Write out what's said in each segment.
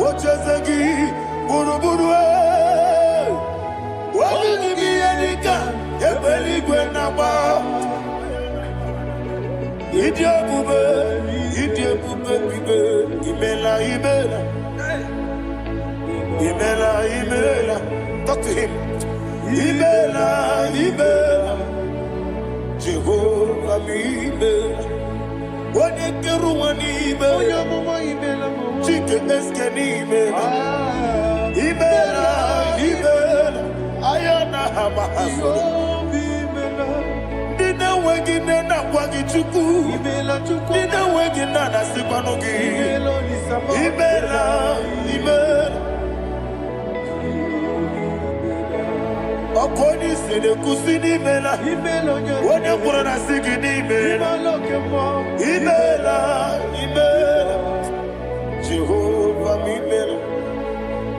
Ochezegi, Buruburu, Wadi Bianika, Ebeli Gwenaba, Idia Bube, Imela, talk to him. Imela, Jehovah, What you do when chicken escanime, Ibela, Ayana Hamahaso, Dina Wagina Wagichuku, Dina Wagina Sipanogi, Ibela, Akoni se de kusini mela, wone kurana sigidi mela, imela, Jehovah imela.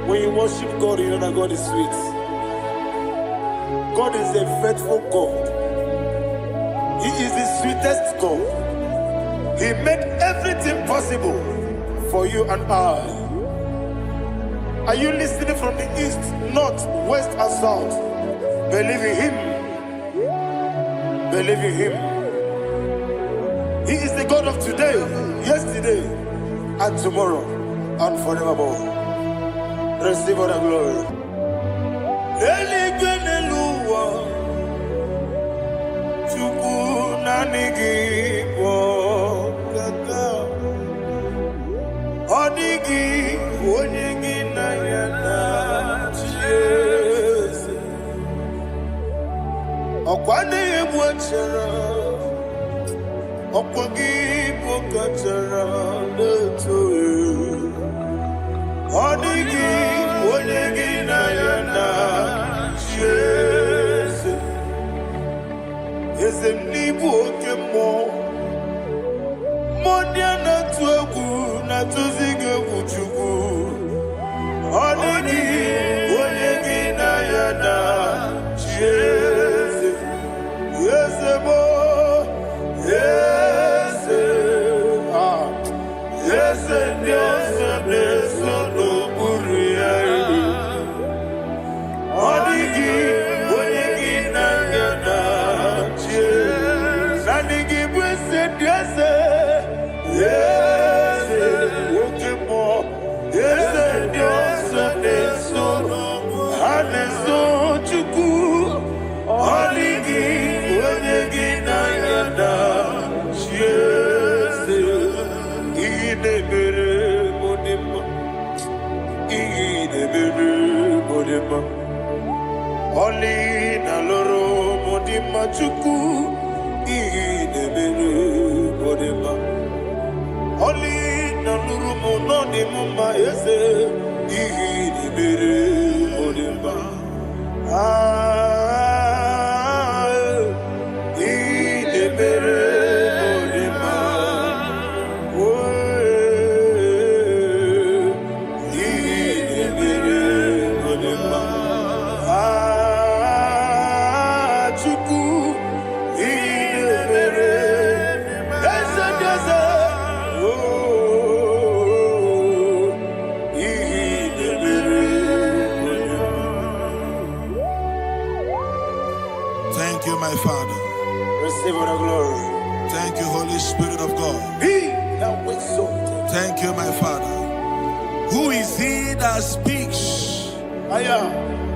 When you worship God, you know that God is sweet. God is a faithful God. He is the sweetest God. He made everything possible for you and I. Are you listening from the east, north, west, and south? Believe in him. Believe in him. He is the God of today, yesterday, and tomorrow, and forevermore. Receive all the glory. Okwane yemwachara, okwagi pokachara leto. Odigi onyegi na yana Jesu. Ezemnibu okemo, monia na tuegu na tuzige kuchugu. Odigi onyegi na yana Jesu. Oli na loro modima chuku idebere modima. Oli na loro mononi mumma ese idebere modima. Idebere modima. Idebere modima. Thank you, my Father. Receive all the glory. Thank you, Holy Spirit of God. Thank you, my Father. Who is he that speaks? I am.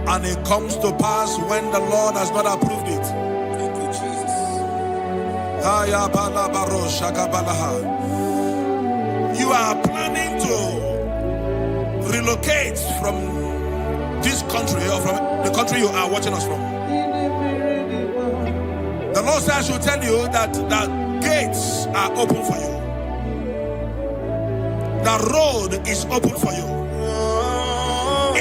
And it comes to pass when the Lord has not approved it. Thank you, Jesus. You are planning to relocate from this country or from the country you are watching us from. The Lord says I should tell you that the gates are open for you. The road is open for you.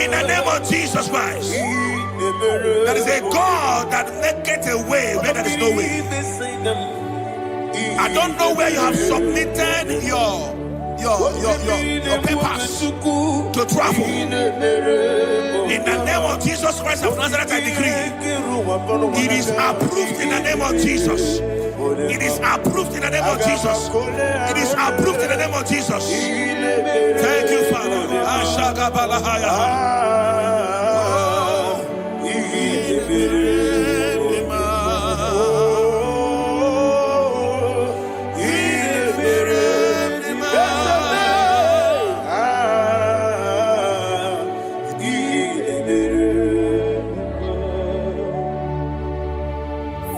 In the name of Jesus Christ. There is a God that maketh a way where there is no way. I don't know where you have submitted your papers visas to travel. In the name of Jesus Christ of Nazareth, I decree it is approved in the name of Jesus. It is approved in the name of Jesus. It is approved in the name of Jesus. Thank you, Father.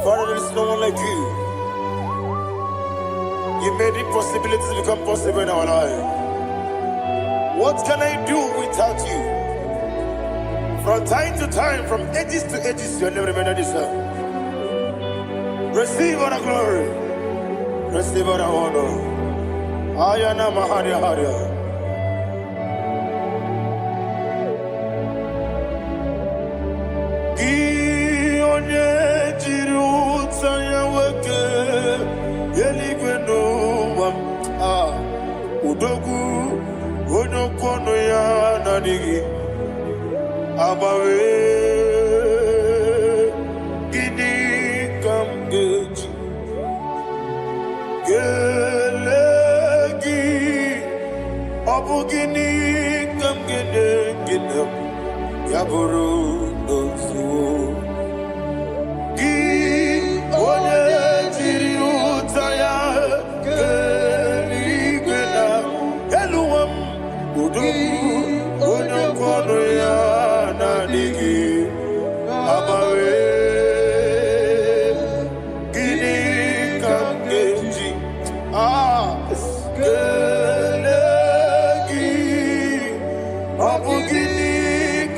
Father, there is no one like you. You made impossibilities become possible in our life. What can I do without you? From time to time, from ages to ages, you never remain the same. Receive all the glory. Receive all the honor. Ayana Maharia Haria. Udogu onokono ya nadigi abawe gini kamgeji gelegi abu gini kamgene ginem yaburu dosu gi one jiri utaya onokono ya nadigi abawe gini kamgeji gelegi abu gini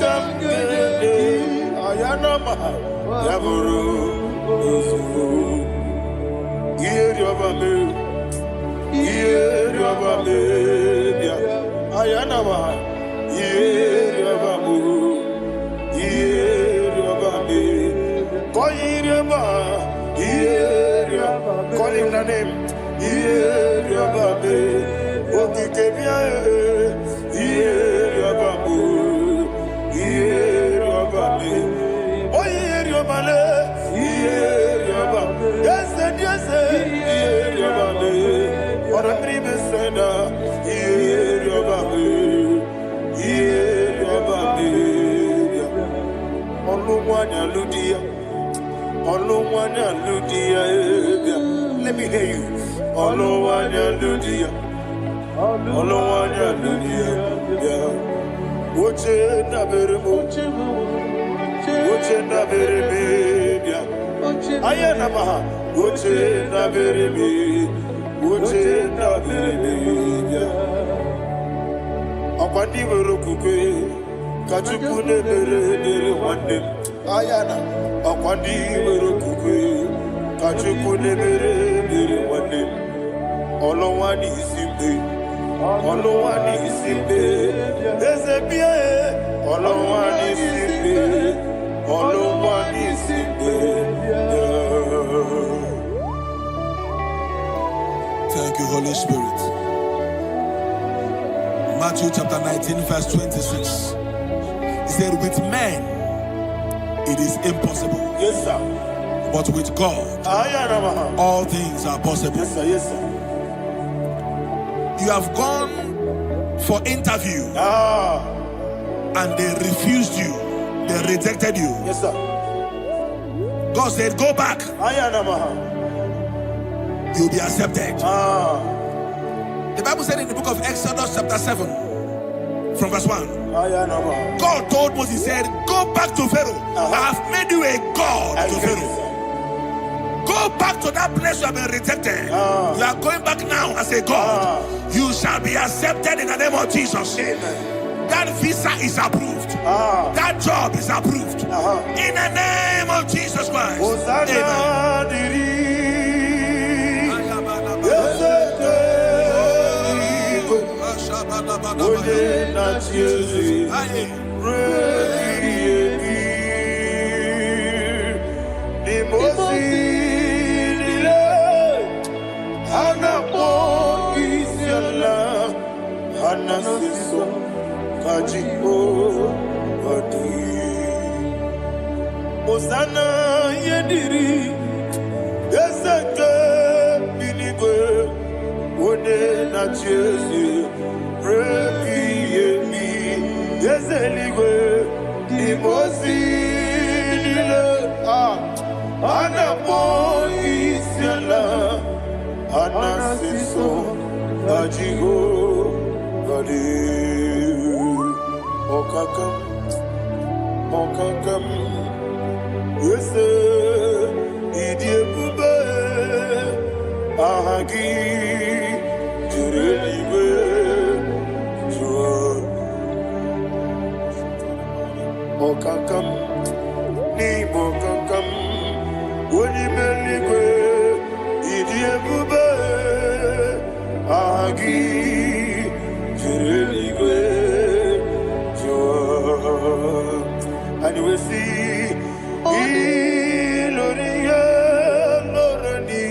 kamgene ayanama yaburu uzufu yeri obame ayanama yeriabamu yeriabame koyiriaba yeriaba call him the name yeriabame okikebia yeriabamu yeriabame oyeriabale yeriaba yes yeriabame ora pribe senda yeriabame let me hear you. Akwandi werokukwe kachuku nebere wande ayana akwandi werokukwe kachuku nebere wande olowani isimbe ezebia olowani isimbe. Thank you, Holy Spirit. Matthew chapter 19 verse 26. He said, with men it is impossible. Yes, sir. But with God all things are possible. Yes, sir. Yes, sir. You have gone for interview and they refused you. They rejected you. Yes, sir. God said, go back. You'll be accepted. The Bible said in the book of Exodus chapter 7 from verse 1, God told Moses, he said, go back to Pharaoh. I have made you a God to Pharaoh. Go back to that place you have been rejected. You are going back now as a God. You shall be accepted in the name of Jesus. That visa is approved. That job is approved. In the name of Jesus Christ. Amen. Anasiso Kajipo Adi Osana Yediri Deseke Binigwe One na Chesi Repi Yemi Yezeligwe Imosi Nile Anapo Isiala Anasiso Ajigo Adi Okakam Yese Idiebube Ahagi Jurelibe Jua Okakam Ni Bokakam Wonimeligwe Idiebube Ahagi Jurelibe Jua And we see Iloria Lorani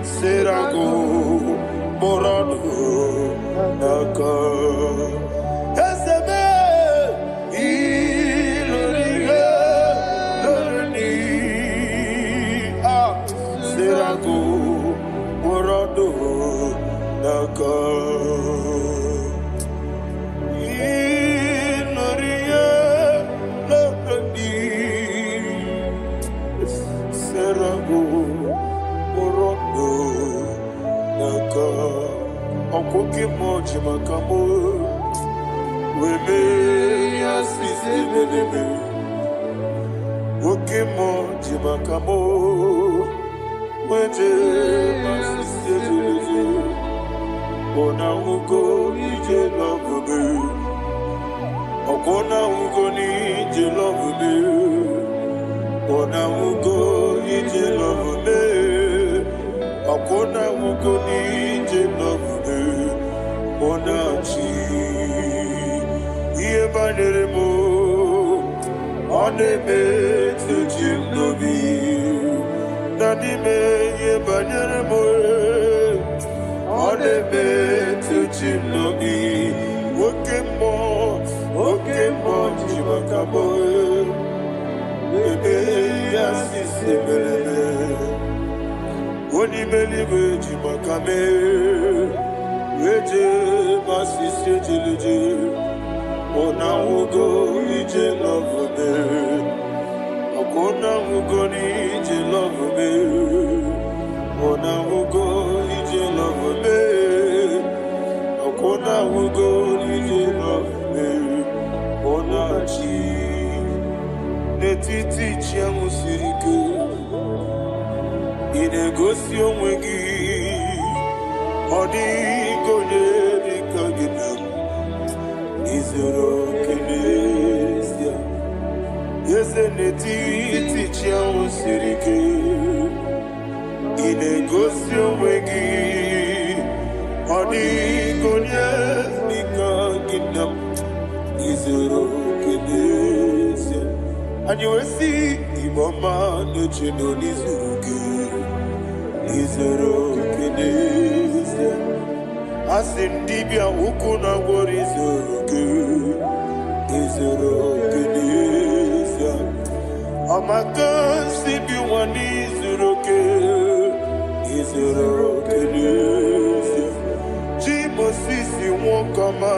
Serago Morado Naka Esebe Iloria Lorani Serago Morado Naka Okoke moji makamo Weme yasisi meneme Oke moji makamo Weje masisi jeje Ona ugo ije love me Okona ugo ni ije love me Ona ugo ije love me Okona ugo ni ije love me Onachi Iye banere mo Oneme Tejim nobi Nanime Iye banere mo Oneme Tejim nobi Okemo Jimakamo Ebe Yasisi Meleme Onimelibe Jimakame Weje masisi jiliji Ona ugo ije love me Okona ugo ni ije love me Ona ugo ije love me Okona ugo ije love me Ona chi Netiti chiamu sirike Inegosi onwegi Odi konye dikaginam Izoro kenesia Yese neti tichia usirike Inegosio wegi Odi konye dikaginam Izoro kenesia And you will see Iboma nechino nizuruke Izoro kenesia Asindibia ukuna wori Izoro kenesia Amaka sibi wani Izoro kenesia Jimo sisi wokama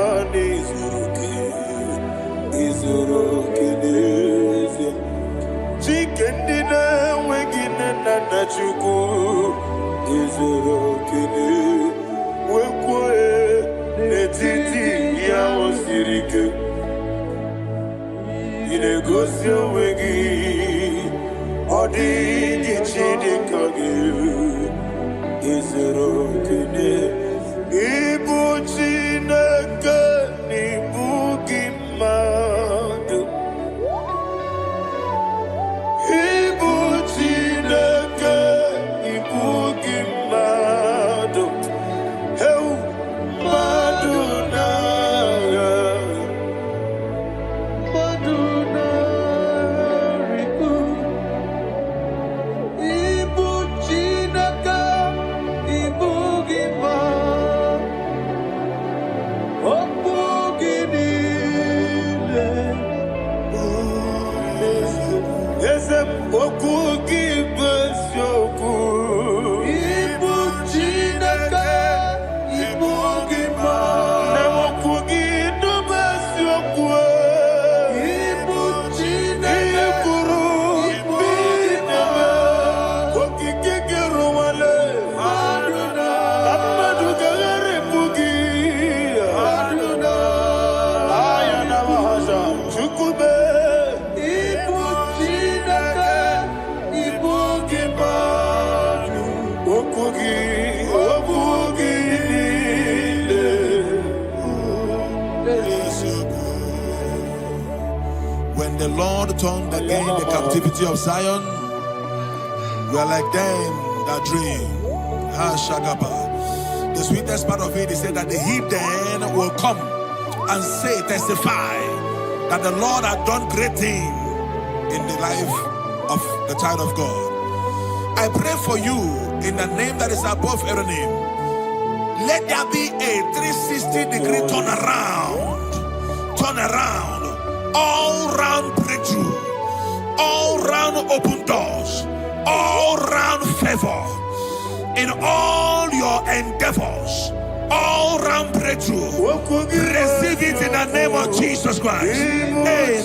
Izoro kenesia Chikendina wegine nana chuku Izoro kenesia Wekwe netiti ya osirike Inegosi wegi Odi gichidi kage Izoro kene Ibu chineke Ibu gimadu Ibu chineke Ibu gimadu Lord turned again the captivity of Zion. We are like them that dream. The sweetest part of it is said that the heathen will come and say, testify, that the Lord had done great things in the life of the child of God. I pray for you in the name that is above every name. Let there be a 360-degree turn around, all round breakthrough, all round open doors, all round favor in all your endeavors, all round breakthrough. Receive it in the name of Jesus Christ. Amen.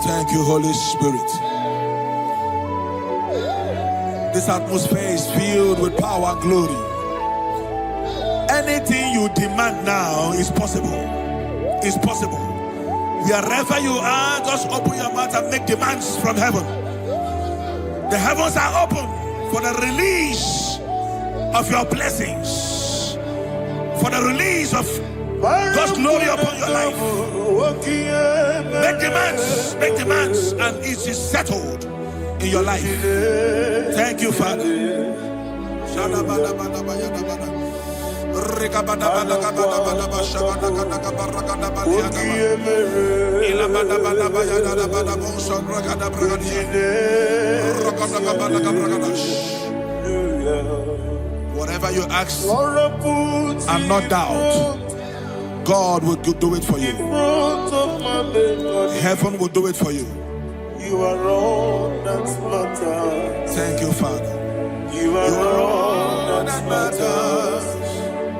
Thank you, Holy Spirit. This atmosphere is filled with power and glory. Anything you demand now is possible. It's possible. Wherever you are, just open your mouth and make demands from heaven. The heavens are open. for the release of your blessings, for the release of God's glory upon your life. Make demands, and it is settled in your life. Thank you, Father. Whatever you ask and not doubt, God will do it for you. Heaven will do it for you. You are all that matters. Thank you, Father. You are all that matters.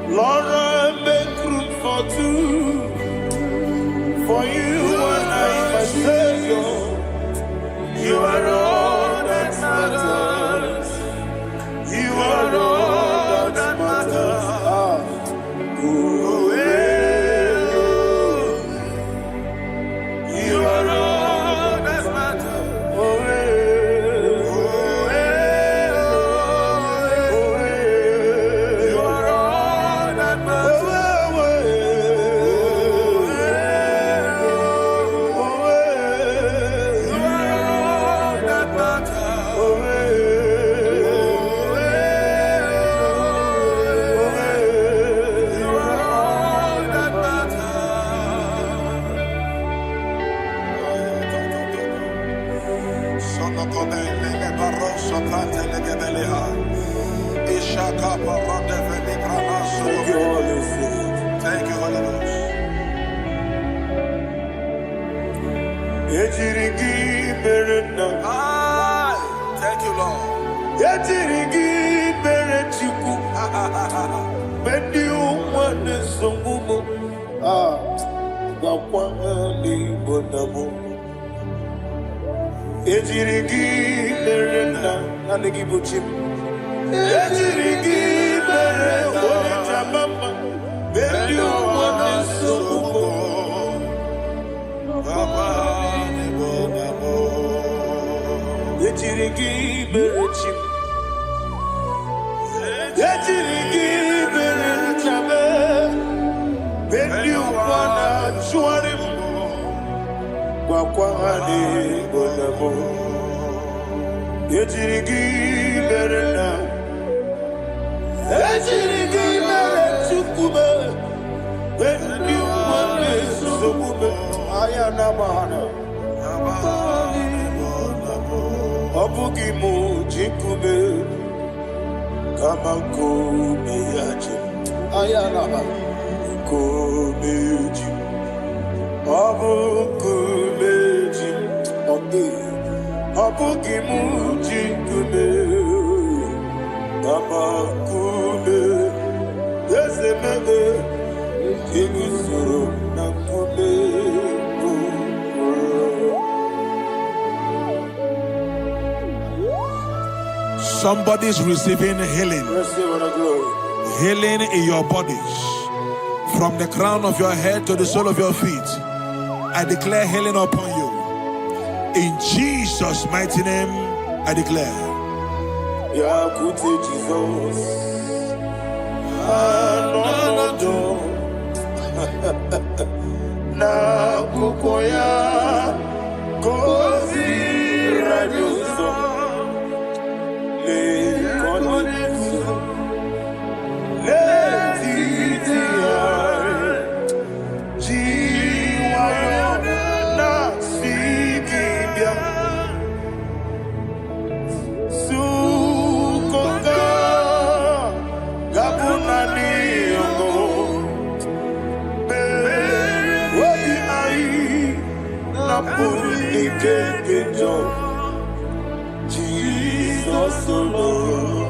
Lord, I make room for two. For you and I, my Savior. You are all that matters. You are all that matters. You are all that matters. You are all that matters. Thank you, Holy Ghost. Thank you, Lord. Somebody's receiving healing. Healing in your bodies. From the crown of your head to the sole of your feet. I declare healing upon you. In Jesus' mighty name, I declare. Jesus. Na kukoya kozi rajuso le konisu le titiare jiwayo na sikibia sukoka gabuna niyongo Jesus alone.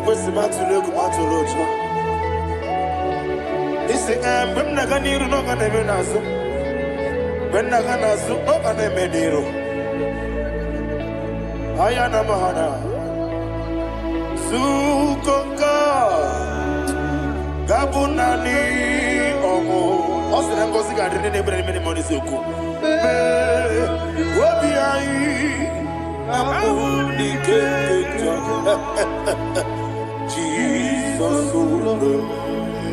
kwesi matulegu matulojo. Isi when naganiru no gana menazo. When naganazo no gana meniro. Ayana mahana. Sukonga. Gabunani omo. Osina ngozi gadrini nebre meni moni suku. Wobi ai. Amuni keketa. Jesus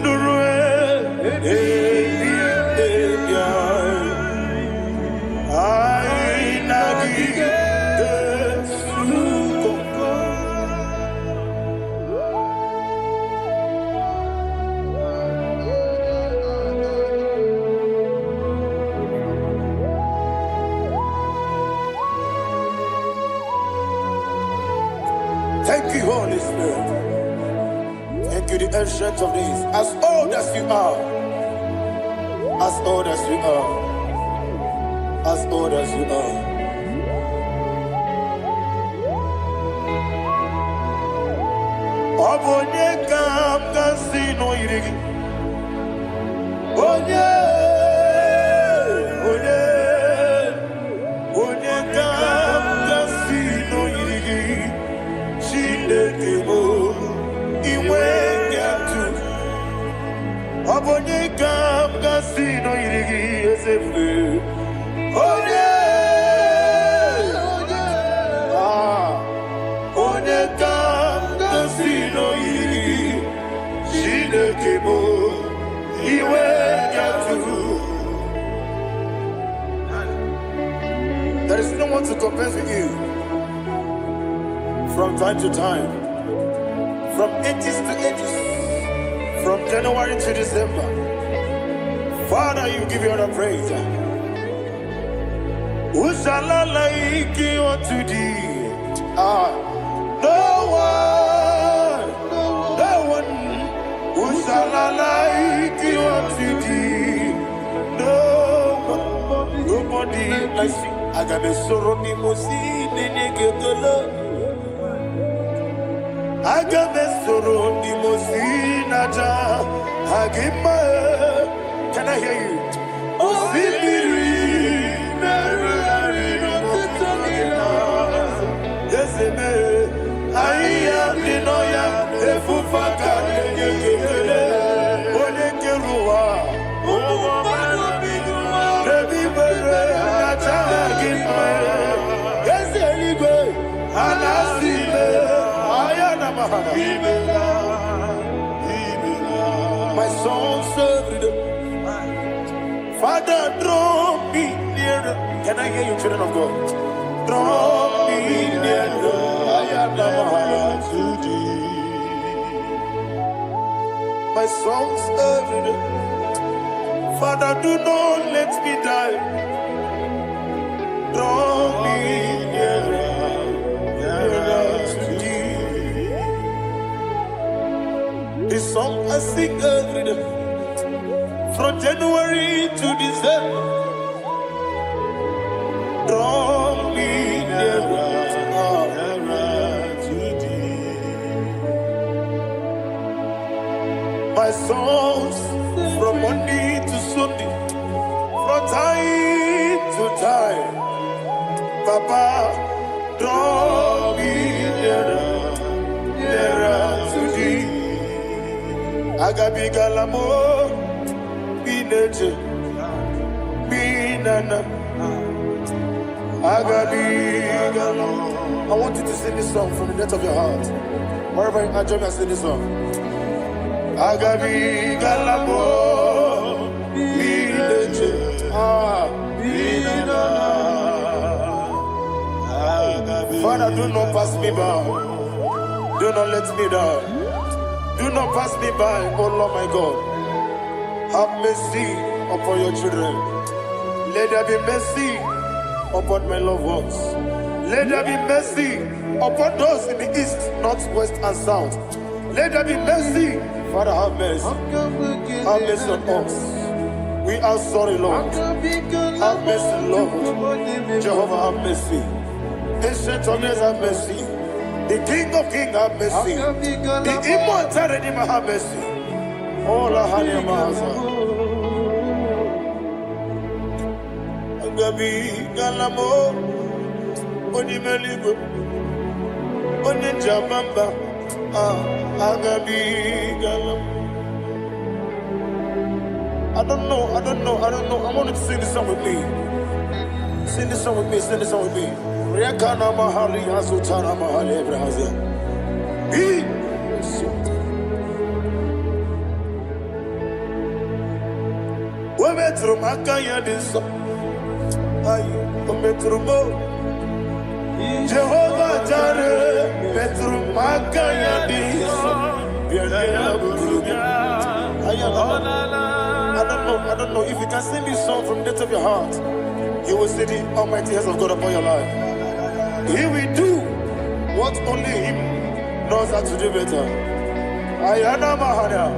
Nurue. Thank you, Holy Spirit. Thank you, the ancient of days. As old as you are, as old as you are, as old as you are. Obonye kam kasino irigi. Onye kam kasino irigi. Chinekebo iwe nyatu. Obonye kam kasino irigi esefu. Onye kam kasino irigi. Chinekebo iwe nyatu. There is no one to compare with you. From time to time, from ages to ages, from January to December, Father, you give you all the praise. Who shall I like you unto thee? No one. Who shall I like you unto thee? No one, nobody like you. I got a sorrow, Agamesoro di Mosinaja Hagima. Can I hear you? Osibiri Yes, I am the Noya, Efufaka, Olekerua, Yes, anyway, my soul served. Father, draw me nearer. Can I hear you, children of God? Draw me nearer. I am to thee. My soul served. Father, do not let me die. Draw me nearer. This song I sing every day, from January to December. Draw me nearer to thee. My songs from Monday to Sunday, from time to time. Papa, draw me nearer to thee. Agabi galamo, bineje, binana. Agabi galamo. I want you to sing this song from the depth of your heart. Wherever you are, join me and sing this song. Agabi galamo, bineje, binana. Father, do not pass me by. Do not let me die. Do not pass me by, oh Lord my God. Have mercy upon your children. Let there be mercy upon my loved ones. Let there be mercy upon those in the east, north, west, and south. Let there be mercy. Father, have mercy. Have mercy on us. We are sorry, Lord. Have mercy, Lord. Jehovah, have mercy. Ancient of days, have mercy. The King of Kings have mercy. The immortal Redeemer have mercy. All I had in my Agabi Galamo Onimeligo Oninjabamba Agabi Galamo. I don't know. I want you to sing this song with me. Sing this song with me. Riakana Mahali Azutana Mahali Brazil. We metro Makaya this. Jehovah Jireh, Petru Makaya this. I don't know if you can sing this song from the depth of your heart. You will see the almighty hands of God upon your life. He will do what only Him knows how to do better. Ayana Mahana.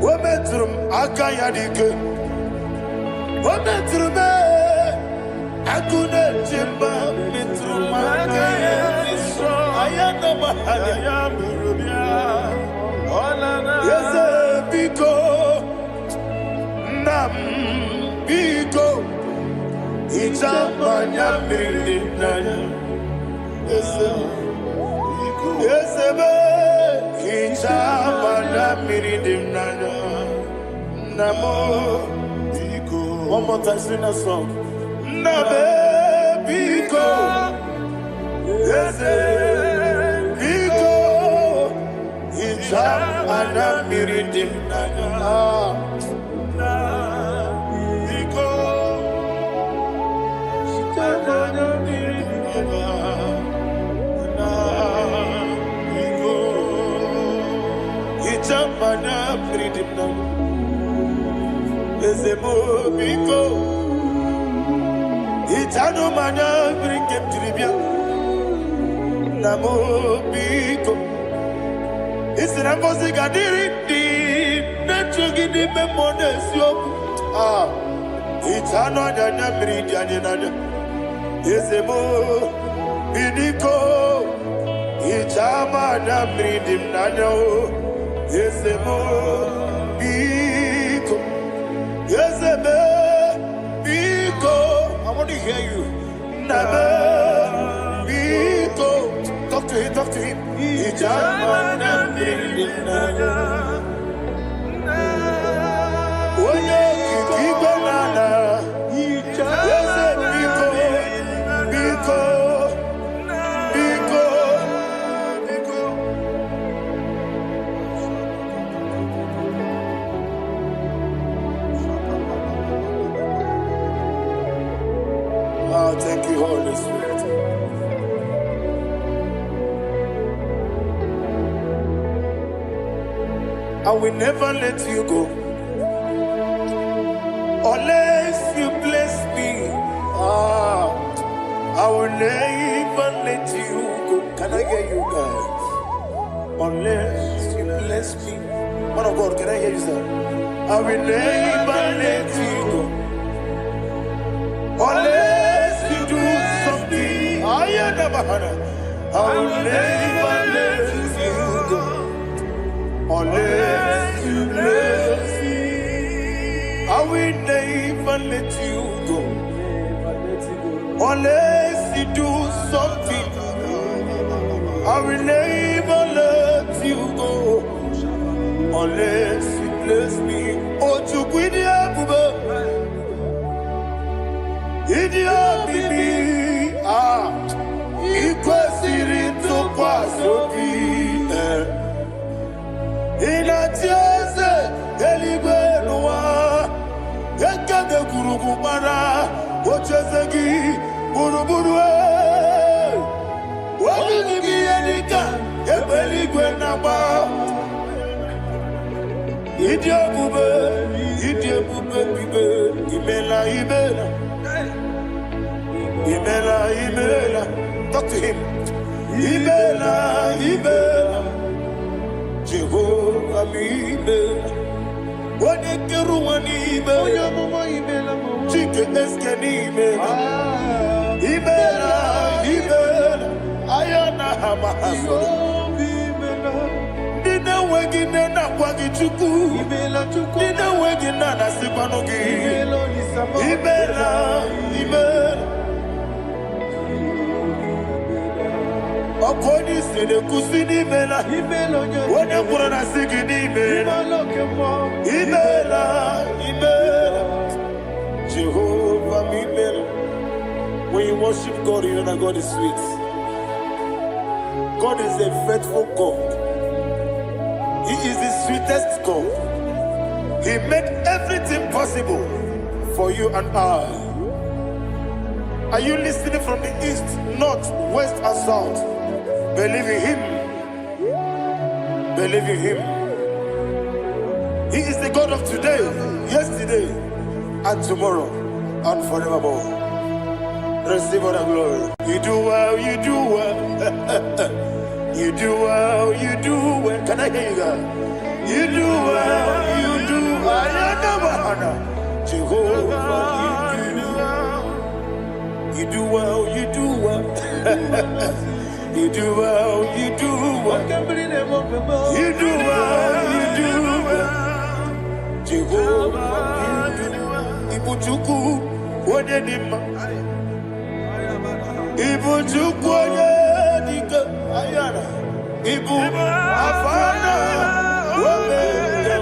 Wometrum Akayadike. Wometrum Akune Jimba Metrum Akayadike. Ayana Mahana. Yes, Biko. Nam Biko. Itamanya Mirinaya. Yes, Biko. Itamanya Mirinaya. Namo Biko. One more time, sing that song. Nabe Biko. Yes, Biko. Itamanya Mirinaya. Mana freedom now. Ezemo biko. Itano mana bring him tribia. Namo biko. Isina kosi kadiri di. Nechogi di memone siyoku. Itano danya bring danya danya. Ezemo biko. Itama na bring him danya o. Yesemo Biko. Yeseme Biko. I want to hear you. Nabe Biko. Talk to him. Ijamana Biko. Oye Kiko Nana. Yese Biko. Biko. Thank you, Holy Spirit. I will never let you go unless you bless me. I will never let you go. Can I hear you guys? Unless you bless me. Man of God, can I hear you, sir? I will never let you go unless you do something. I will never let you go unless you bless me. I will never let you go unless you do something. I will never let you go unless you bless me. Oh, to quit the Idia bibi ikwesiri tukwasobi inatieze eligwe nuwa ekade kurugumara ochezegi buruburu wabini biyelika ebeligwe naba Idia bube bibe imela Imela, talk to him. Imela, Jehovah Imela. Wanekeru wani Imela, Chike eskeni Imela. Imela, Imela, Ayana Hamahaso. Dina wegina na kwagi chuku. Dina wegina na sipanogi. Imela, Imela. Okoni sede kusini Imela. Wone kurana sigini Imela. Imela, Imela. Jehovah Imela. When you worship God, you know that God is sweet. God is a faithful God. He is the sweetest God. He made everything possible for you and I. Are you listening from the east, north, west, and south? Believe in Him. Believe in Him. He is the God of today, yesterday, and tomorrow, and forevermore. Receive all the glory. You do well, you do well. You do well, you do well. Can I hear you guys? You do well, you do well. Jehovah, you do well, you do well. You do well, you do well. You do well, you do well. Jehovah, you do well. Ibuchuku, what did Ibu chukwoye dika ayana Ibu afana wame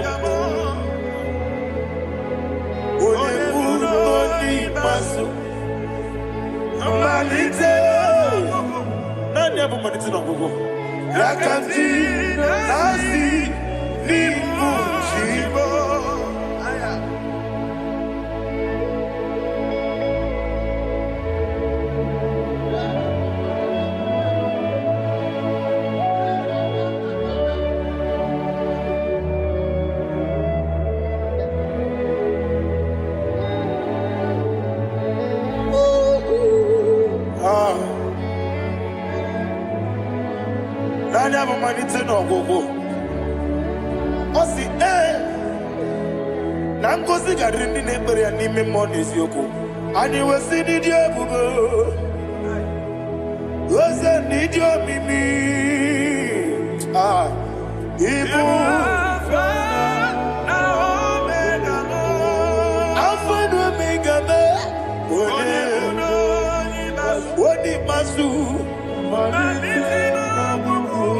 yamo One ni masu Manite Nani abu manite na gugu Yakanti nasi Nibu chibo Nani abu manite na gugu Osi na ngozi garindi n'ekpere ya n'ime mmụọ n'eziokwu anyị wesi n'ịdị ebube oze n'ịdị omimi Ibu Alpha na Omega me Wodi masu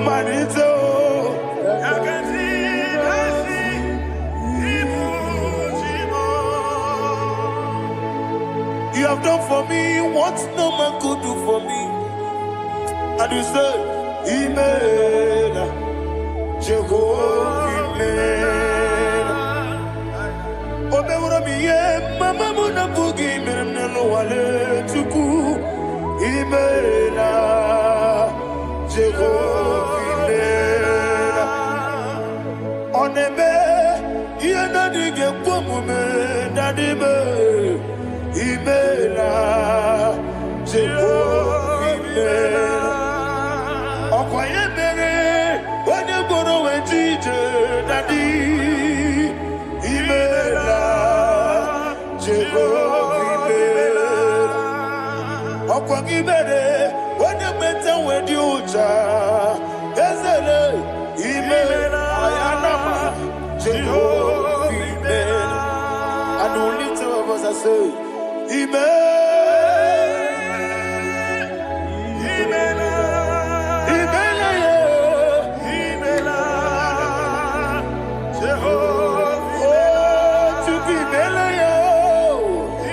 Manito You have done for me what no man could do for me. And you say, Imela, Jehovah, Imela. Obeura miye, mama muna bugi, meremnelo wale tuku. Imela, Jehovah, Imela. Onebe, yena dige pomume, nadibe. Imela, Jehovah, Imela. Okoye mere, onye gboro wejije, Daddy. Imela, Jehovah, Imela. Okoye mere, onye meta wedi ucha, Ezele, Imela, Ayanama, Jehovah, Imela. And we lift our voice and say, Imela, Imela, Imela, Imela, Jehovah, oh, to be Imela,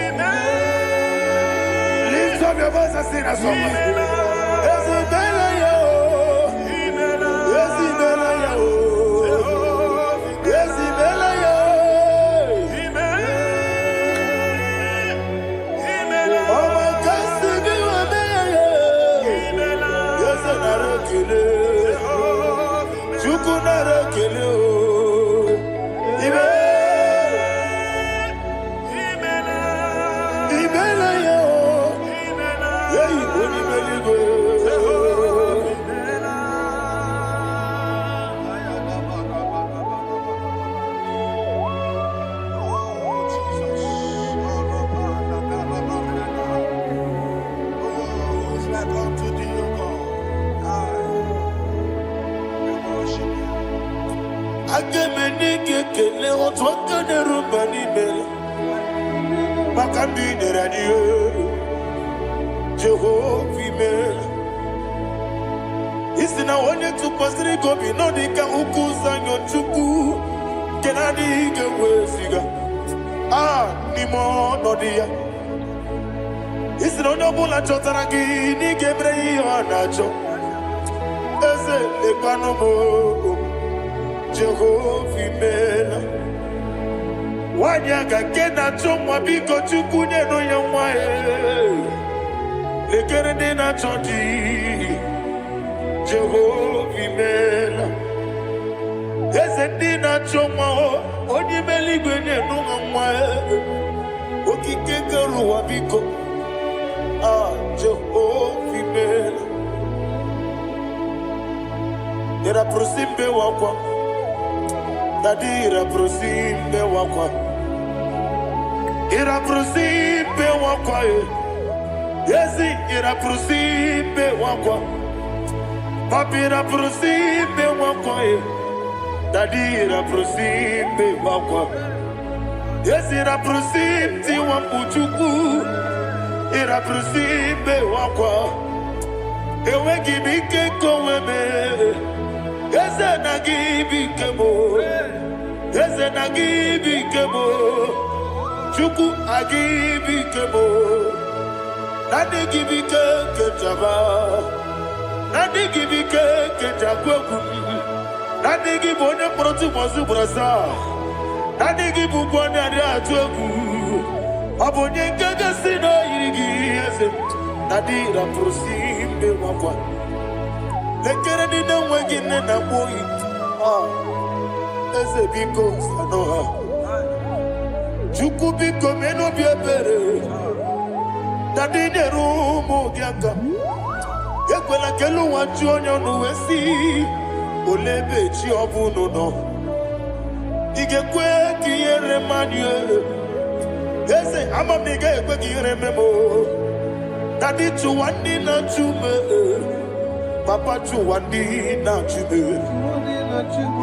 Imela. Lift up your voice and sing a song. Imela, Imela, Imela, Imela, kekele otu aka na-erumba n'ime maka ndị nyere anyị Jehova imela. Isi na onye tụkwasịrị gị obi nọ dị ka ụkwụ ụzọ Chukwu nke na-adịghị ga-eweziga n'ime ọnọdụ ya. Isi na onye ọbụla chọtara gị na ị ga-emere ya ihe ọ na-achọ. Eze lekwanụ m Jehova imela. Nwanyị aga nke na-achọ nwa biko Chukwu nyenụ ya nwa ya. Lekere ndị na-achọ di Jehova imela. Eze ndị na-achọ nwa onye ime eluigwe nyenụ ha nwa ya. Okike kere ụwa biko Jehova imela. Ira prosimbe wakwa Dadi ira prosimbe wakwa. Ira prosimbe wakwa Yesi ira prosimbe wakwa. Papi ira prosimbe wakwa Dadi ira prosimbe wakwa. Yesi ira prosimti wambuchuku. Ira prosimbe wakwa. Ewe gibike koweme. Eze na gibike mo. Eze na gibike mo. Chukwu agibike mo. Nadi gibike kejaba. Nadi gibike kejakwegu. Nadi gibone proti mozu brasa. Nadi gibu bwane adi atwegu. Abonye kege sino yirigi eze. Nadi ra prosimbe wakwa. Lekere di na wengi na boyi. Eze biko sanoha. Chukwu biko meno biebere. Dadi nerumu giaka. Ekwela kelu wachi onyo nuwesi. Olebe chi obuno no. Igekwe kiyere manye. Eze amamiga ekwe kiyere memo. Dadi chuwandi na chume. Papa chuwandi na chume.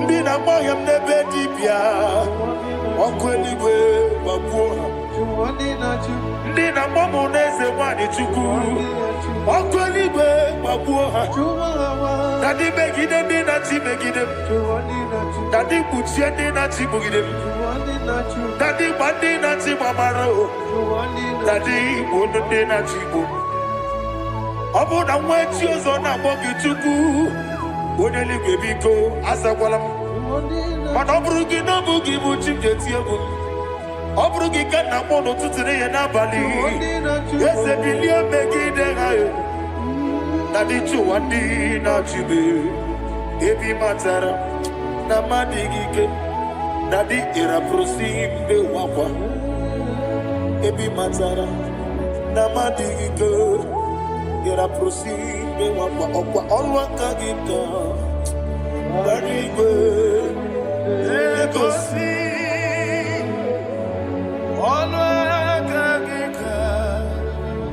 Ndi na mayam nebe dibia. Okweligwe babuha. Ndi na mamu neze wani chuku. Okweligwe babuha. Dadi megide ndi na chi megide. Dadi kuchie ndi na chi mugide. Dadi bandi na chi mamaro. Dadi bono ndi na chi bo. Obu na mwechi ozo na mogi chuku. Onye ligwe biko azakwala m. Mana ọ bụrụ gị na ọ bụ gị bụ chi m ga-eti egwu. Ọ bụrụ gị ka nna m n'ụtụtụ na ihe n'abalị. Eze bilie megide ha na dị chụwa ndị na-achịbe. Ebi matara na mmadụ gị ike na dị ịrapụrụsi mbe wakwa. Ebi matara na mmadụ gị ike ịrapụrụsi mbe wakwa. Ọkwa ọrụ aka gị ka Barigwe Egosi Ọnụ aka gị ka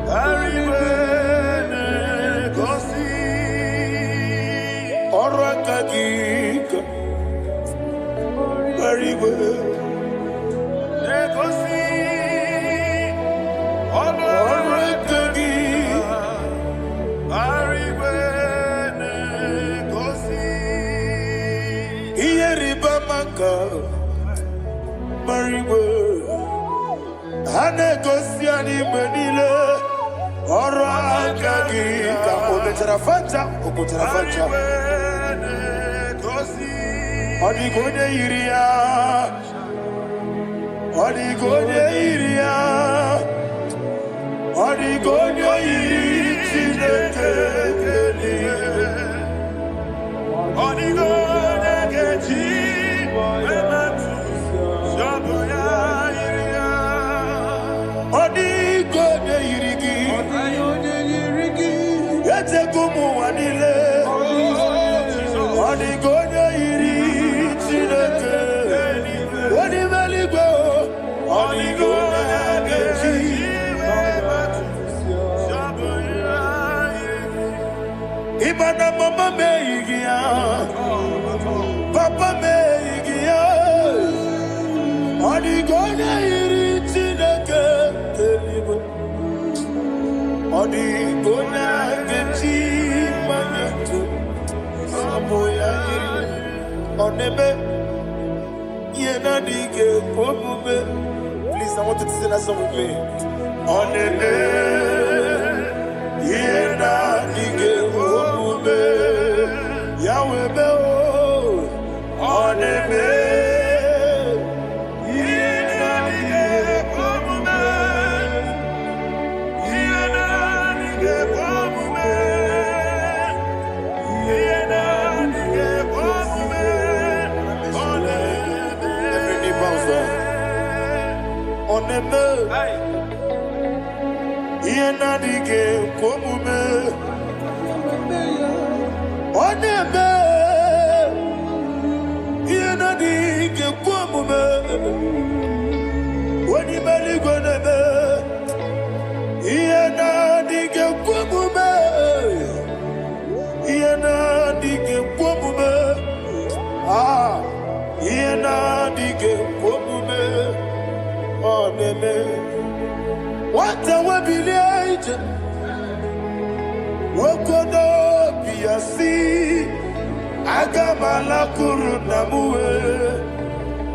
Barigwe Egosi Ọrụ aka gị ka Barigwe Egosi Ọnụ aka gị Barigwe Marigwe Hanegosi anime niile ọrụ aka gị ka o mechara fanta o pụtara fanta. Ọ dịghị onye yiri ya. Ọ dịghị onye yiri ya. Ọ dịghị onye yiri Chineke niile. Ọ dịghị onye ga-eji Ibana mama meigia, papa meigia, Please, I want you to sing that song with me. Oneme, yena dige omume, Yahweh me o. Oneme, yena dige omume, yena dige omume, yena dige omume. Oneme, every knee bows down. Oneme, yena dige omume, oneme, yena dige omume, onimeli goneme, yena dige omume, yena dige omume, yena dige omume. Oneme, what a webillage, Wokodo Biasi, Agamala Kurunamue,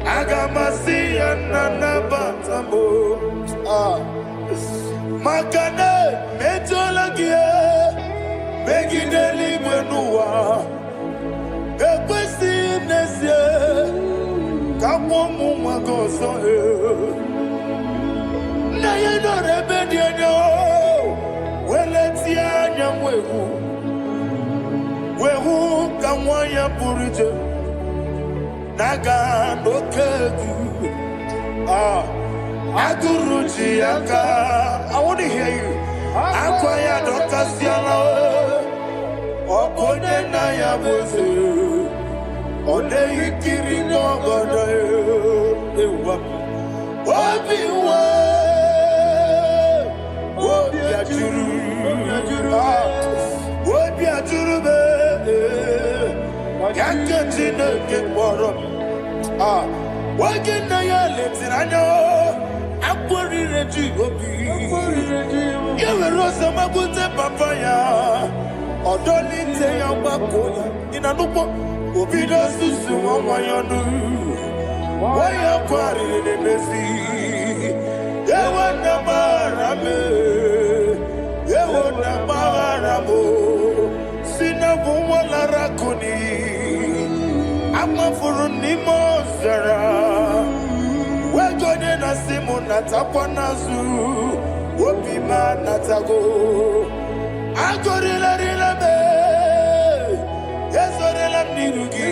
Agamasi Ananabatamo, Makane, Metolagia, Megideli Benua, Equesti Nesia, Kamomu Magoso. Na ye no rebellion no, weletia nyamwehu, wehu kamwaya purije, naga no kegu, aguruji aka. I want to hear you. Akwaya dokasiana, okone na ya boze, one ikiri no godo, ewa, obiwa. What be a jurube? Can't get more. What can I let it? I know. I'm worried that you will be. You will rose of my good papaya. Or don't need to say I'm back in a look. Who be those who see what you do? Why are quarrying in the sea? They want the barame. They want the baramo. Sinabu wala rakuni. Ama furunimo zara. We're going to Simona Tapanazu. Wopima Natago. Agorilla Rilabe. Yes, Orilla Nirugi.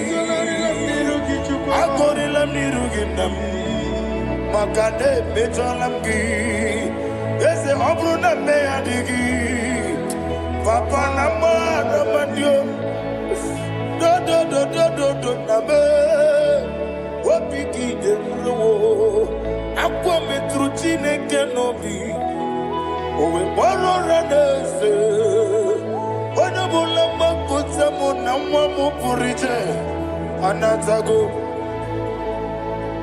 Agorilla Niruginam. Makane Bejolamgi. Yes, the Obruna Meadigi. Papa Nama Ramandio. Do Nabe. Wapiki de Mlo. Aqua Metrucine Kenobi. Owe Moro Ranese. Wanabula Makutamo Namamu Purije. Anatago.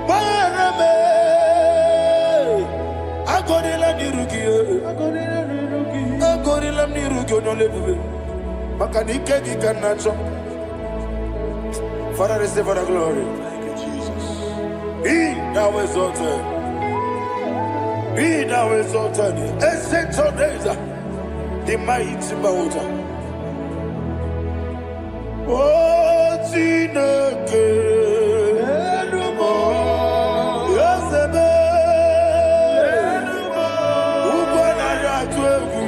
Marame. Agorilla Nirugi. Agorilla Nirugi no level. Makanike Gikanacho. Father, receive for the glory. Thank you, Jesus. Be thou exalted. Be thou exalted. Essential days. The mighty mountain. Oh, Tineke. Yosebe. Ubanaya Twegu.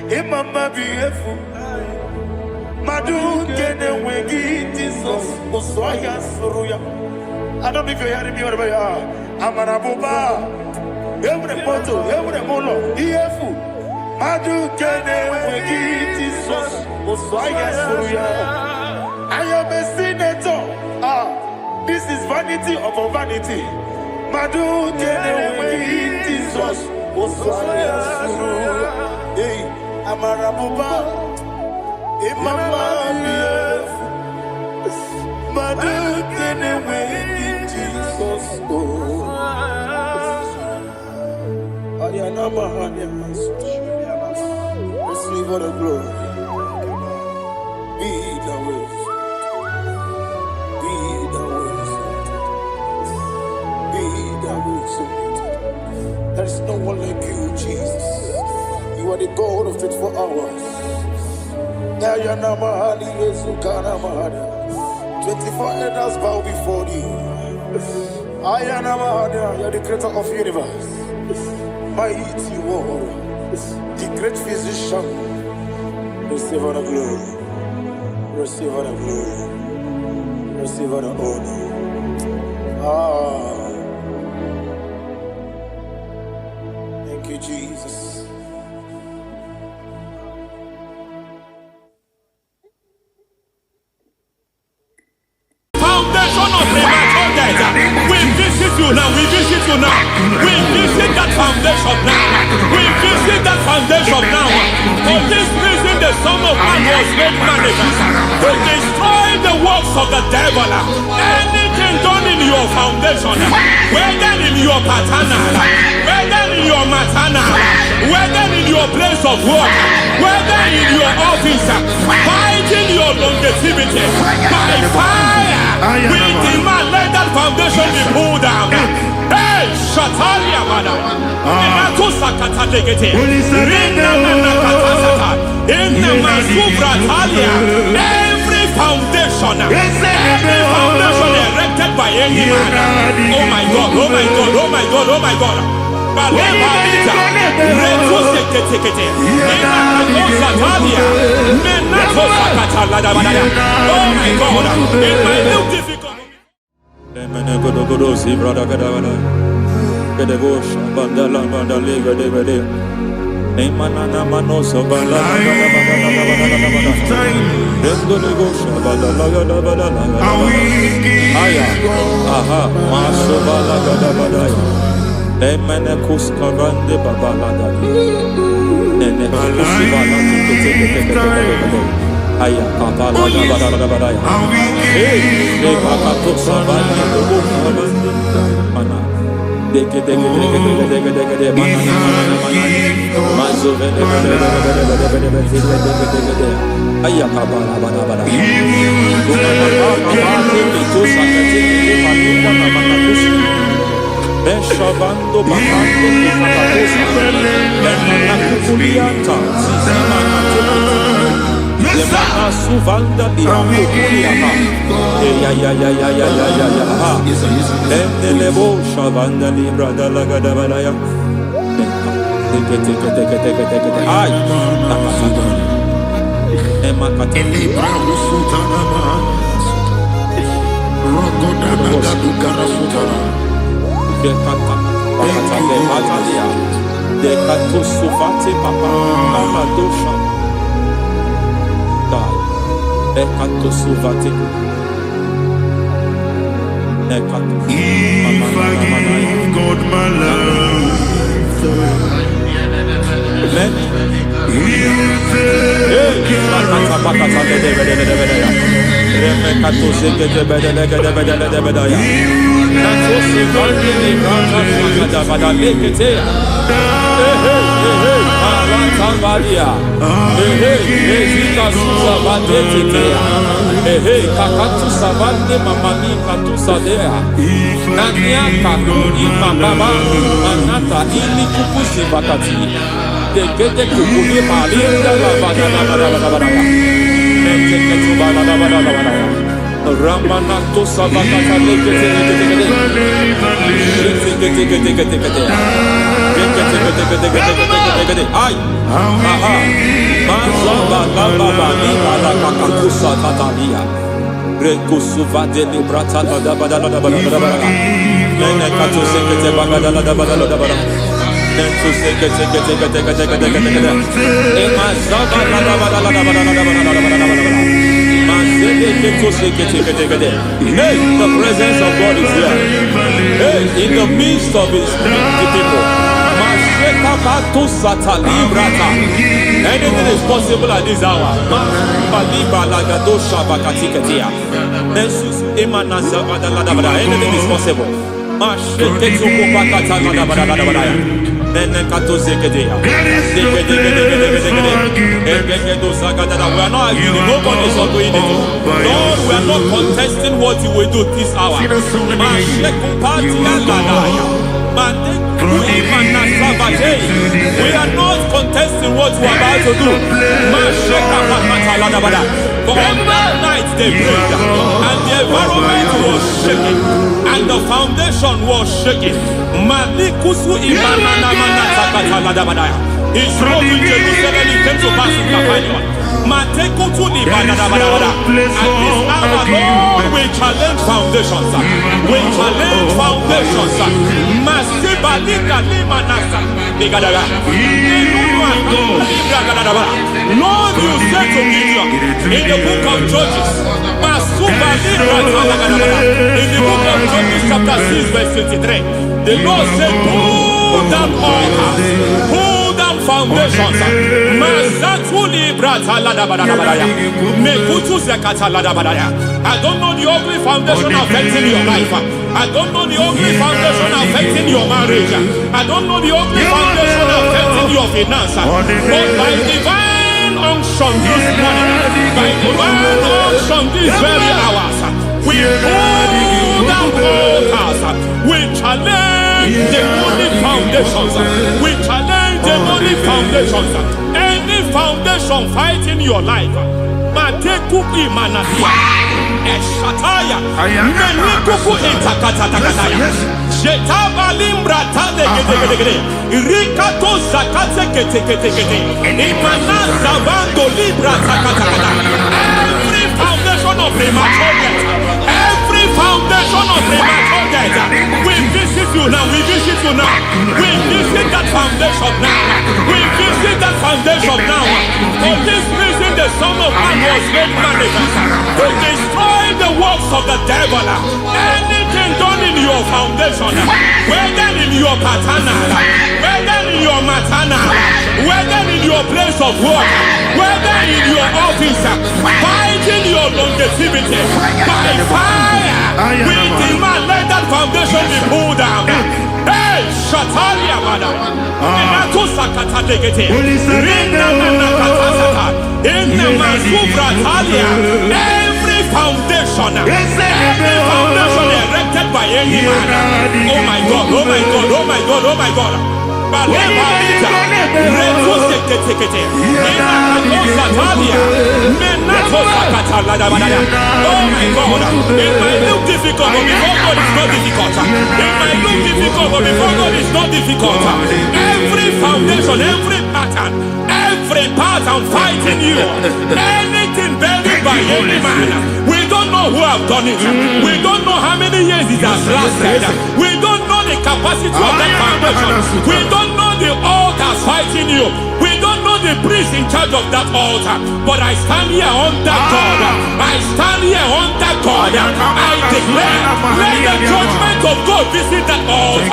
Imama beautiful. Madu kene wegi Jesus Oswaya Suruya. I don't know if you're hearing me wherever you are. Amarabuba. Every photo, every molo. Beautiful. Madu kene wegi Jesus Oswaya Suruya. I am a senator. This is vanity of vanity. Madu kene wegi Jesus Amarabuba, Imama, Madu, Jesus. Receive all the glory. Be the wisdom. Be the wisdom. Be the wisdom. There is no one like you, Jesus. You are the God of 24 hours. 24 elders bow before you. You are the creator of the universe. Mighty warrior, the great physician. Receive all the glory. Receive all the glory. Receive all the honor. Thank you, Jesus. Foundation of premature death. We visit you now. We visit you now. We visit that foundation now. We visit that foundation now. For this reason, the Son of Man was made manifest to destroy the works of the devil. Anything done in your foundation, whether in your paternal, whether in your maternal, whether in your place of work, whether in your office, fighting your longevity by fire. We demand let that foundation be pulled down. Hey, Shatalia Mada. Inato Sakata Legete. Rina Nakatasata. In the Masubra Talia. Every foundation erected by any man. Oh my God, oh my God, oh my God, oh my God. Kalema Lita. Reto Sekete. Inato Satalia. Menato Sakata Ladabada. Oh my God. In my new difficult. Aya kapala da ba da ya. Hey, de pakato sabani do mana. Deke mana. Mazo vele. Aya kapala ba da. Beshavando bahando kukulianta. Lemana suvanda biakukuliata. Ya. Endelebo shavanda libra dalagada balaya. Teke. Ay. Emakata. Elibra usutana ma. Rogoda nagadu karasutana. Dekato suvate papa amadosha. Ekato suvate. Ekato. If I give God my love, Amen. He'll take care of Ramanato Savakata Ay, aha, Mazaba Baba Nibala Kakakusa Tatalia, Rekusuva de Librata Badabada, Nenekato Sekete Bagadala Badala, Nentu Sekete, Emazaba Hey, the presence of God is here. Hey, in the midst of his people. Anything is possible at this hour. Anything is possible. We are not arguing, nobody is doing it. Lord, we are not contesting what you will do this hour. We are not contesting what you are about to do. For on that night they prayed, and the environment was shaking, and the foundation was shaking. He drove in Jerusalem, he came to pass in Capernaum. At this hour, Lord, we challenge foundations. We challenge foundations. Lord, you said to Gideon in the book of Judges, in the book of Judges chapter 6 verse 23, the Lord said, pull down altars, pull down foundations. I don't know the ugly foundation affecting your life. I don't know the ugly foundation affecting your marriage. I don't know the ugly foundation affecting your finance. But by divine unction this morning, by divine unction these very hours, we pull down altars. We challenge demonic foundations. We challenge demonic foundations. Any foundation fighting your life, Matekuki Manatia, Eshataya, Menikuku Itakatatakataya, Shetabalim Brata de Rikato Zakate Ketekete, Imanasa Bando Libra Takatakata. Every foundation of premature death, every foundation of premature death, we visit you now, we visit you now, we visit that foundation now, we visit that foundation now. For this reason, the Son of Man was made manifest to destroy the works of the devil. Anything done in your foundation, whether in your paternal, whether in your maternal, whether in your place of work, whether in your office, fighting your longevity by fire, we demand let that foundation be pulled down. Hey, Shatalia Bada, Enato Sakata Legate, Rina Nakatasata, Inna Masufra Talia, every foundation erected by any man. Oh my God, oh my God, oh my God, oh my God. Oh my God, it might look difficult, but before God it's not difficult. It might look difficult, but before God it's not difficult. Every foundation, every pattern fighting you, anything buried by any man, we don't know who have done it. We don't know how many years it has lasted. We don't know the capacity of that foundation. We don't know the altars fighting you. We don't know the priest in charge of that altar. But I stand here under God. I stand here under God. I declare, let the judgment of God visit that altar.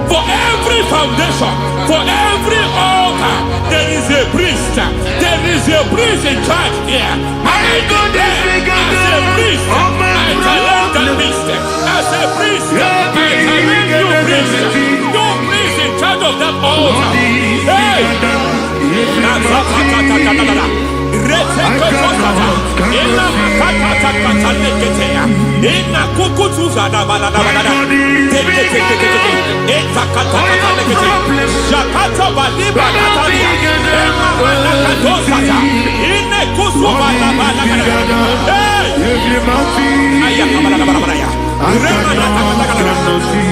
For every foundation, for every altar, there is a priest. There is a priest in charge here. I declare, as a priest, I challenge that priest. As a priest, I challenge you priest. You priest in charge of that altar. Hey!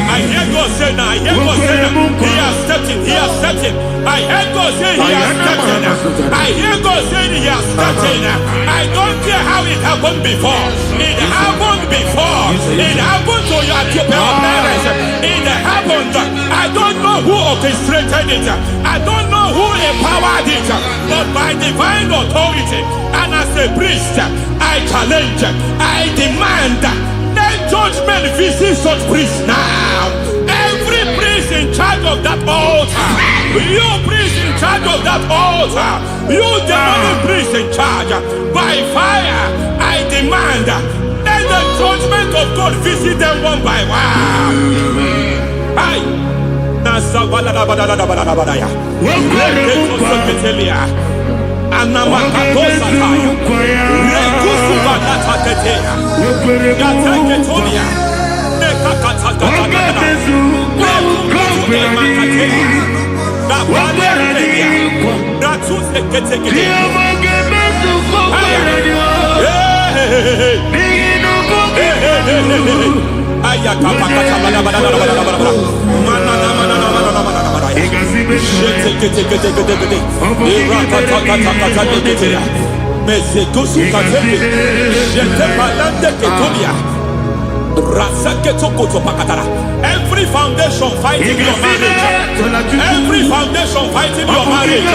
I hear God say now, I hear God say now, he has stepped in, he has stepped in. I hear God say he has stepped in. I hear God say he has stepped in. I don't care how it happened before. It happened before. It happened to your parents. It happened. I don't know who orchestrated it. I don't know who empowered it. But by divine authority and as a priest, I challenge, I demand that judgment visit such priests now. Every priest in charge of that altar, you priest in charge of that altar, you demonic priest in charge, by fire, I demand, let the judgment of God visit them one by one. Aye. Every foundation fighting your marriage, every foundation fighting your marriage,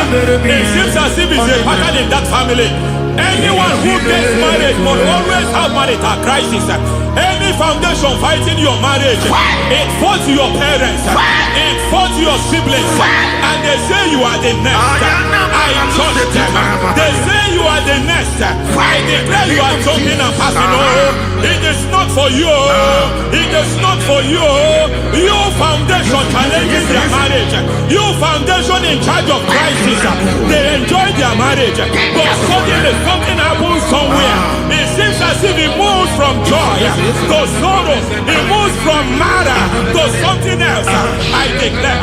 it seems as if it's a pattern in that family. Anyone who gets married will always have marital crisis. Any foundation fighting your marriage, it fought your parents, it fought your siblings, and they say you are the next. I judge them. They say you are the next. I declare you are jumping and passing. Oh, it is not for you. It is not for you. You foundation challenging their marriage. You foundation in charge of crisis. They enjoy their marriage, but suddenly something happens somewhere. It seems as if it moves from joy to sorrow. It moves from matter to something else. I declare,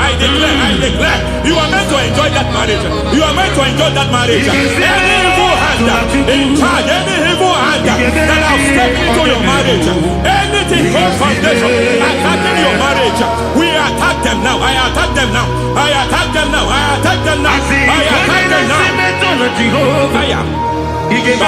you are meant to enjoy that marriage. You are meant to enjoy that marriage. Any evil hand in charge, any evil hand that have stepped into your marriage, anything called foundation attacking your marriage, we attack them now. I attack them now. I attack them now. I attack them now. I attack them now. It is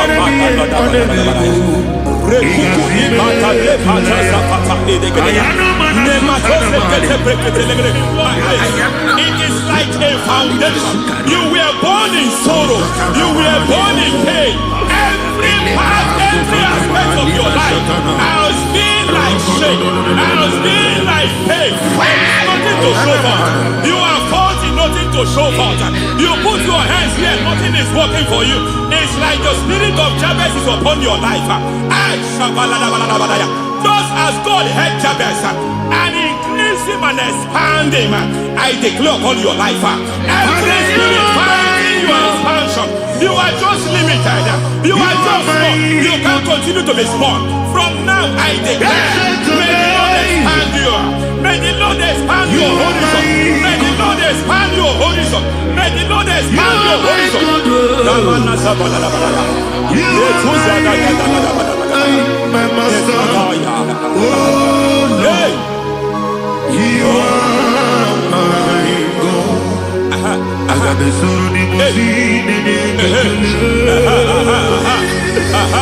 like a foundation. You were born in sorrow. You were born in pain. Every part, every aspect of your life has been like shame. Has been like pain. There is nothing to show for. You are faulty, nothing to show for. You put your hands here, nothing is working for you. It's like the spirit of Jabez is upon your life. Just as God had Jabez and increased him and expanded him, I declare upon your life. Every spirit finding your expansion, you are just limited. You are just small. You can't continue to be small. From now, I declare, may the Lord expand you. May the Lord expand your horizon. May the Lord expand your horizon. May the Lord expand your horizon. My master, oh Lord, you are my God. I got the soul in my feet.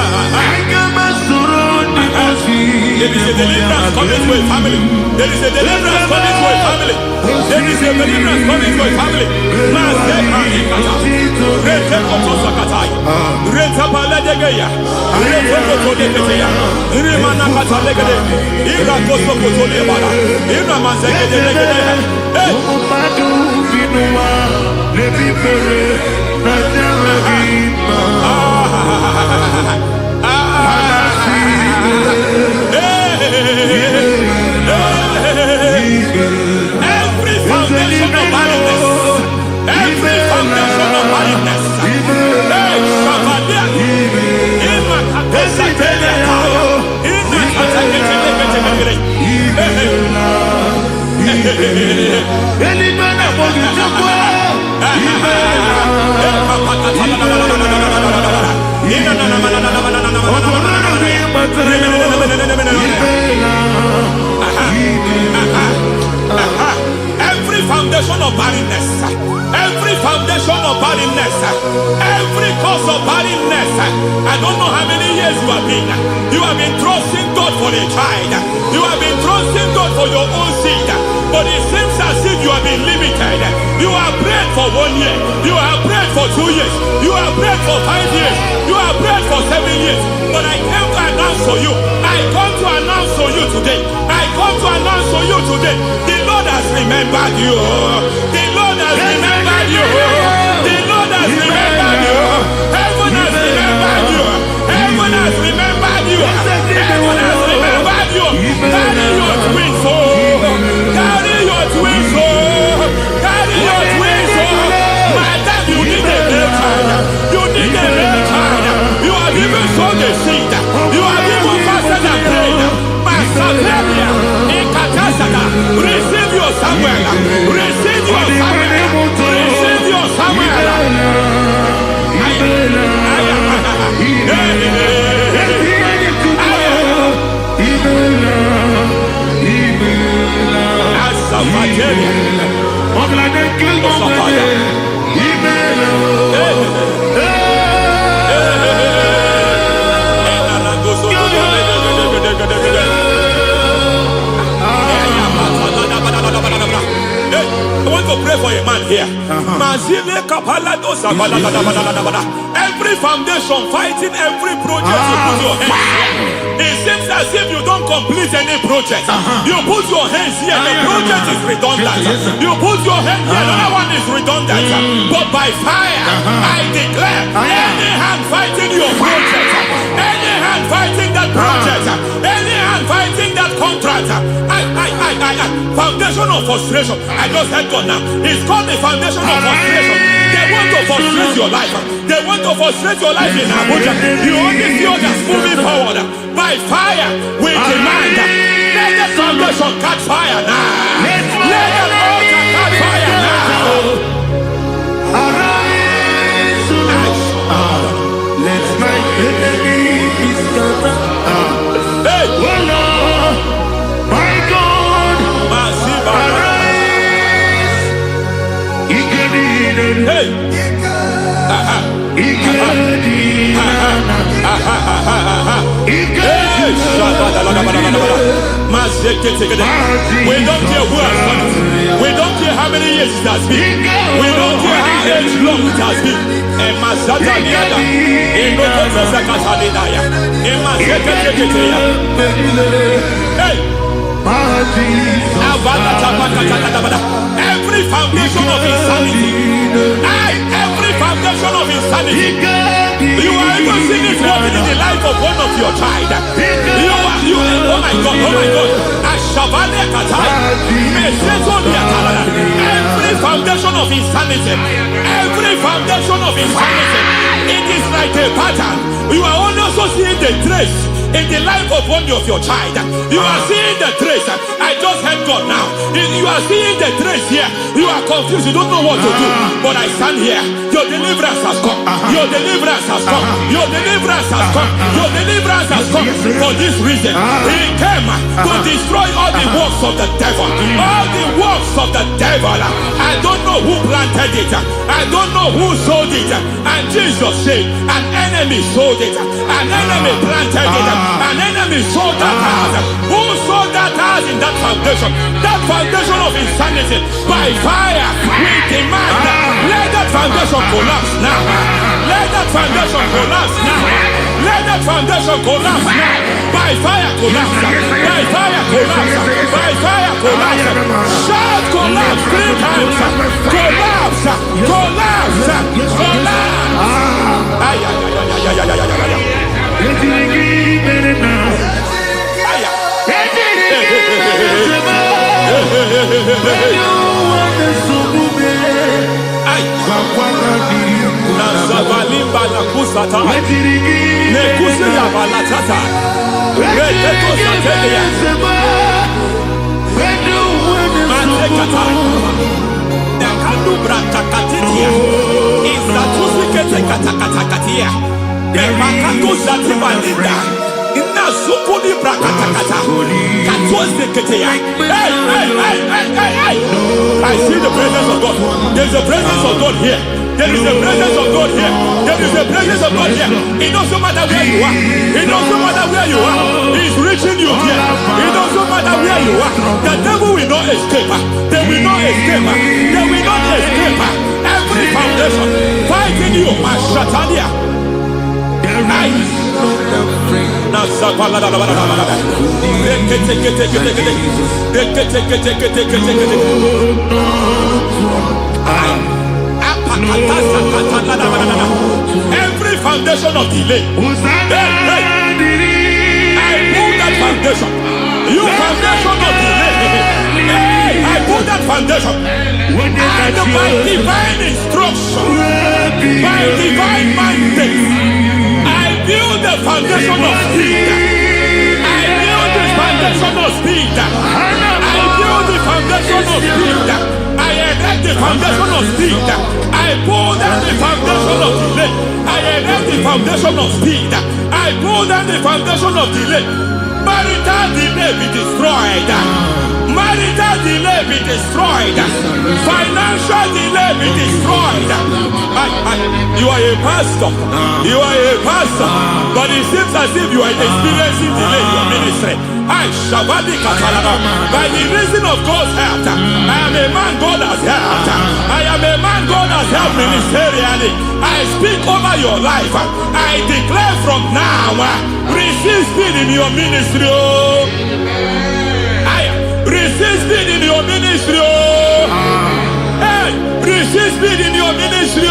I got my soul in my feet. There is a deliverance coming to a family. There is a deliverance coming to a family. There is a deliverance coming to a family. Every foundation of barrenness, every foundation of barrenness, every foundation of barrenness, every foundation of barrenness, every cause of barrenness. I don't know how many years you have been trusting God for a child. You have been trusting God for your own seed, but it seems as if you have been limited. You have prayed for 1 year, you have prayed for 2 years, you have prayed for 5 years, you have prayed for 7 years. But I came to announce for you, I come to announce announce to you today. I come to announce to you today. The Lord has remembered you. The Lord has remembered you. The Lord has remembered you. Heaven has remembered you. Heaven has remembered you. Heaven has remembered you. Carry your twins, oh. Carry your twins, oh. Carry your twins, oh. Madam, you need a real child. You need a real child. You have even sown the seed. You have even fasted and prayed. Masabelia, Ekatasaka, receive your Samuel. Receive your Samuel. Receive your Samuel. I want to pray for a man here. Every foundation fighting every project you put your hands here. It seems as if you don't complete any project. You put your hands here, the project is redundant. You put your hand here, another one is redundant. But by fire, I declare, any hand fighting your project, any hand fighting that project, any hand fighting that contract, foundation of frustration. I just heard God now. It's called the foundation of frustration. They want to frustrate your life. They want to frustrate your life in Abuja. You only see others moving forward. By fire, we demand. Let the foundation catch fire now. Let the altar catch fire now. Arise, let my enemy be scattered. Hey, Oh Lord, my God, arise. hey, we don't care who has done it. We don't care how many years it has been. We don't care how long it has been. Hey, every foundation of insanity, every foundation of insanity, you are even seeing it working in the life of one of your child. Oh my God, every foundation of insanity, it is like a pattern. You are also seeing the trace in the life of one of your child. You are seeing the trace. I just heard God now. You are seeing the trace here. You are confused. You don't know what to do. But I stand here. Your deliverance has come. Your deliverance has come. Your deliverance has come. Your deliverance has come. For this reason, He came to destroy all the works of the devil. All the works of the devil. I don't know who planted it. I don't know who sold it. And Jesus said, an enemy sold it. An enemy planted it. An enemy sold that house. Who sold that house in that foundation? That foundation of insanity. By fire, we demand, let that foundation collapse now. Let that foundation collapse now. Let that foundation collapse now. By fire collapse. By fire collapse. By fire collapse. Shout collapse 3 times. Collapse. Collapse. I see the presence of God. There's a presence of God here. There is a presence of God here. There is a presence of God here. It doesn't matter where you are. It doesn't matter where you are. He's reaching you here. It doesn't matter where you are. The devil will not escape. They will not escape. They will not escape. Every foundation fighting you, Shatters. Every foundation of delay, I pull that foundation. You foundation of delay, I pull that foundation. And by divine instruction, by divine mandate, I build the foundation of speed. I build the foundation of speed. I build the foundation of speed. I erect the foundation of speed. I pull down the foundation of delay. I erect the foundation of speed. I pull down the foundation of delay. Marital delay be destroyed. Marital delay be destroyed. Financial delay be destroyed. You are a pastor. You are a pastor. But it seems as if you are experiencing delay in your ministry. By the reason of God's help, I am a man God has helped. I am a man God has helped ministerially. I speak over your life. I declare from now, receive speed in your ministry. Receive speed in your ministry. Hey, receive speed in your ministry.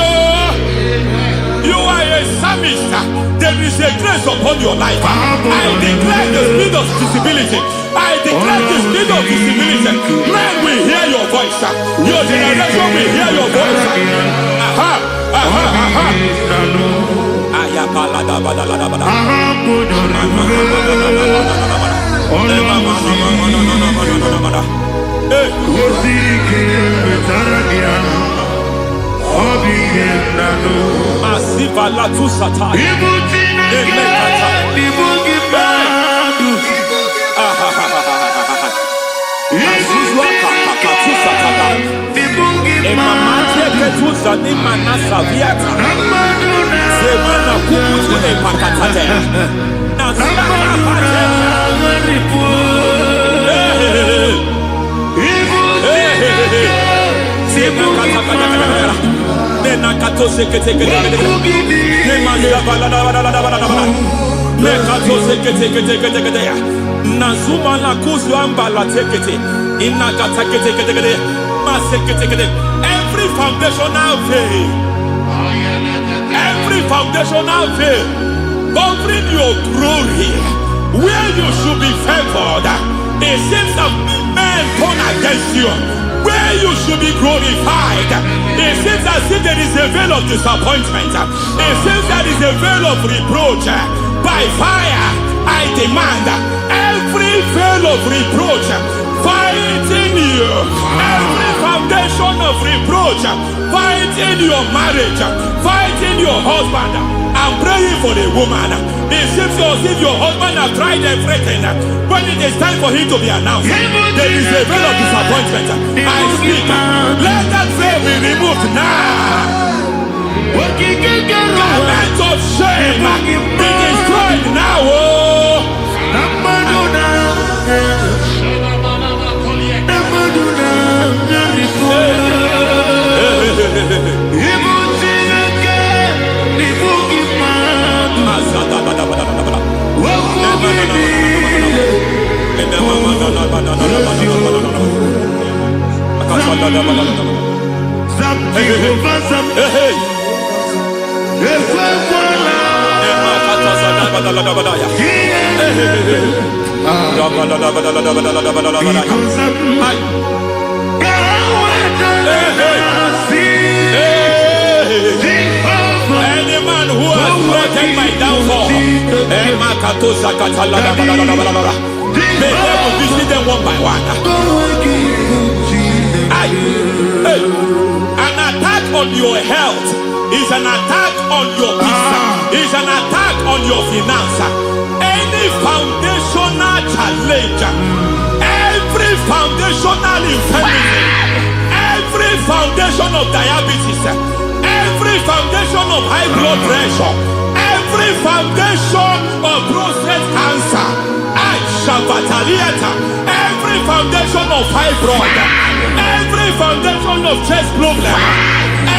You are a psalmist. There is a grace upon your life. I declare the speed of visibility. I declare the speed of visibility. Men will hear your voice. Your generation will hear your voice. Masiva la tu sataya. Nazuma la kuzwamba la tekete inakata kete every foundational veil, every foundational veil covering your glory where you should be favored. It seems that men turn against you where you should be glorified. It seems as if there is a veil of disappointment. It seems there is a veil of reproach. By fire I demand every veil of reproach fighting you, every foundation of reproach fighting your marriage, fighting your husband. I'm praying for the woman. It seems as if your husband has tried everything. When it is time for him to be announced, there is a veil of disappointment. I speak, let that veil be removed now. Garment of shame be destroyed now. Any man who has plotted my downfall, may devil visit them one by one. An attack on your health is an attack on your peace, is an attack on your finance. Any foundational challenge, every foundational infirmity, every foundation of diabetes, every foundation of high blood pressure, every foundation of prostate cancer, every foundation of fibroid, every foundation of chest problem,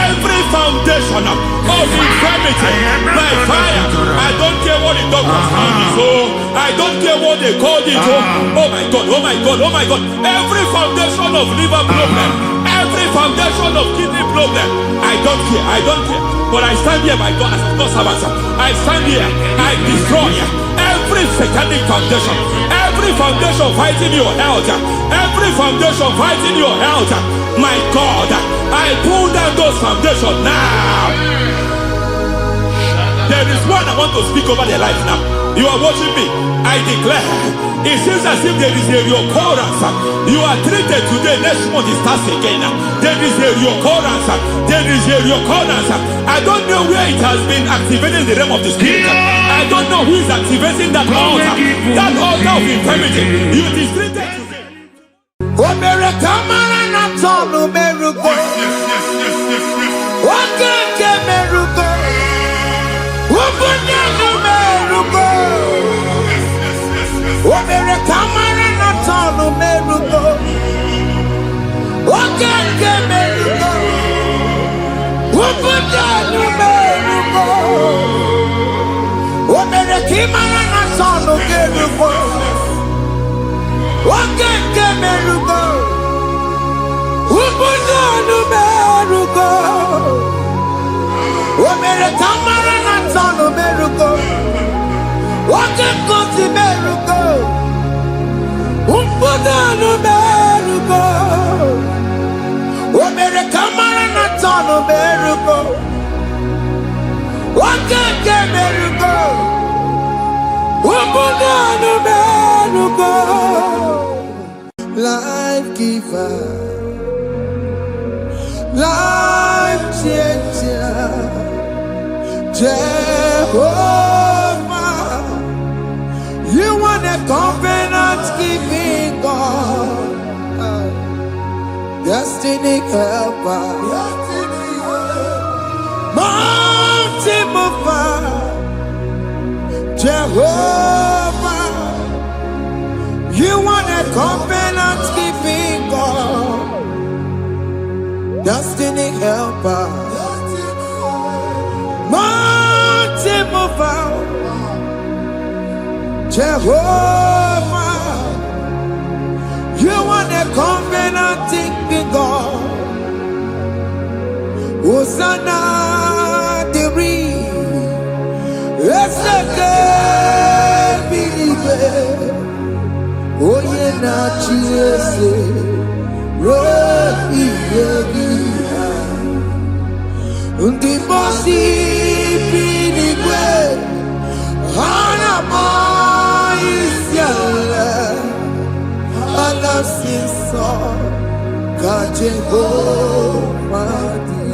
every foundation of infirmity by fire. I don't care what the doctors call it. So I don't care what they called it. Oh my God, oh my God, oh my God. Every foundation of liver problem, every foundation of kidney problem, I don't care, I don't care. But I stand here by God as God's servant. I stand here, I destroy every satanic foundation, every foundation fighting your health, every foundation fighting your health. My God, I pull down those foundations now. There is one I want to speak over their life now. You are watching me. I declare, it seems as if there is a reoccurrence. You are treated today, next month it starts again. There is a reoccurrence. There is a reoccurrence. I don't know where it has been activated in the realm of the spirit. I don't know who is activating that altar of infirmity. You is treated today. Life giver, life changer, Jehovah, you are the covenant keeping God, destiny helper, mountain mover, Jehovah, you are the covenant keeping God, destiny helper, mountain mover, Jehovah, you are the covenant keeping God. Hosanna, Diri, Oye na chiese, Rohi Yegia, Undi Bosi Pinigwe, Hanama Isyala, Alasiso, Kajeho Madi,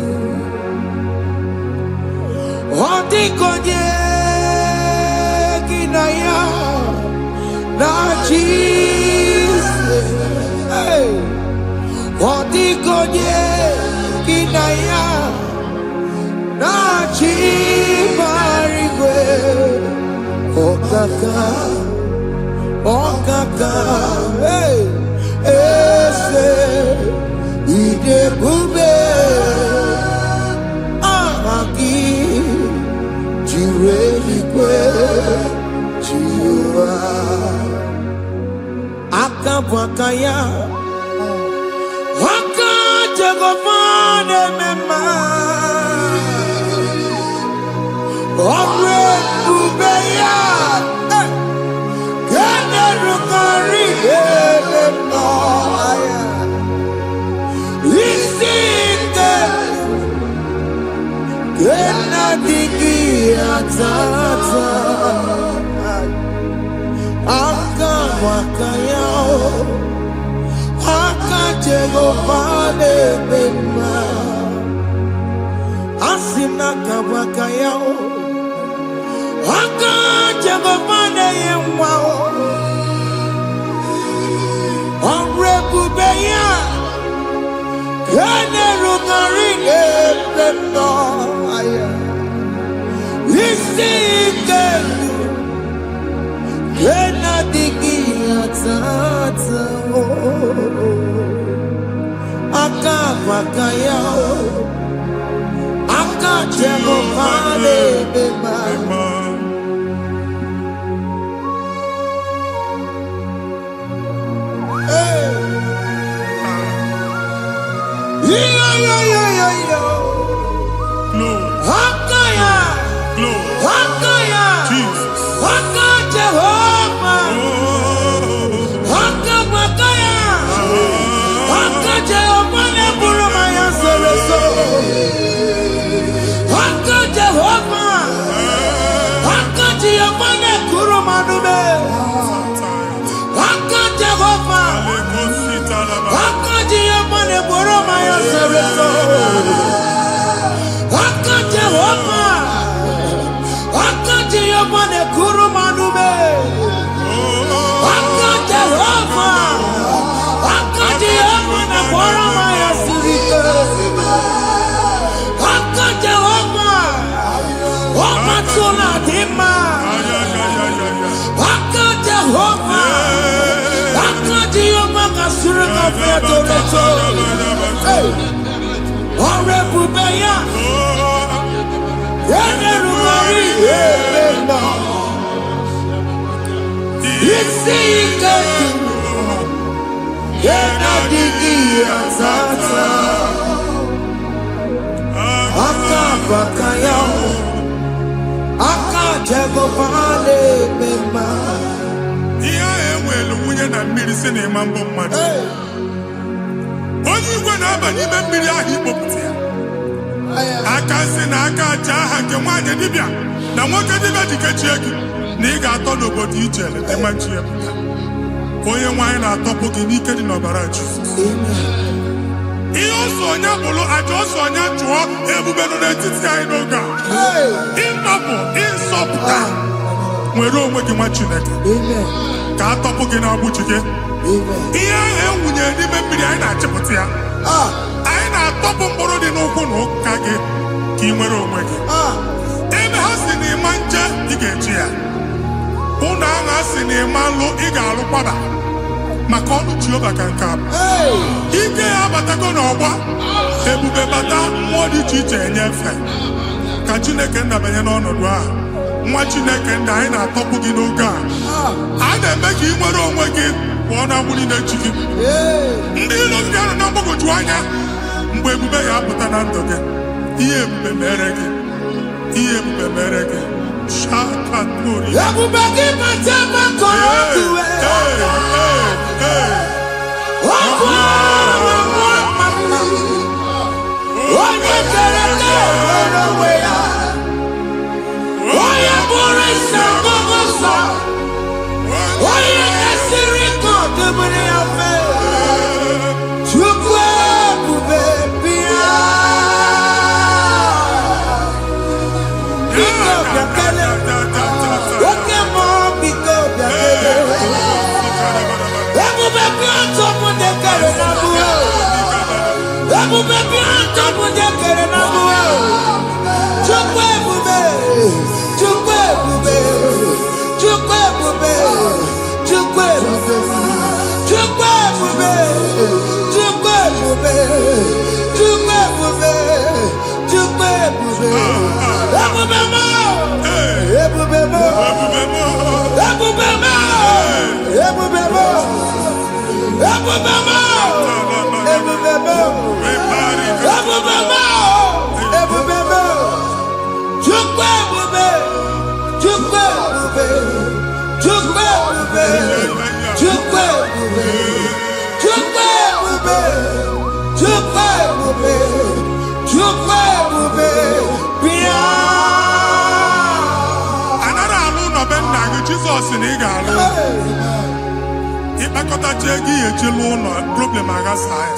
Odi Konye Kinaya, na Jesus, hey, Odikonye kinaya, na chibarigwe, okaka, hey, ese, idebube, ahaki, jirelikwe, jiwa. Akabwakaya Waka Jagomane Mema Omre Ubeya Gane Rukari Elenoya Isike Gena Digi Atata Akabwakaya Akajegofane Mema Asina kabwakaya Akajegofane Yemwa Omrebubeya Kene Rukarine Pemno Isike Kena Digi Atata Akabwakaya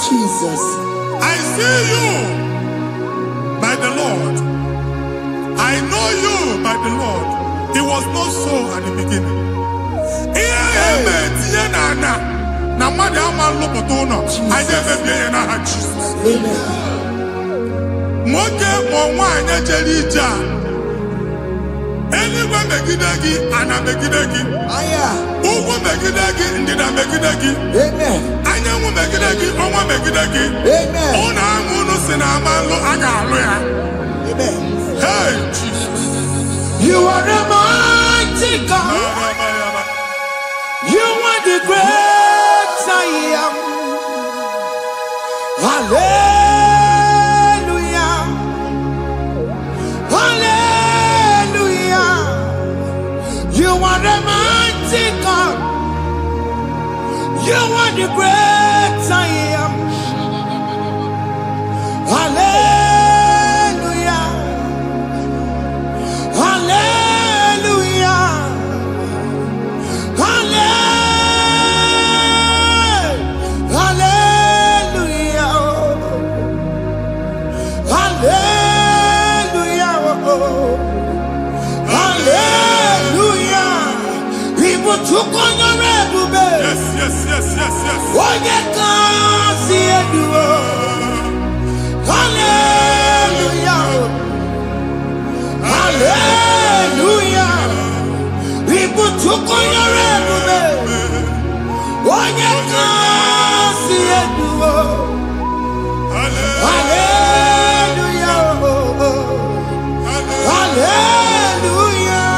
Jesus. I see you by the Lord. I know you by the Lord. It was not so at the beginning. Anywhere megidagi, ana megidagi. Ugu megidagi, ndina megidagi. Anyanwu megidagi, onwa megidagi. Ona amunu sinamalo aga alu ya. the great I am. Hallelujah. Hallelujah. You are the mighty God. You are the great I am. Hallelujah. Hallelujah. Hallelujah. Hallelujah. Hallelujah. People took on your rebel. Yes, yes, yes, yes, yes. Oh, you can't see it. Hallelujah. Hallelujah. People took on your rebel. Oh, you can't see it. Hallelujah. Hallelujah.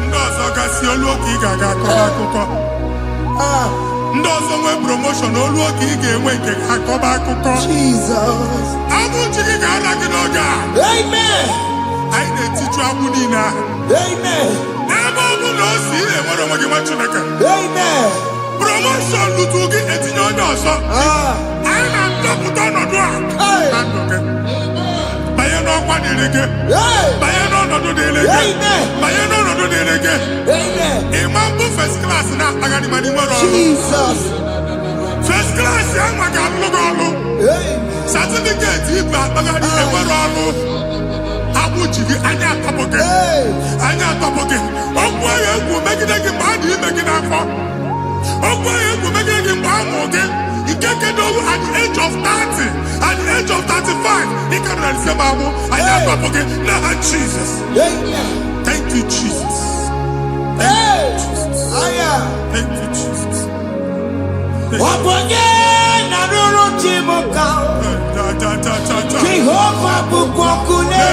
Ndozo gasi oluoki gaga akọba. Ndozo nwe promotion oluoki ga-enwe nke akọba akụkọ. Jesus. Abụchi gị ga-ala gị n'oge a. Amen. Anyị na-etiju agbụ niile ahụ. Amen. N'ebe ọ bụ na o si enwere onwe gị nwa Chineke. Amen. Promotion lutu gị etinye onye ọzọ. Anyị na-ndọpụta ọnọdụ a. Na ndụ gị. Banye n'ọkwa dịrị gị. Banye n'ọnọdụ dịrị gị. Banye n'ọnọdụ dịrị gị. Ịma mbụ first class na-akpagharị ma n'ime ọrụ. Jesus. First class ya nwa ga-alụ gị ọrụ. Certificate ibu akpagharị enwere ọrụ. Agbụ ji gị anya atọpụ gị. Anya atọpụ gị. Okwu ahụ egwu megide gị mgbe a dị ime gị n'afọ. Okwu ahụ egwu megide gị mgbe a mụrụ gị. Nke kedu at the age of 30, at the age of 35, he can receive amu. I am not forget. Now, Jesus. Thank you, Jesus. Thank you, Jesus. Thank you, Jesus. Jehovah bukokune. Jehovah bukokune.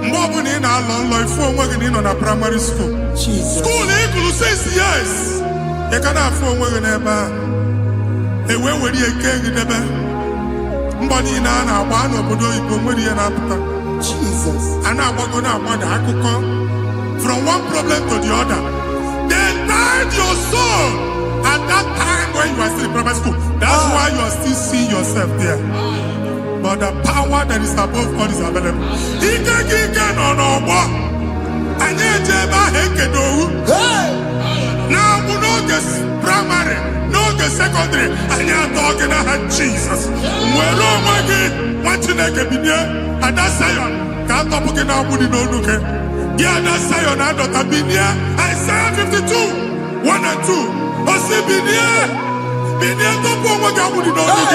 Mgbe ọ bụla ị na-alọ nlọ ifu onwe gị na ị nọ na primary school. School ịgụrụ 6 years. Ị ka na-afụ onwe gị n'ebe a. Ewe were eke gị debe. Mbọ niile a na-agba n'obodo oyibo nwere ihe na-apụta. A na-agbago na-agbada akụkọ. From one problem to the other. They tied your soul at that time when you are still in primary school. That's why you are still seeing yourself there. But the power that is above all is available. Ike no no. And yet now we know this primary, no the secondary, and you're talking about Jesus. Well, oh my God, watching like a video, and that's Zion. Can't talk about no look. Yeah, that's Zion, and not a video. Isaiah 52, 1 and 2. But see, video, don't go with no look.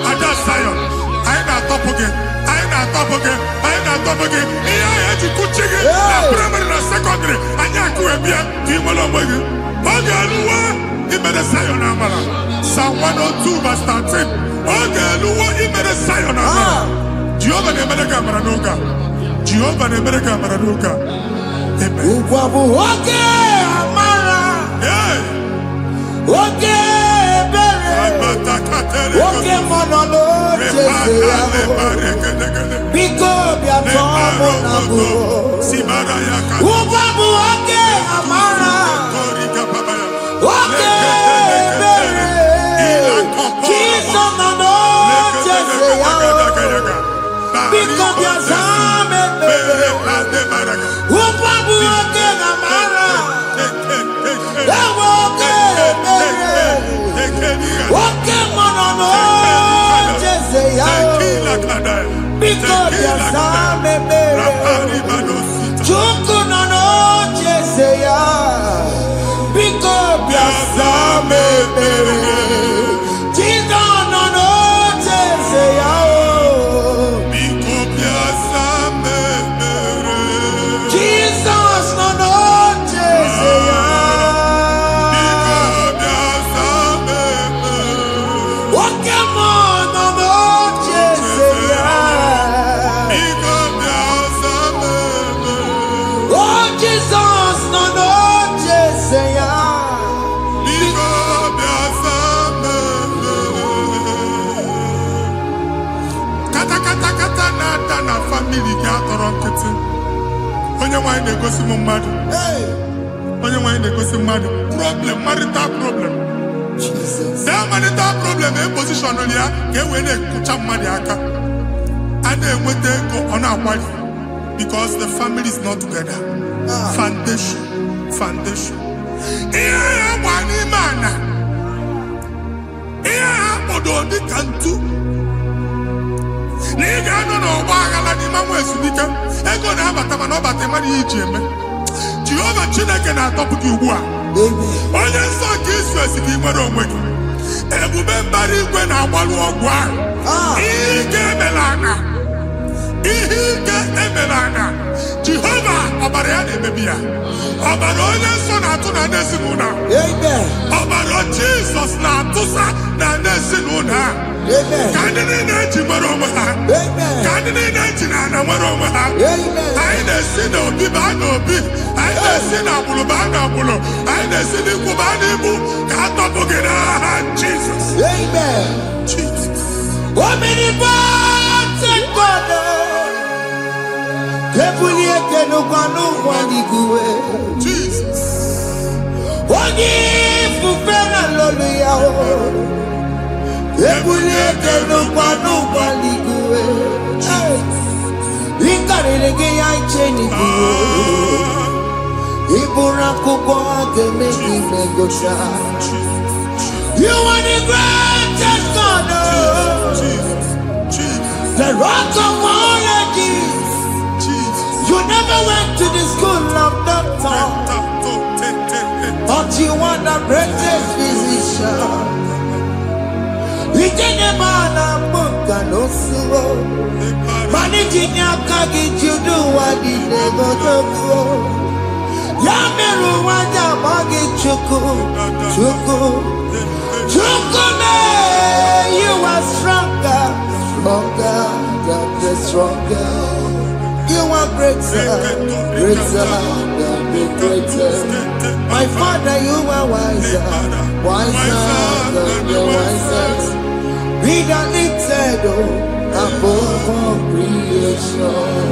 And that's Zion. I ain't not top again. I ain't not top again. I ain't top again. I to coaching it. Primary and secondary. I can't go and be a team along with you. Okay, he made a sign on Amala. Psalm 102 verse 13. Okay, he made a sign on Amala. Jehovah the America Maranuka. Jehovah the America Maranuka. Amen. Okay, Amara. Yeah. Okay, Berry. Okay, Monolo. Because we are trouble. Ubabu, okay, Amara. Okay, Berry. Jesus, no, because we are Zame. Ubabu, okay, Amara. Okay, Monolo. Because you are me, Chuku no no Jeseya. Because you are me, Jesus no no Jeseya. Because you are me, Jesus no no Jeseya. Because you are me, okay, man no no Jeseya. Family ga-atọrọ onye nwanyị na-egosi m mmadụ onye nwanyị na-egosi mmadụ problem marital problem that marital problem position ya ka e wee na-ekụcha mmadụ aka a na-enweta ego ọ na-akwali because the family is not together. Foundation ihe ya gba n'ime ana ihe ha kpọdo dị ka ntu na ị ga-anọ n'ọgba aghara n'ime nwa ezumike ego na-abata mana ọ bata mmadụ ihe iji eme Jehova Chineke na-atọpụ gị ugbu a onye nsọ nke Izrel gị nwere onwe gị ebube mbara igwe na-agbalụ ọgwụ ahụ ihe ike emela anya Jehova ọbara ya na-emebi ya ọbara onye nsọ na-atụ na n'ezinụlọ ọbara Jizọs na-atụsa na n'ezinụlọ ha ka ndị niile eji nwere onwe ha ka ndị niile eji na ana nwere onwe ha anyị na-esi n'obi baa n'obi anyị na-esi n'agbụrụ baa n'agbụrụ anyị na-esi n'ikwu baa n'ikwu ka a tọpụ gị n'aha Jizọs. Omnipotent God, kebulie kenukwanụ nwaniguwe Jesus onye ifufe na lolu ya kebulie kenukwanụ nwaniguwe ịkarịrị gị ya iche n'iguwe ịbụrụ akwụkwọ ga-eme gị megocha. You are the greatest God, the rock of all ages. You never went to the school of doctor, but you are the greatest physician. You didn't man a book and also managing your carriage. You do what you never do. Yameru waja bagi chuku. You are stronger than stronger. You are greater than the greatest. My Father, you are wiser than the wisest. Be the lifted above all creation.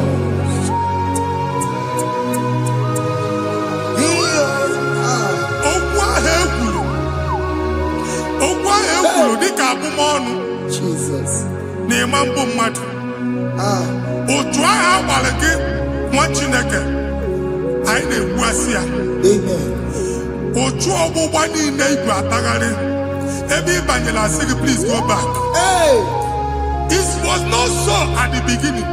Jesus. Nemambo mmadụ. Otu agha agbara gị nwa Chineke anyị na-egbu asị ya. Amen. Otu ọgbụgba niile igwe atagharị ebe ị banyere asị gị please go back. Hey. It was not so at the beginning.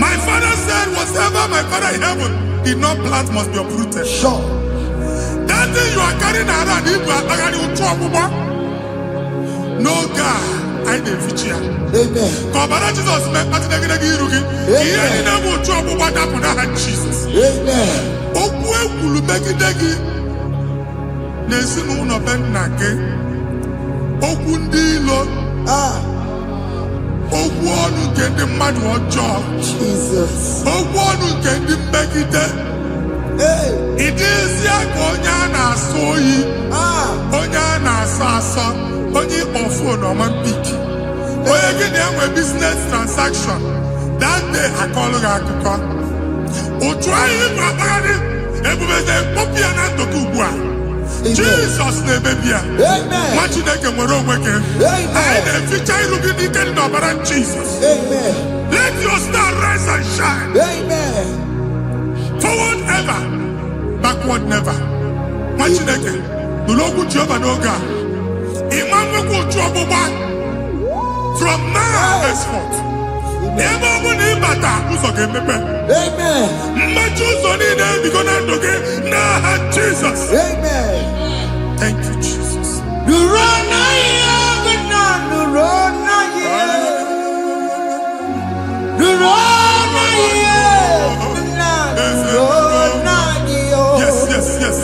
My father said whatever my father in heaven did not plant must be uprooted. Sure. That thing you are carrying around igwe atagharị otu ọgbụgba. No God, I I dey feature. Amen. Kọbara Jesus mee kpati negedege iru gị. Ihe niile bụ otu ọgbụgba dapụ n'aha Jesus. Amen. Okwu ekwulu megide gị n'ezinụlọ be nna gị. Okwu ndị ilo. Okwu ọnụ nke ndị mmadụ ọjọọ. Jesus. Okwu ọnụ nke ndị mmegide. Ịdịzi ka onye a na-asọ oyi. Onye a na-asọ asọ. Onye ịkpọ fon ọma mpiki. Onye gị na-enwe business transaction. That day akọlụ gị akụkọ. Otu anyị bụ akpagharị ebubeze mkpọpịa na ndụkọ ugbu a. Jesus na-emebi ya. Nwa Chineke nwere onwe gị. Anyị na-eficha iru gị n'ike dị n'ọbara Jesus. Let your star rise and shine. Forward ever, backward never. Nwa Chineke nụrụ okwu Jehova n'oge a. Ịma nwekwa otu ọgbụgba from now henceforth. Ebe ọ bụ na ịbata ụzọ ga-emepe. Mmechi ụzọ niile ebigo na ndụ gị n'aha Jesus. Thank you, Jesus.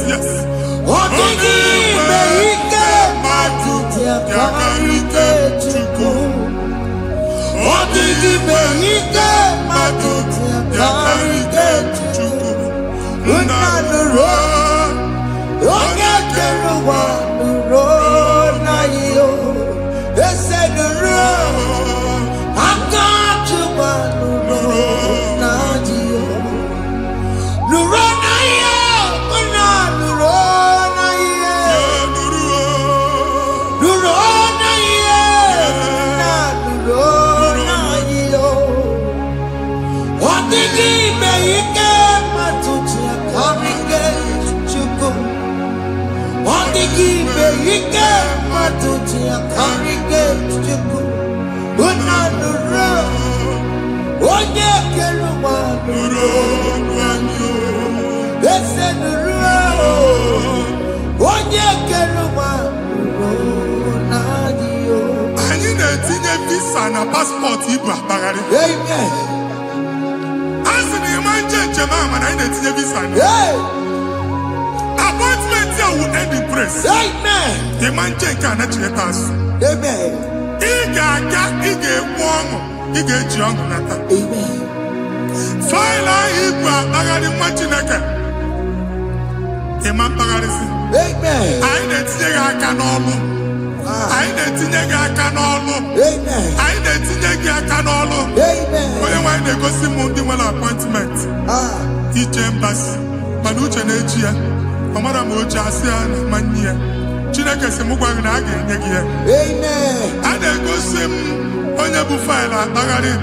Yes. Anyị na-etinye visa na paspọtụ ibu akpagharị. A sị na ịma njem ahụ mana anyị na-etinye visa na. Appointment ya will end in praise. Ịma njem nke a na-echeta azụ. Ị ga-aga, ị ga-ekwu ọṅụ, ị ga-eji ọṅụ nata. Faịlụ ahụ ibu akpagharị nwa Chineke. Ịma mkpagharịsị. Anyị na-etinye gị aka n'ọlụ. Anyị na-etinye gị aka n'ọlụ. Anyị na-etinye gị aka n'ọlụ. Onye nwaanyị na-egosi m ndị nwere appointment. Ije mbasi. Mana uche na-eji ya. Ọ mara ma oche asị ya na manye ya. Chineke sị m gwa gị na a ga-enye gị ya. A na-egosi m onye bụ faịlụ akpagharị.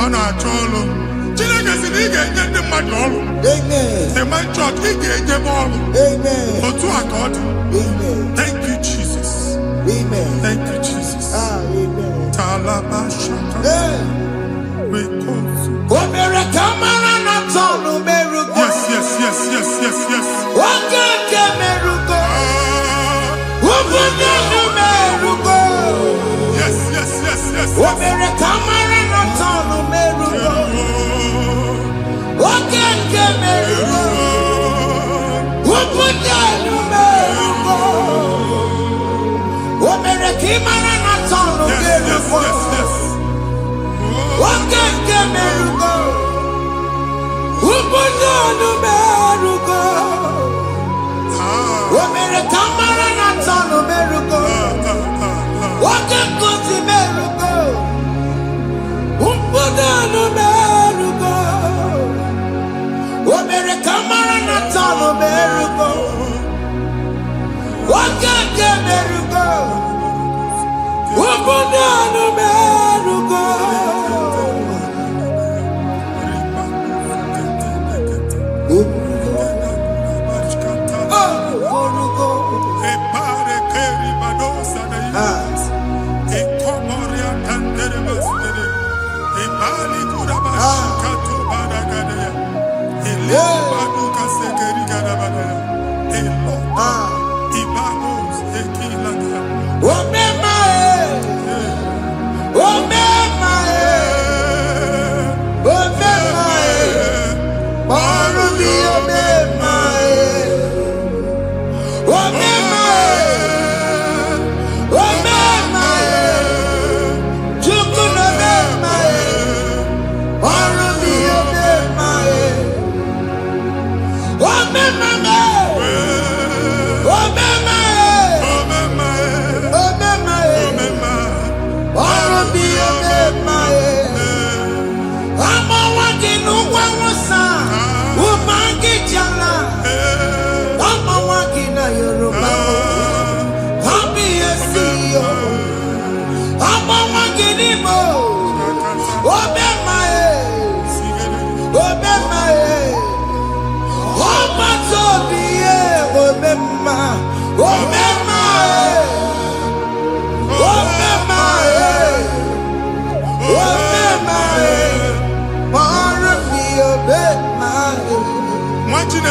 Ọ na-achọ ọlụ. Chineke sị na ị ga-enye ndị mmadụ ọrụ. Ịma chọọchị ị ga-enye m ọrụ. Otu a ka ọ dị. Thank you, Jesus. Thank you, Jesus. Talaba shaka.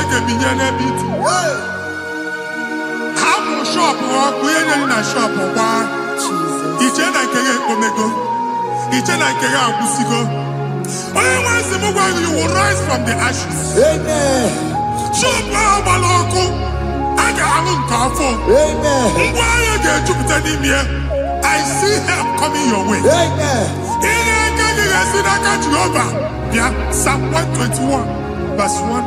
Chineke binye n'ebe iti. Hapụ shop ọkụ enye na shop kwa. Iche na nke ya ekpomego. Iche na nke ya agwụsigo. Onye nwe nsị m gwa you will rise from the ashes. Amen. Shop agbala ọkụ. A ga-alụ nke afọ. Amen. Ngwa ahịa ga-ejupụta n'ime ya. I see help coming your way. Amen. Ihe aka gị ga-esi n'aka Jehova. Bịa Psalm 121 verse 1.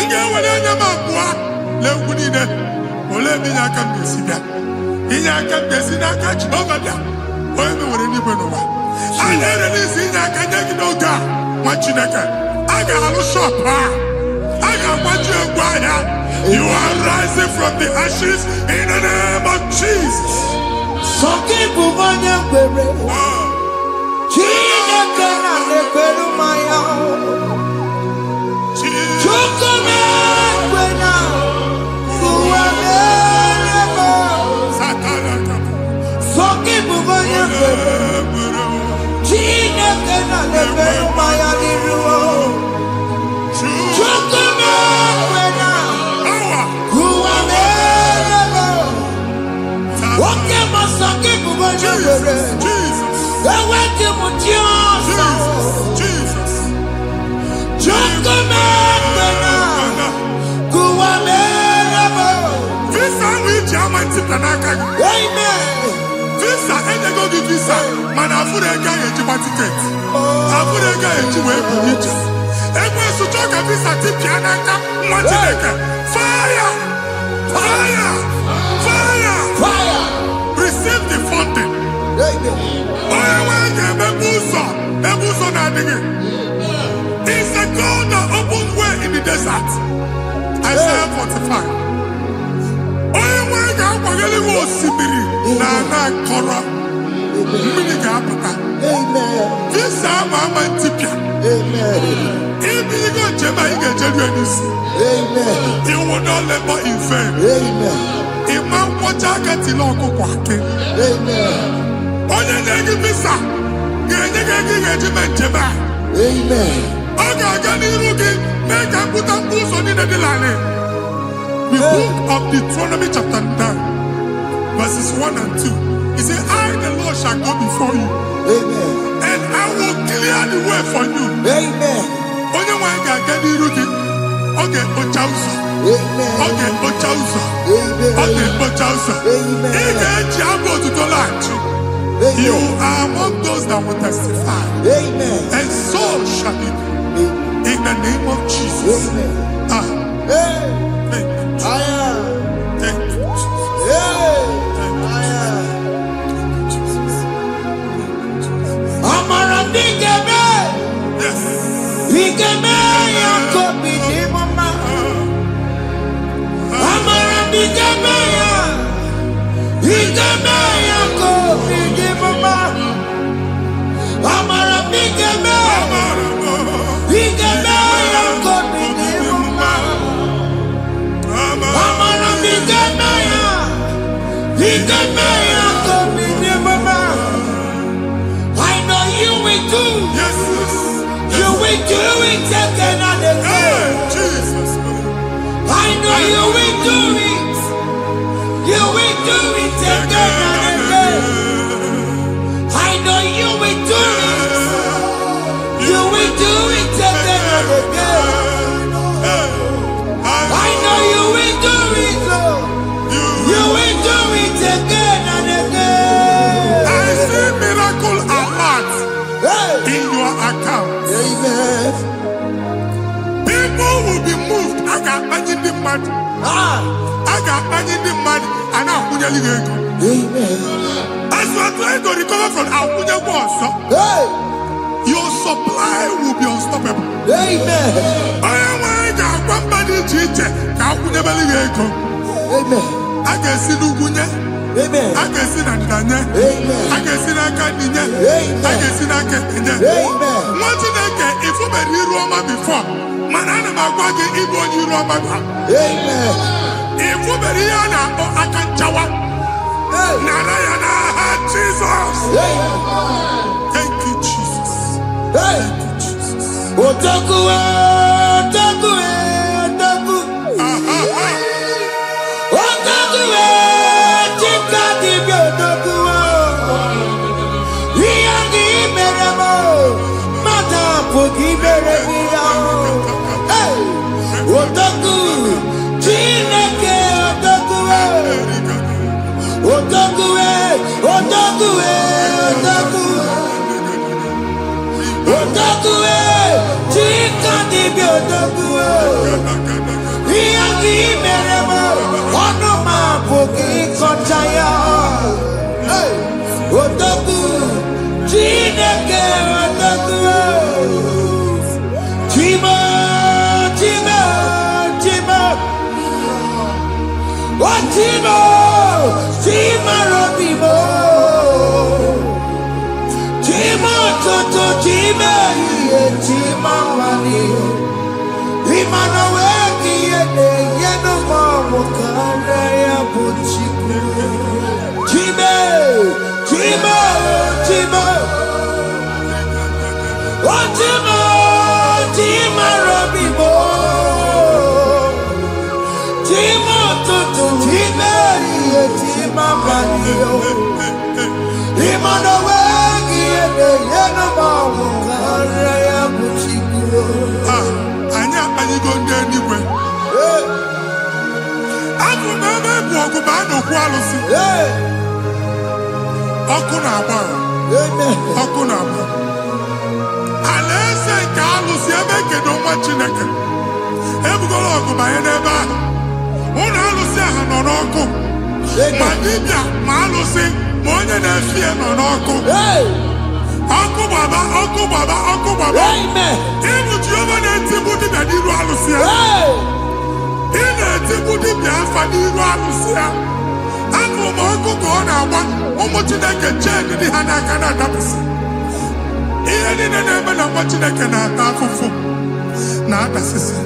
Ị ga-ewere anya m abụọ n'egwu niile. Olee ebe inye aka m ga-esi bịa? Inye aka m ga-esi n'aka Jehova bịa. Onye m nwere n'igwe n'ụwa. A na-ere n'isi inye aka nye gị n'oge a nwa Chineke. A ga-alụ shop a. A ga-agbaji egwu ahịa. You are rising from the ashes in the name of Jesus. Sọkịbụ onye kwere. Chineke na na-ekwere mmanya. Chukwu na-ekwe na ụwa na-eme. Sọkịbụ onye kwere. Chineke na na-ekwere mmanya n'iru. Chukwu na-ekwe na ụwa na-eme. Nwoke ma sọkịbụ onye kwere. Eweke m Jesus. Chukwu na-ekwe na ụwa na-eme. Visa which I'm anti-planaka. Amen. Visa enyego gị visa mana afụrụ ego ahụ ejikwa tiketi. Afụrụ ego ahụ eji wee bụ ije. Ekwensu chọọ ka visa tipịa n'aka nwa Chineke. Fire! Receive the funding. Amen. Onye nwe ga-emepe ụzọ ebe ụzọ na-adịghị. It's a God that opens way in the desert. Isaiah 45. Onye nwe ga-akwaghere gị osimiri na ana nkọrọ. Mmiri ga-apụta. Amen. Visa ama ntipịa. Amen. Ibigo njem anyị ga-ejeru ya n'isi. Amen. You will not labor in vain. Amen. Ịma nkwọcha aka tili ọkụkọ akị. Amen. Onye na-egi visa ga-enye gị ego ị ga-eji mee njem a. Amen. Ọ ga-aga n'iru gị mee ka mpụta mkpụ ụzọ niile dị larịị. The book of Deuteronomy chapter 9 verses 1 and 2. He said, I the Lord shall go before you. Amen. And I will clear the way for you. Amen. Onye nwe ga-aga n'iru gị. Ọ ga-ekpocha ụzọ. Amen. Ọ ga-ekpocha ụzọ. Amen. Ọ ga-ekpocha ụzọ. Amen. Ị ga-eji abụ otuto laghachi. You are among those that will testify. Amen. And so shall it be. In the name of Jesus. Amen. Ah, Hey. thank you, Jesus. I am. Thank you, Jesus. Hey. Thank you, I am. Jesus. Amara bigeme. Yes. Bigeme ya kobi ni mama. Amara bigeme ya. Bigeme ya kobi ni mama. Amara bigeme. Bigeme ya kobi ni mama. Amara bigeme ya. Bigeme ya kobi ni mama. I know you will do. Yes, yes. You will do it again and Hey, again. Jesus. I know you will do it. You will do it again and again. I know you will do it. You will do it again and again. I know you will do it. You will do it again and again. I see miracle alert Hey. in your account. Amen. People will be moved. I got money in the mud. Ah. I got money in the mud. And I'm going to go. Amen. As you are trying to recover from Abuja Boss, Hey. your supply will be unstoppable. Amen. I am one body teacher. Abuja Baligo. Amen. I can see Lugunya. Amen. I can see Nandanya. Amen. I can see Nakaninya. Amen. I can see Nakaninya. Amen. What did I get if you were here Roma before? Manana Magwagi, Ibo, you Roma. Amen. If you were here now, I can Jawa. Hey. Narayana, Jesus. Hey. Thank you, Jesus. Hey. Thank you, Jesus. Otaku, otaku, otaku. dibia odogwu. Ihe gị mere m ọnụ m abụghị ịkọcha ya. Odogwu Chineke odogwu. Chimo Chimo Chimo. Oh Chimo Chimo Robimo. Chimo Toto Chimo Chimo Mani. Imano weki yene yeno mamu kare ya buchiku. Chimo Chimo Chimo. Oh Chimo Chimo Robimo. Chimo Toto Chimo Chimo Mani. Imano weki yene yeno mamu kare ya buchiku. Anya akpaligo ndị eluigwe. Abụ m ebe bụ ọgụ ma a na-okwu alụsị. Ọkụ na-agba. Ọkụ na-agba. Alaeze nke alụsị ebe kedu nwa Chineke. Ebugoro ọgụ banye n'ebe ahụ. Ụlọ alụsị ahụ nọ n'ọkụ. Ma dibịa ma alụsị ma onye na-efi ya nọ n'ọkụ. Ọkụ gbaba, ọkụ gbaba, ọkụ gbaba. Ịbụ Jehova na-etigbu dibịa n'iru alụsị ya. Ị na-etigbu dibịa afa n'iru alụsị ya. Afọ ma ọkụ ka ọ na-agba ụmụ Chineke chee dị ha n'aka na-adapụsị. Ihe niile na-eme na nwa Chineke na-ata afụfụ na-adasịsị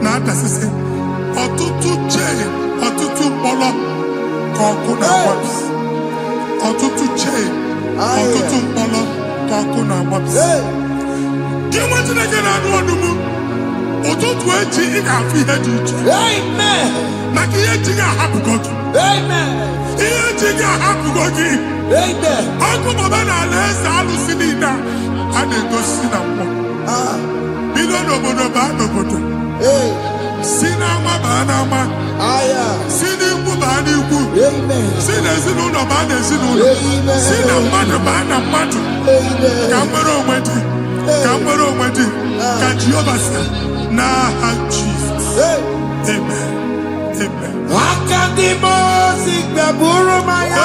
na-adasịsị. Ọtụtụ chee, ọtụtụ mkpọrọ ka ọkụ na-agbapụsị. Ọtụtụ chee, ọtụtụ mkpọrọ ka ọkụ na-agbapụsị. Gị nwa Chineke na-anụ ọdụm, ụtụtụ echi ị ga-afụ ihe dị iche. Maka ihe echi ga-ahapụgo gị. Ihe echi ga-ahapụgo gị. Ọkụ baba na alaeze alụsị niile a na-egosi na mmụọ. Bido n'obodo baa n'obodo. Si n'ama baa n'ama. Si n'ikwu baa n'ikwu. Si n'ezinụlọ baa n'ezinụlọ. Si na mmadụ baa na mmadụ. Ka nwere onwe dị. Ka nwere onwe dị. Ka Jehova sị n'aha Jizọs. Amen. Amen. Akadimosi gbaburu maya.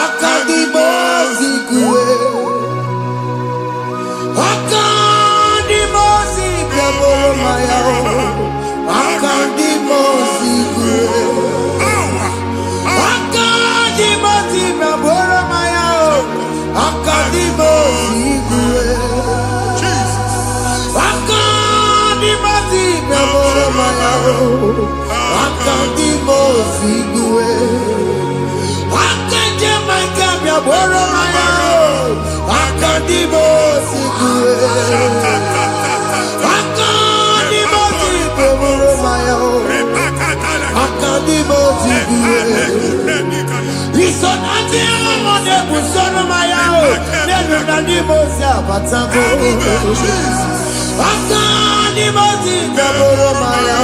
Akadimosi kue. Akadimosi gbaburu maya. Akadimosi kue. Akadimosi gbaburu maya. Akadimosi kue. Akadimosi gbaburu maya. Akadimosi kue. Akadimosi gbaburu maya. Akadimosi kue. Akadimosi gbaburu maya. Akadimosi kue. Isonati amone busono maya. Nenu nadimosi abatago. Akadimosi gbaburu maya.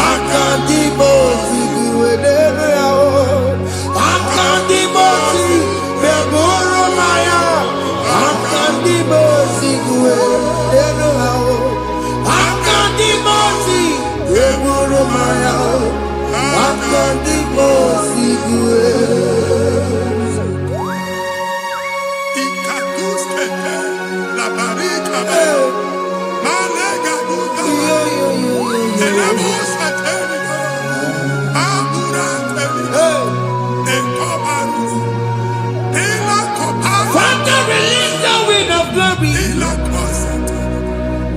Akadimosi kue. Akadimosi gbaburu maya. Akadimosi kue. Akadimosi gbaburu maya. Akadimosi kue. Father, release the wind of glory.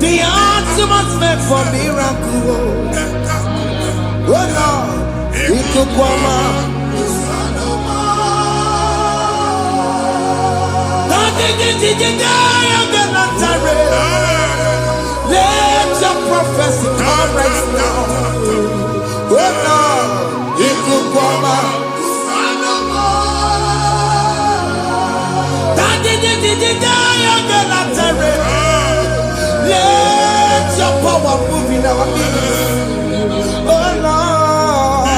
The atmosphere for miracle. Oh Lord, Ikukwama. Let your prophecy come right now. Oh Lord, Ikukwama. Let your power move in our midst. Oh Lord.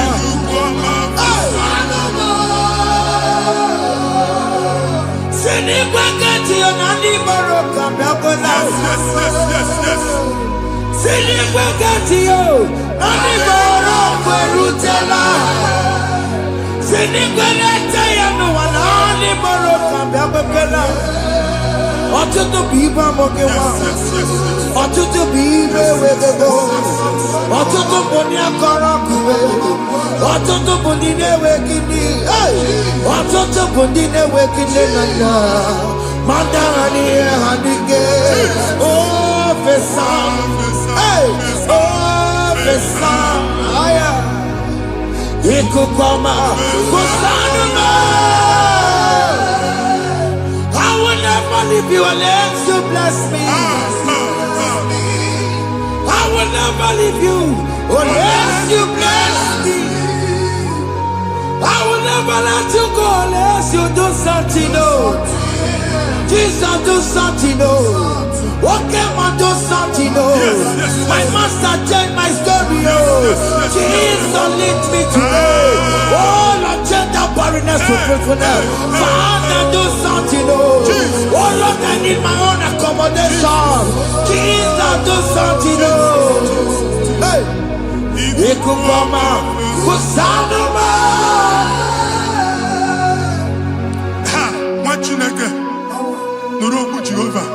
Send it back at you, Nani Baroka. Ọtụtụ bụ ibe amụghị nwa, ọtụtụ bụ ibe ewegego, ọtụtụ bụ ndị akọrọ ọkụwe, ọtụtụ bụ ndị na-enweghị nne, ọtụtụ bụ ndị na-enweghị nne na nna, ma ndị agha n'ihe ha n'ike. Ofesa, ofesa, aya, ikuku ọma, kwụsanụ m. I will never leave you unless you bless me. I will never leave you unless you bless me. I will never let you go unless you do something new. Jesus, do something new. Okay, man, do something new. My master changed my story. Jesus, lead me today. Oh, Lord, change that barrenness to fruitfulness. Father, do something new. Oh, Lord, I need my own accommodation. Jesus, do something new. Hey, Ikukoma, Kusanuma. Ha, Machineke, Nuroku Jehovah.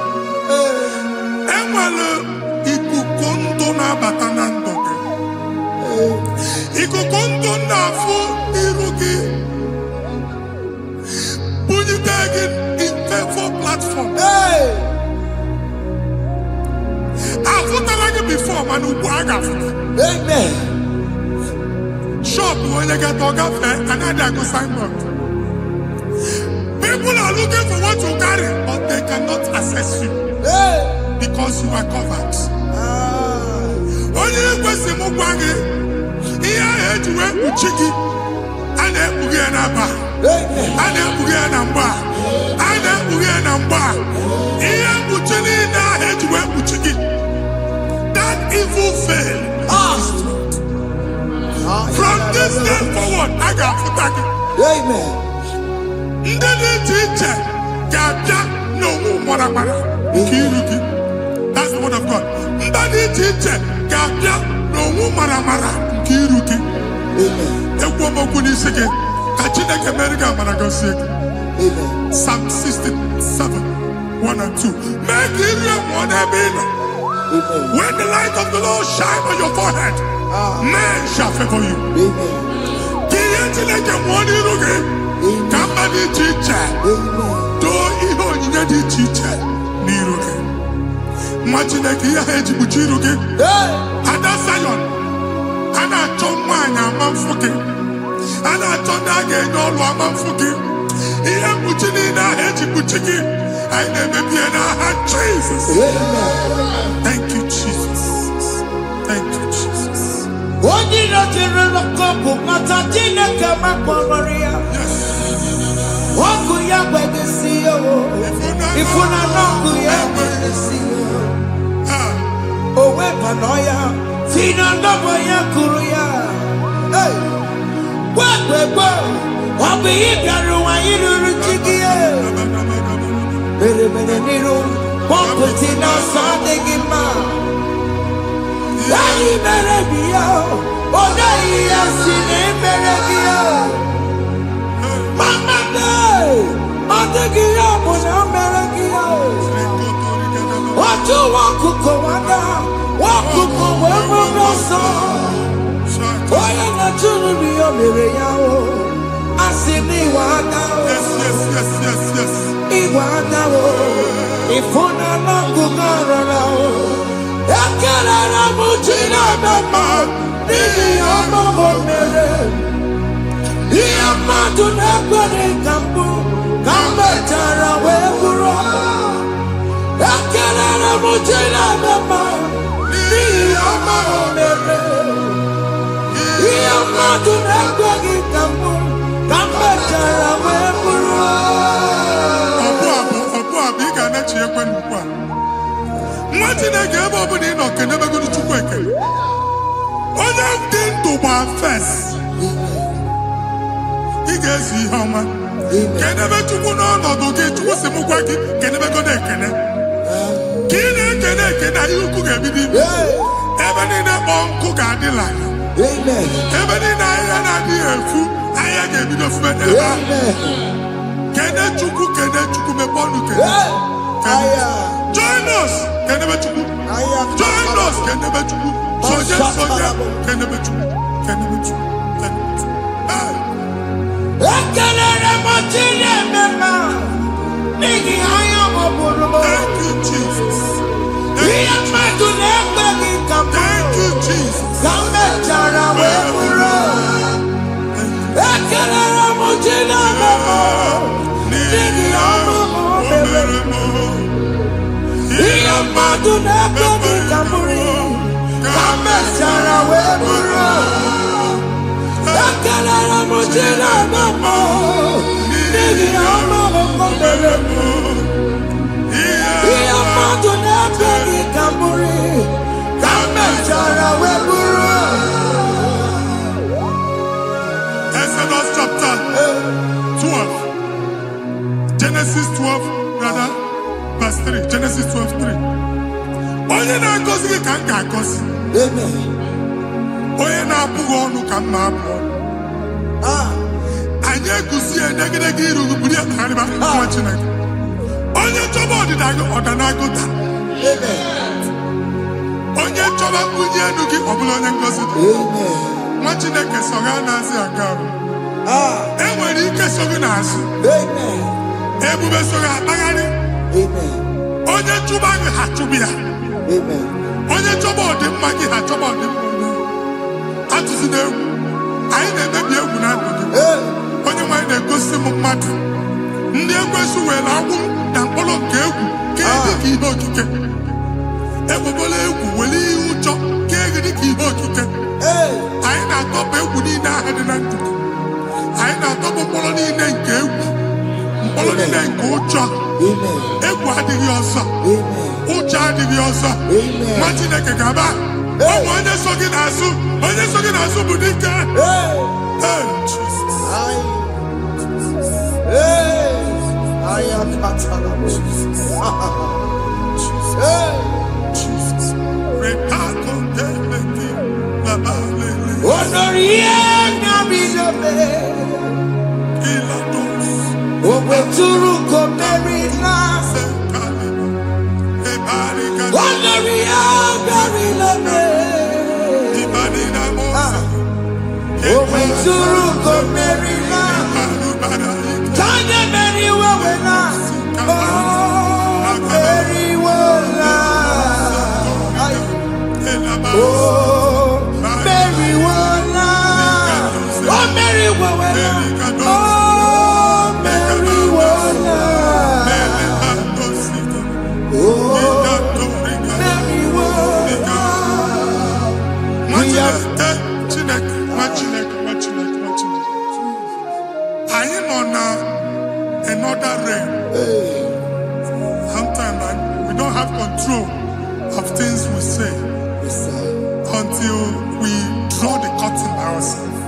Enwale ikukondo na batanando. Ikukondo na fu irugi. Bunitagin in favor platform. Hey, I've like before, man. amen. Shop when you get to cafe, another go signboard. People are looking for what you carry, but they cannot access you Hey, because you are covered. Only question Mugwangi, here to work with Chiki, and then Bugianaba, amen. and then Bugianamba, and then Bugianamba. Here Buchini now here to work with Chiki. That evil fail. From this day forward, I got Futaki. Amen. Ndeli teacher, Gabia, no Moramara, Kiruki. That's the word of God. Ndeli teacher, Gabia, no Moramara, Kiruki. Amen. Ekwomokuni sege, Kachina America Maragosik. Amen. Psalm 67, 1 and 2. Make it one Amen. Amen. When the light of the Lord shine on your forehead, men shall favor you. Amen. Kiyetileke mwani ruge, kama di chiche, do iho nye di chiche, ni ruge. Mwachineke ya heji buchi ruge. Hey, Ada Zion, ana chomanya amamfuke, ana chonage nyolu amamfuke. Iye buchi ni na heji buchiki, aine mebie na ha Jesus. amen. Thank you, Jesus. Thank you, Jesus. Onye nọchiri n'ọkụ mata Chineke makpọrọ ya. Ọkụ ya gbedesi ya o. Ifuna n'ọkụ ya gbedesi ya. O wepụnọ ya. Si na ndọbọ ya kụrụ ya. Gwagbegbo. Ọ bụ ị bịara ụwa ịrụrụ chi gị ya. Mere n'iru. Pọmpụtị n'ọsọ adịghị mma. Anyị mere bi ya, ọ naghị ya si na emere bi ya. Mama ọ dịghị ya bụ na o mere gị ya. Otu nwakuko nwada, nwakuko wee bụrụ ọsọ. Onye na-achụrụ m ya mere ya o. Asị m iwe ada o. Iwe ada o. Ịfụna n'ọgụgụ ọrara o. Ekelere m Chineke ma n'ihi ọma o mere. Ihe mmadụ na-ekweghị ka mbụ ka m mechara wee bụrụ. Ekelere m Chineke ma n'ihi ọma o mere. Ihe mmadụ na-ekweghị ka mbụ ka m mechara wee bụrụ. Ọbụ abụ ị ga-anachi ekwe n'ukwu a. Nwa Chineke ebe ọ bụla ị nọ kenebegoro Chukwu ekele. Onye dị ndụ gba fes. Ị ga-ezi ihe ọma. Kenebe Chukwu n'ọnọdụ gị, Chukwu si m gwa gị kenebegoro ekele. Kene you cook a bit. Even in a bonk cook a delight. Amen. Even in a food, I gave it of Kene chuku me bonu join us, kene be chuku. Join us, kene be chuku. Soja, kene be chuku. Kene be chuku. Thank you, Jesus. Thank you, Jesus. Exodus chapter 12. Genesis 12, rather, verse 3. Genesis 12, 3. Onye na-agozi gị ka m ga-agozi. Onye na-abụghị ọnụ ka m na-abụ ọnụ. Anyị eguzie negedege iru buru ya karịba nwa Chineke. Onye chọba ọdịda gị ọdanagoda. Onye chọba mbunye elu gị ọ bụla onye ngozi dị. Nwa Chineke so ga na-azị aga arụ. Enwere ike so gị n'azụ. Ebube so ga akpagharị. Onye chụba gị ha chụbụ ya. Onye chọba ọdịmma gị ha chọba ọdịmma onye. Atụzina egwu. Anyị na-emebi egwu na ndụ gị. Onye nwanyị na-egosi m mmadụ. Ndị ekwensu were agbụ na mkpụrụ nke egwu kee dị ka ihe okike. Egbebola egwu were ihe ụjọ kee dị ka ihe okike. Anyị na-atọpụ egwu niile ahụ dị na ndụ gị. Anyị na-atọpụ mkpụrụ niile nke egwu. Mkpụrụ niile nke ụjọ. Egwu adịghị ọzọ. Ụjọ adịghị ọzọ. Nwa Chineke ga-aba. Ọnwụ onye so gị n'azụ. Onye so gị n'azụ bụ dike. Another realm. Sometimes we don't have control of things we say until we draw the curtain by ourselves.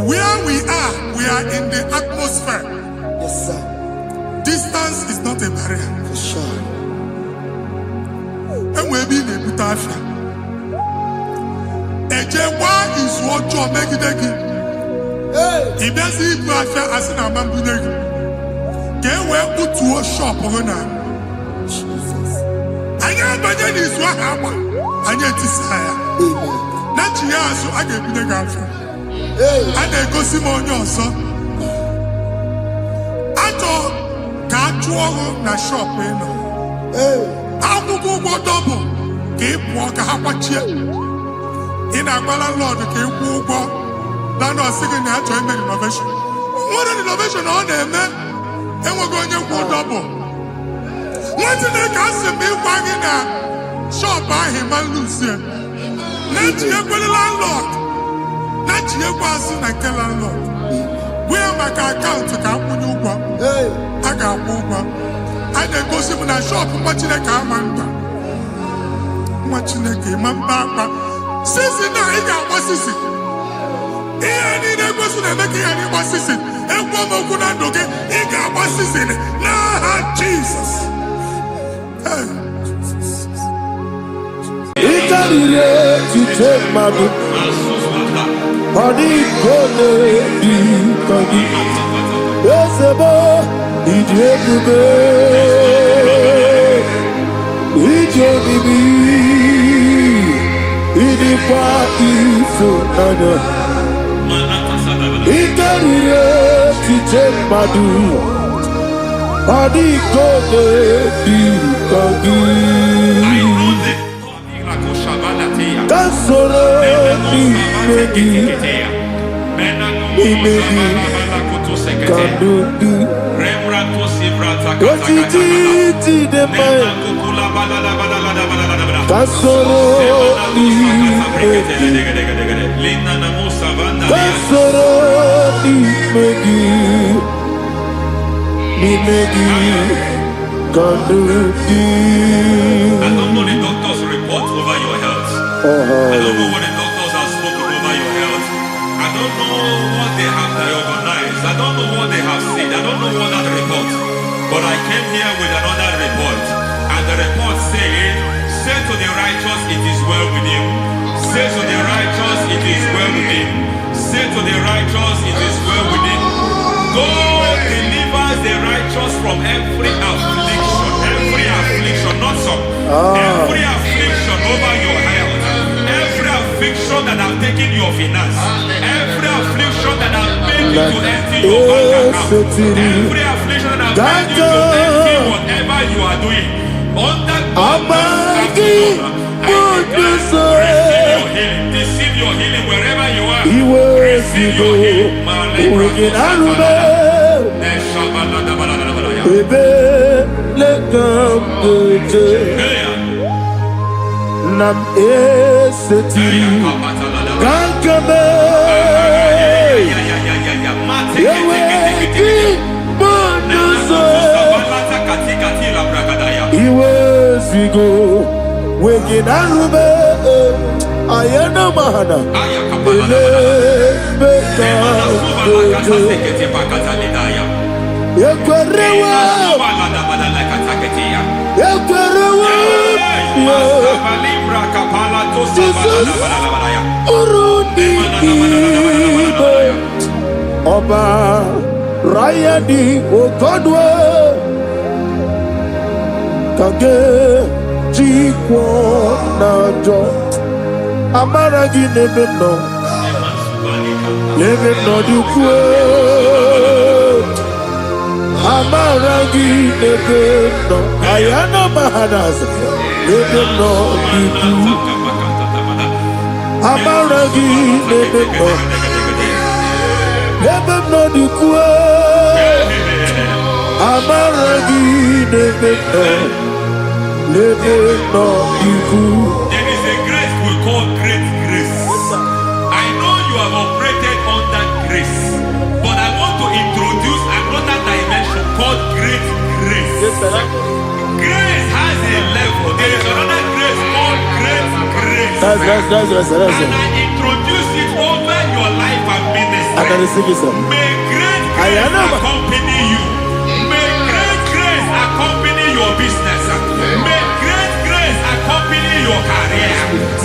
Where we are in the atmosphere. Distance is not a barrier. For sure. And we'll be in a butafia. Ejewa is what you make it. If there's a butafia as an amambuneg, get where put to a shop or not. I am by then is what happened. I get desire. Not here, so I get the girlfriend. And I go see more son. I thought, can't you na shop, you know? I will go double. Keep walk a half a chair. In a landlord, keep walk. Landlord singing that to make innovation. What an innovation on there, man. And we're going to go double. What did they cast me wagging at? Shop by him and Lucia. Not yet with the landlord. Not yet was in a landlord. Where my account to come when you go? I got one. I then go see when I shop watching a car man. Watching a game and back. Since now, I got what's this? Jesus. To take my book, body go be cogi. Yes, a boy, he did the bed. He did be. He did party so nana. He carried to take my book, body go be cogi. Kasoro imegi kandudu ojiji de mai kasoro imegi kandudu. I don't know the doctor's report over your health. I don't know what the doctors have spoken over your health. I don't know what they have diagnosed. I don't know what they have said. I don't know what that report. But I came here with another report. And the report said, say to the righteous, it is well with him. Say to the righteous, it is well with him. Say to the righteous, it is well with him. God delivers the righteous from every affliction. Every affliction, not some. Every affliction over your health. Every affliction that have taken your finance. Every affliction that have made you to empty your bank account. Every affliction that have made you to empty whatever you are doing. Under God's receive your healing wherever you are. Receive your healing. Nam eseti kankame yeweki monoso iwezigo weginarube ayana mahana ele beka yekwerewa Jesus Urundi Oba Rayadi Ogodwe Kage Jikwo Najo Amaragi Nebeno Nebeno Dukwe Amaragi Nebeno Ayana Mahanas Nebeno Dukwe Amaragi Nebeno Dukwe Amaragi Nebeno Dukwe. There is a grace we call great grace. I know you have operated under grace, but I want to introduce another dimension called great grace. Grace has a level. There is another grace called great grace. That's and I introduce it over your life and ministry. May great grace accompany you. May great grace accompany your business. May great grace accompany your career.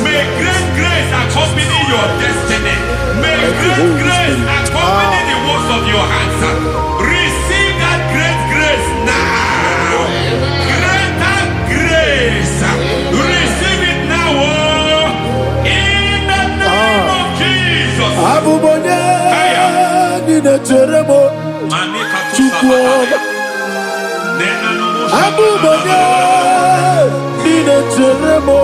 May great grace accompany your destiny. May great grace accompany the works of your hands. Receive that great grace now. Greater grace. Receive it now. In the name of Jesus. Abubonye Nina Teremo Chukwoba Abubonye Nina Teremo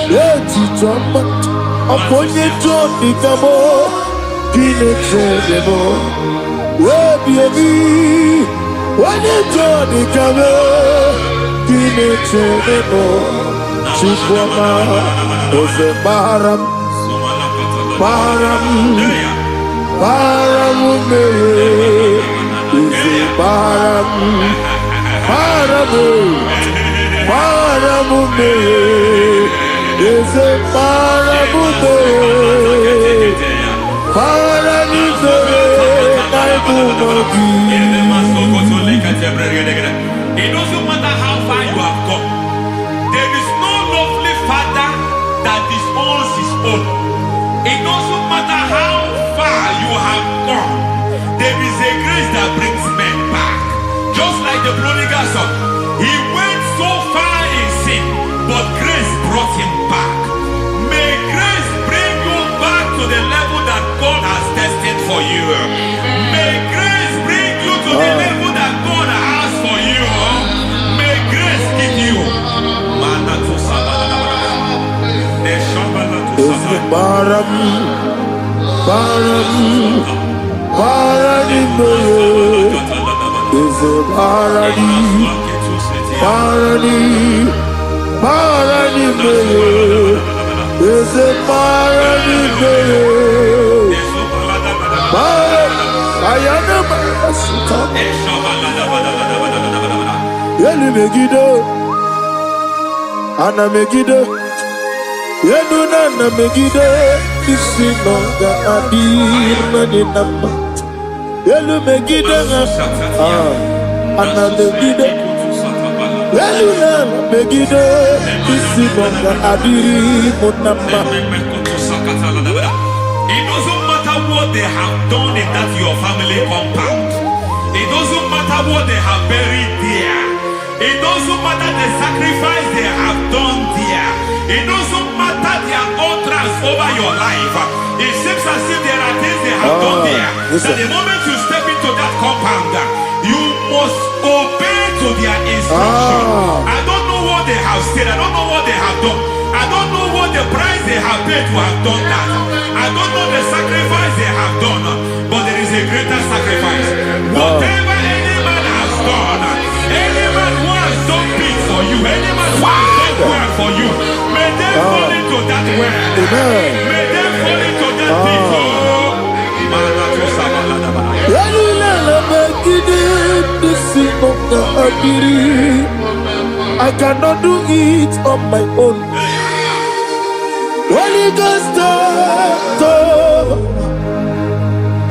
Eti Choma Aponye Choni Kamo Nina Teremo Webi Wanye Choni Kamo Nina Teremo Chukwoba Ose Baharam Baharam Paramume, Isi paramume, paramume, Isi paramume, It doesn't matter how far you have gone. There is no lovely father that disowns his own. It doesn't matter how far you have gone. There is a grace that brings men back. Just like the prodigal son. He went so far in sin, but grace brought him back. May grace bring you back to the level that God has destined for you. May grace bring you to the level that God has for you. May grace give you. Ana Megiddo, Yenuna na Megiddo, Isinonga Adina ni Nama, Yelu Megiddo, Ana Megiddo, Yenuna na Megiddo, Isinonga Adina Nama. It doesn't matter what they have done in that your family compound. It doesn't matter what they have buried there. It doesn't matter the sacrifice they have done there. It doesn't matter their utterance over your life. It seems as if there are things they have done there. That the moment you step into that compound, you must obey to their instruction. I don't know what they have said. I don't know what they have done. I don't know what the price they have paid to have done that. I don't know the sacrifice they have done. But there is a greater sacrifice. Whatever any man has done, any man who has done big for you, any man who has done well for you, may they fall into that well. May they fall into that pit. I cannot do it on my own. Holy Ghost,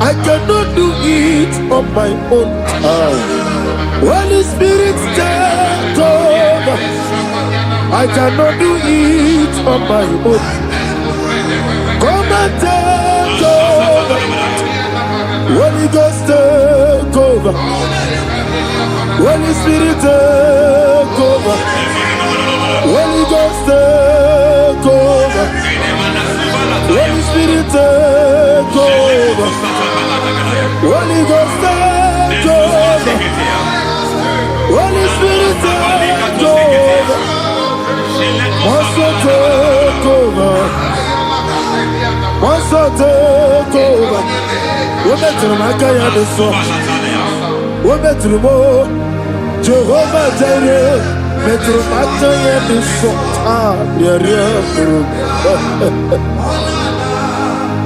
I cannot do it on my own. Holy Spirit, take over. I cannot do it on my own. Come and take over. Holy Ghost, take over. Holy Spirit, take over. Holy Ghost, take over. Holy Spirit, take over. Holy Ghost, take over. Holy Spirit, take over. Also take over. Also take over. Women to my guy the song. Women to more. Jehovah Jireh. Metro Mataya the song.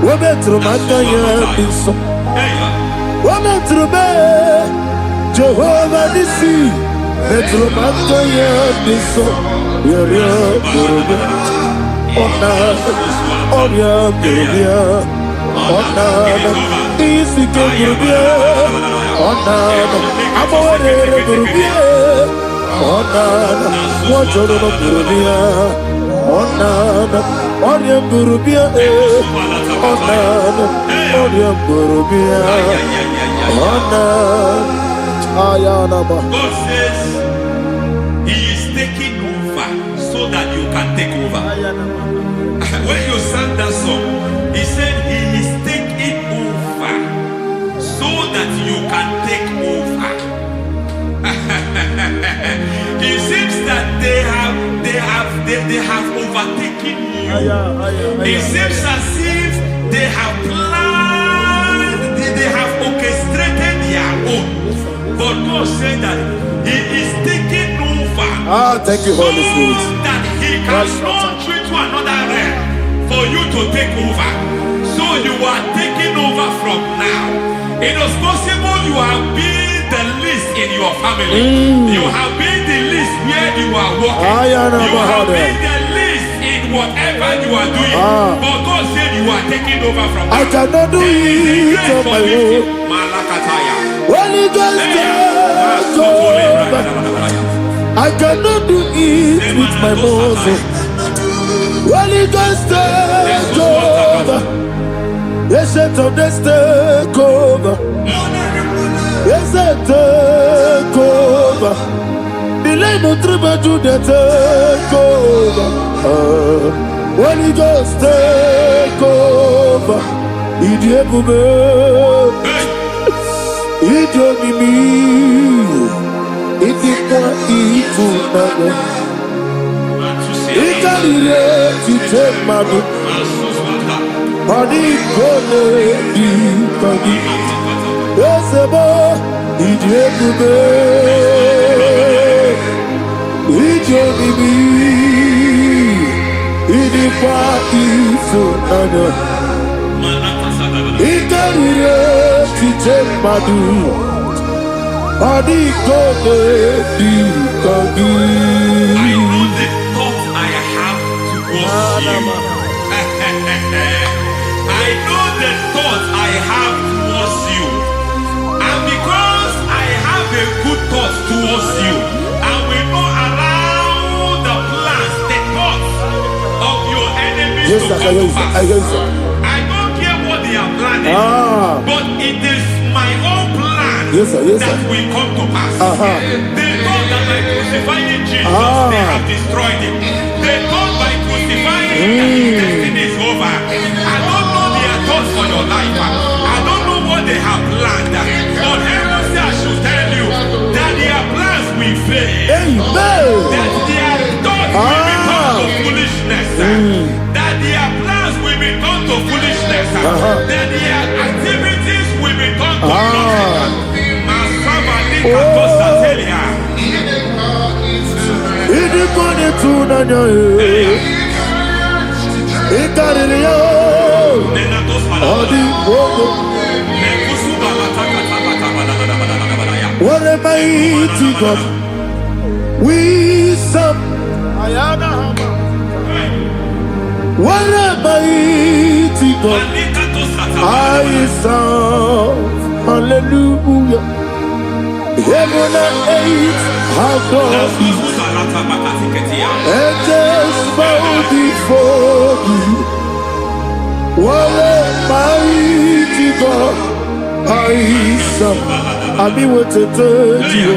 Women to my guy the song. Women to me. Jehovah Nissi. Metro Mataya the song. God says He is taking over so that you can take over. When you sang that song, He said He is taking over so that you can take over. It seems that they have overtaken you. It seems as if they have planned, they have orchestrated their own. But God said that He is taking over. Thank you, Holy Spirit. So that He can launch you to another realm for you to take over. So you are taking over from now. It is possible you have been the least in your family. You have been the least where you are working. You have been the least in whatever you are doing, but God said you are taking over from I cannot do it on my own. Holy Ghost, take over. I cannot do it with my muscle. Holy Ghost, take over. Yes, it's on this take over. Yes, it's take over. Delay no trouble to the take over. Holy Ghost, take over. Idiebube, Idiomimi, Idikwa Ifunabo, Ikarire Chitemadu, Padi Kone Dikadi, Yesebo, Idiebube, Idiomimi, Idikwa Ifunabo, Ikarire Chitemadu, Padi Kone Dikadi. I know the thoughts I have towards you. I know the thoughts I have towards you. And because I have a good thought towards you, I will not allow the plans, the thoughts of your enemies to come to pass. I don't care what they are planning, but it is my own plan that will come to pass. They thought that by crucifying Jesus, they have destroyed him. They thought by crucifying him that his destiny is over. I don't know their thoughts for your life. I don't know what they have planned. But heaven says I should tell you that their plans will fail. That their thoughts will be turned to foolishness. That their plans will be turned to foolishness. That their activities will be turned to nothing. What a mighty God we serve. What a mighty God I serve. Hallelujah. Heaven and earth have done it. Angels bow before you. What a mighty God I serve. I mean what to tell you.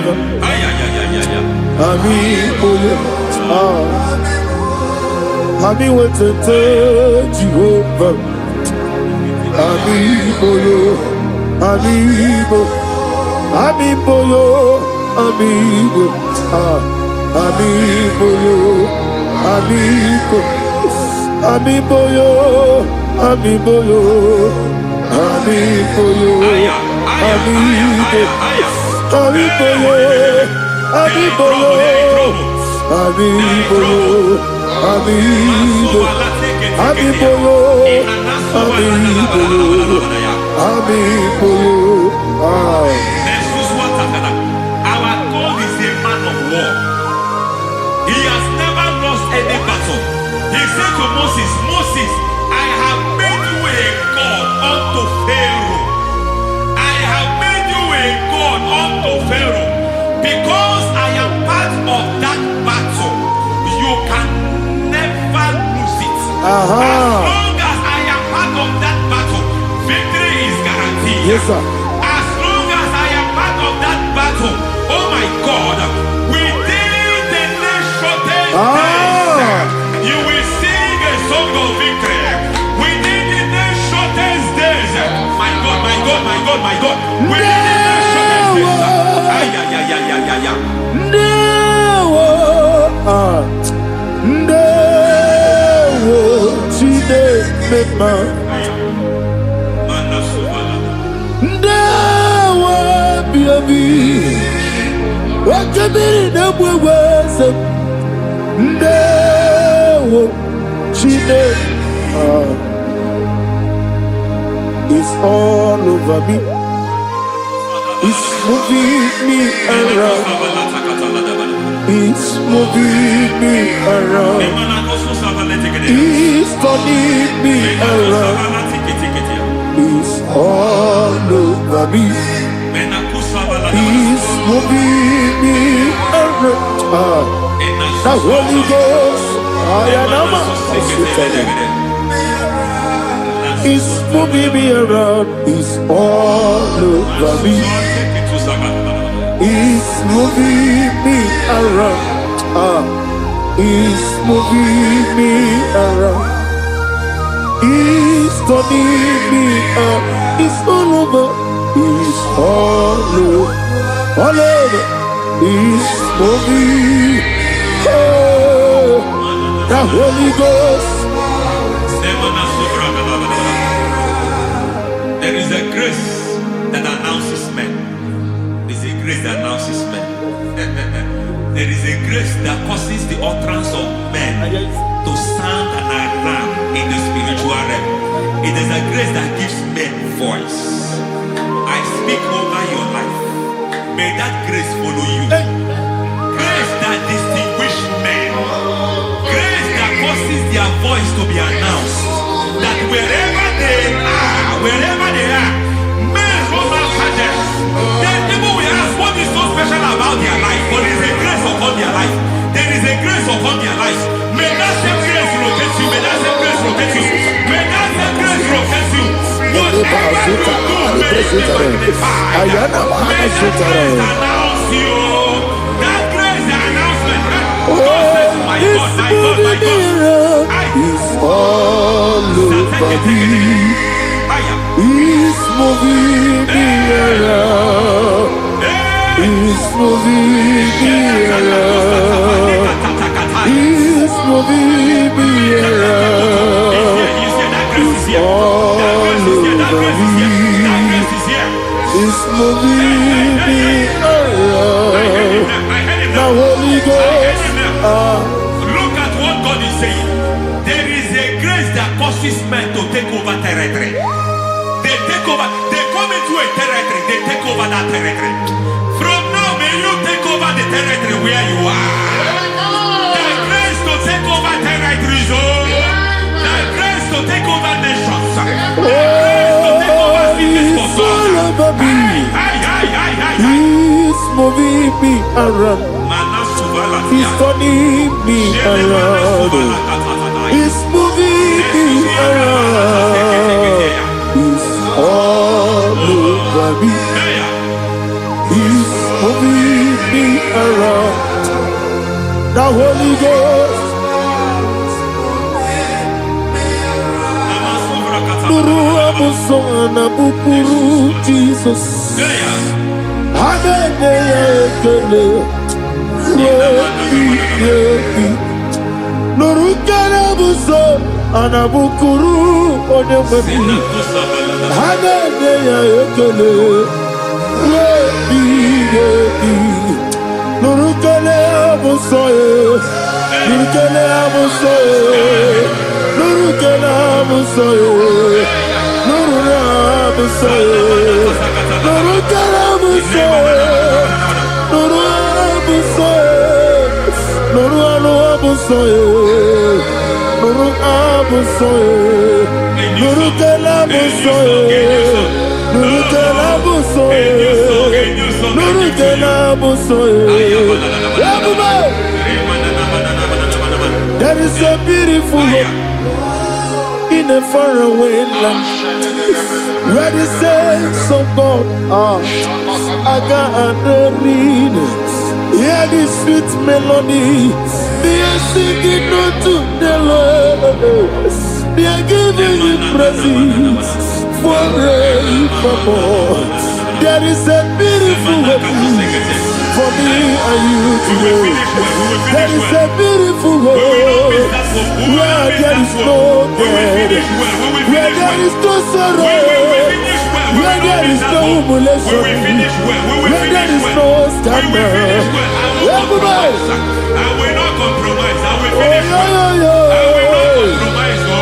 I mean what to tell you. Amigo, amigo, amigo, amigo, amigo, amigo, amigo, amigo, Our God is a man of war. He has never lost any battle. He said to Moses, Moses, I have made you a God unto Pharaoh. I have made you a God unto Pharaoh. Because I am part of that battle, you can never lose it. As long as I am part of that battle, victory is guaranteed. Yes, sir. As long as I am part of that battle, oh my God, within the next shortest days, you will sing a song of victory. Within the next shortest days, my God, my God, my God, my God, within the next shortest days, It's all over me. He's moving me around. He's moving me around. He's turning me around. He's all over me. He's moving me around. The Holy Ghost, He's moving me around. He's all over me. He's moving me around. He's moving me around. He's turning me up. He's all over. He's all over. All over. He's moving. Oh, the Holy Ghost. There is a grace that announces men. There is a grace that announces men. There is a grace that causes the utterance of men to sound an alarm in the spiritual realm. It is a grace that gives men voice. I speak over your life. May that grace follow you. Grace that distinguishes men. Grace that causes their voice to be announced. That wherever they are, men from our Shatters, then people will ask what is so special about their life. But there is a grace upon their life. There is a grace upon their life. May that same grace locate you. May that same grace locate you. May that same grace locate you. Whatever you do, may it be magnified. May that grace announce you. That grace, the announcement. God says, my God, my God, my God. He's all over me. He's moving me around. He's moving me around. He's moving me around. He's all over me. He's moving me around. The Holy Ghost. Look at what God is saying. There is a grace that causes men to take over territory. They take over. They come into a territory. They take over that territory. From now, may you take over the territory where you are. The grace to take over territories. The grace to take over nations. The grace to take over cities for God. He's moving me around. He's turning me around. He's moving me around. He's all over me. He's moving me around. The Holy Ghost. Nuru amusona bukuru Jesus. Hanene ekele. Nurukana buso anabukuru onyemeni hanene ya ekele nurukana buso nurukana buso nurukana buso nurukana buso nurukana buso Nuru abusoye, nuru abusoye, nuru kelabusoye, nuru kelabusoye, nuru kelabusoye. There is a beautiful hope in a faraway land where the saints of God are gathering. Hear the sweet melody. They are singing unto the Lord. They are giving you praise forevermore. There is a beautiful hope for me and you today. There is a beautiful hope where there is no death, where there is no sorrow, where there is no humiliation, where there is no scandal. I will not compromise. I will finish well. I will not compromise. I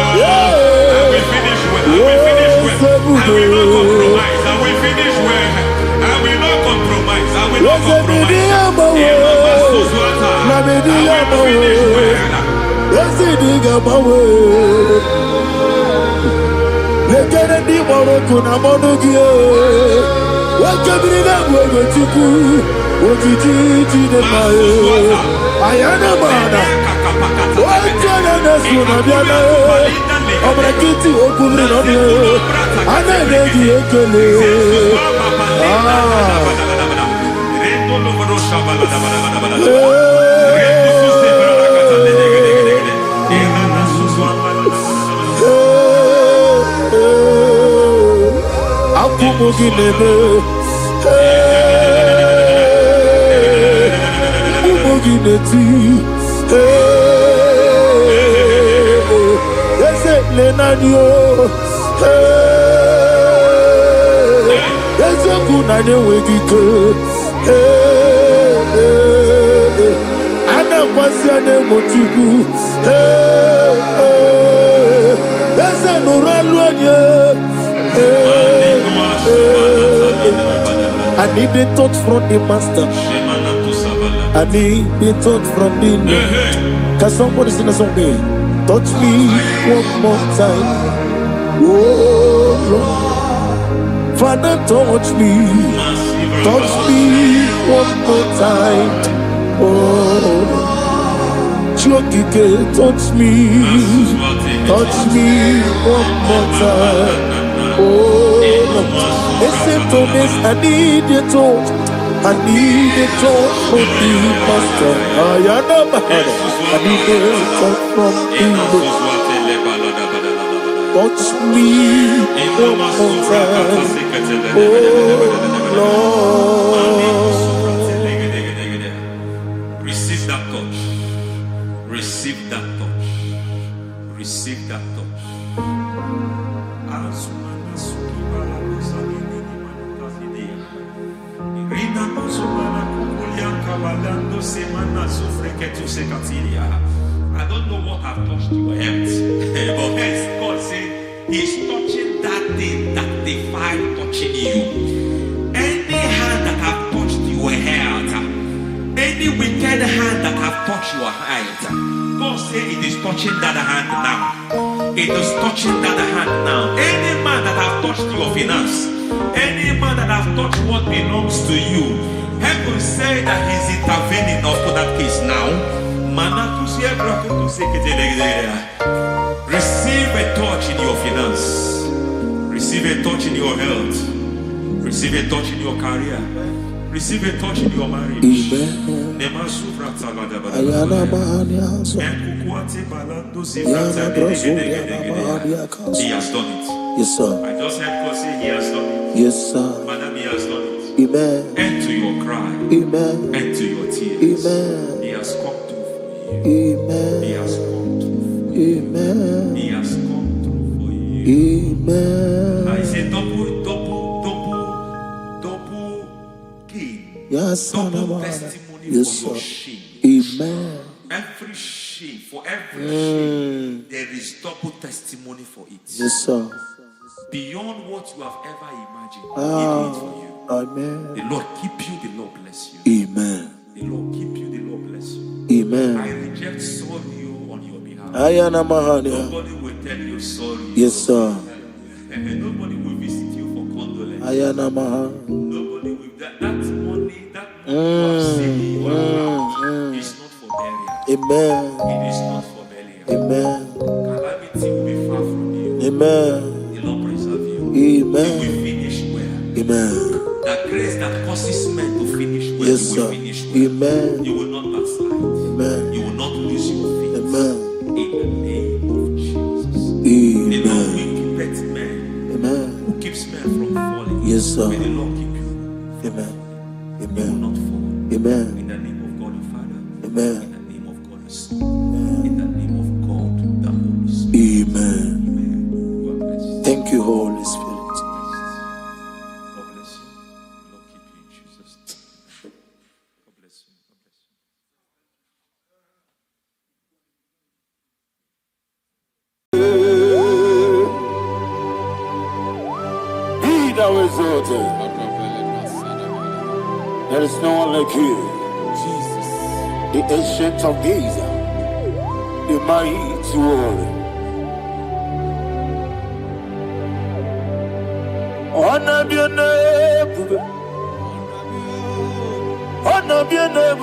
will finish well. I will finish well. I will not compromise. I will finish well. I will not I need the touch from the master. I need the touch from the Lord. Can somebody sing a song here? Touch me one more time. Oh Lord. Father, touch me. Touch me one more time. Oh Lord. Touch me. Touch me one more time. Oh Lord. Listen to this, I need your touch. I need your touch from the master. I need your touch from the Lord. Touch me one more time. Oh Lord. Receive that touch. Receive that touch. Receive that touch. I don't know what I've touched your health, but hence God said He's touching that thing that defied touching you. Any hand that have touched your health, any wicked hand that have touched your health, God said it is touching that hand now. It is touching that hand now. Any man that have touched your finance, any man that have touched what belongs to you, heaven say that He's intervening for that case now. Receive a touch in your finance. Receive a touch in your health. Receive a touch in your career. Receive a touch in your marriage. Amen. He has done it. Yes, sir. I just heard God say He has done it. Yes, sir. Madam, He has done it. Amen. End to your cry. Amen. End to your tears. Amen. He has come through for you. Amen. He has come through for you. Amen. He has come through for you. Amen. I say double gain. Yes, double testimony yes, for your sir. shame. Amen. Every shame, for every shame, there is double testimony for it. Yes, sir. Beyond what you have ever imagined, He did it for you. Amen. The Lord keep you, the Lord bless you. Amen. The Lord keep you, the Lord bless you. Amen. I reject sorrow on your behalf. Nobody will tell you sorry. Yes, sir. And nobody will visit you for condolence. Nobody will. That money you have saved in your account is not for burial. Amen. It is not for burial. Amen. Calamity will be far from you. Amen. The Lord preserve you. Amen. You will finish well. Amen. That grace that causes men to finish well, yes, you will sir. finish well. Amen. You will not backslide. Amen. You will not lose your faith. Amen. In the name of Jesus. Amen. The Lord will keep men. Amen. Who keeps men from falling. Yes, sir. May the Lord keep you. Amen. Amen. You will not fall. Amen. In the name of God the Father. Amen. In the name of God the Son. In the name of God the Holy Spirit. Amen. Amen. God bless you. Thank you, Holy Spirit. God bless you. The Lord keep you in Jesus' name. God bless you. God bless you. Be thou exalted. There is no one like you. Jesus. The ancient of days, the mighty warrior. Honor be your name, honor be your name.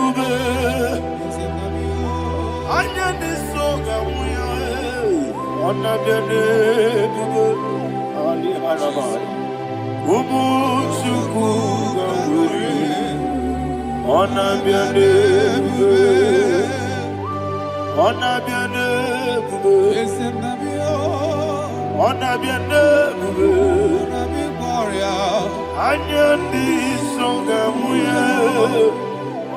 Anya ni soga muya, honor be your name. Ali alabari, ubu chuku gamburi, honor be your name, honor be your name, honor be your name. Anya ni soga muya,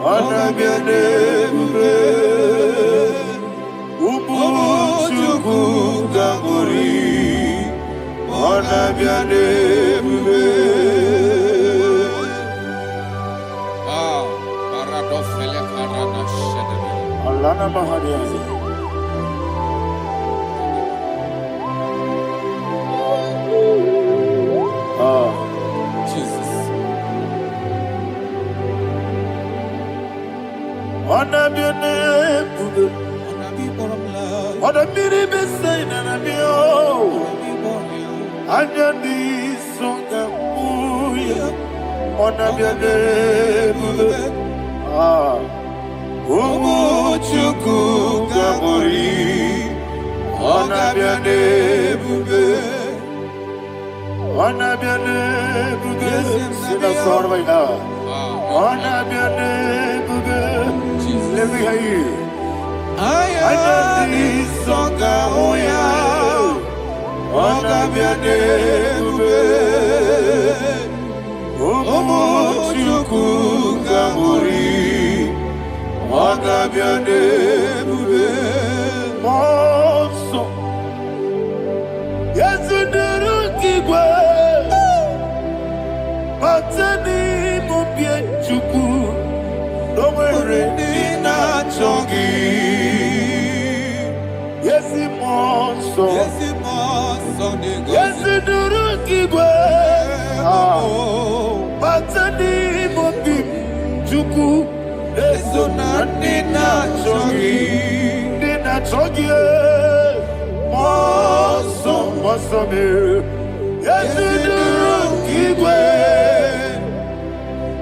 honor be your name. Ubu chuku gamburi, honor be your name. Paradofele karana shedebe. Alana mahadiyazi. Jesus. Honor be your name. Honor be the same and be oh. Anya ni soga muya, honor be your name. Umu chuku gamburi, honor be your name. Honor be your name. Sing a song right now. Honor be your name. Let me hear you. Anya ni soga muya, honor be your name. Umu chuku gamburi, honor be your name. Monso, yes you do Matani mubie chuku, no mere nina chongi. Yesi monso, yesi duru kigwe. Matani mubie chuku, eso na nina chongi, nina chongi. Monso, monso me, yesi duru kigwe.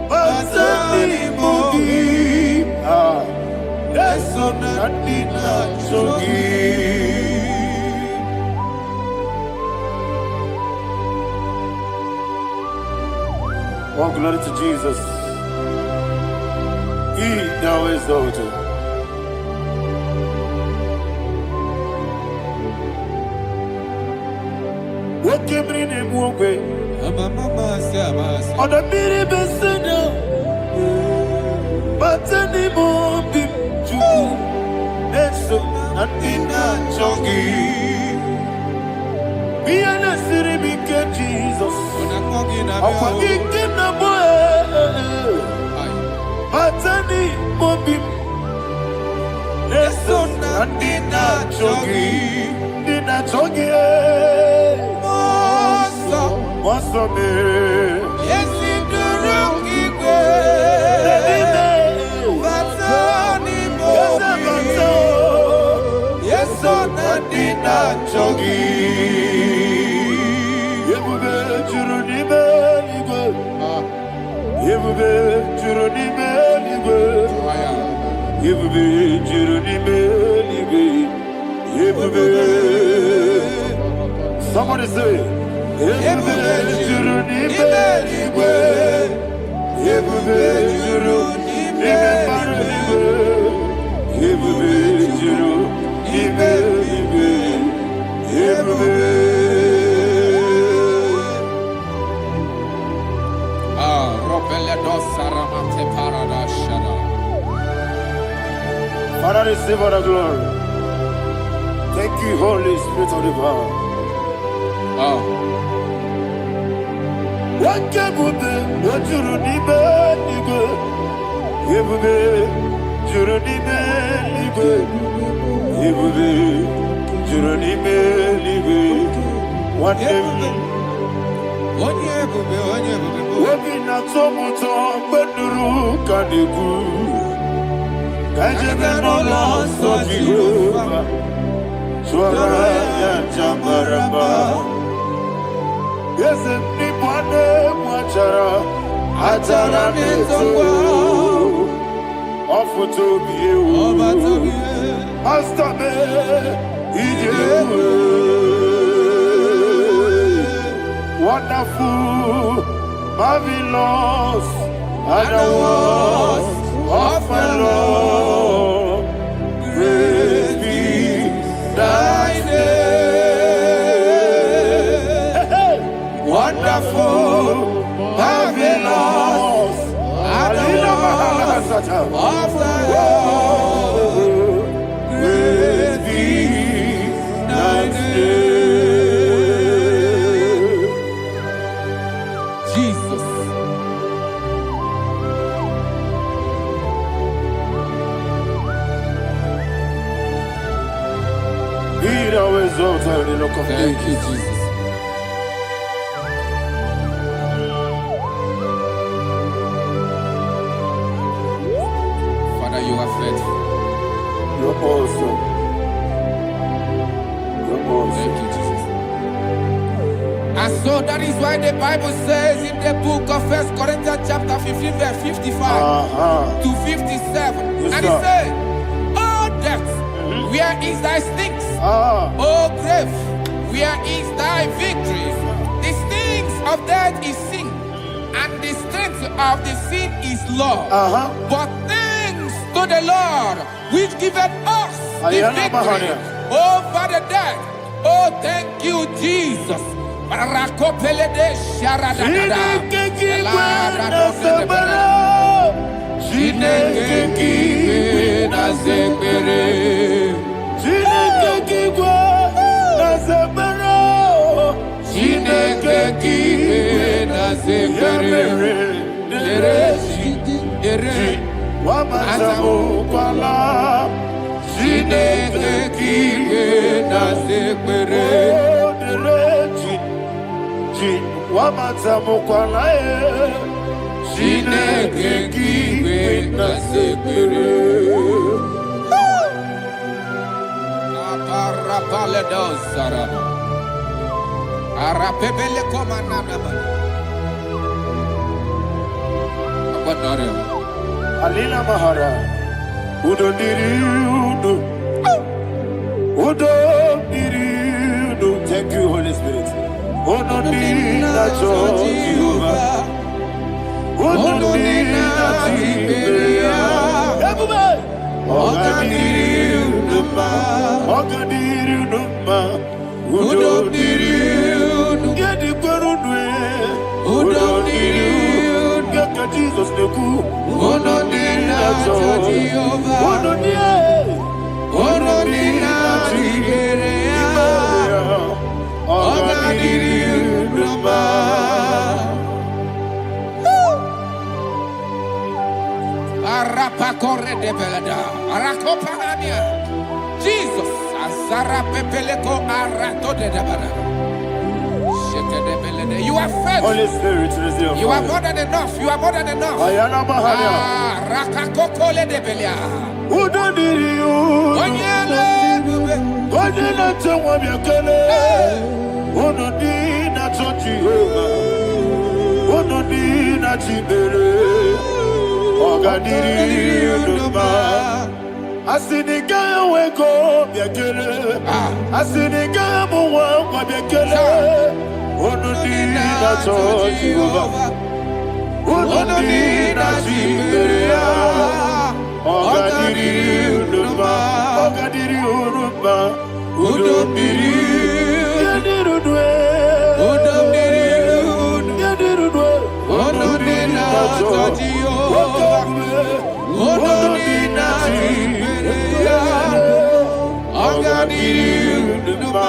Matani mubie, eso na nina chongi. Oh, glory to Jesus. He now exalted. What came in him one way? On the mini besina, but any more big Jew. That's so nothing not chongi. Be an city, be Jesus. I'm forgetting the boy. But any more big. That's so nothing not chongi. Did not chongi. What's up, man? Yes, in the room, yes, so Nadina Chogi. Somebody say, Father, receive all the glory. Thank you, Holy Spirit of the power. What can we do? What you do? Obi na tomuto beduru kaniku. Kajebe no lost of Jehovah. Swara ya jamaraba. Yes, ni bwane mwachara. Atara neto. Ofu tobi ewu. Astame ijewu. Wonderful, marvelous, and the words of my Lord. Praise be thy name. Wonderful, marvelous, and the words of my Lord. Praise be thy name. Thank you, Jesus. Father, you are faithful. You're awesome. You're awesome. Thank you, Jesus. And so that is why the Bible says in the book of 1 Corinthians chapter 15, verse 55 to 57. Yes, and it says, "Oh death, where is thy stings? Oh grave, where is thy victory? The stings of death is sin, and the strength of the sin is law. But thanks to the Lord, which giveth us the victory over the death." Oh, thank you, Jesus. Alina Mahara, Udo Diriudo, Udo Diriudo. Thank you, Holy Spirit. Udo Diriudo, Udo Diriudo, Jesus the cool. Jesus, Azara Pepeleko Arato de Dabara. You are faithful. Holy Spirit, receive. You are more than enough. You are more than enough. Ayana Mahania. Rakakokole de Belia. Udo Diriu. Onyele Tewa Biakele. Udo Dina Jehovah. Udo Dina Chibere. Oga Diriu Duma. Asinika weko Biakele. Asinika Mwa Biakele. Onodina Jehovah, Onodina Jiberia, Ogadiri Uruba, Ogadiri Uruba, Udobiri, Yadirudwe, Udobiri, Yadirudwe, Onodina Jehovah, Onodina Jiberia, Ogadiri Uruba.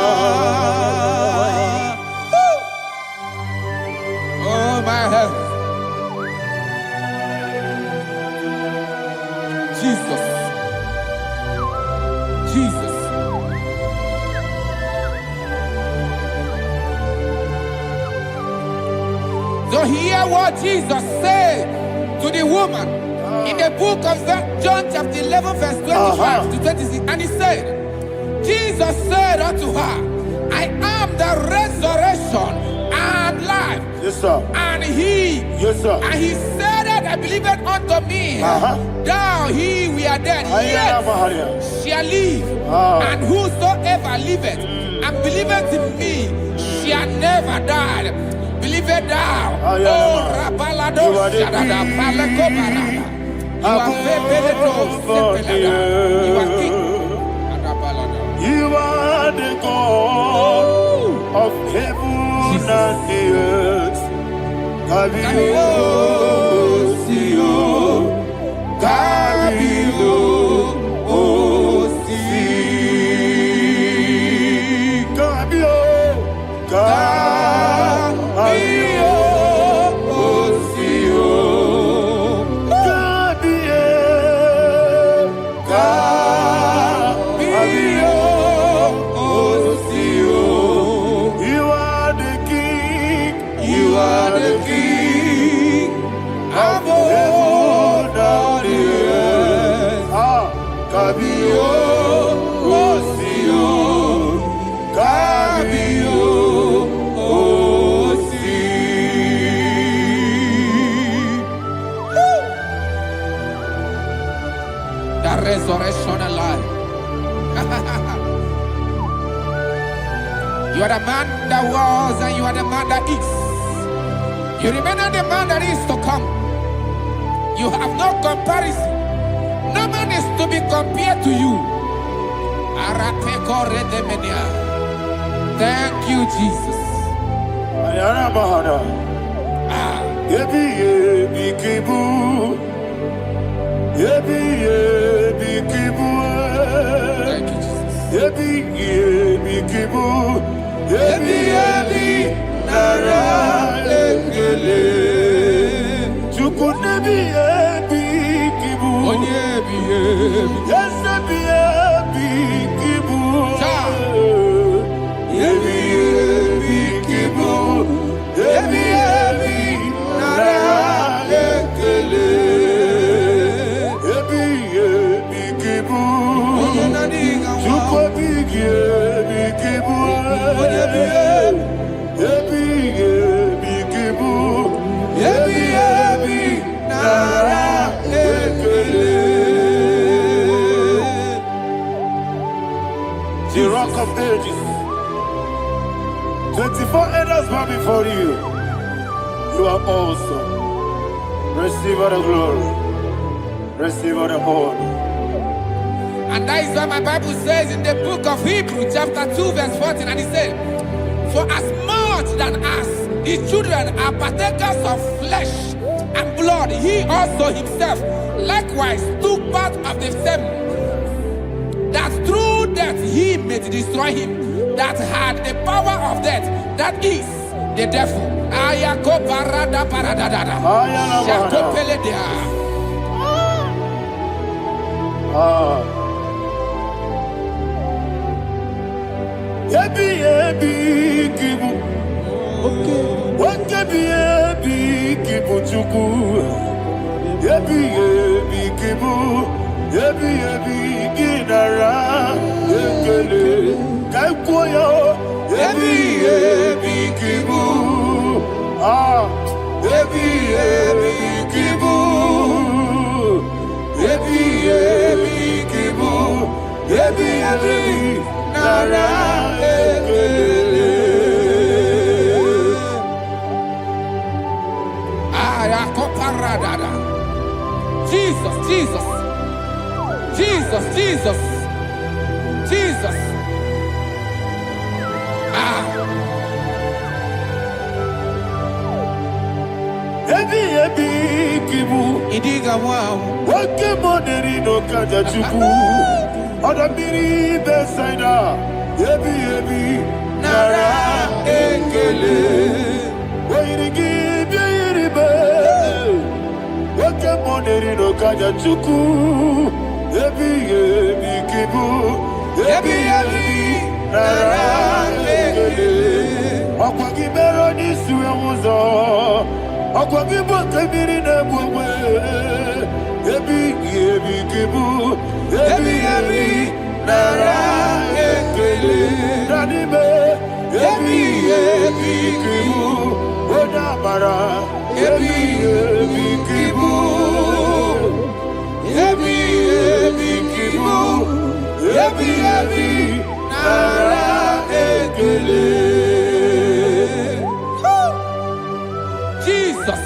Oh, my heaven. Jesus. Jesus. So hear what Jesus said to the woman in the book of John chapter 11 verse 25 to 26. And he said, Jesus said unto her, I am the resurrection and life. Yes, sir. And he, yes, sir. And he said that I believe it unto me. Thou he we are dead, yet shall live. And whosoever liveth and believeth in me shall never die. Believe it thou. Oh, Rabalado Shadada Palakobarada. You are You are king. You are the God of heaven and the earth. Kabio, Sio, Kabio, Osi, Kabio, Kabio, Osio, Kabio, Kabio, Osio. You are the king. You are the king of heaven and the earth. Kabio, Osio, Kabio, Osi. The resurrection and life. You are the man that was and you are the man that is. You remain the man that is to come. You have no comparison. No man is to be compared to you. Thank you, Jesus. Yebi yebi kibu, yebi yebi kibu, Thank you, Jesus. yebi yebi kibu, yebi yebi nara ekele. Chuku nebi yebi kibu, Onyebi, yebi. yes nebi yebi kibu, yebi yebi kibu, yebi yebi nara ekele. Yebi yebi kibu, chuko bigi yebi kibu, yebi yebi kibu, yebi yebi nara ekele. The Rock of Ages. 24 elders bow before you. You are awesome. Receive all the glory. Receive all the honor. And that is what my Bible says in the book of Hebrews chapter 2 verse 14. And it said, for as much than as the children are partakers of flesh and blood, he also himself likewise took part of the same, that through death he may destroy him that had the power of death, that is the devil. Ayako parada paradadada. Shakopeledea. Yebi yebi kibu, wakebi yebi kibu chuku. Yebi yebi kibu, yebi yebi ginara ekele. Kaikoyo, yebi yebi kibu, yebi yebi kibu, yebi yebi kibu, yebi yebi nara ekele. Ayakoparadada. Jesus, Jesus, Jesus, Jesus, Jesus. Yebi yebi kibu, Idiga wow. wake moneri no kaja chuku. Odamiri besaida, yebi yebi nara ekele. Wairigi biiribe, wake moneri no kaja chuku. Yebi yebi kibu, yebi yebi nara ekele. Okwagi bero ni suwe muzo. Akwagibo kebiri na bwewe. Ebi kibu. Ebi nara ekele. Nadibe. Ebi kibu. Odabara. Ebi kibu. Ebi kibu. Ebi nara ekele. Jesus.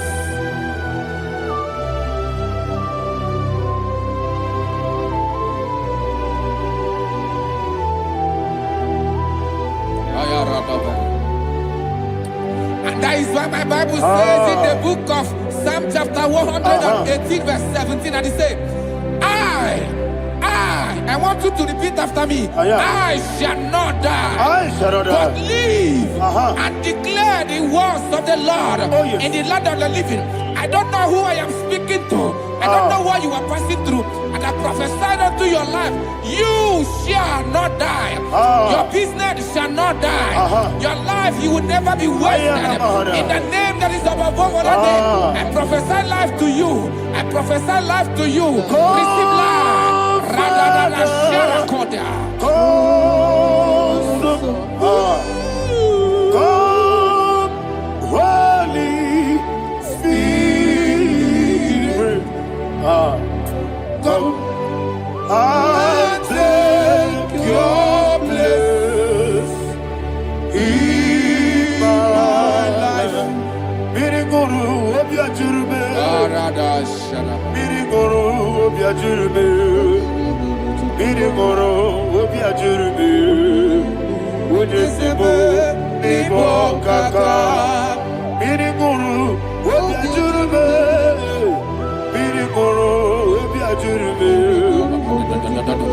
And that is why my Bible says in the book of Psalm chapter 118 verse 17, and it says, I want you to repeat after me. I shall not die, but live and declare the words of the Lord in the land of the living. I don't know who I am speaking to. I don't know what you are passing through. And I prophesy unto your life, you shall not die. Your business shall not die. Your life, you will never be wasted. In the name that is above all other name, I prophesy life to you. I prophesy life to you. Receive life. Radadada Sharakoda. Come, Holy Spirit. Come and take your place in my life. Miriguru obiajurube. Miriguru obiajurube. Miriguru obiajurube. Ujesibo ibo kaka. Miriguru obiajurube. Miriguru obiajurube.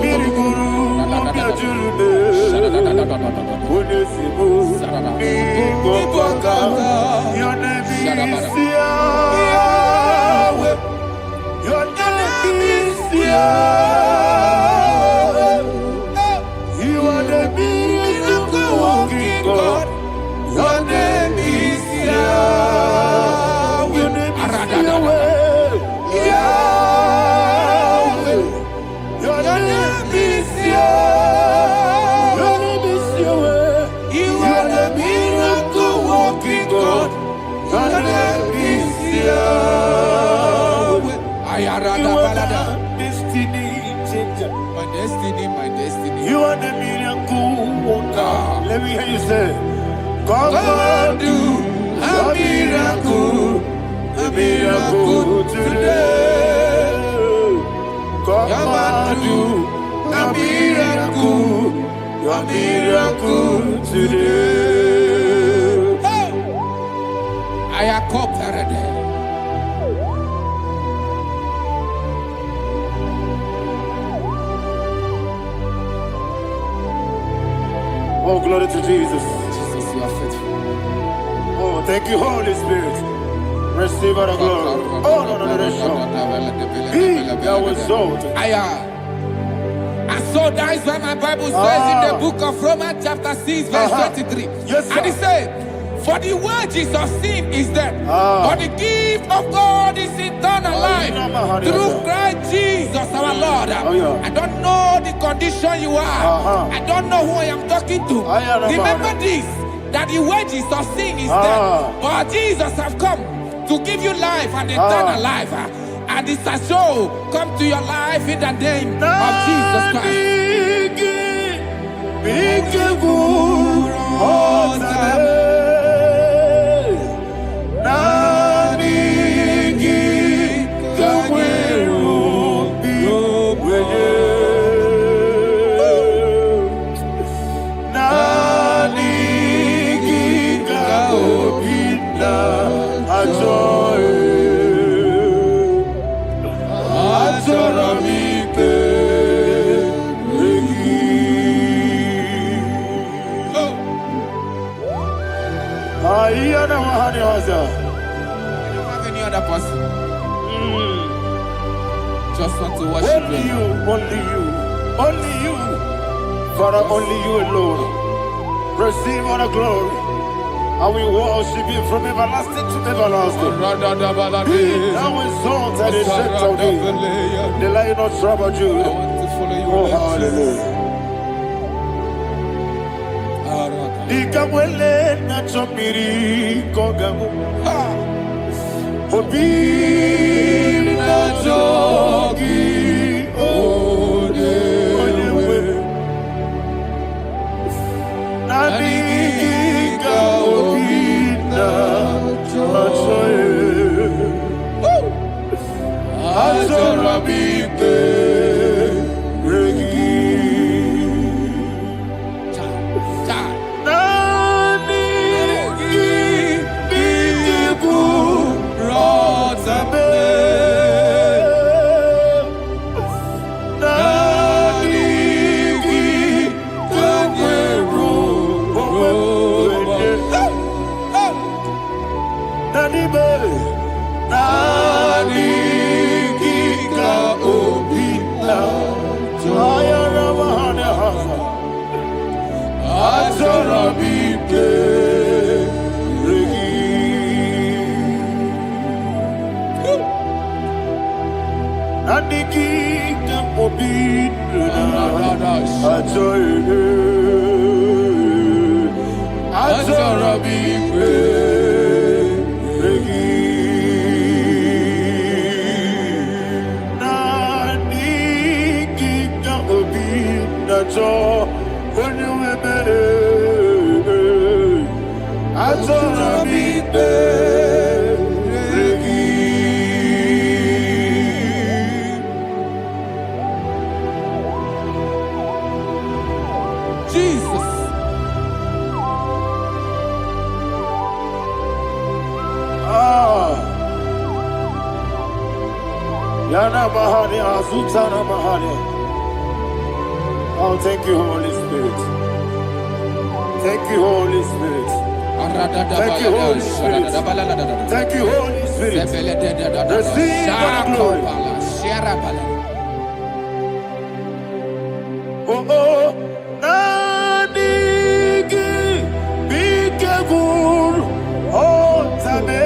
Miriguru obiajurube. Ujesibo ibo kaka. Your name is Yahweh. Your name is Yahweh. You are the miracle working God. Your name is Yahweh. Your name is Yahweh. Yahweh. Your name is Yahweh. Your name is Yahweh. You are the miracle working God. Your name is Yahweh. You are the destiny changer. My destiny. You are the miracle worker. Let me hear you say, come and do a miracle today. Come and do a miracle today. I am cooperative. Oh, glory to Jesus. Jesus, you are faithful. Oh, thank you, Holy Spirit. Receive our glory. Oh, no. Be thou exalted. And so that is why my Bible says in the book of Romans chapter 6 verse 23. Yes, sir. And it says, for the wages of sin is death, but the gift of God is eternal life through Christ Jesus our Lord. I don't know the condition you are. I don't know who I am talking to. Remember this, that the wages of sin is death, but Jesus have come to give you life and eternal life. And this shall so come to your life in the name of Jesus Christ. You don't have any other person. Just want to worship only you, only you. Father, only you alone. Receive all the glory. I will worship you from everlasting to everlasting. Be thou exalted and set of thee. The Lion of Tribe of Judah. Oh, hallelujah. Ikamwele na chomiri kogamu. Obi na jogi ode. Nabika obi na choye. Azorabike regi. Oh, thank you, Holy Spirit. Thank you, Holy Spirit. Thank you, Holy Spirit. Thank you, Holy Spirit. Receive the glory. Oh, oh, Nadigi, Bigagul, oh, Tame.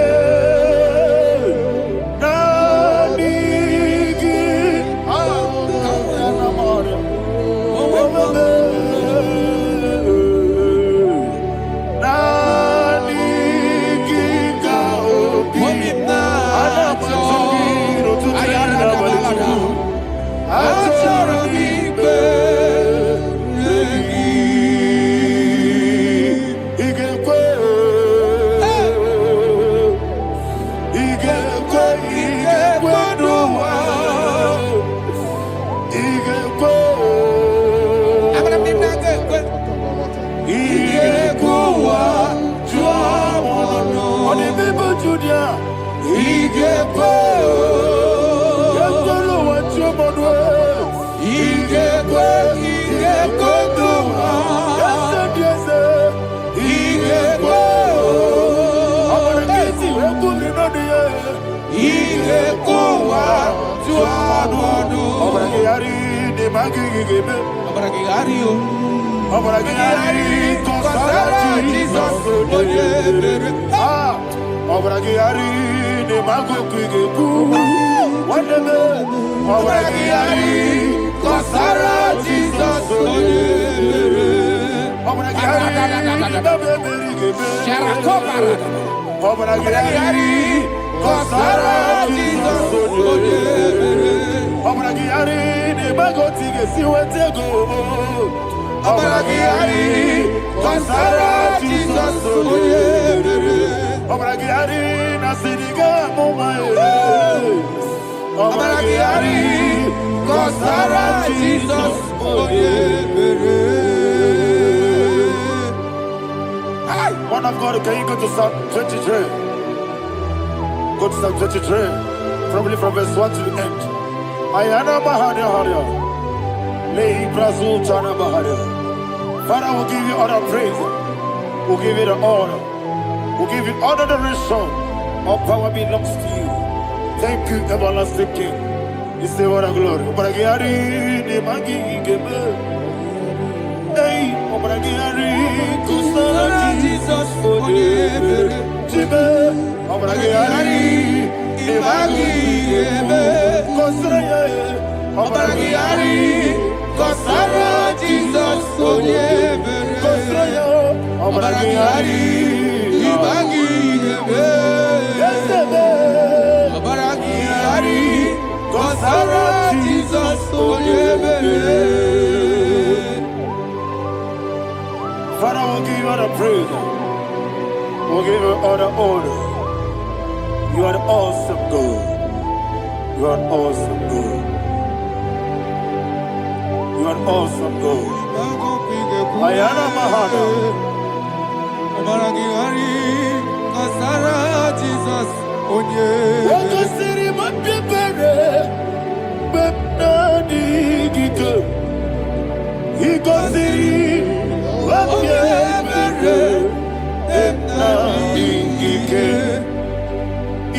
Man of God, can you go to Psalm 23? Go to Psalm 23, probably from verse 1 to the end. Ayana Mahania Haria. Lay Brazil Chana Mahania. Father, we'll give you all the praise. We'll give you the honor. We'll give you all the adoration. All power belongs to you. Thank you, everlasting King. You say what a glory. Hey, Obragiari, Kusara Jesus, Onyebere, Jibe, Obragiari, Ibagi, Kusara, Obragiari, Kusara Jesus, Onyebere, Kusara, Obragiari, Ibagi, Obragiari, Kusara Jesus, Onyebere. Father, we'll give you all the praise. We'll give you all the honor. You are the awesome God. You are an awesome God. You are an awesome God. Ayana Mahana. Jesus. Waka siri mapipere. Bepna digito. Iko siri. Wapyemere. Bepna digike.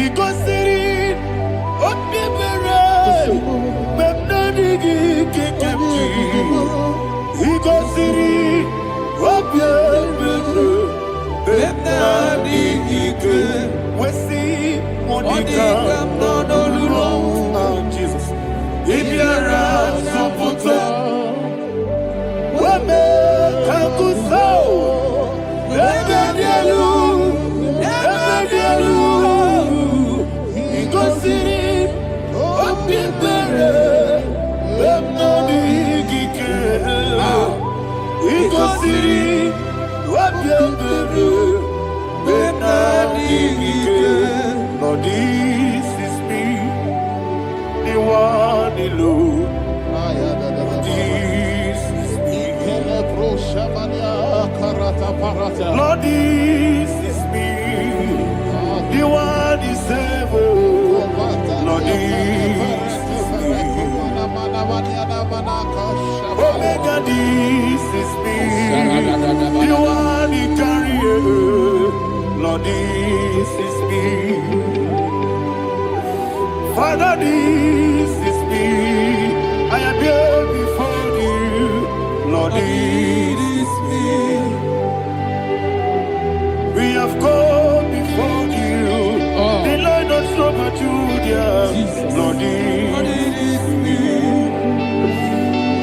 Iko siri. Wapyemere. Bepna digike. Iko siri. Wapyemere. Bepna digike. Wesi Monica. Oh, Jesus. Ibiara Soputo. Wame Kakuso. Ebedielu. Igosiri. Opipere. Bemnabigike. Igosiri. Opipere. Lord, this is me, the one alone. This is me. Lord, this is me, the one is able. Lord, this is me. Omega, this is me, the one he carries. Lord, this is me. Father, this is me. I am here before you. Lord, this is me. We have come before you. The Lord of Super Judah. Lord, this is me.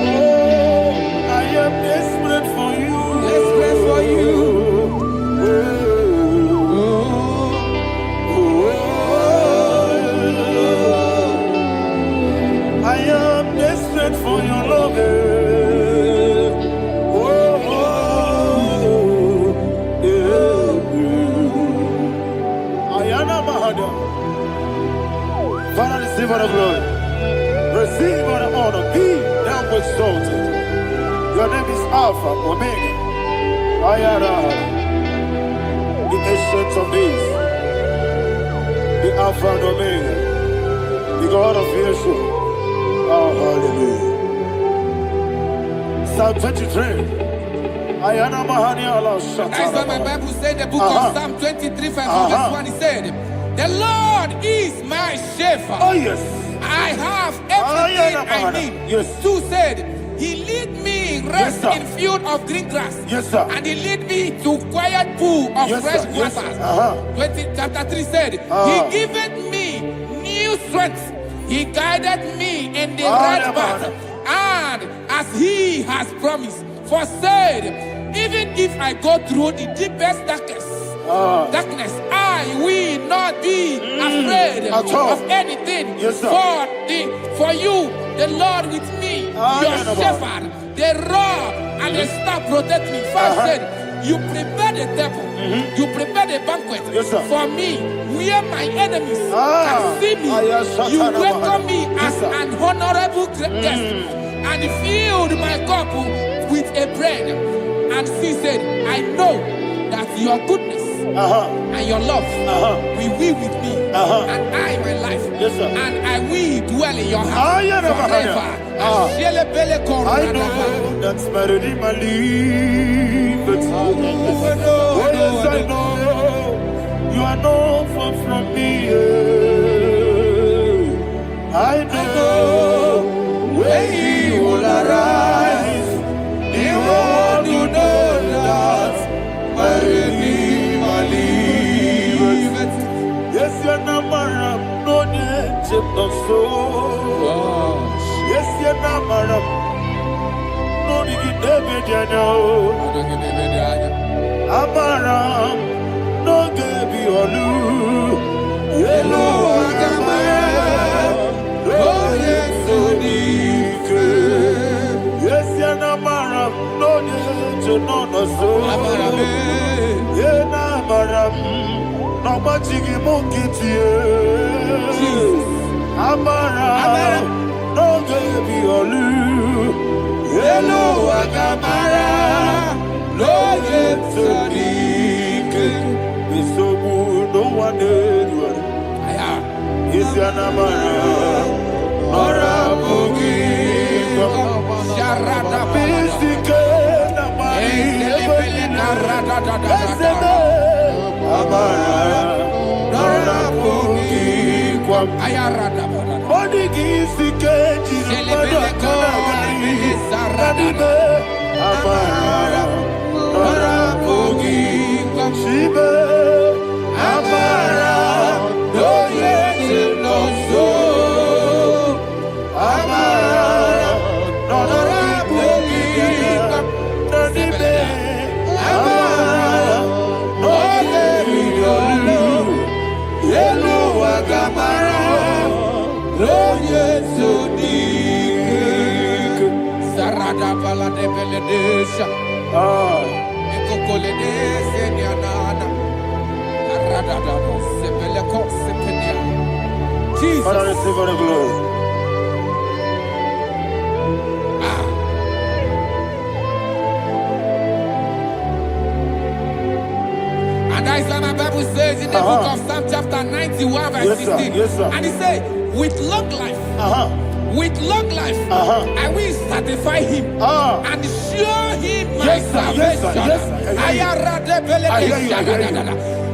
Oh, I am desperate for you. Desperate for you. For your love, Ayana Mahada. Father, receive all the glory, receive all the honor. Be thou exalted. Your name is Alpha, Omega. Ayana, the ancient of days, the Alpha and Omega, the God of Yeshua. Oh, hallelujah. Psalm 23. Ayana Mahania Allah Shatters. That's what my Bible said, the book of Psalm 23, verse 1. He said, the Lord is my shepherd. Oh, yes. I have everything I need. Yes. 2 said, he lead me rest in field of green grass. Yes, sir. And he lead me to quiet pool of fresh waters. 20, chapter 3 said, he giveth me new strength. He guided me in the right path, and as he has promised, for said, even if I go through the deepest darkness, I will not be afraid of anything. Yes, for you, the Lord with me, your shepherd, the rod and the staff protect me. First said, you prepare the table, you prepare the banquet for me, where my enemies can see me. You welcome me as an honorable guest, and filled my cup with a bread. And she said, I know that your goodness and your love will be with me, and I, my life, and I will dwell in your house forever. I know that's better than my life. Oh, yes, I know you are not far from me. I know when he will arise, he will know. chip no so. Yes, you're not madam. No, you get David, you know. Amaram, no, Gaby, or Lou. Yellow, oh, yes, so deep. Yes, you're not madam. No, you know, no, so. Yeah, not madam. No, but you give monkey to you. Amaram, no, Gaby, or Lou. Hello, Agamara, no yet so deep. It's so good, no one did. Is your Namara, or a boogie? Sharada, Pistica, Amara, or a boogie. Ayarada, Body is the cage, Amara, Orapogi, Shiba, Amara, no yet no so, Amara, Orapogi, Nadibe, Amara, no yet no Yellow Agamara, no yet so deep. Sarada Bala de Beledesha, Ecocole Seniana, Arada, Sepeleco, Sepenia. Jesus, Father, receive the glory. And that is what my Bible says in the book of Psalm chapter 91, verse 16. Yes, sir. And it says, with long life, with long life, I will satisfy him and show him my salvation.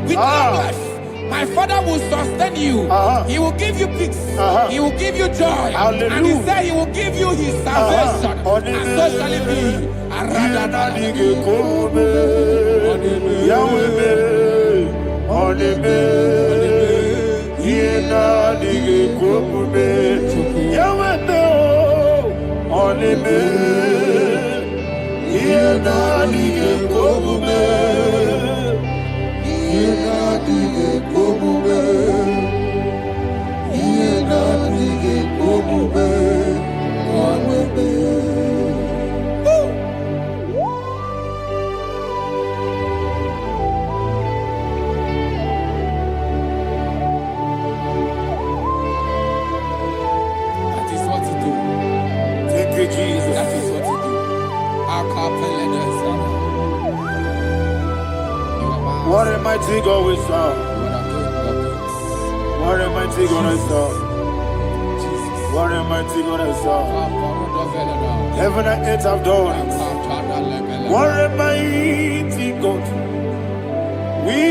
With long life, my Father will sustain you. He will give you peace. He will give you joy. Hallelujah. And he said he will give you his salvation. And so shall it be. Jesus. That is what you do. What a mighty God we serve. What a mighty God I serve. What a mighty God I serve. Heaven and earth have done it. What a mighty God we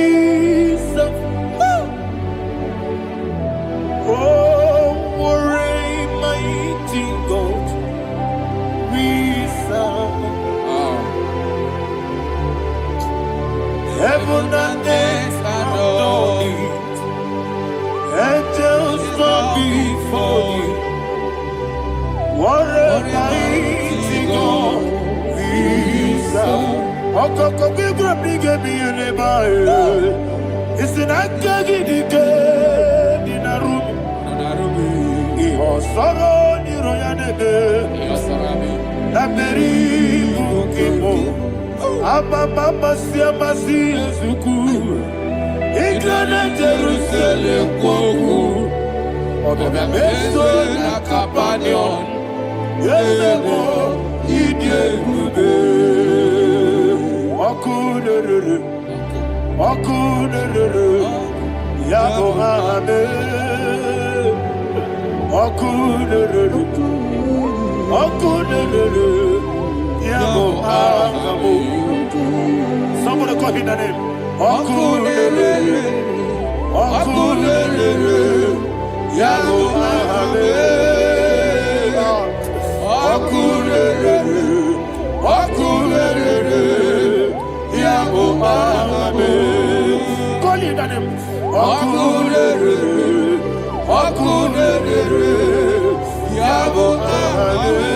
serve. Oh, what a mighty God we serve. Heaven and earth adore it. Angels bow before you. What a mighty God we serve. Okoko bibra bige bi eleba. Isi na kagi dike di na rubi. Iho soro ni royanebe. Na beri bukipo. Ababa siamasi ezuku. Igrana Jerusalem kwoku. Obebe meso na kapanion. Yesebo idie gube. Wakunerere. Wakunerere. Yago hame. Wakunerere. Wakunerere. Yago hame. Somebody call him the name. Wakunerere. Wakunerere. Yago hame. Wakunerere. Wakunerere. Yago hame. Call him the name. Wakunerere. Okunere, Yabo Abe.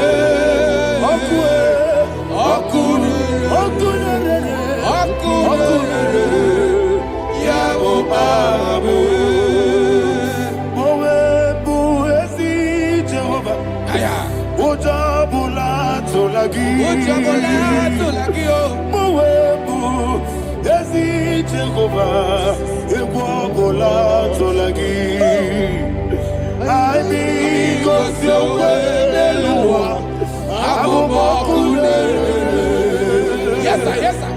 Yes, sir. Yes, sir.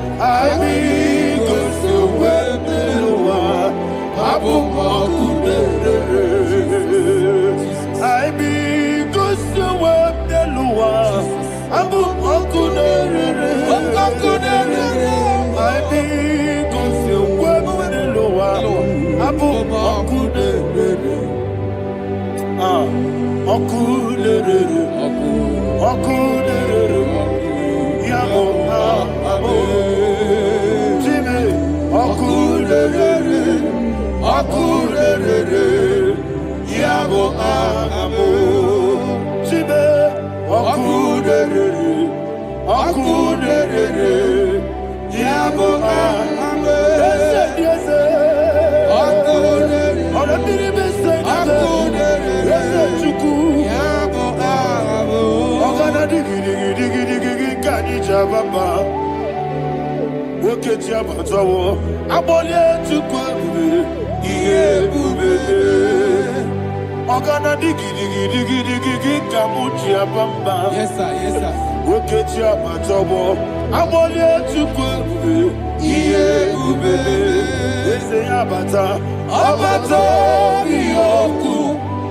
Yes, sir. Yes, sir.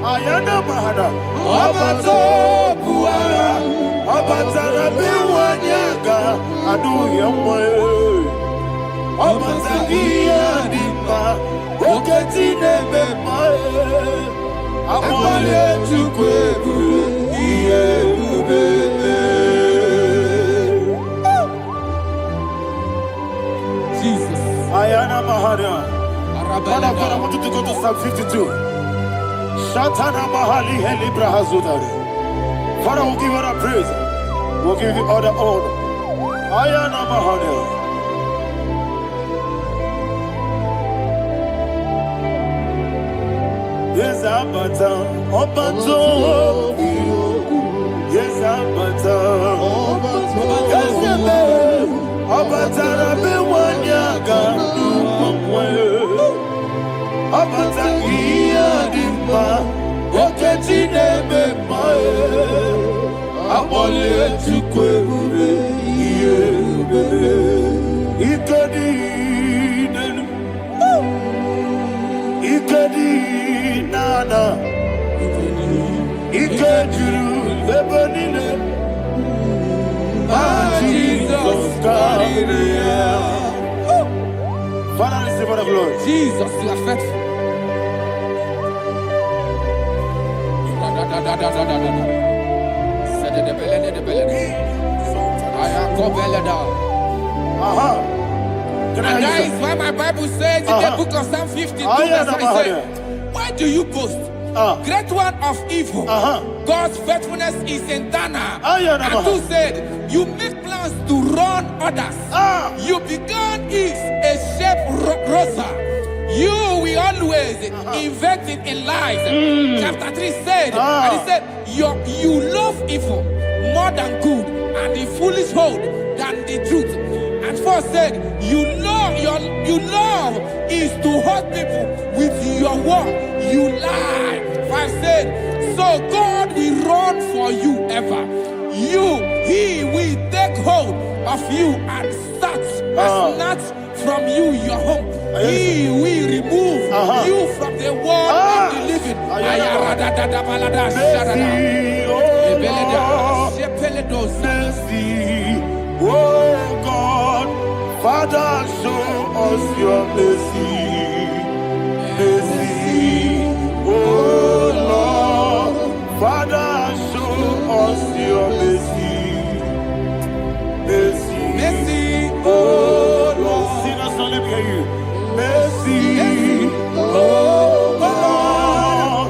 Ayana mahada, abato buara, abatara biwanyaga, adu yamwe, abatagia dimba, oketi nebe mae, amale chukwebu, iye ubebe. Jesus. Ayana mahada. Man of God, I want you to go to Psalm 52. Shatana Mahali Helibra Hazudari. Father, we'll give you the praise. We'll give you all the honor. Ayana Mahali. Yes, Abata. Obato. Yes, Abata. Yes, Abata. Rabe Wanyaga. Abata iya dimba, oketi nebe mae, abole chukwe ube iye ube, ikadi nenu, ikadi nana, ikadiru lebanine, Jesus Christ. Father, receive the glory. Jesus, you are faithful. And that is why my Bible says in the book of Psalm 52, verse 9, why do you boast? Great one of evil. God's faithfulness is eternal. And who said, you make plans to run others. You began is a shape rosa. You will always invent it in lies. Chapter 3 said, and he said, you love evil more than good, and the foolish hold than the truth. And 4 said, you love is to hurt people with your word. You lie. 5 said, so God will run for you ever. He will take hold of you and snatch from you your home. He will remove you from the world of the living. Oh God, Father, show us your mercy. Mercy, oh Lord, Father, show us your mercy. Mercy, Mercy, oh Lord, sinners only hear you. Mercy, oh Lord,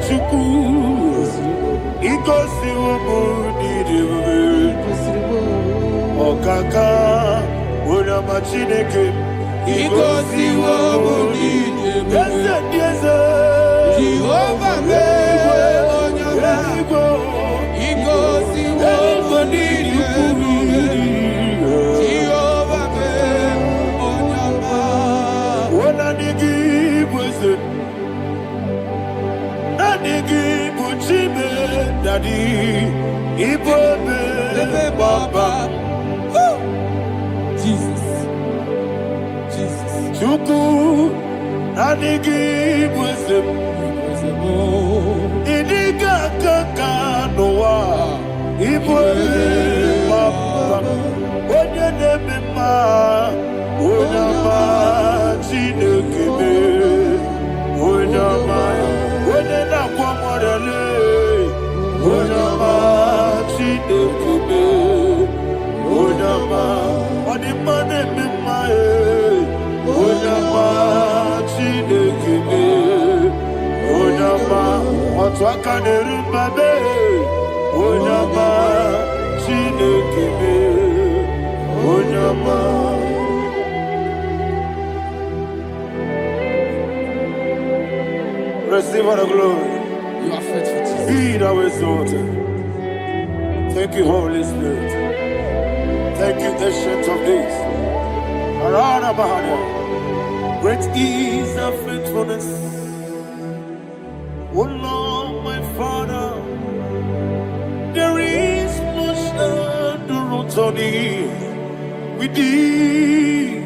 Chukwu igosi ụmụnne ọkaka onye ọma Chineke igosi ụmụnne eze ndị eze Jehova mee onye ọma igosi ụmụnne Jehova mee onye ọma ona digi bweze Nigi buchime dadi ibobe baba Jesus Chuku Nigi bwezem Idiga kaka noa ibobe baba Onye nebe ma Onyama Chinekebe Onyama Onye na-akwa mọrele onye ọma Chineke onye ọma ọ dị mma na-eme mma onye ọma Chineke onye ọma otu aka na-eru mbabe onye ọma Chineke onye ọma Receive all the glory. You are faithful, Jesus. Be thou exalted. Thank you, Holy Spirit. Thank you, Ancient of Days. Arana Bahana. Great is thy faithfulness. O Lord, my Father, there is no shadow on thee. With thee,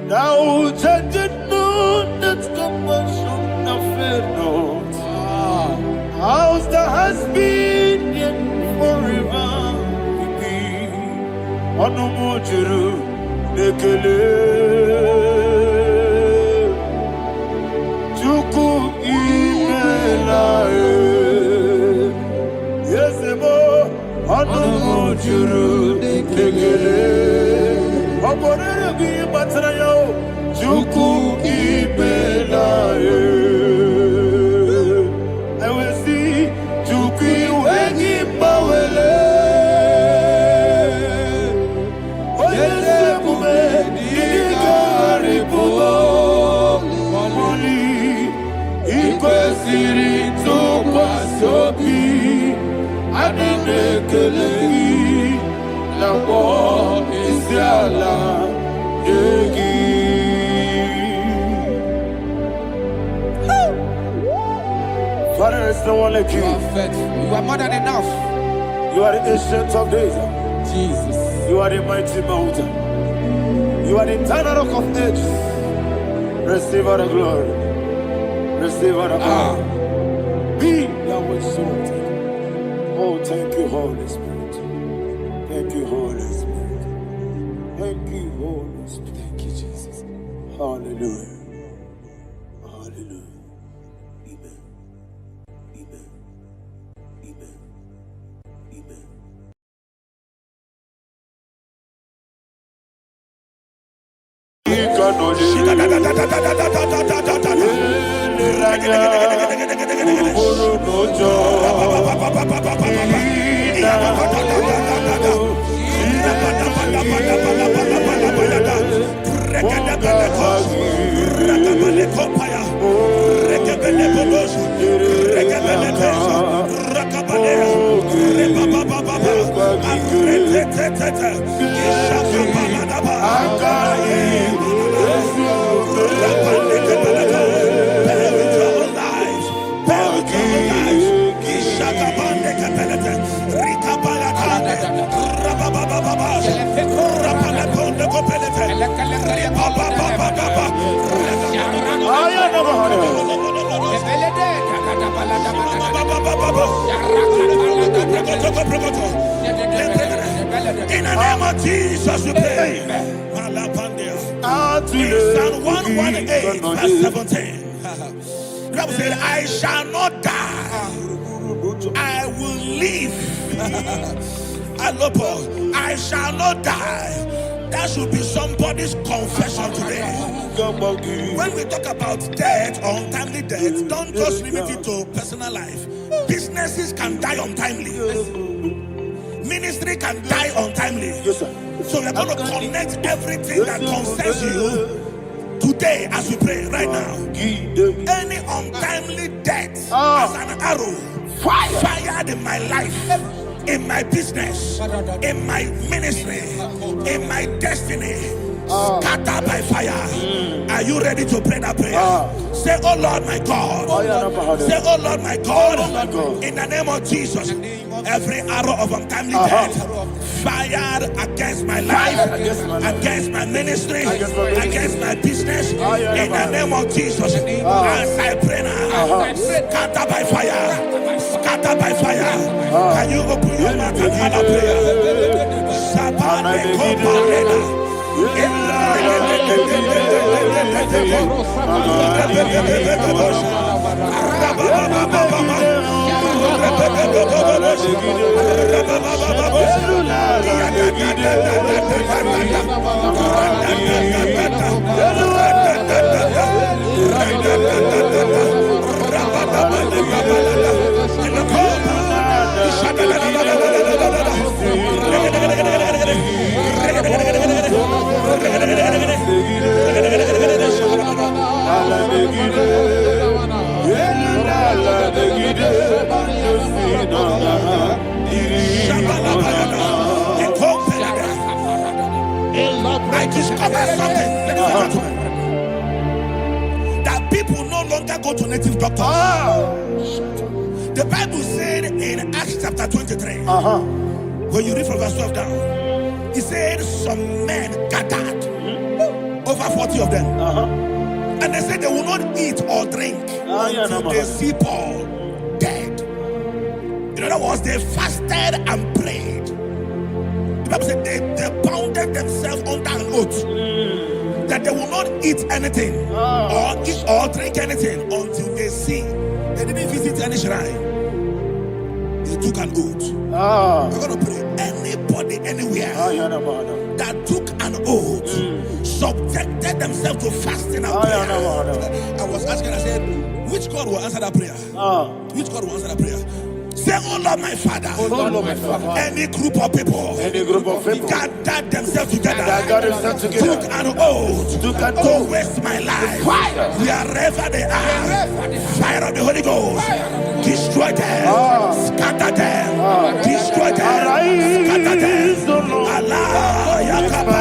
thou judgest not that compassion. Not. Ours that has been yet forever with thee. Onomojuru nekele Chuku imela Yesemo Onomojuru nekele Oborere gi batara yo Chuku imela Father, there's no one like you. You are faithful. You are more than enough. You are the Ancient of Days. Jesus. You are the mighty mountain. You are the eternal rock of ages. Receive all the glory. Receive all the honor. Be thou exalted. Oh, thank you, Holy Spirit. Thank you, Holy Spirit. Thank you, Holy Spirit. Thank you, Jesus. Hallelujah. Hallelujah. Amen. Amen. Amen. Amen. In the name of Jesus, we pray. Psalm 118, verse 17. The Bible said, I shall not die, I will live. I shall not die. That should be somebody's confession today. When we talk about death or untimely death, don't just limit it to personal life. Businesses can die untimely. Ministry can die untimely. So we're going to connect everything that concerns you today as we pray right now. Any untimely death as an arrow fired in my life, in my business, in my ministry, in my destiny, scattered by fire. Are you ready to pray that prayer? Say, oh Lord my God. Say, oh Lord my God. In the name of Jesus, every arrow of untimely death fired against my life, against my ministry, against my business, in the name of Jesus, as I pray now, scattered by fire, scattered by fire. Can you open your mouth and have a prayer? I discovered something, ladies and gentlemen, that people no longer go to native doctors. The Bible said in Acts chapter 23, when you read from verse 12 down, it said some men gathered, over 40 of them, and they said they will not eat or drink until they see Paul dead. In other words, they fasted and prayed. The Bible said they bounded themselves under an oath that they will not eat anything or drink anything until they see. They didn't visit any shrine. They took an oath. We're going to pray. Anybody, anywhere that took an oath, subjected themselves to fasting and prayer. I was asking, I said, which God will answer that prayer? Which God will answer that prayer? Say, oh Lord my Father, any group of people gathered themselves together, took an oath to waste my life. Wherever they are, fire of the Holy Ghost, destroy them, scatter them, destroy them, scatter them. Allah, Yakaba,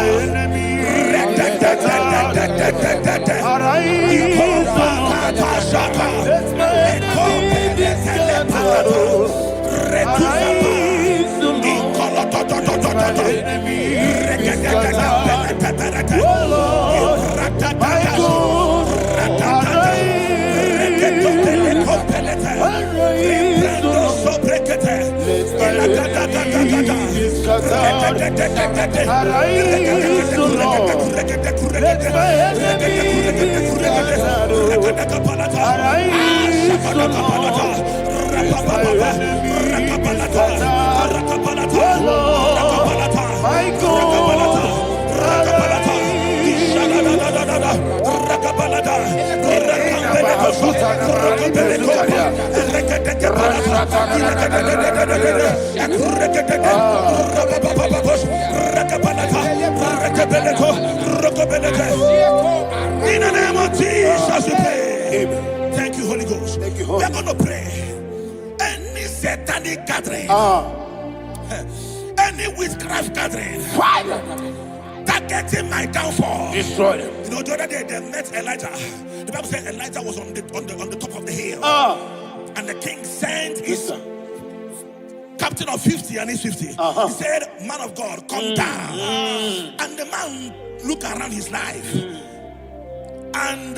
In the name of Jesus we pray. Amen. Thank you, Holy Ghost. Thank you, Holy. We're going to pray. Any satanic gathering, any witchcraft gathering, targeting my downfall, destroy them. You know, the other day they met Elijah. The Bible said Elijah was on the top of the hill, and the king sent his captain of 50 and his 50. He said, man of God, come down. And the man looked around his life and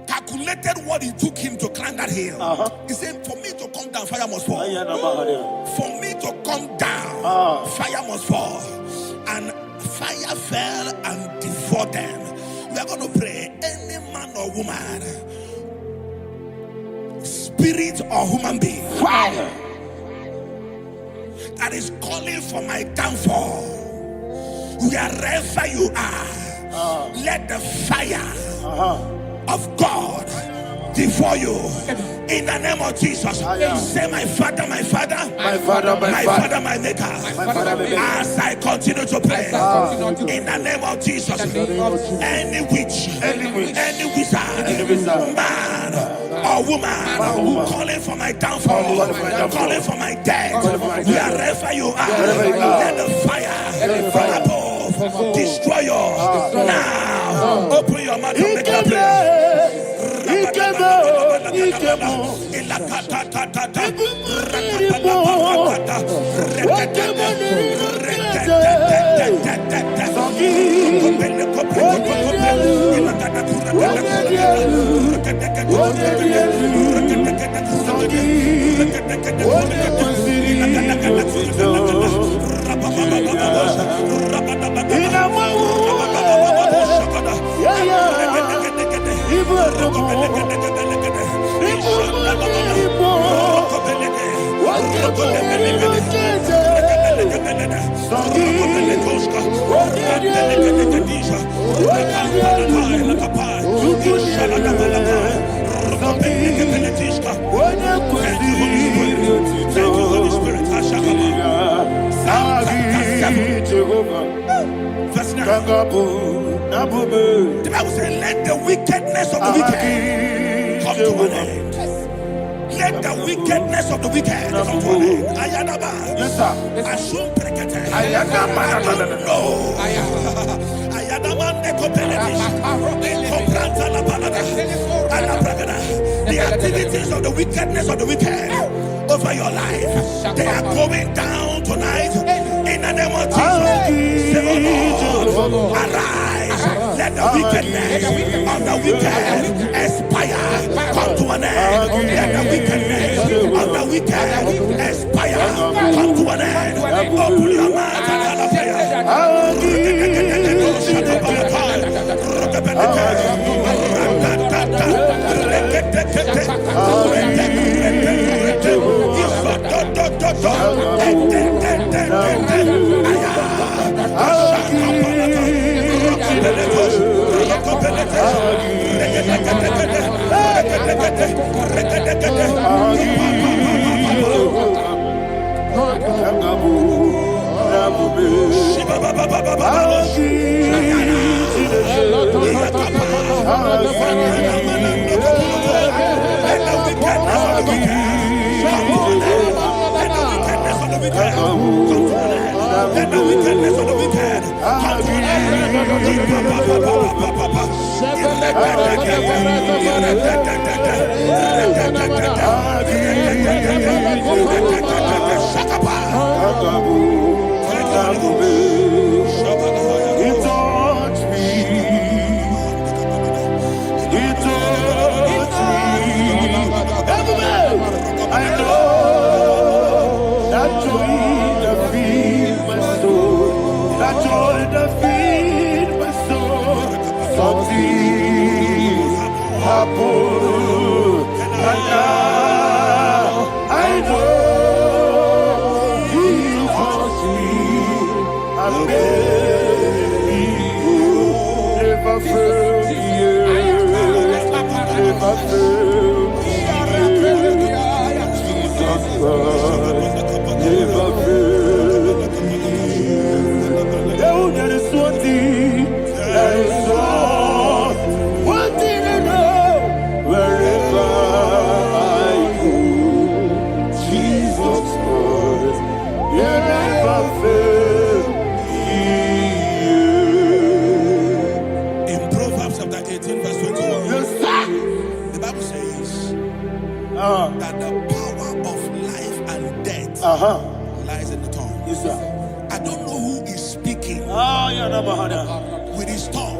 calculated what it took him to climb that hill. He said, for me to come down, fire must fall. For me to come down, fire must fall. And fire fell and devoured them. We are going to pray. Any man or woman, spirit or human being, fire that is calling for my downfall, wherever you are, Let the fire of God before you in the name of Jesus. Say, my Father, my Father, My Father, my Father, my Maker. As I continue to pray in the name of Jesus, any witch, any wizard, man or woman calling for my downfall, calling for my death, wherever you are, let the fire from above destroy you now. Open your mouth and make a prayer. Thank you, Holy Spirit. Verse 9. The Bible says, let the wickedness of the wicked come to an end. Let the wickedness of the wicked come to an end. Ayadaba. Yes, sir. Assume prekete. Ayadaba. No. Ayadaba ne kopeletish. Kompranta la balada. Ala bragada. The activities of the wickedness of the wicked over your life, they are going down tonight in the name of Jesus. Say, oh Lord, arise. Let the wickedness of the wicked expire, come to an end. Let the wickedness of the wicked expire, come to an end. Open your mouth and have a prayer. Let the wickedness of the wicked come to an He touched me. He touched me. I know that joy that feeds my soul. That joy that feeds my soul. Something happened, and now I know He touched me. I never failed me. Never failed me. Jesus Christ never failed me. Oh, there is one thing, there is one thing I know. Wherever I go, Jesus Christ, you never fail me. In Proverbs chapter 18, verse 21, Yes, sir. the Bible says that the power of life and death lies in the tongue. Yes, sir. I don't know who is speaking with his tongue,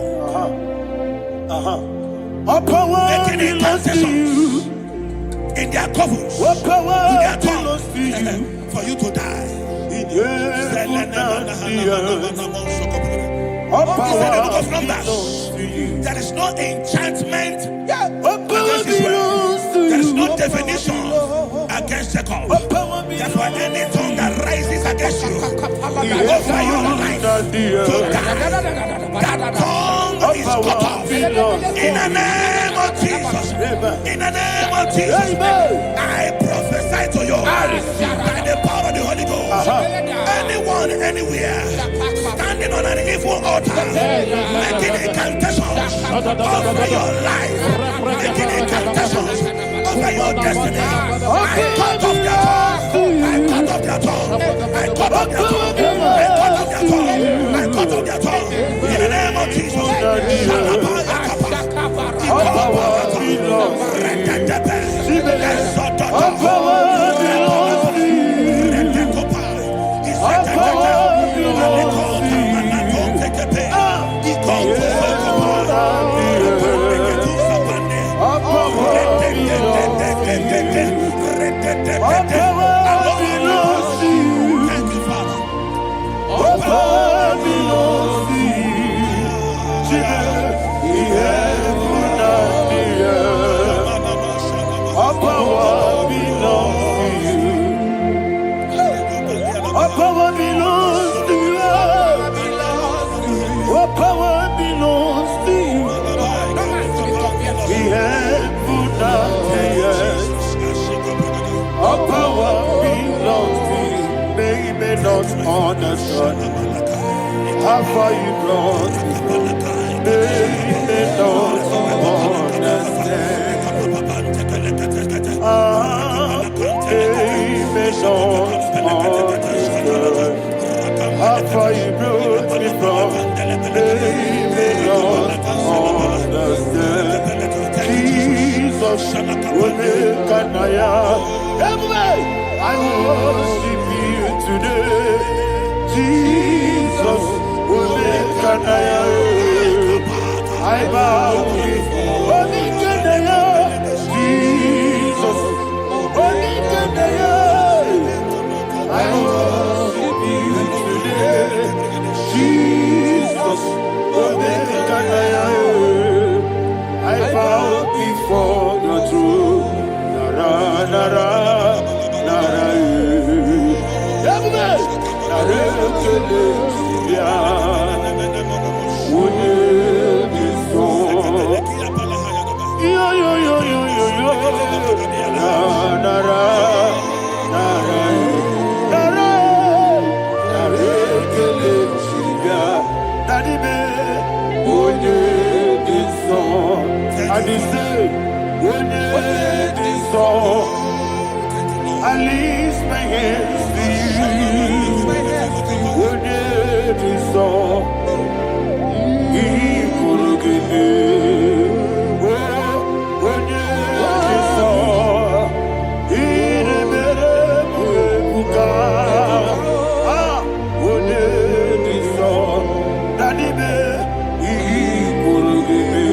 What power making belongs to intercessions you? in their covens What power with their belongs to you? tongue for you to die. In heaven and the earth. What He said in the book power of Numbers, belongs to you? there is no enchantment What power against Israel. belongs to There is you? no definition against Jacob. What power He Therefore, any tongue that rises against you over your life, to die, that tongue is cut off. In the name of Jesus. In the name of Jesus. I prophesy to you by the power of the Holy Ghost. Anyone, anywhere, standing on an evil altar, making incantations over your life, making incantations over your destiny, I cut off their tongue. I cut off their tongue. I cut off their tongue. I cut off their tongue. I cut off their tongue. In the name of Jesus. Understand how far you brought me from. They don't understand. They don't understand how far you brought me from. They don't understand. Jesus, will make an I worship you today. Jesus, will make an I bow before Jesus, I worship you today. Jesus, will make an I bow before the throne. Nara, nara, nara, I lift my hands to you. Would it be so? He could give me. Would it be so? He never would would it be so? That he could give me.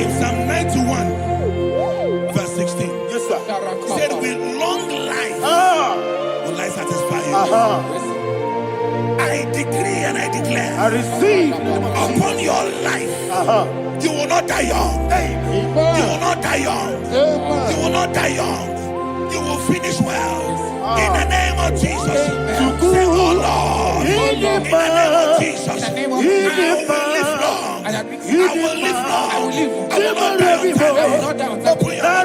In Psalm 91, verse 16. Yes, sir. Said with long life will I satisfy you. I decree and I declare, I receive upon your life, you will not die young. You will not die young. You will not die young. You will finish well. In the name of Jesus. Say, oh Lord, in the name of Jesus, I will live long. I will live long. I will not die on time. Open your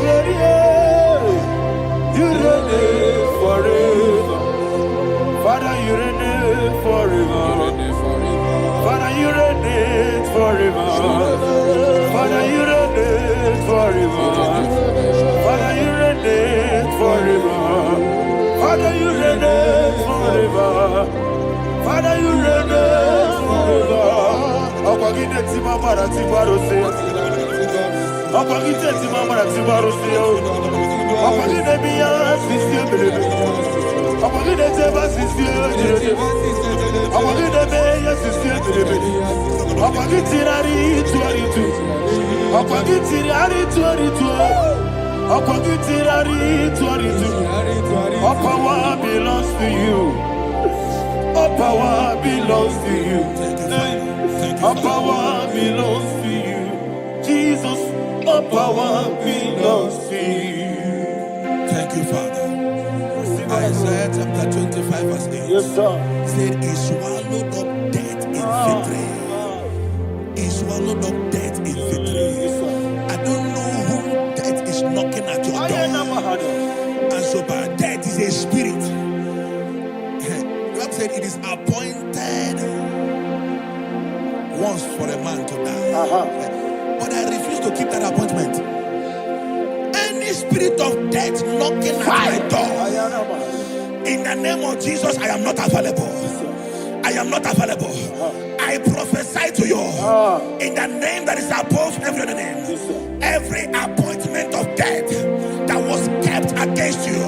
Let reign forever. Father, you reign forever. Father, you reign forever. Father, you reign forever. Father, you reign forever. Akwagide timamara tibarose. Akwagide timamara tibarose. Akwagide biya sisi belebe. Akwagide teba sisi belebe. Akwagide beya sisi belebe. Akwagide rari tuaritu. Akwagide rari tuaritu. Akwagide rari tuaritu. All power belongs to you. All power belongs to you. All power belongs to you. Jesus, all power belongs to you. Thank you, Father. Isaiah chapter 25 verse 8. Yes, sir. Said he swallowed up death in victory. He swallowed up death in victory. I don't know who death is knocking at your door. And so, but death is a spirit. God said it is appointed once for a man to die. But I refuse to keep that appointment. Any spirit of death knocking at my door, in the name of Jesus, I am not available. I am not available. I prophesy to you in the name that is above every other name. Every appointment of death that was kept against you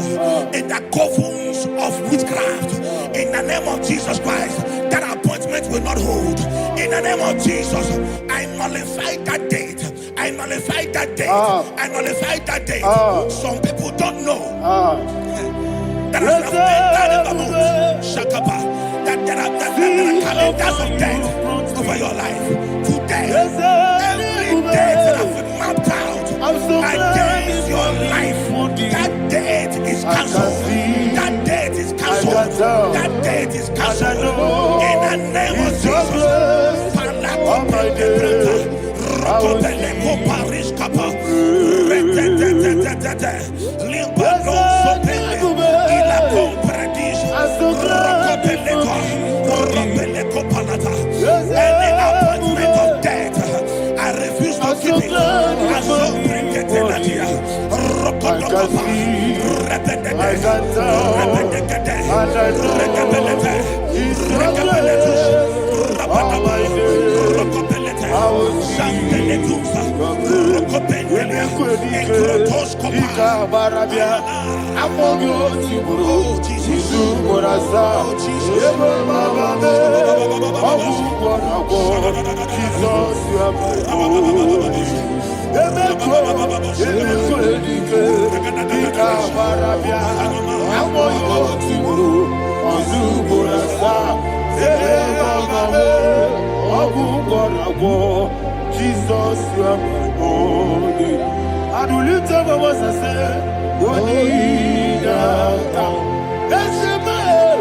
in the covens of witchcraft, in the name of Jesus Christ, that appointment will not hold. In the name of Jesus, I nullify that date. I nullify that date. I nullify that date. Some people don't know that as of Shakapa, that there are calendars of death over your life. Today, every date that has been mapped out against your life, that date is cancelled. That date is cancelled. That date is cancelled. In the name of Jesus. Any appointment of death, I refuse to keep it. I so bring it in Jesus, you are my only. And will you tell me what I say? What did I come? That's the man.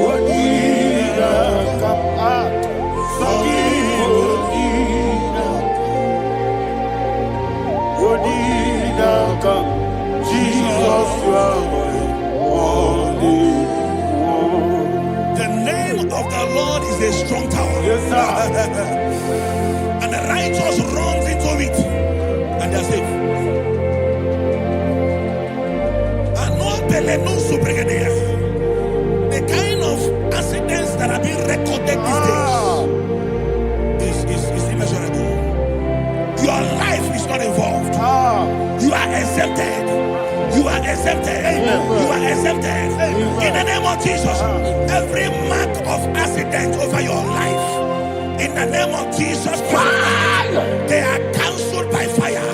What did I come? What did I come? Jesus, you are my only. The name of the Lord is a strong tower. Yes, sir. And the righteous runs into it and they are safe. The kind of accidents that are being recorded these days is immeasurable. Your life is not involved. You are exempted. You are exempted. You are exempted. In the name of Jesus, every mark of accident over your life, in the name of Jesus Christ, they are cancelled by fire.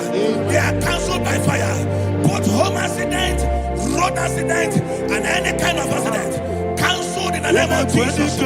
They are cancelled by fire. Both home accident, road accident, and any kind of accident, cancelled in the name of Jesus.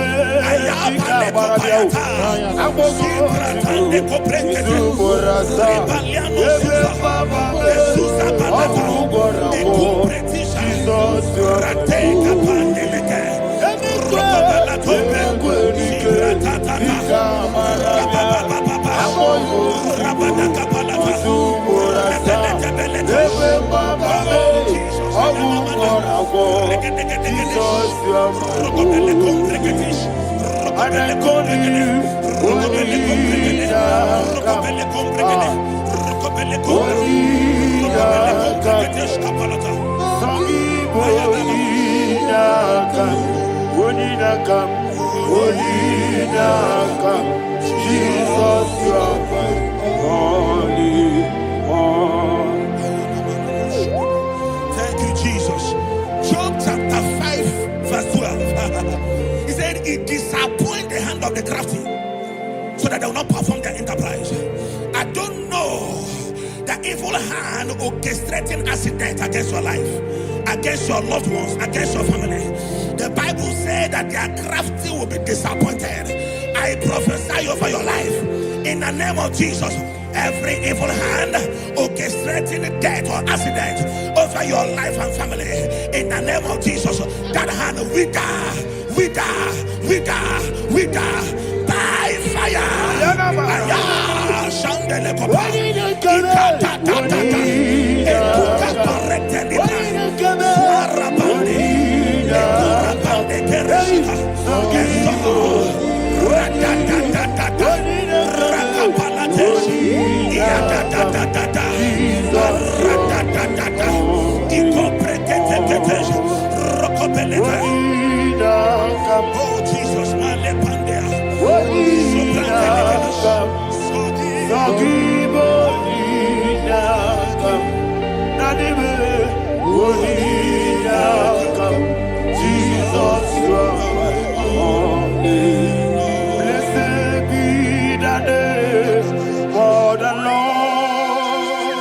Jesus, you are holy. Thank you, Jesus. Job chapter 5, verse 12. He said, it disappoints the hand of the crafty, so that they will not perform their enterprise. I don't know the evil hand orchestrating accident against your life, against your loved ones, against your family. The Bible said that their crafty will be disappointed. I prophesy over your life in the name of Jesus. Every evil hand orchestrating death or accident over your life and family, in the name of Jesus, that hand wither by fire. Oh Jesus, Jesus, you are holy. Blessed be the name for the Lord.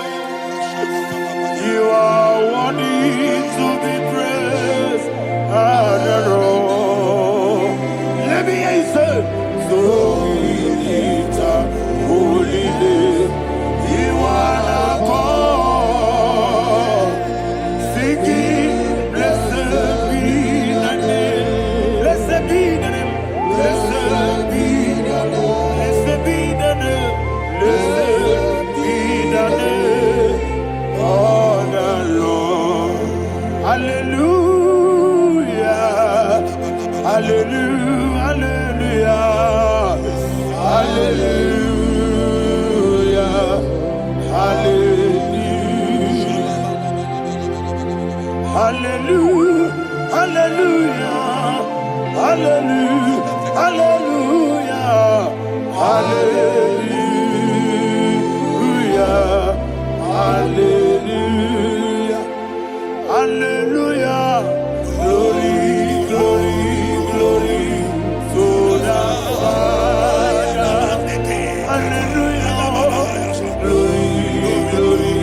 You are worthy to be praised and adored. Let me hear you say, so we lift up holy name. You are the God. Singing, blessed be the name. Blessed be the name. Blessed be the name. Blessed be the name. Blessed be the name of the Lord. Hallelujah. Hallelujah. Hallelujah. Hallelujah. Hallelujah. Hallelujah. Hallelujah. Hallelujah. Hallelujah. Hallelujah. Hallelujah. Glory, glory, glory to the Father. Hallelujah. Glory, glory,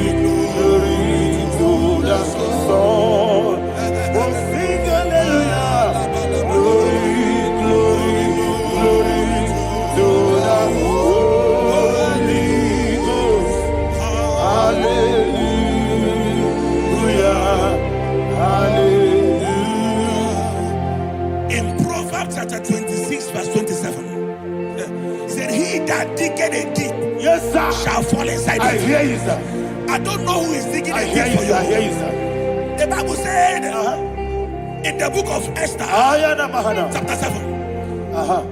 glory to the Son. Oh, sing hallelujah. Glory, glory, glory to the Holy Ghost. Hallelujah. Hallelujah. in Proverbs chapter 26, verse 27, he said, he that diggeth a deep, Yes, sir, shall fall inside I it. hear you, sir. I don't know who is digging I a hear deep you, for sir. I hear you. you, sir. The Bible said in the book of Esther, chapter 7,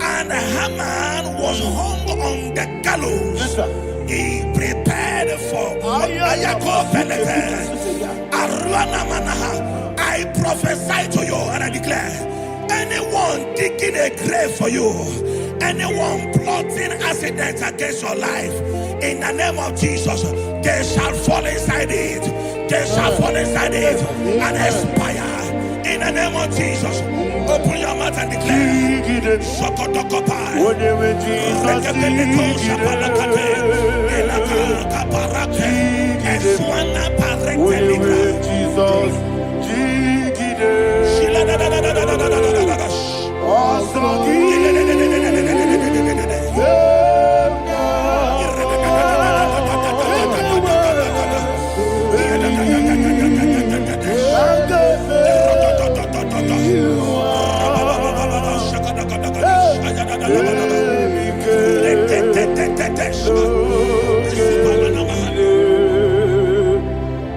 and Haman was hung on the gallows. Yes, sir. He prepared for I prophesy to you and I declare, anyone digging a grave for you, anyone plotting accidents against your life, in the name of Jesus, they shall fall inside it. They shall fall inside it and expire. In the name of Jesus, open your mouth and declare. Shokotokopai.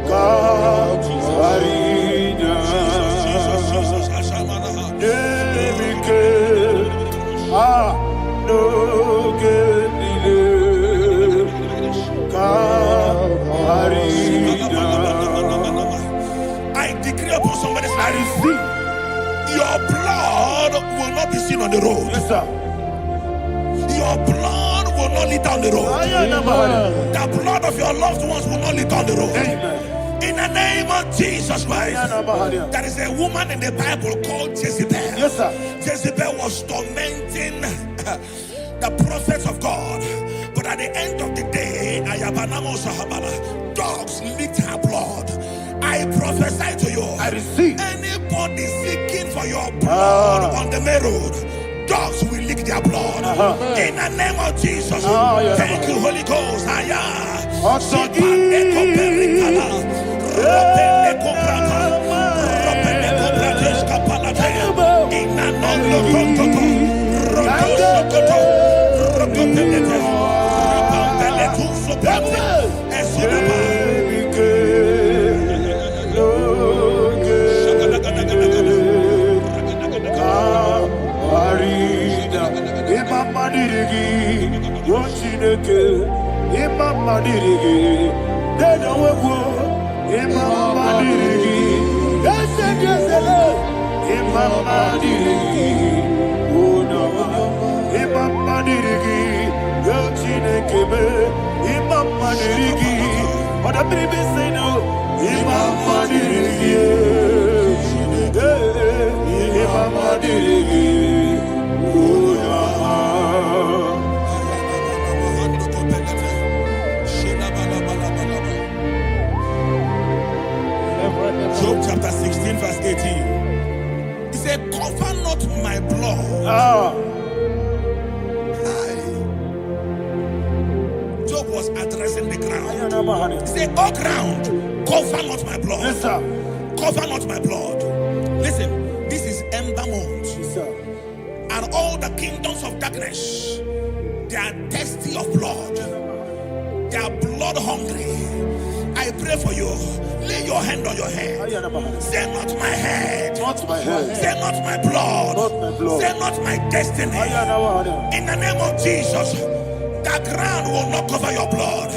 God, decree upon somebody's I life. receive. Your blood will not be seen on the road. Yes, sir. Your blood will not lead down the road. The blood of your loved ones will not lead down the road. Amen. In the name of Jesus Christ. There is a woman in the Bible called Jezebel. Yes, sir. Jezebel was tormenting the prophets of God. But at the end of the day, dogs licked her blood. I prophesy to you. I receive. Anybody seeking for your blood on the main road, dogs will lick their blood. In the name of Jesus. Thank you, Holy Ghost. Job chapter 16 verse 18. He said, cover not my blood. Job was addressing the ground. He said, oh ground, cover not my blood. Yes, sir. Cover not my blood. Listen, this is ember month. Yes, sir. And all the kingdoms of darkness, they are thirsty of blood. They are blood hungry. I pray for you. Lay your hand on your head. Say not my head. Not my head. Say not my blood. Not my blood. Say not my destiny. In the name of Jesus, the ground will not cover your blood.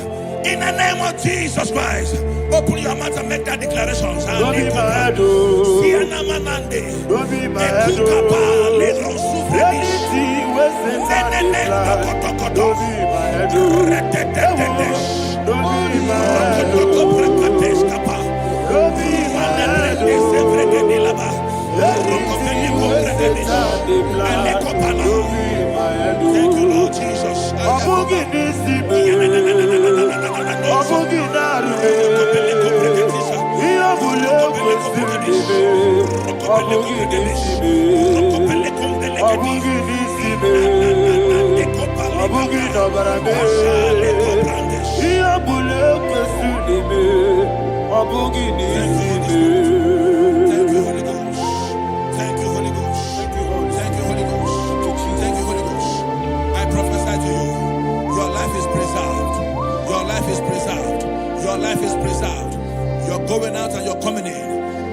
In the name of Jesus Christ, open your mouth and make that declaration. Don't be my head. Don't be my head. Anything was in that blood. Don't be my head. Don't be my head. Don't be my head. Thank you, Lord Jesus. Thank you, Holy Ghost. Thank you, Holy Ghost. Thank you, Holy Ghost. Thank you, Holy Ghost. Thank you, Holy Ghost. I prophesy to you, your life is preserved. Your life is preserved. Your life is preserved. You're going out and you're coming in.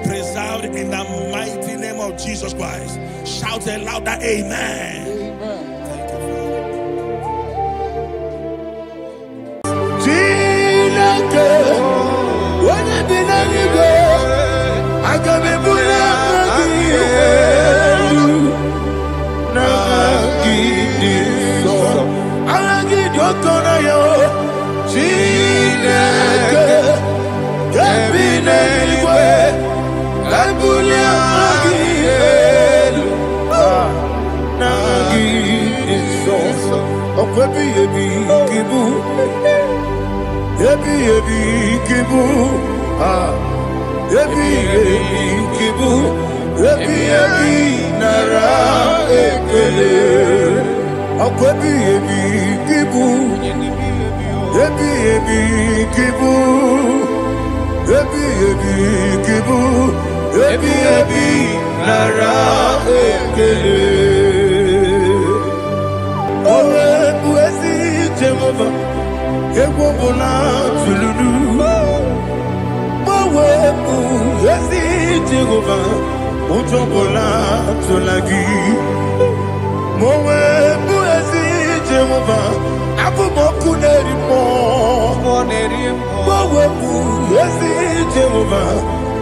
Preserved in the mighty name of Jesus Christ. Shout a louder amen. Thank you,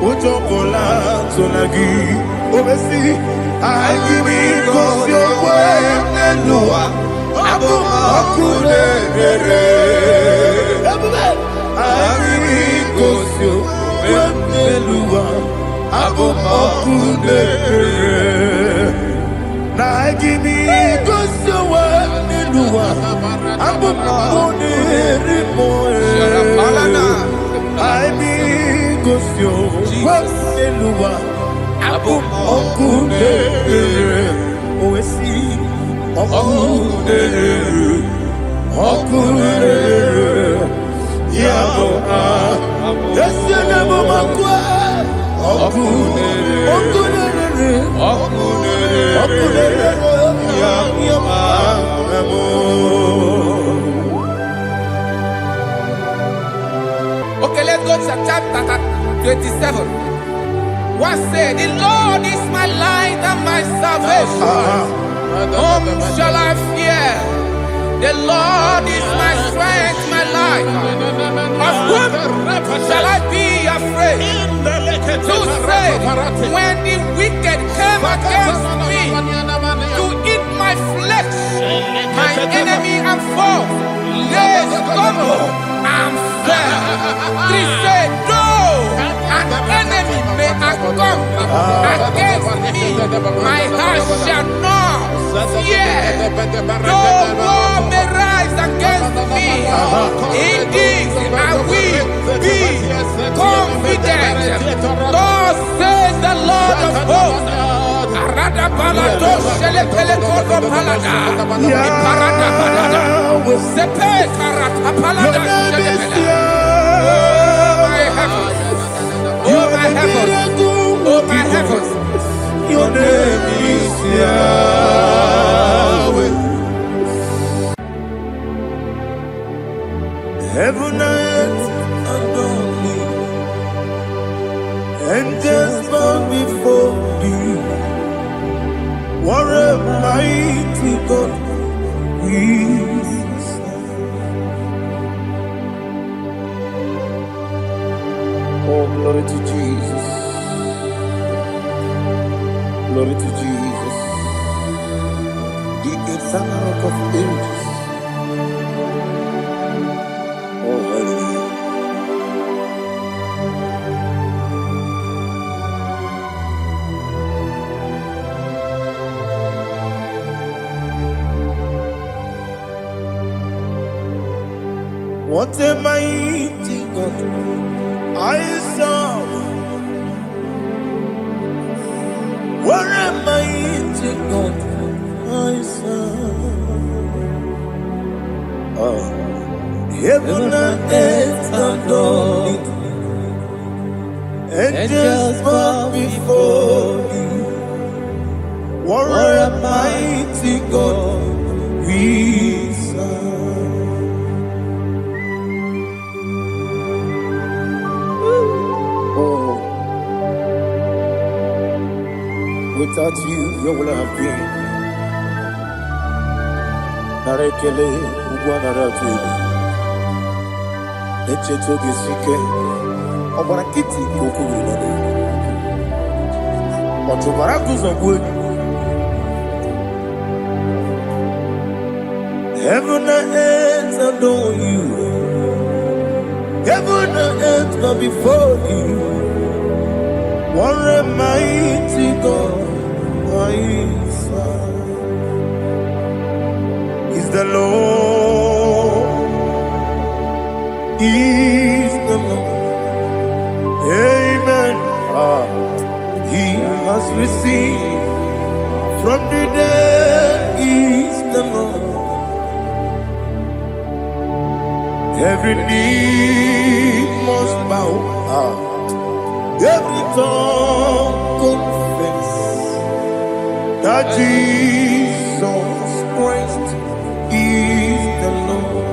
Ujokola Tonagi, Obesi, I give me cause your way, Nelua, Abu Makule, I give me cause your way, Nelua, Abu Makule, I give me cause your way, Nelua, Abu Makule, I be Gosio, Elua, Abu Okude, Oesi, Okude, Yabo, Yasenabo Makwa, Okude, Okay, let's go to chapter 27. What said, the Lord is my light and my salvation. Whom shall I fear? The Lord is my strength, my life. Of whom shall I be afraid? To say, when the wicked came against me to eat my flesh, my enemy and foe, they stumble and fell. Three said, no, an enemy may have come against me, my heart shall not fear. No war may rise against me. In this I will be confident. Thus says the Lord of hosts. Arada balado shele pele kodo palada. Iparada balada. Sepe karata palada shele pele. Oh my heavens. Oh my heavens. Oh my heavens. Your name is Yahweh. Heaven and earth adore me, angels bow before thee. What a mighty God we serve. Oh, glory to Jesus. Glory to Jesus. The eternal rock of ages. Oh, hallelujah. What a mighty God I serve. What a mighty God I serve. Oh. Heaven and earth adore it. Angels bow before thee. What a mighty God we serve. Oh, without you, where would I have been? Narekele, Ugwanaratu. Echeto gesike, obara kiti koku ilode. Otobara kuzongwe. Heaven and earth adore you. Heaven and earth bow before you. What a mighty God I serve. Is the Lord. Is the Lord. Amen. He has received from the dead. Is the Lord. Every knee must bow. Every tongue confess that Jesus Christ is the Lord.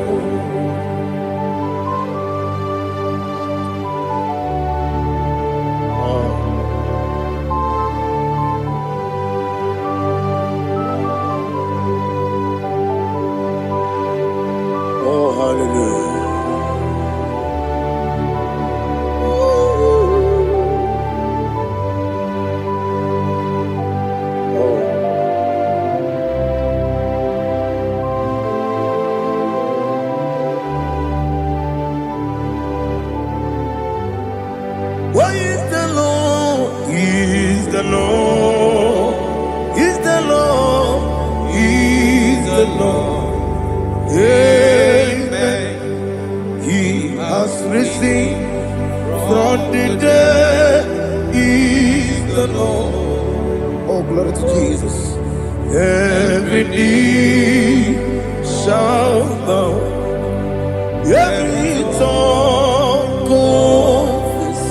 Oh, hallelujah. 1 the Lord. Oh, glory to Jesus. Every knee shall bow, every tongue confess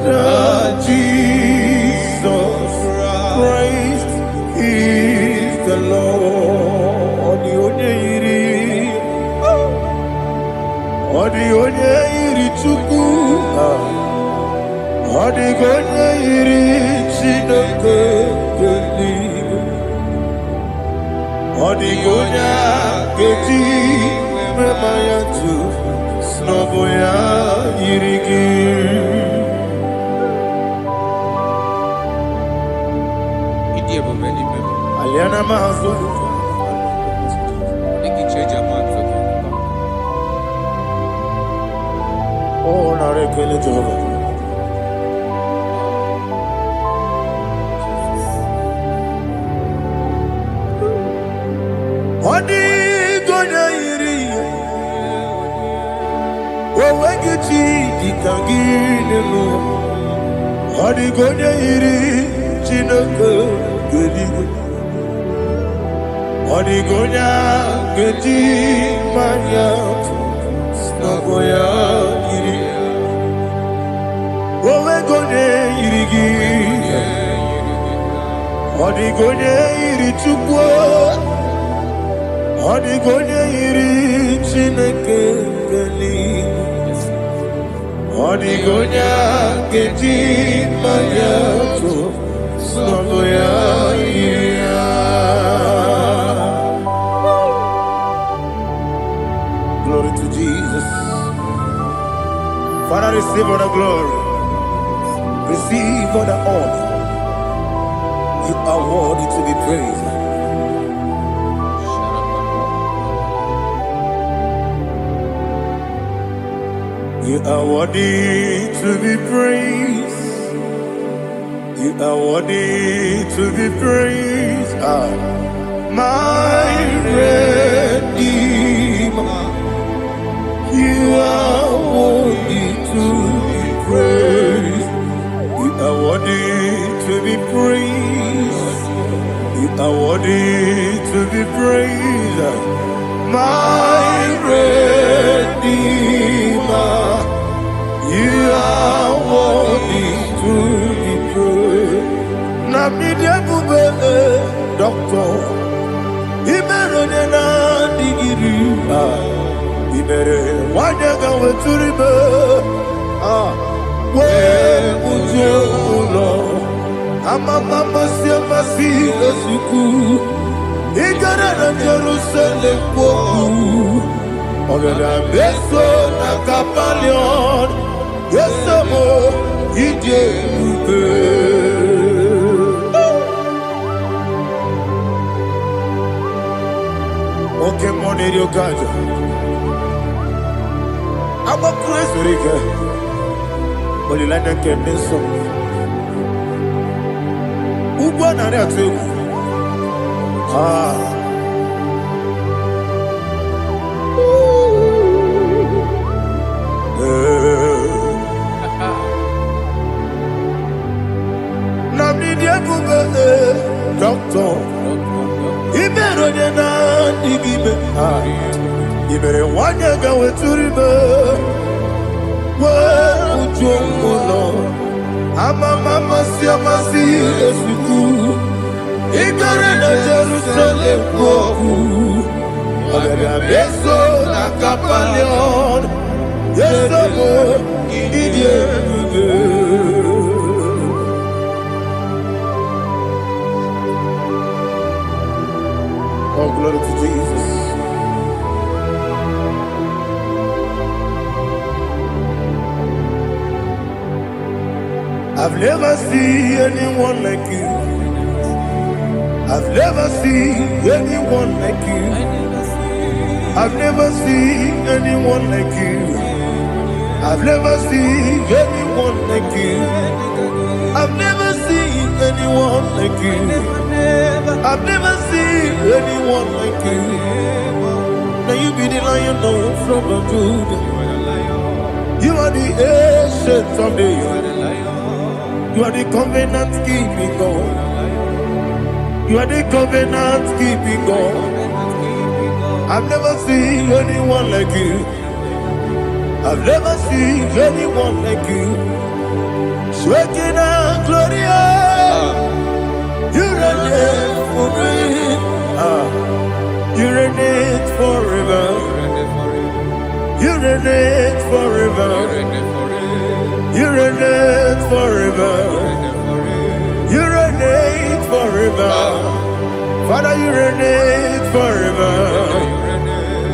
that Jesus Christ is the Lord. Odi onye iri Chukwu, odi onye iri Chineke eluigwe, odi onye ga-eji mema ya tu n'ọbụ ya yiri gị. Aliana mahazo oh, narekele Jehovah. Odi gonya iri owegi chi dikangine no. Odi gonya iri Chineke eluigwe, odi gonya geji manya n'ọbụ ya yiri. Owegonye yiri gị, ọdịgonye yiri Chukwu, ọdịgonye yiri Chineke eluigwe, ọdịgonye ga-eji mmanya tụ n'ọbụ ya yiri ya. Glory to Jesus. Father, receive all the glory. Receive all the honor. You are worthy to be praised. You are worthy to be praised. You are worthy to be praised. My Redeemer. You are worthy to be praised. You are worthy to be praised. You are worthy to be praised. My Redeemer. You are worthy to be praised. Namidia bube doctor. Imerone na digiri. Ibere wanyaga weturibe we ujo ulo amama masi esuku igara na Jerusalem kwoku ogada beso na kapalion yesomo ije ube. Okay, money you got. I'm a crazy rigger. Only like a candy song. Who won on that too? Doctor, he better than I give it. You better want to go to river. Well, I'm a mama, see a massy, as you do. He got in a Jerusalem. I'm a beso, a capalion. Yes, I'm a idiot. Oh, glory to Jesus. I've never seen anyone like you. I've never seen anyone like you. I've never seen anyone like you. I've never seen anyone like you. I've never seen anyone like you. I've never seen anyone like you. Now you be the Lion from the Judah. You are the ancient of days. You are the covenant keeping God. You are the covenant keeping God. I've never seen anyone like you. I've never seen anyone like you. Shekinah Gloria, you reign forever. You reign forever. You reign forever. You reign forever. You reign forever. Father, you reign forever.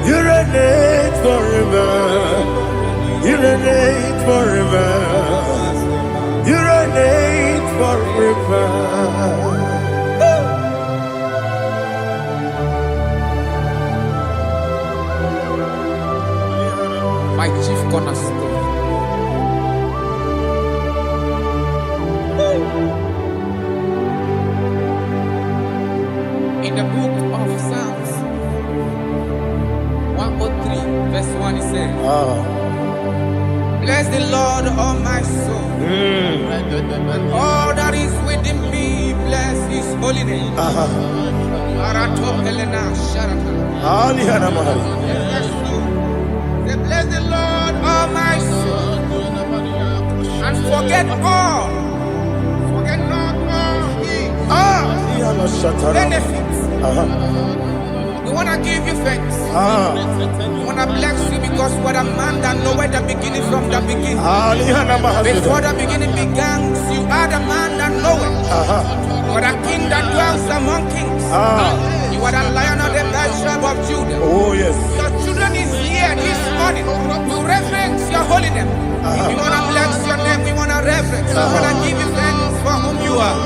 You reign forever. You reign forever. You reign forever. My chief cornerstone. In the book of Psalms 103, verse 1, it says, bless the Lord, all my soul, and all that is within me, bless his holy name. Say, bless the Lord, all my soul, and forget all. Forget not all his benefits. We want to give you thanks. We want to bless you because we're a man that knows where the beginning from the beginning. Before the beginning began, you are the man that knows it. You are the king that dwells among kings. You are the lion of the tribe of Judah. Oh yes. Your children is here this morning to reverence your holy name. If you want to bless your name, we want to reverence. We want to give you thanks for whom you are.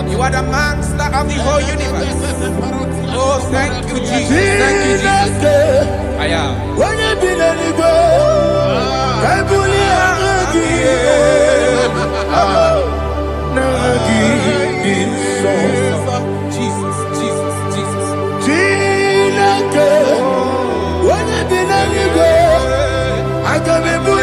You are the master of the whole universe. Oh, thank you, Jesus. Thank you, Jesus. I am. When you be the Jesus, Jesus, Jesus. I can be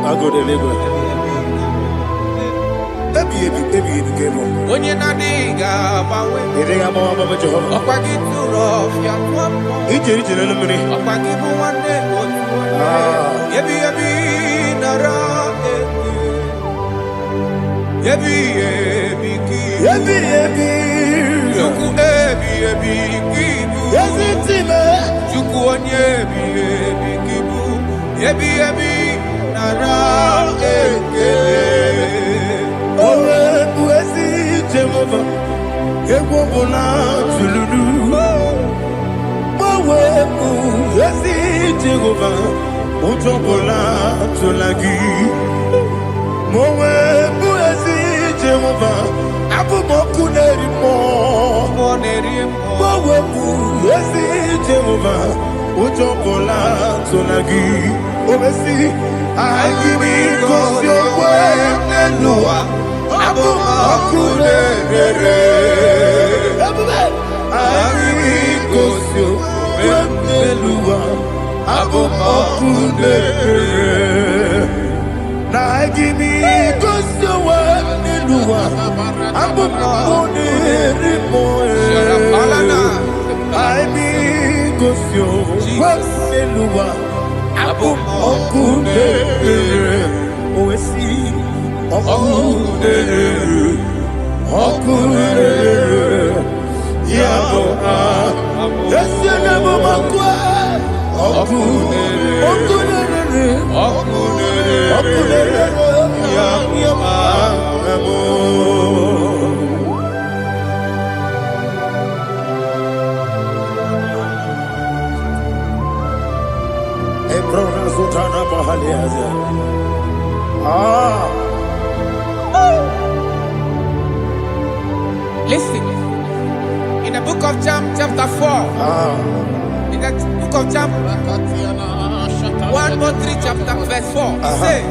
I go deliver. Onye na diga bawe. Iriga bawa baba Jehovah. Okwagi turo fia twampo. Ije na lumini. Okwagi bu wande otu. Yebi yebi nara eke. Yebi yebi ki. Yebi yebi. Juku ebi yebi kibu. Yesi time. Juku onye yebi yebi kibu. Yebi yebi nara eke. Owe buesi Jehovah, Yegwobona Tululu. Owe buesi Jehovah, Utobola Tulagi. Owe buesi Jehovah, Abumoku Nerimo. Owe buesi Jehovah, Utobola Tulagi. Obesi, I give you cause your way and Noah. Abumakune rere. I give you cause your way and Noah. Abumakune rere. I give you cause your way and Noah. Listen, in the book of John, chapter 4, in the book of John, 1 or 3, chapter verse 4, it says,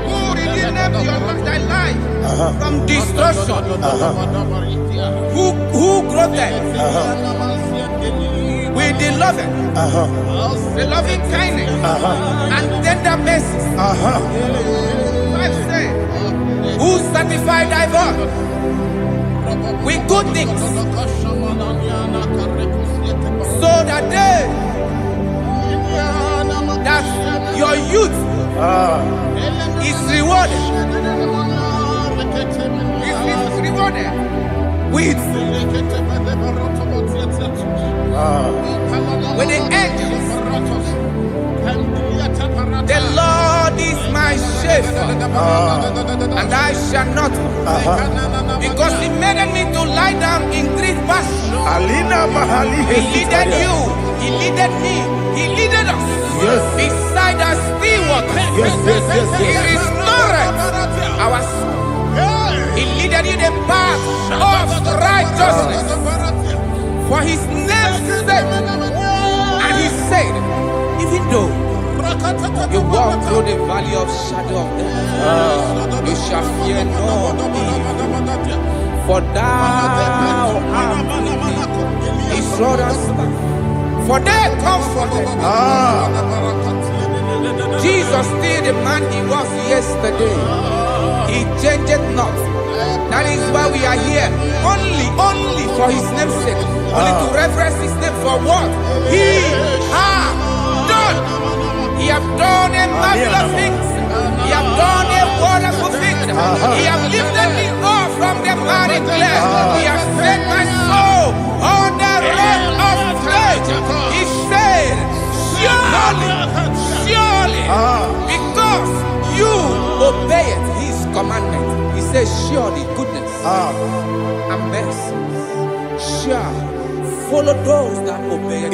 who redeemed thy life from destruction? Who grew them? With the loving kindness, and tender mercies. 5 says, who satisfy thy voice with good things, so that your youth is rewarded. Is rewarded with the angels. The Lord is my shepherd, and I shall not, because He made me to lie down in green pastures. He leaded you, He leaded me, He leaded us beside the still waters. He restored our soul. He leaded you the path of righteousness for His name's sake. And He said, even though you walk through the valley of shadow of death, you shall fear no evil, for thou art with me. His rod and staff, for they comforted. Jesus still the man He was yesterday. He changed not. That is why we are here. Only for His name's sake. Only to reverence His name for what He has done. He has done a marvelous things. He has done a wonderful thing. He has lifted me up from the miry clay. He has set my soul on the rock of faith. He said, surely, because you obeyed His commandment. He says, surely goodness and mercy shall follow those that obey Him.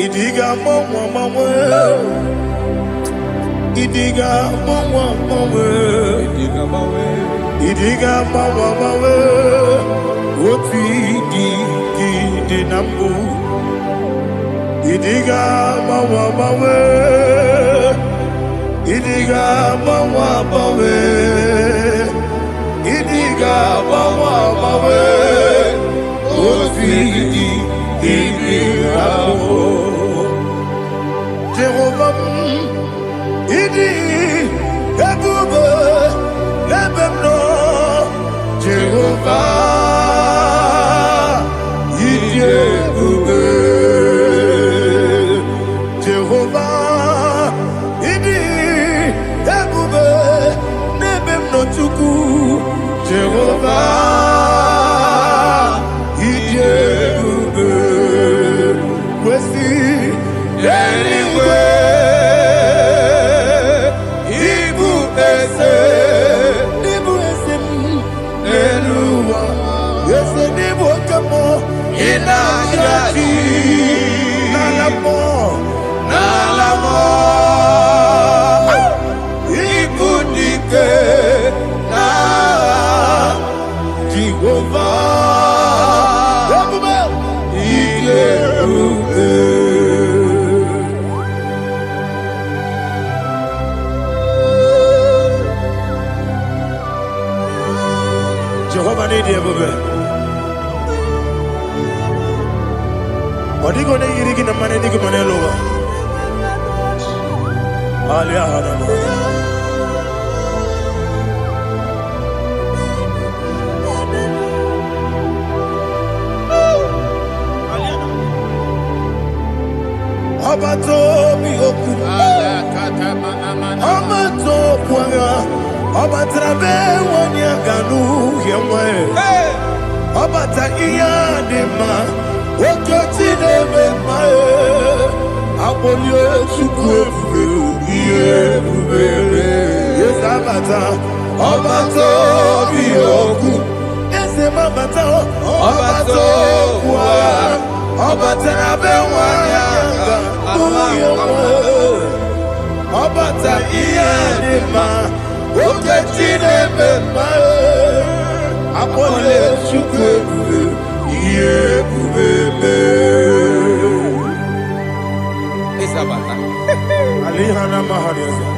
Idiga mawe Oti di nambu Idiga mawe Idiga mawe Idiga mawe Oti di nambu Jehovah Idi ebube lebemno Jehovah Idi ebube Jehovah Idi ebube lebemno chuku Jehovah Idi ebube wesi anyway Jehovah need you, baby. What are you going to eat in the money? You can lower. Obato Bioku, Obato Puanga, Obatrabe, Wanya Ganu, Yamwe, Obata Iyadema, Okotine Mae, Abolio Chukwu, yes, Abata, Obato Bioku, yes, Mabata, Obato Puanga. Obata Abewanya, Obata Iyadema, Oketine Bema, Apole Chukwu, Yebube. Isabata. Alihana Mahariasa.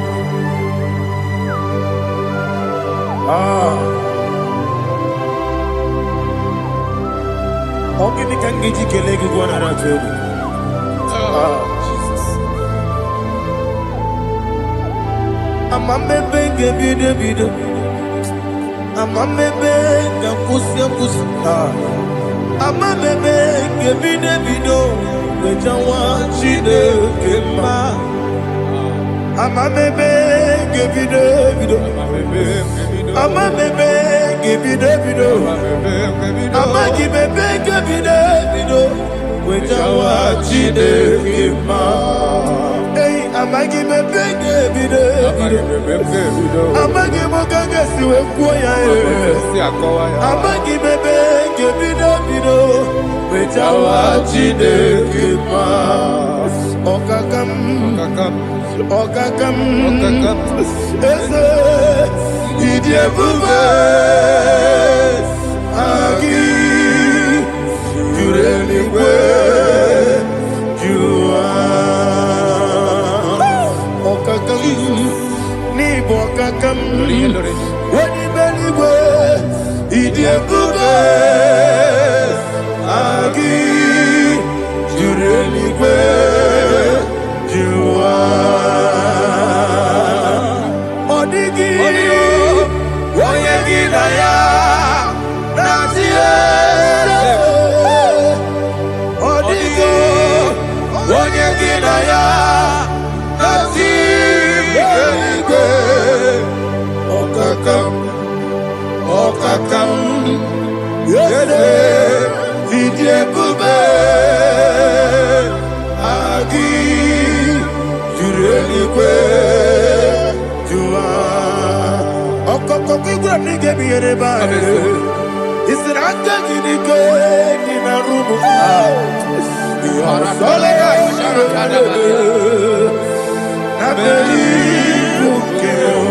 Ogini kangiji kelegi gwana ratubu. Jesus. Amamebe gebide bide. Amamebe gakusia kusi. Amamebe gebide bido. Wejawa chide kema. Amamebe gebide bido. Amamebe gebide bido. Amagi bebe gebide bido. Wejawa chide kema. Hey, amagi bebe gebide bido. Amagi mogaga siwe kuya amagi bebe gebide bido. Wejawa chide kema. Okakam, okakam, eze, idiebube, agi, jureligwe, jua, okakam, nibo okakam, wani beligwe, idiebube, agi, jureligwe. Odigi, Oyegi Naya, Natie. Odigi, Oyegi Naya, Natie. Okakam, Okakam, Yede, Vidye Kube, Agi. Jureligwe, Jua. Okokokigura nige biyereba. Isiranga ginike nina rumu. Yasole nabeli bukeo.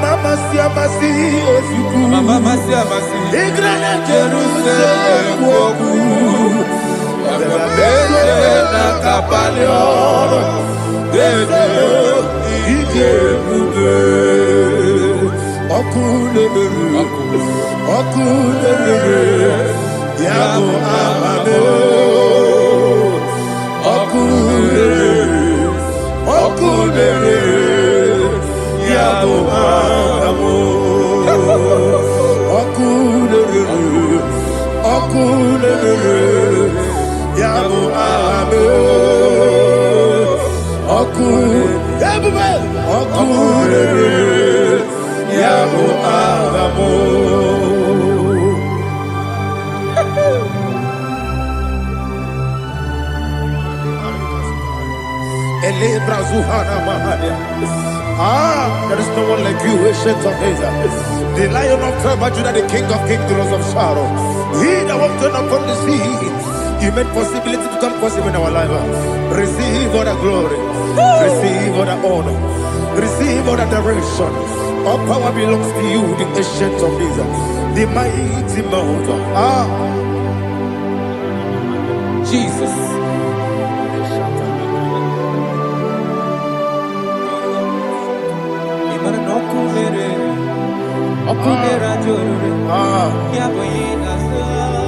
Mama siamasi osuku. Mama siamasi. Igrana Jerusalem woku. Na kapalion, eze ijebuge, okulere, yabo amamo, okulere, yabo amamo, okulere. Yabo amo, yabo amo. Ele brazuhana mahania. There is no one like you, ancient of days. The Lion of tribe of Judah, the King of kings, the Rose of Sharon. He that walked upon the sea. You made possibility to come possible in our life. Receive all the glory. Receive all the honor. Receive all the direction. All power belongs to you, the ancient of days, the mighty mountain. Jesus.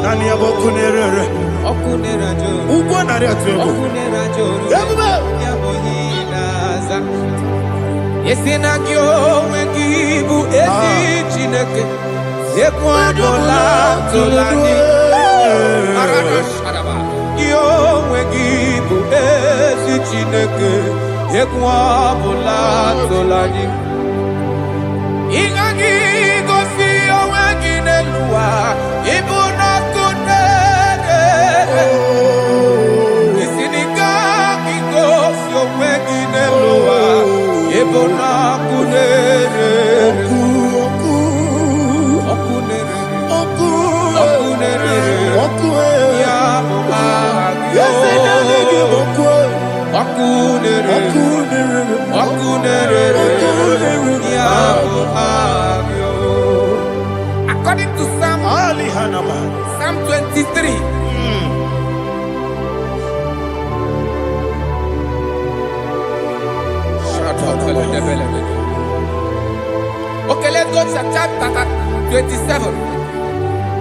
Nani abokunere. Okunera joro. Ugbo nari atuego. Okunera joro. Yabube. Yaboyinaza. Yesinagyo wengibu esi chineke. Ekwadola tolani. Arada sharaba. onwe gị bụ ezi Chineke, egwu ọbụla tụla anyị. Ị gaghị gosi onwe gị n'elu ụwa, ịbụ n'ọkụ na-ere. Isi na ị gaghị gosi onwe gị n'elu ụwa, ịbụ n'ọkụ na-ere. According to Psalm 23. Okay, let's go to chapter 27.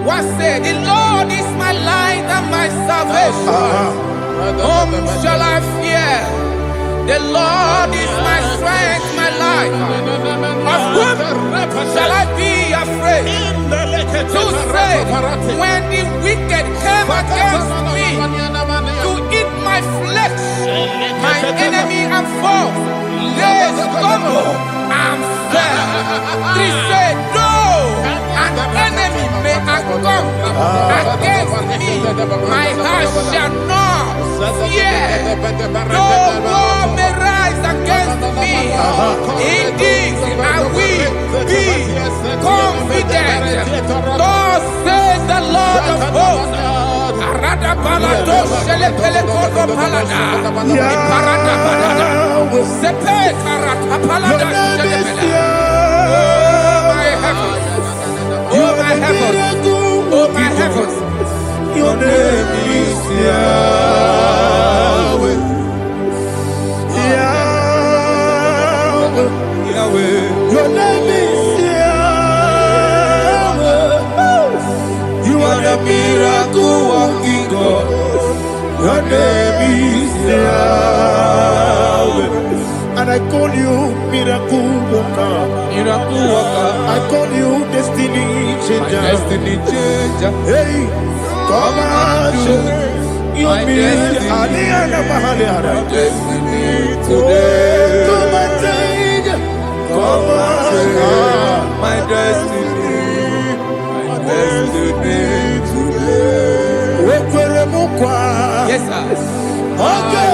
What said, the Lord is my light and my salvation. Whom shall I fear? The Lord is my strength, my life. Of whom shall I be afraid? To say, when the wicked came against me to eat my flesh, my enemy and foe, they stumble and fell. Three said, no, an enemy may have come against me, my heart shall not fear. No war may rise against me. Indeed, I will be confident. Thus says the Lord of hosts. Arada balado shele pele kodo palada. Iparada balada. Sepe karata palada shele pele. Oh my heavens. Oh my heavens. Your name is Yahweh. Yahweh. Yahweh. Your name is Yahweh. You are the miracle working God. Your name is Yahweh. And I call you miracle worker. Miracle worker. I call you destiny changer. Destiny changer. Hey, come on, you mean Aliana Mahaliana. Destiny today. Come and change. Come on, my destiny. My destiny today. Yes, sir. Okay,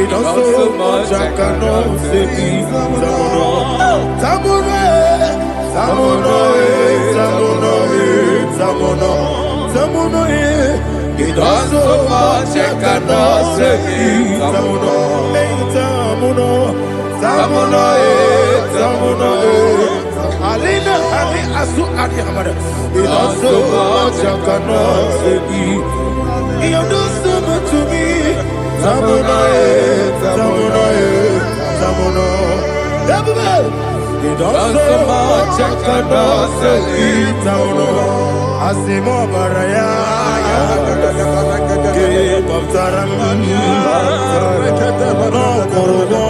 it also much I cannot say. It also much I cannot say. Alina Ali Asu Adi Hamada. It also much I cannot say. You do so much to me. Tamuno. It also much I cannot say. Tamuno. Asimo Baraya. Give up Taramani. No Kurubo.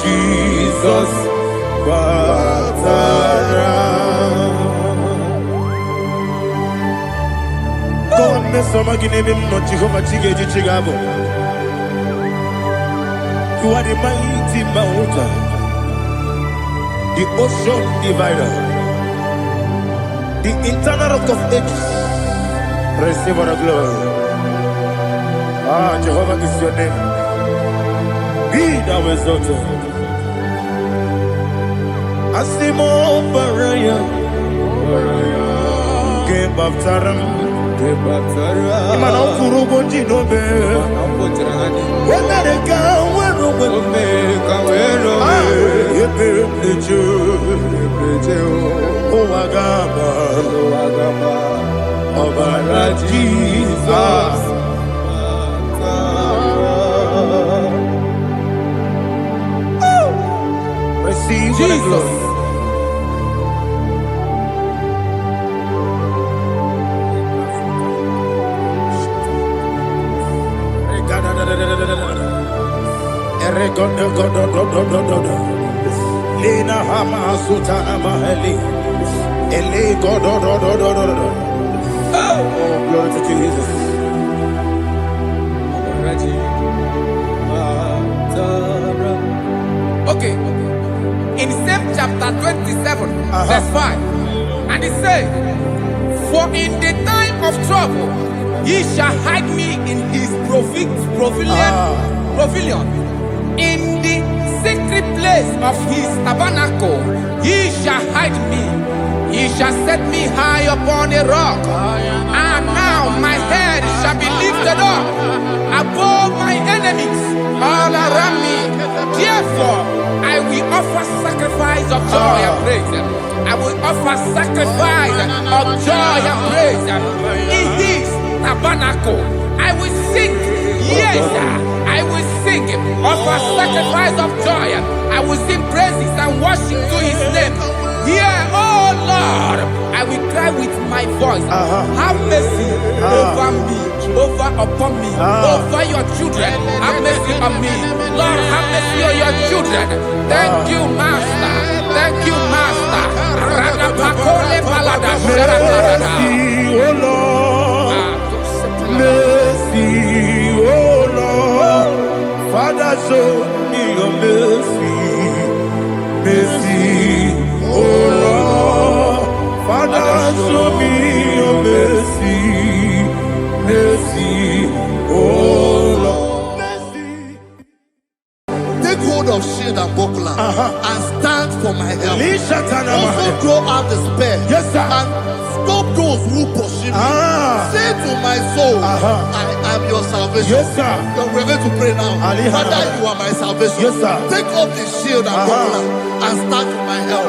Jesus, God, me some give him not Jehovah Chigabo. You are the mighty mountain, the ocean divider. the internal rock of ages. Receive all the glory. Ah, Jehovah is your name. Be thou exalted. Asimo Baraya. Game of Taram. Imana Kurubo Jinobe. When I go, when Jesus. Receive Jesus. Lina Hama Sutana Mahali. Oh, glory to Jesus. Okay. In same chapter 27, verse 5, and it says, "For in the time of trouble, he shall hide me in his pavilion. In the secret place of his tabernacle, he shall hide me. He shall set me high upon a rock, and now my head shall be lifted up above my enemies all around me. Therefore, I will offer sacrifice of joy and praise. I will offer sacrifice of joy and praise in his tabernacle. I will sing, yes, I will sing, offer sacrifice of joy. I will sing praises and worship to his name. Hear, oh Lord, I will cry with my voice. Have mercy over me, upon me, over your children. Have mercy on me. Lord, have mercy on your children. Thank you, Master. Thank you, Master. Mercy, oh Lord. Mercy, oh Lord. Father, show me your mercy. Mercy, oh Lord. Father, show me your mercy. Mercy, oh Lord. Mercy. Take hold of shield and buckler and stand for my help. Also throw out despair. Yes, sir. And stop those who pursue me. Say to my soul, I am your salvation. Yes, sir. We're going to pray now. Father, you are my salvation. Yes, sir. Take off the shield and buckler and stand for my help.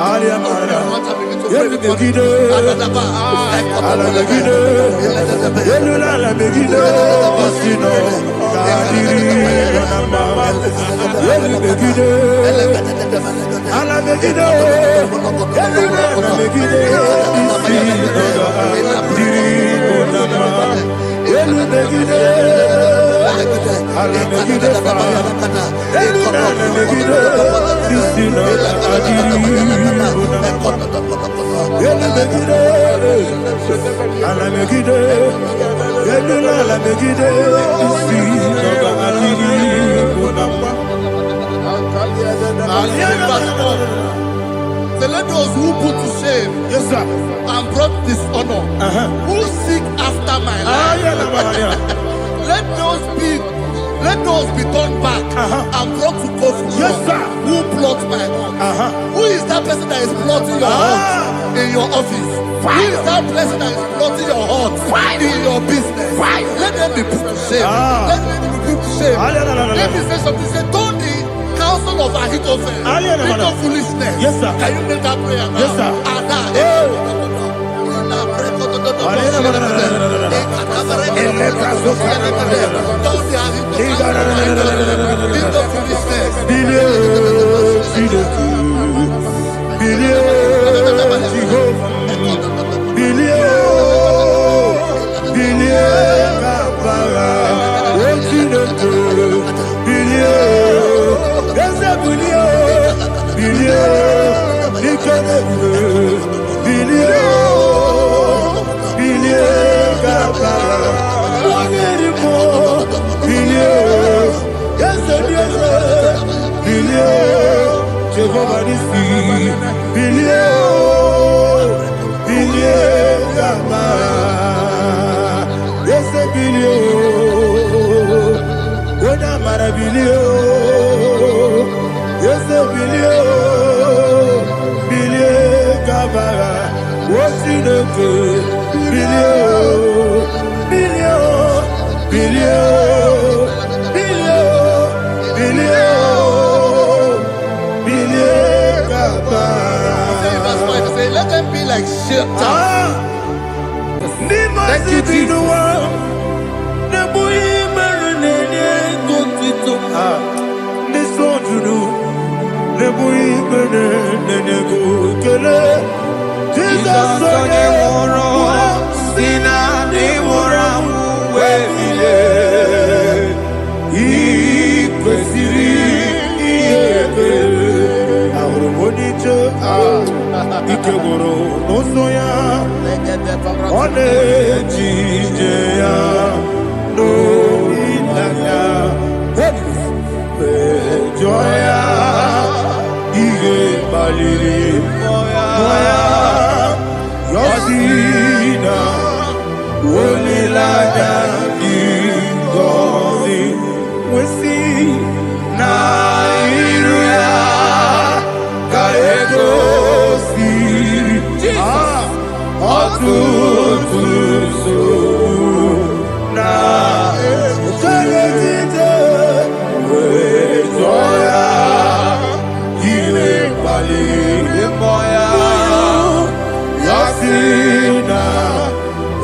So let those who put to shame, Yes, sir. and brought dishonor, who seek after my life, let those be turned back and brought to confusion. Yes, sir. Who plot my hurt? Who is that person that is plotting your hurt in your office? Who is that person that is plotting your hurt in your business? Let them be put to shame. Let them be put to shame. Let me say something. Say, don't the counsel of Ahithophel think of foolishness. Yes, sir. Can you make that prayer now? Yes, sir. Jehovah is bilio. Yes, bilio. Bilie kabara. What's in the good? Bilio. Bilio. Bilio. Bilio. Bilio. Bilie kabara. Verse 5 say, let them be like Shatters. Thank you, Jesus. Ikegoro n'ụzọ One jije ya n'olilanya ejo ya ihe gbaliri ya yosina olilanya ngozi wesi na iru ya ka egosi ọtụtụ na ejeje wee jụọ ya ihe kpaliri mmụọ ya si na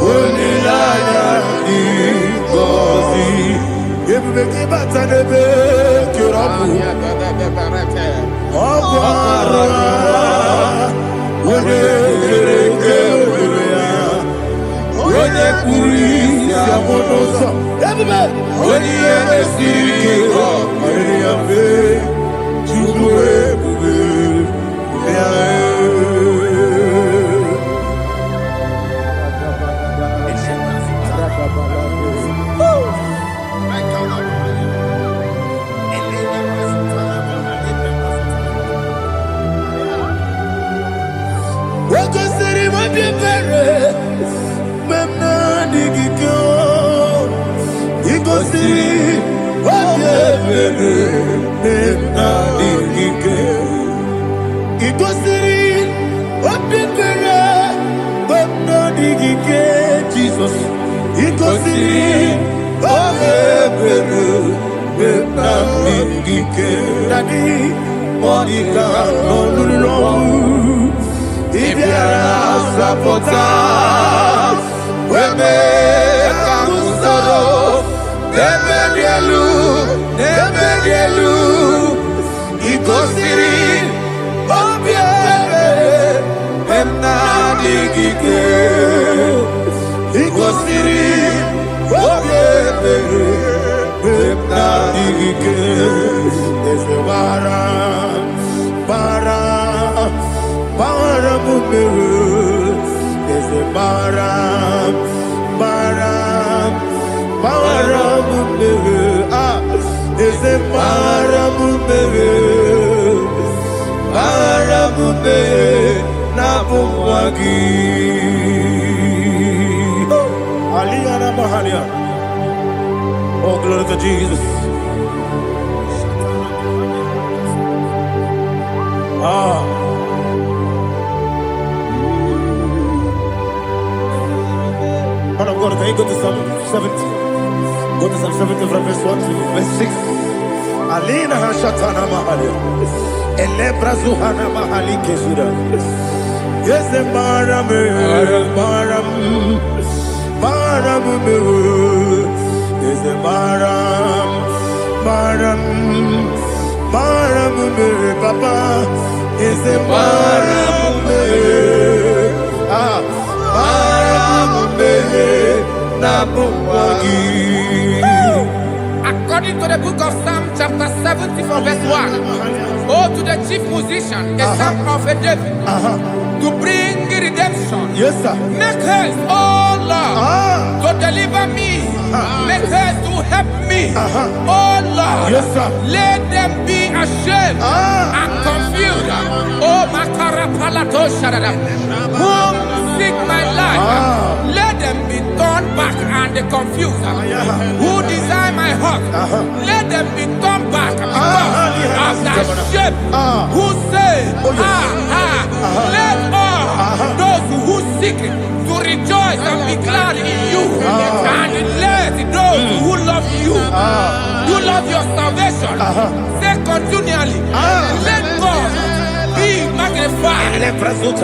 olileanya dị ngọzi ebube gị bata n'ebe kere ọbụ arụ onye kere eke were ya onye kpụrụ isi abụ n'ụzọ onye ihe na-esiri ike ọ kparịrị ya mfe Chukwu ebube ya Jesus, he goes in, Daddy, Monica, no, if you are sabotage, we make a musoro, never he goes in, he goes in, there's a bara mumere, there's a bara mumere, there's a bara mumere, na bumwagi. Aliyana Mahalia. Oh, glory to Jesus. Man of God, can you go to Psalm 70? Go to Psalm 70 from verse 1 to verse 6. Alina Hashatana Mahalia. Elebra Zuhana Mahali Kesura. Yes, the Baram. Is a baram, Papa. Is a baram, According to the book of Psalm chapter 70 from verse 1, oh, to the chief musician, a son of a David, to bring redemption. Yes, sir. Make haste, oh Lord, to deliver me. Make haste to help me. Oh Lord, yes, sir. Let them be ashamed and confused. Oh Makara Palato Shadada, whom seek my life, let them be turned back and confused. Who desire my heart, let them be turned ashamed, who say, let all those who seek to rejoice and be glad in you, and let those who love you, you love your salvation, say continually, let God be magnified.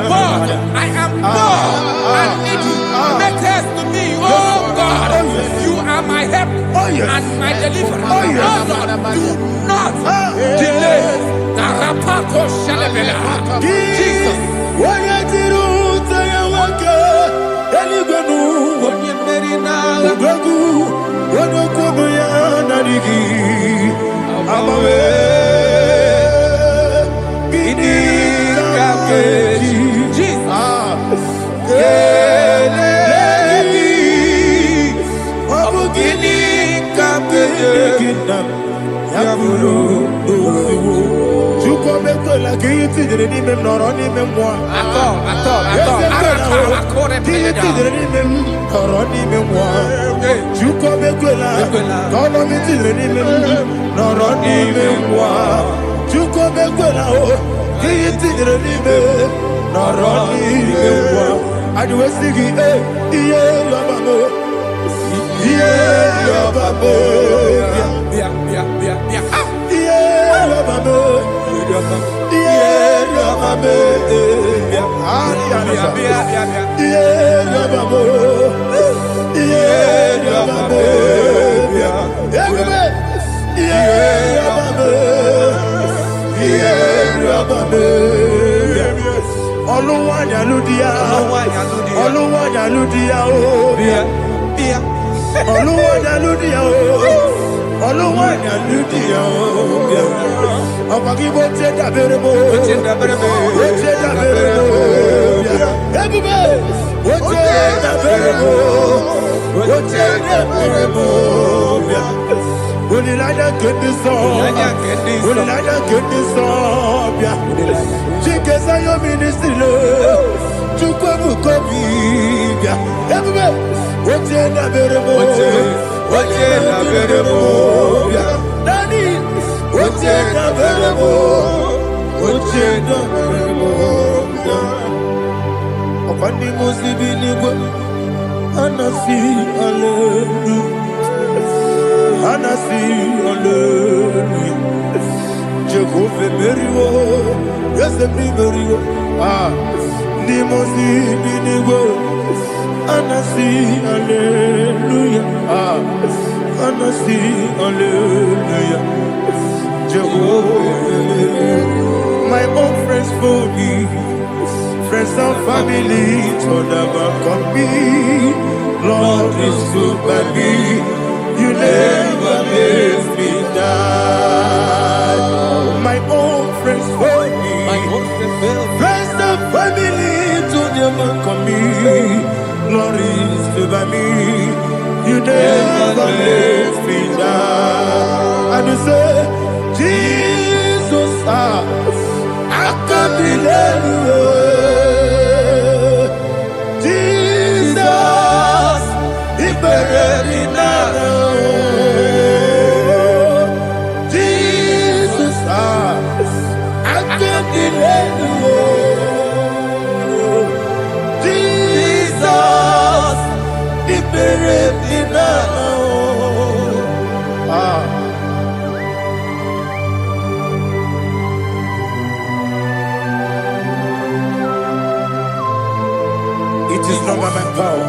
God, I am poor and needy. Make haste to me, oh God. You are my help and my deliverer. Oh Lord, do not delay. Jesus. My own friends for me, friends and family, told never come me. Lord is good by me, you never let me die. My own friends for me, friends and family, told never come me. Lord is good by me, you never let me die. And you say, Jesus, I can't believe you. Jesus, He buried in Jesus, I can't believe you. Jesus, He buried in It is not by my power,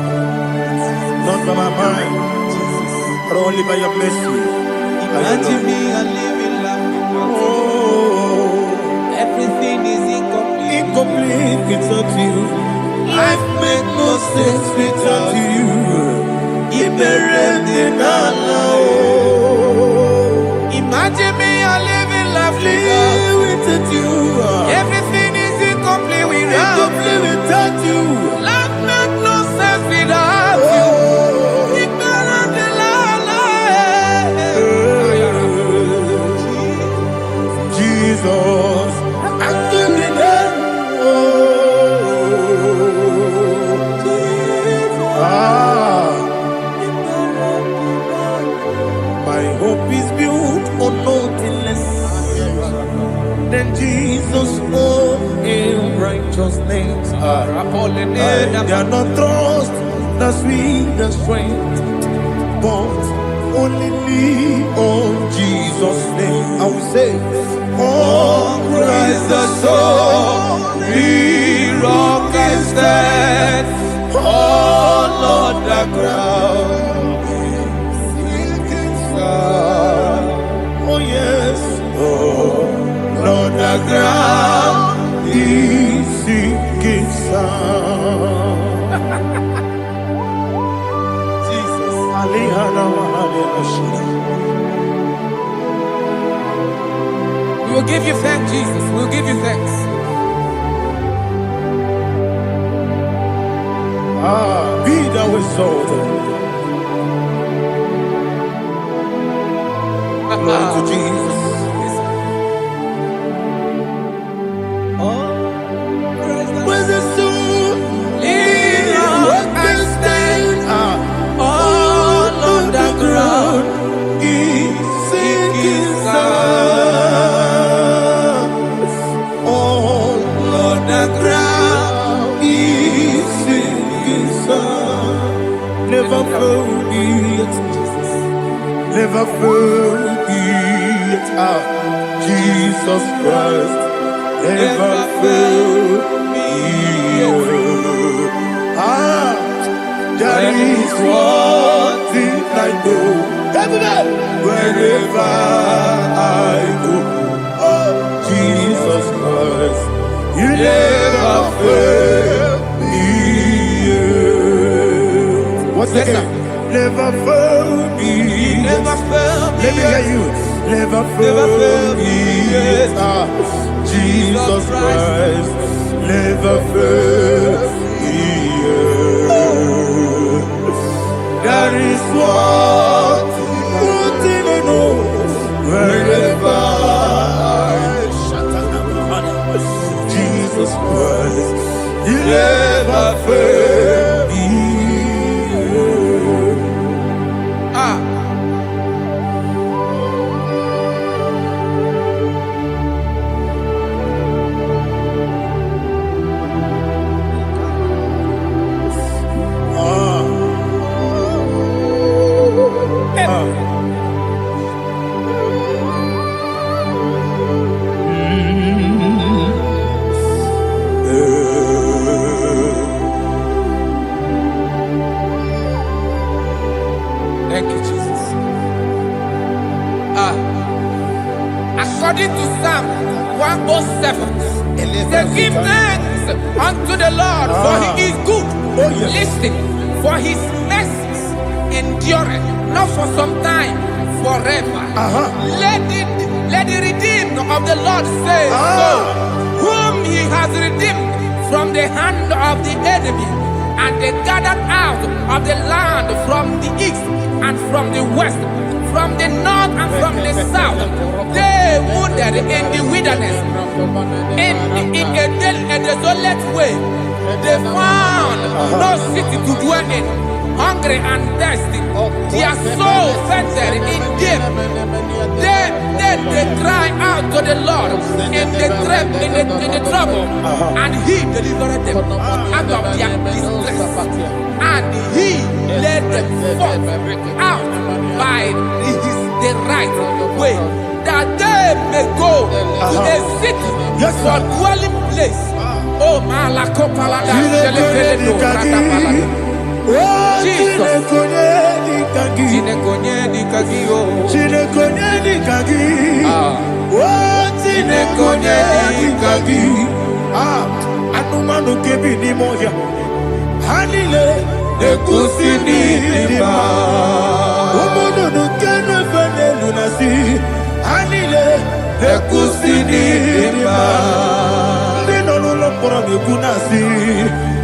not by my mind, but only by your mercy. Imagine me a living life without you. Everything is incomplete. Incomplete without you. Life makes no sense without you. Imagine me a living life without you. Everything is incomplete without you. Life makes no sense without you. Jesus, I give you My hope is built on nothing less Jesus, oh, in righteousness. I cannot trust the sweetest strength, but only lean on Jesus' name. I will say, oh, Christ the solid rock and stand. Oh, Lord, the ground is sinking sand. Oh, yes, oh, Lord, the ground is sinking sand. Jesus, We will give you thanks, Jesus. We will give you thanks. Be thou exalted. Glory to Jesus. Where's the soul? What can stand? All on the ground is sinking sand. All on the ground is sinking sand. Never forget, never forget, Jesus Christ. Never fail me. That is one thing I know. Wherever I go, oh, Jesus Christ, you never fail me. What's the name? Never fail me. Never fail me. Let me hear you. Never fail me. Jesus Christ, never fail me. That is one thing I know. Wherever Jesus Christ, you never fail me. Thank you, Jesus. According to Psalm 107, they give thanks unto the Lord, for he is good. Listen, for his mercies endureth, not for some time, forever. Let the redeemed of the Lord say so, whom he has redeemed from the hand of the enemy, and they gathered out of the land from the east and from the west, from the north and from the south. They wandered in the wilderness, in a desolate way. They found no city to dwell in, hungry and thirsty. Their soul fainted in deep. Then they cry out to the Lord in the trouble, and he delivered them out of their distress. And he led them forth out by the right way, that they may go to a city for dwelling place. Oh, Malakopalada, Jesus. Anumanu kebi ni moya. Hanile ekusini lima. Omono no kenu fene lunasi. Hanile ekusini lima. Nino lulo pora mekunasi.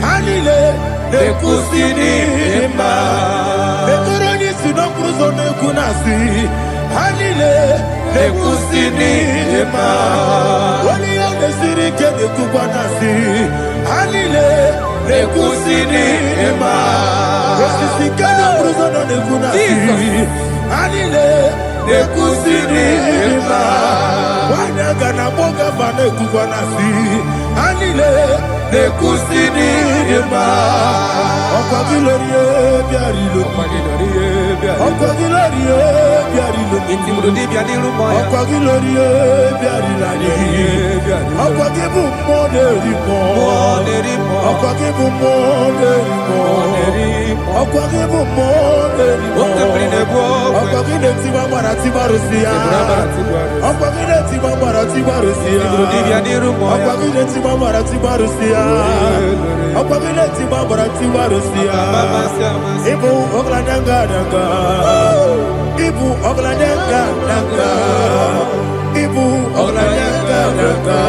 Hanile ekusini lima. Ekoroni sinokruzo mekunasi. Hanile ekusini lima. Wali ane sirike mekubwanasi. Hanile ekusini lima. Esisikana bruzo no mekunasi. Hanile ekusini lima. Wanaga na boga vana. nekukwanasi anile nekusini ema okwagilorie biarilo okwagilorie biarilo Intimudi biadiru moya. okwagilorie biarilani okwagibu moderimo okwagibu moderimo okwagibu moderimo okwagile tiwa maratibarusia okwagile tiwa maratibarusia okwagile tiwa maratibarusia okwagile tiwa maratibarusia ibu ogladanga danga ibu ogladanga danga ibu ogladanga danga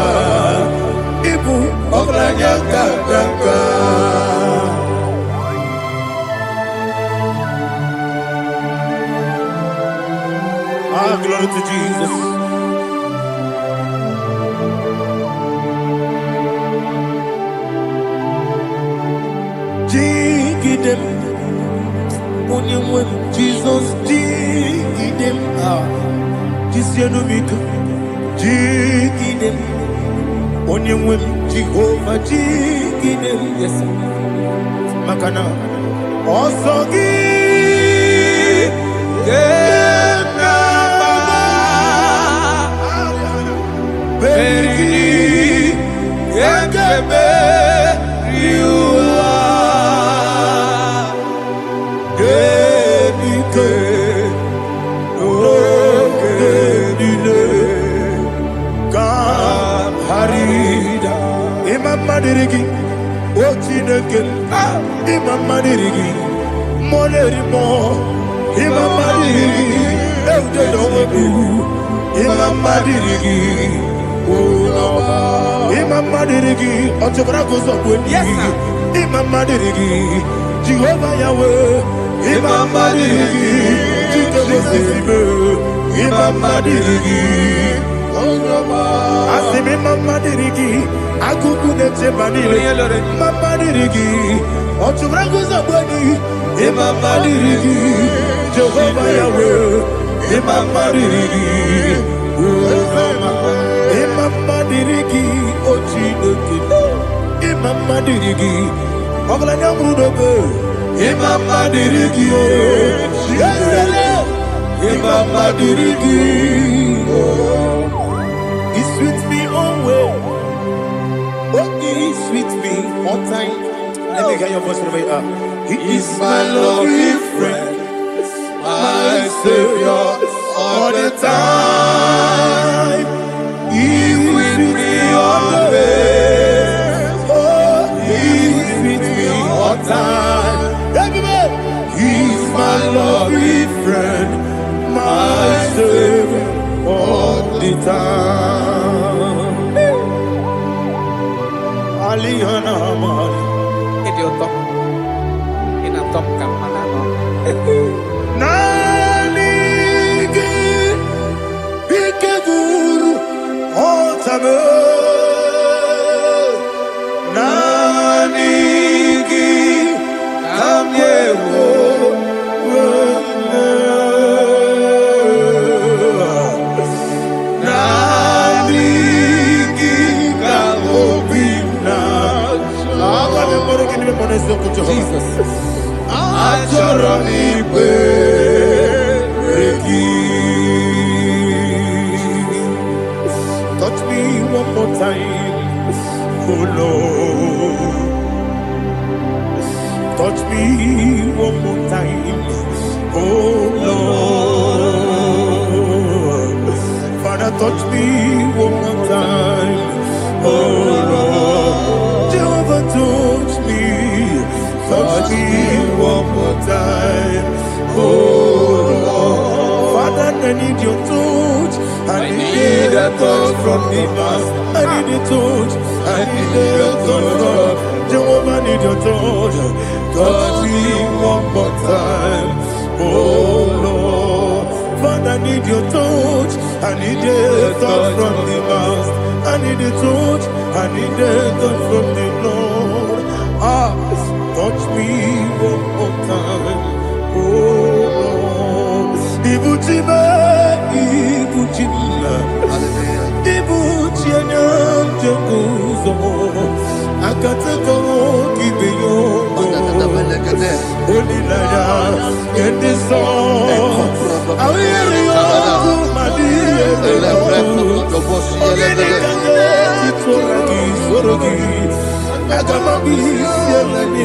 ibu ogladanga danga. Ah, glory to Jesus. Jigidem, only Jesus, jigidem. Ah, Jisianomika, jigidem. Only Jehovah, jigidem. Yes, Makana, also Madirigi, Ochineke, Imam Madirigi, Molerimo, Imam Madirigi, Eudedobu, Imam Madirigi, Imam Madirigi, Otobragos of Imam Madirigi, Jehovah Yahweh, Imam Madirigi, Imam Madirigi, Asimi Mama Dirigi, Akukune Tebanile, Mama Dirigi, Otubraguza Boni, Mama Dirigi, Jehovah Yahweh, Mama Dirigi, Mama Dirigi, Ochinuki, Mama Dirigi, Oglanya Mudobe, Mama Dirigi, Mama Dirigi. He sweet me always. Oh, he sweet me on time. Let me hear your voice wherever you are. He is my lovely friend, my Savior all the time. He is with me always. Oh, he is with me all time. Everybody, he is my lovely friend, my Savior all the time. Aliyana Mari. Idiotom. Inatom kang manano. Nanigi Ikeguru Otame. Nanigi Kamyewo. Jesus. Touch me one more time, oh Lord. Touch me one more time, oh Lord. Father, touch me one more time, oh Lord. Jehovah, touch me. Touch me one more time, oh Lord. Father, I need your touch. I need a touch from the past. I need a touch. I need a touch from Jehovah. I need your touch. Touch me one more time, oh Lord. Father, I need your touch. I need a touch from the past. I need a touch. I need a touch from the Lord. Touch me one more time, oh Lord. Ibuchime, Ibuchime. Hallelujah. Ibu chienya mjenguzo akateko kibeyo Onilaya kendiso Awiriyo kumadiye Ogene kage titoragi sorogi Agamabi sielani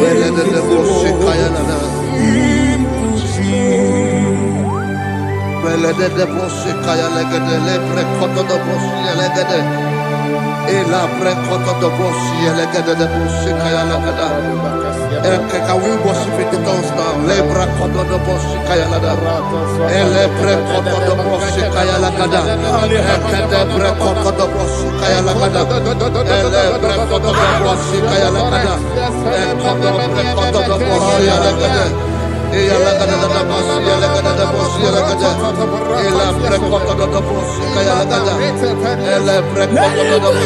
Belede de bosse kaya legede le prekoto de bosse legede e la prekoto de bosse legede de bosse kaya legede can we worship in the tongues now? Le prekoto de bosse kaya legede e le prekoto de bosse kaya legede e de prekoto de bosse kaya legede e le prekoto de bosse kaya legede e koto prekoto de bosse legede Ella la gana da boss, ella gana da boss, ella gana. Ella precoto da boss, ella gana. Ella precoto da boss.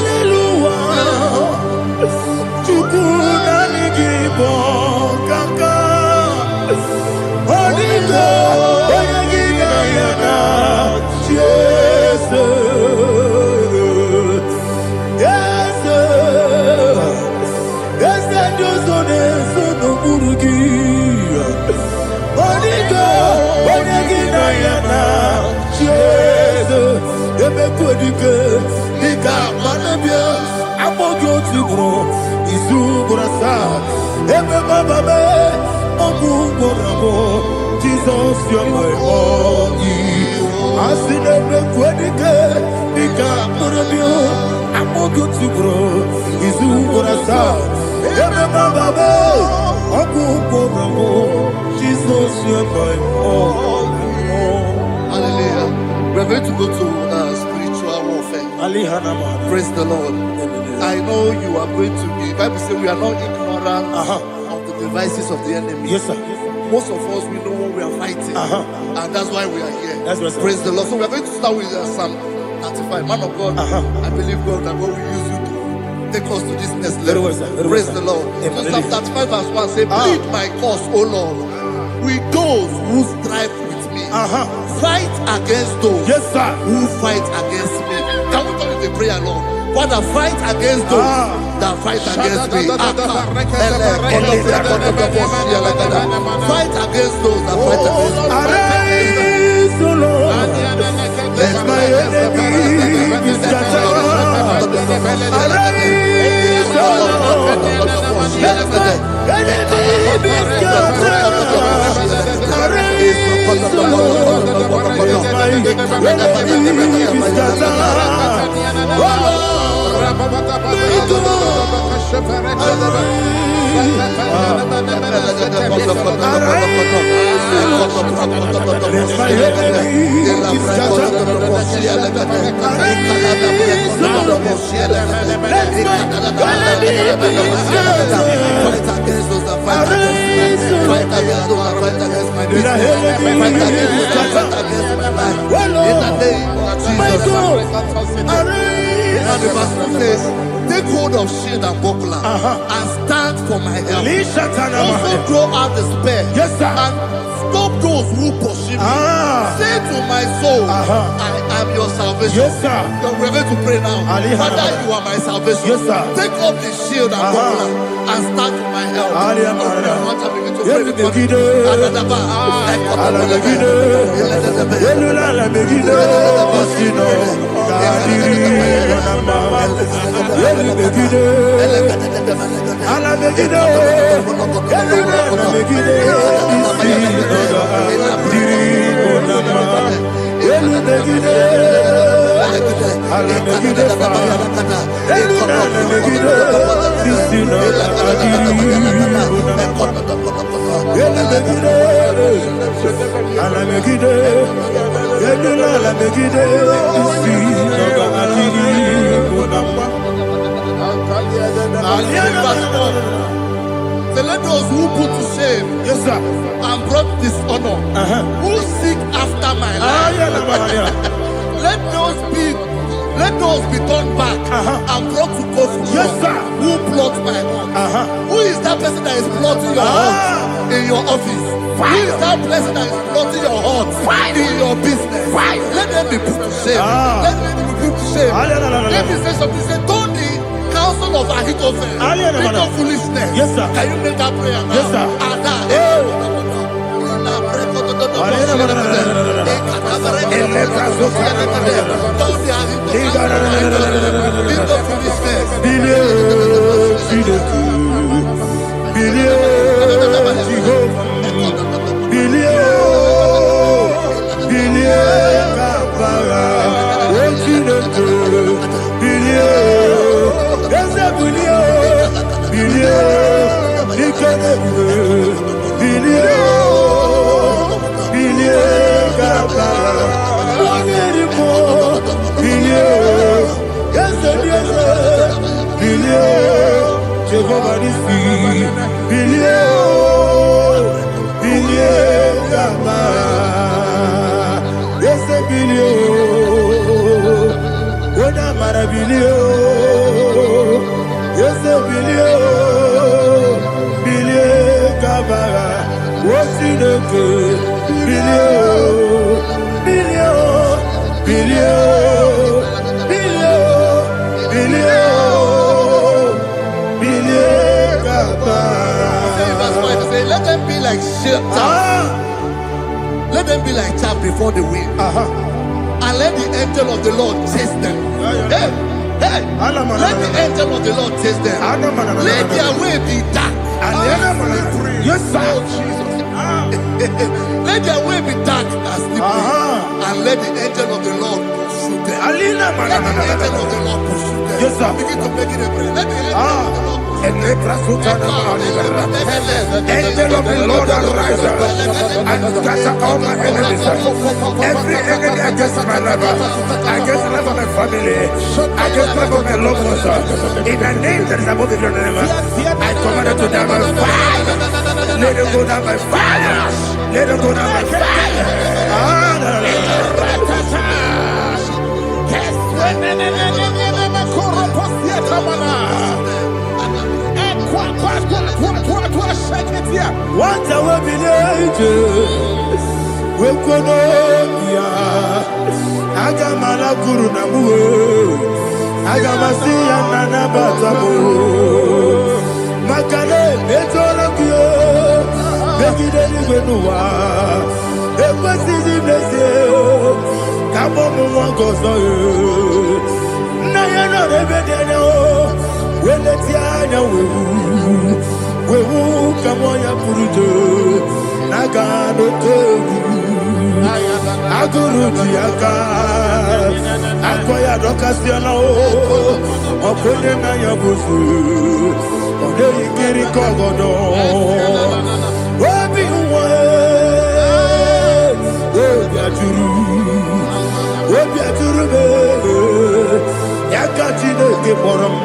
Chukuna nigibo kaka. Onigo, oyagina yana. Jesus, yes, yes, that does on it, so no burugi. Onigo, oyagina yana. Jesus, ebe kodike, nika manabia, amogyo tibro, isu burasa, ebe bababe, ogu borabo, Jesus, you're my only. Asine ebe kodike, nika manabia, amogyo tibro, isu burasa, ebe bababe, ogu borabo, Jesus, you're my only. Hallelujah. We're going to go to spiritual warfare. Praise the Lord. I know you are going to be. Bible says we are not ignorant of the devices of the enemy. Yes, sir. Most of us, we know what we are fighting. And that's why we are here. That's right, sir. Praise the Lord. So we are going to start with Psalm 35. Man of God, I believe God that God will use you to take us to this next level. Very well, sir. Very Praise well, the sir. Lord. Amen. So Psalm 35 verse 1 says, plead my cause, O Lord, with those who strive with me. Fight against those Yes, sir. who fight against me. Can we turn to the prayer, Lord? Father, fight against those that fight against me. Fight against those that fight against me. Arise, O Lord. Let my enemy be scattered. Arise, O Lord. Let my enemy be scattered. Arise, O Lord. Let my enemy be scattered. Oh the verse says, take hold of shield and buckler and stand for my help. Also throw out the spear. Yes, sir. And stop those who pursue me. Say to my soul, I am your salvation. Yes, sir. We're going to pray now. Father, you are my salvation. Yes, sir. Take up the shield and buckler and stand for my help. So let those who put to shame, yes, sir, and brought dishonor, who seek after my life, let those be turned back and brought to confusion. Yes, sir. Who plot my hurt? Who is that person that is plotting your heart in your office? Who is that person that is plotting your heart in your business? Let them be put to shame. Let them be put to shame. Think of foolishness. Yes, sir. Can you make that prayer now? Yes, sir. Let them be like chaff. Let them be like chaff before the wind. And let the angel of the Lord chase them. Hey, hey. Let the angel of the Lord chase them. Let their way be dark. Yes, sir. Let their way be dark as slippery. And let the angel of the Lord pursue them. Let the angel of the Lord pursue them. Yes, sir. Begin to make it a prayer. Let the angel of the Lord Angel of the Lord arise and scatter all my enemies. Every enemy against my life, against the life of my family, against the life of my loved ones. In the name that is above the name, I command it to down by fire. Let it go down by fire. Let it go down by fire. What I will be we could Agamala Guru Namu Agamasiya Nana Batamu Makale Betolakio Begideni Benua Ekwasizi Blessio Kabomu Wangozo Nayana Rebedeno Weletiana Wewu Kamoya Purujo Nagano Togu Aguru Diaka Akoya Dokasiano Okone Nayabusu Ode Ikiri Kogodo Obi Uwe Obi Aturu Yakachine Kemoram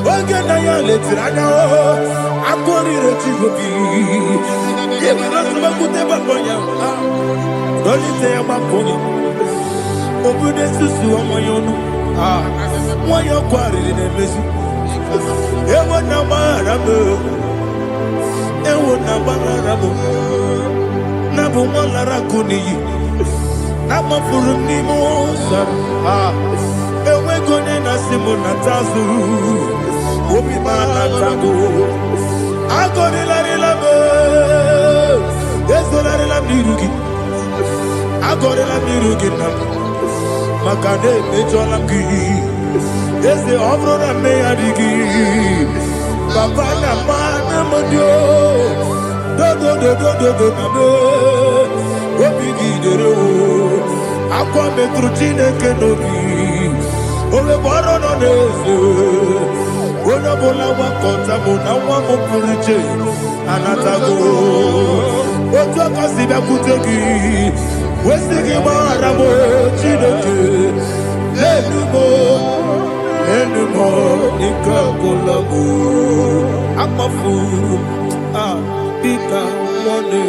Oge Naya Letirana Akori Rechigobi Yemanasubakute Baboya Dolite Yamakoni Obude Susu Amoyonu Moyo Kwari Nemesi Ewo Namarabo Ewo Namarabo Nabu Malara Kuni Namafuru Nimosa Ewe Gone Nasimu Natazu Obi Manatago Agori Larilabe Esolari Lamirugi Agori Lamirugi Makade Mejolamgi Ese Obrona Meyadigi Papa Namana Modio Do Obigi Dero Aqua Metrutine Kenobi Ole Boro no Nese Ona Bola Wakota Bona Wamopuriche Anatago Oto Kasiba Kutegi Westigi Maramo Chideke Lenumo Nika Kolabu Amafu Pika One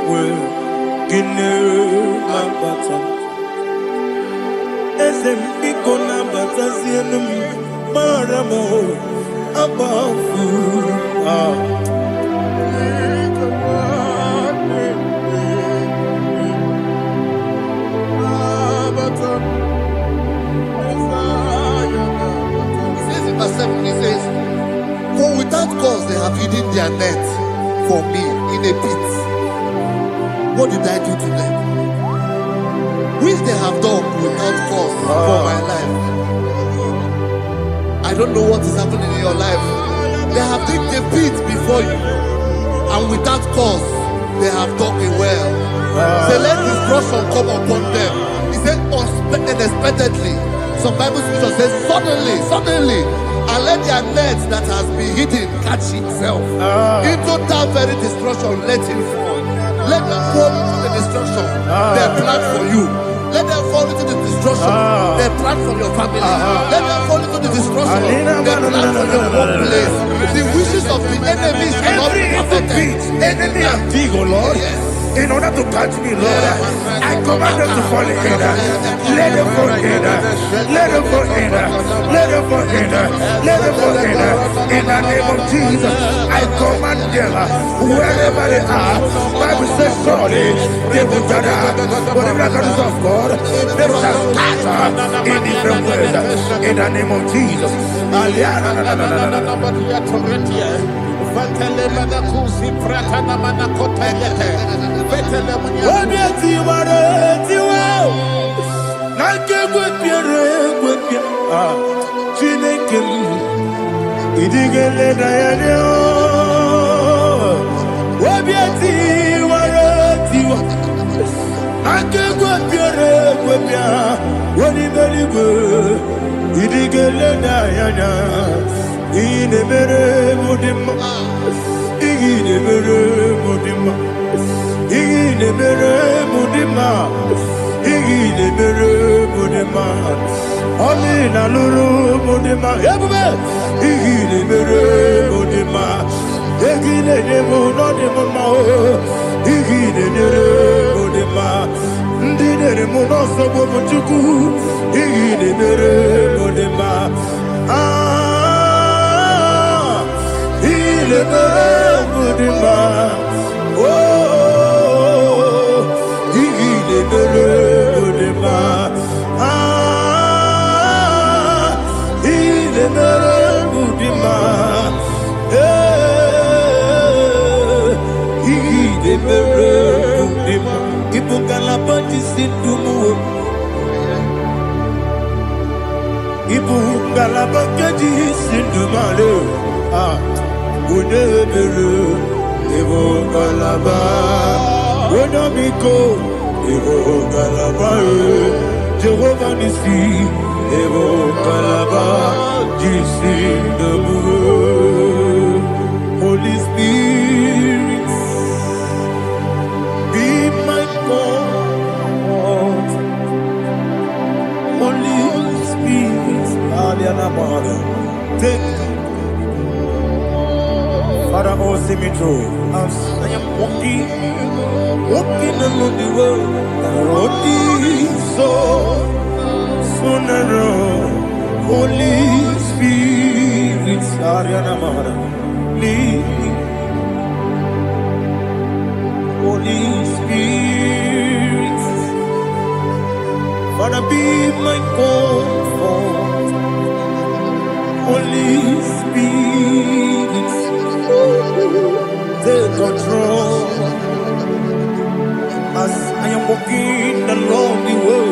We Gine Mabata Esem Piko Nabata Sienum Maramo Amafu He says in verse 7, he says, have hidden their net for me in a pit. What did I do to them? Which they have done without cause for my life. I don't know what is happening in your life. They have digged a pit before you, and without cause, they have done it well. Say, let destruction come upon them. He said, unexpectedly. Some Bible scripture says, suddenly, and let their net that has been hidden catch itself. Into that very destruction, let it fall. Let them fall into the destruction they plan for you. Let them fall into the destruction they plan for your family. Let them fall into the destruction they plan for your workplace. The wishes of the enemies shall not be perfected. Enemy and dig, oh Lord. Yes. In order to catch me, Lord, I command them to fall in. Let them fall in. Let them fall in. Let them fall in. Let them fall in. In the name of Jesus, I command them wherever they are. Bible says surely they will gather. Whatever that is of God, they shall scatter in different ways. In the name of Jesus. Amina lulu modema ebube igile mere modema egile demo no demo ma igile dere modema ndine mo no so bo chuku igile mere modema igile mere modema oh igile mere modema Jehovah Nissi, Evo Kalaba, Holy Spirit, be my God. Holy Spirit, take Father, oh, see me through. I am walking along the road. The road is so narrow. Holy Spirit, lead me. Holy Spirit, Father, be my comfort. Holy Spirit, take control as I am walking along the way.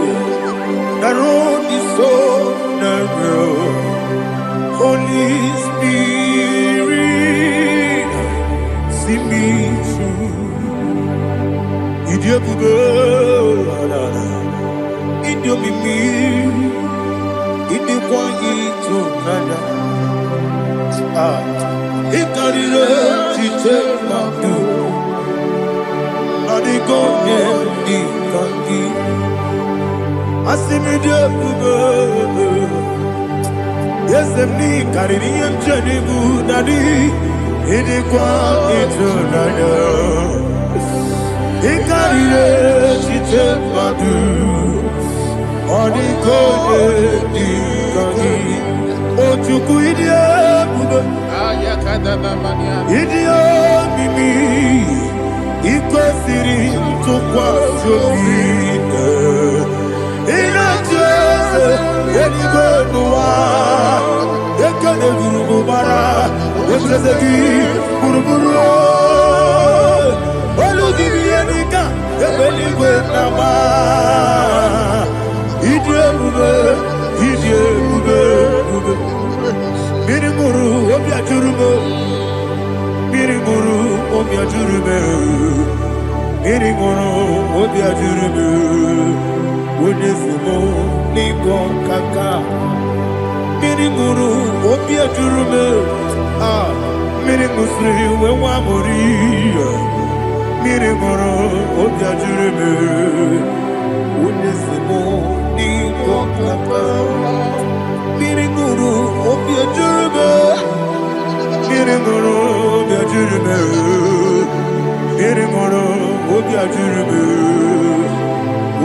The road is so narrow. Holy Spirit, see me through. Idiopube, Idiomimi, Idikwaito Nana. Ikarire Chichemadu, Adigonye Ikangi. Asimidiyopube. Yes, me carrying and Jenny Budadi, Idikwa Itunaya. He carried it, she took my do. Or the code, oh, to Kuidia, Idiot, Mimi, Equal City, to Quashobi. In a church, any good no one, they can do Bara, the Ochezegi, Buruburu, Olugibianika, Ebeligwe Nama, Idiebube, Mirimuru, Obiajurume, Mirimuru, Obiajurume, Mirimuru, Obiajurume, Unesimo, Nigo Kaka, Mirimuru, Obiajurume, Mirimusri, Wewamuri, Mirimuru, Obiajurume, Unesimo, Nigo Kaka, Mirimuru, Obiajurume, Mirimuru, Obiajurume, Mirimuru, Obiajurume,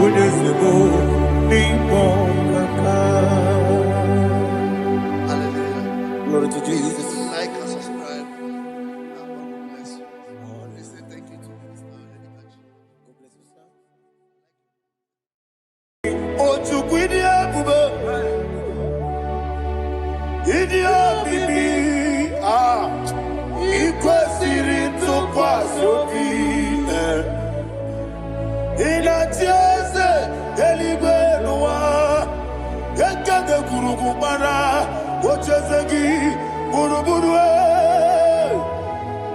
Unesimo, Nigo Kaka. Glory to Jesus. Like and subscribe. God bless you. We say thank you to Mr. Lady Kachi. God bless you, sir. Ochukwidi Abube, Idia Bibi, Ikwesiri Tukwasobi, Inatiese, Eligwe Noa, Ekade Kurukubara, Ochezegi, Buruburu,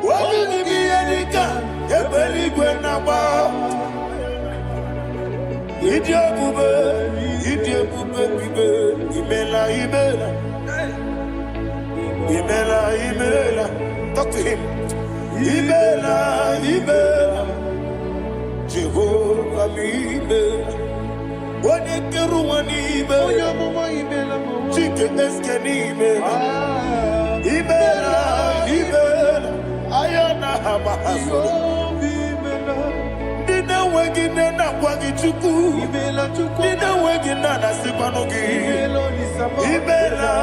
Wabini Enika, Ebeligwe Naba, Idiabube, Bibe, Imela, talk to him. Imela, Jehovah, Imela, Wanekeruani, Imela, Chicken Eskeni, Imela, Ayana Hamahaso. Dina wegina na kwagi chuku, Dina wegina na sipanogi, Imela,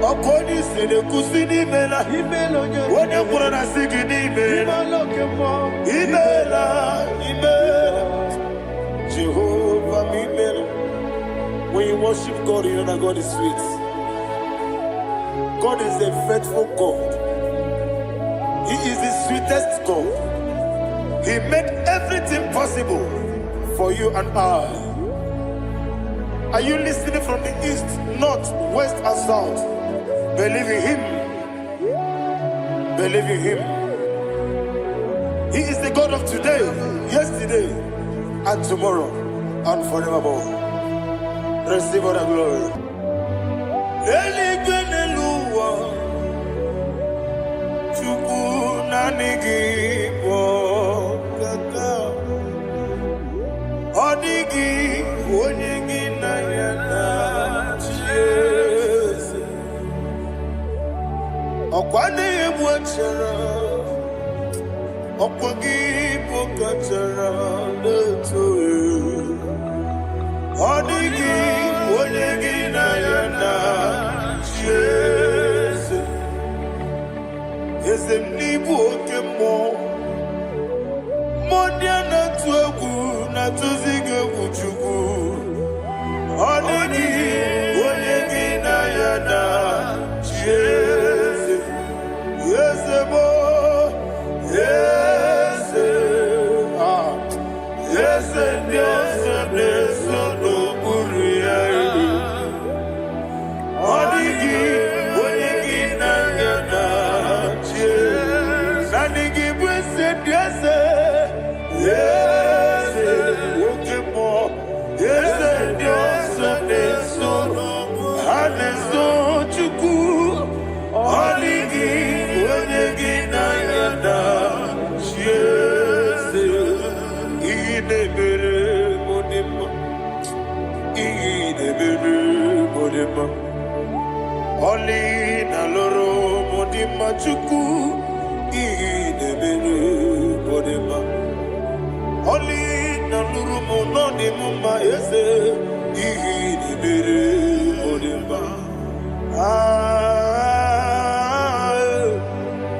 Okoni sede kusini Imela, Wone kurana sigini Imela, Jehovah Imela. When you worship God, you know that God is sweet. God is a faithful God. He is the sweetest God. He made everything possible for you and I. Are you listening from the east, north, west, and south? Believe in Him. Believe in Him. He is the God of today, yesterday, and tomorrow, and forevermore. Receive all the glory. Nanigi Bokaka Odigi Onyegi Nayana Jesus Okwane Mwachara Okwagi Bokachara Letoe Odigi Onyegi Nayana Jesus Ezemnibu okemo Mondia na tuegu na tuzige kuchugu Onegi Onyegi na yada Jeze Yezemo Yeze Yeze Yeze Neso no Uriya Onegi Onyegi na yada Oli na loro modima chuku idebere bodema Oli na loro monodi mama ese idebere bodema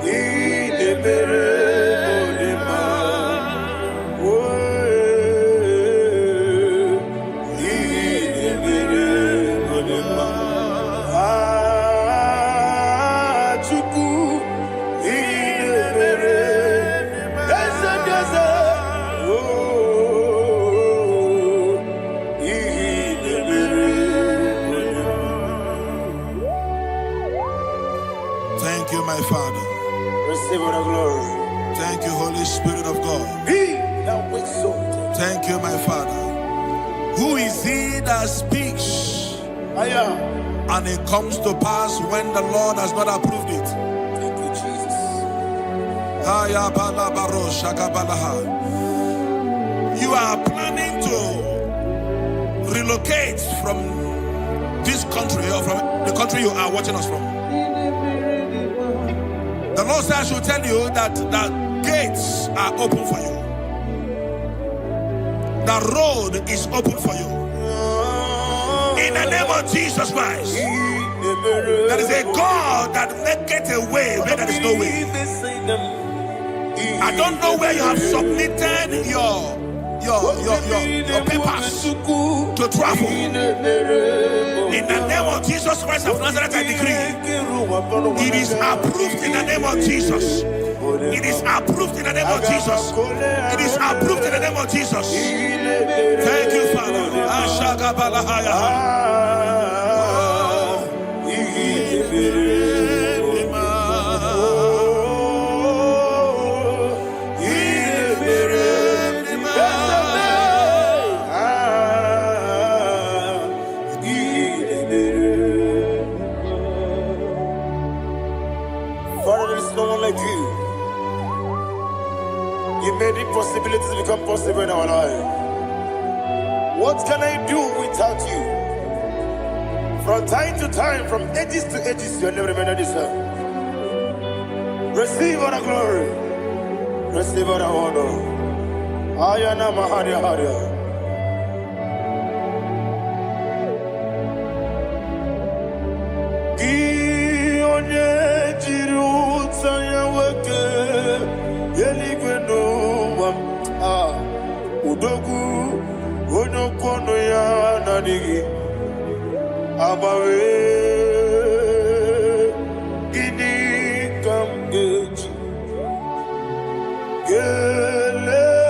idebere bodema idebere bodema Receive all the glory. Thank you, Holy Spirit of God. Be thou exalted. Thank you, my Father. Who is he that speaks and it comes to pass when the Lord has not approved it? Thank you, Jesus. You are planning to relocate from this country or from the country you are watching us from. The Lord says I should tell you that the gates are open for you. The road is open for you. In the name of Jesus Christ. There is a God that maketh a way where there is no way. I don't know where you have submitted your papers to travel. In the name of Jesus Christ of Nazareth, I decree it is approved in the name of Jesus. It is approved in the name of Jesus. It is approved in the name of Jesus. Thank you, Father. Father, there is no one like you. You made impossibilities become possible in our life. What can I do without you? From time to time, from ages to ages, you have never remained the same. Receive all the glory. Receive all the honor. Ayana Maharia Haria. Udogu Onokono ya Nadigi Abawe Gini Kamgeji Gelegi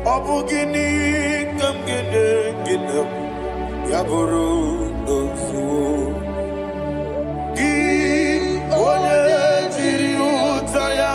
Abu Gini Kamgene Ginam Yaburu Dosu Gi One Jiri Utaya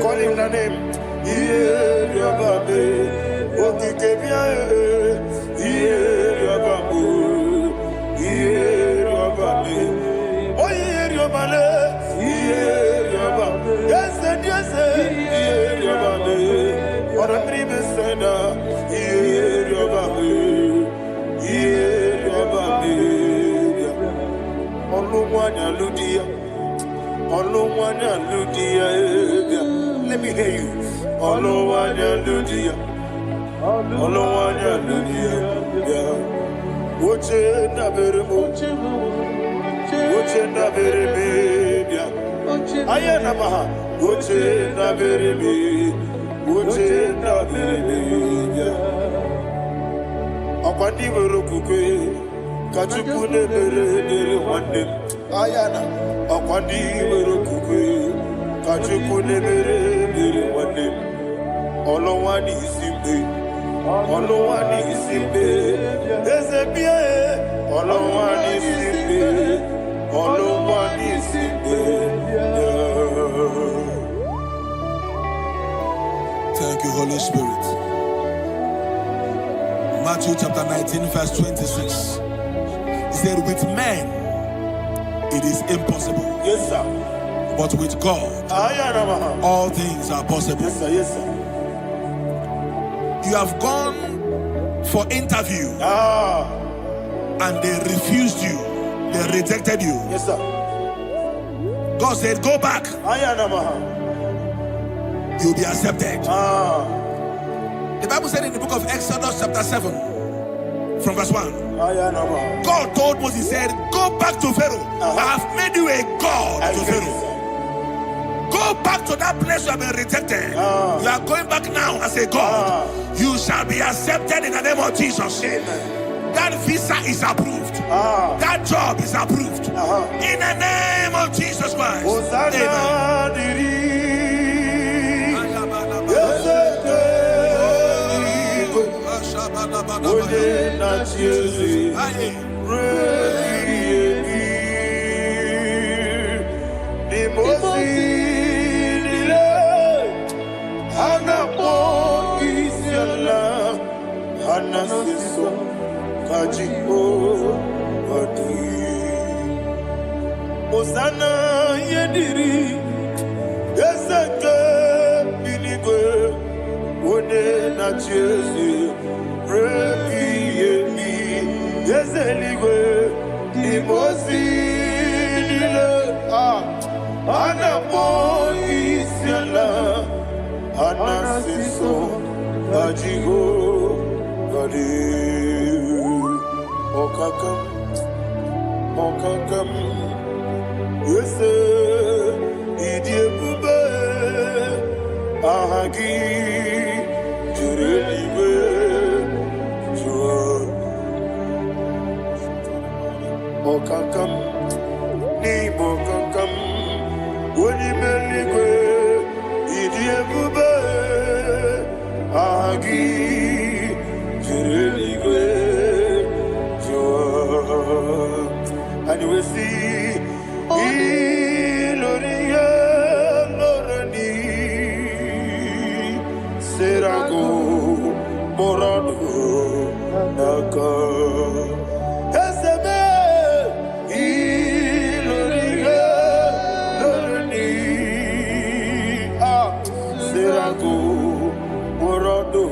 Call him the name. Let me hear you. Ayana, Akwandi Merokukwe, Kachukune Mere Wande, Olowani Simbe, Olowani Simbe, Ezebie, Olowani Simbe, Olowani Simbe. Thank you, Holy Spirit. Matthew chapter 19, verse 26. He said, with men it is impossible. Yes, sir. But with God, all things are possible. Yes, sir. Yes, sir. You have gone for interview and they refused you. They rejected you. Yes, sir. God said, go back you'll be accepted. The Bible said in the book of Exodus chapter 7 from verse 1, God told Moses, he said, go back to Pharaoh. I have made you a God to Pharaoh. Go back to that place you have been rejected. You are going back now as a God. You shall be accepted in the name of Jesus. That visa is approved. That job is approved. In the name of Jesus Christ. Osana yediri yeseke binigwe one na Jesu rebi yemi yeseligwe imosi nile anapo isiala anasiso ajigo gadi okakam Yese idiebube ahagi jurelibe jua okakam ni bokakam woni meligwe idiebube ahagi jurelibe jua and we see Iloria Lorani Serago Morado Naka Esebe Iloria Lorani Serago Morado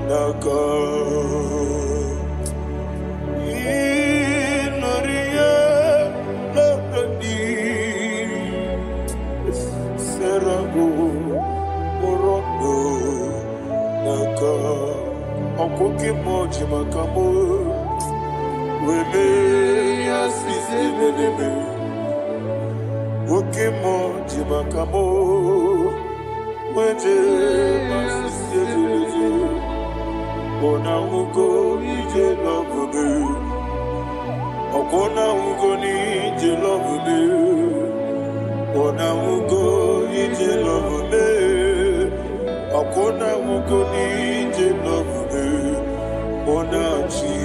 Naka Okoke moji makamo wele asise meleme Oke moji makamo weje asise meleme Ona ugo ije love me Okona ugo ni ije love me Ona ugo ije love me Okona ugo ni ije love me Onachi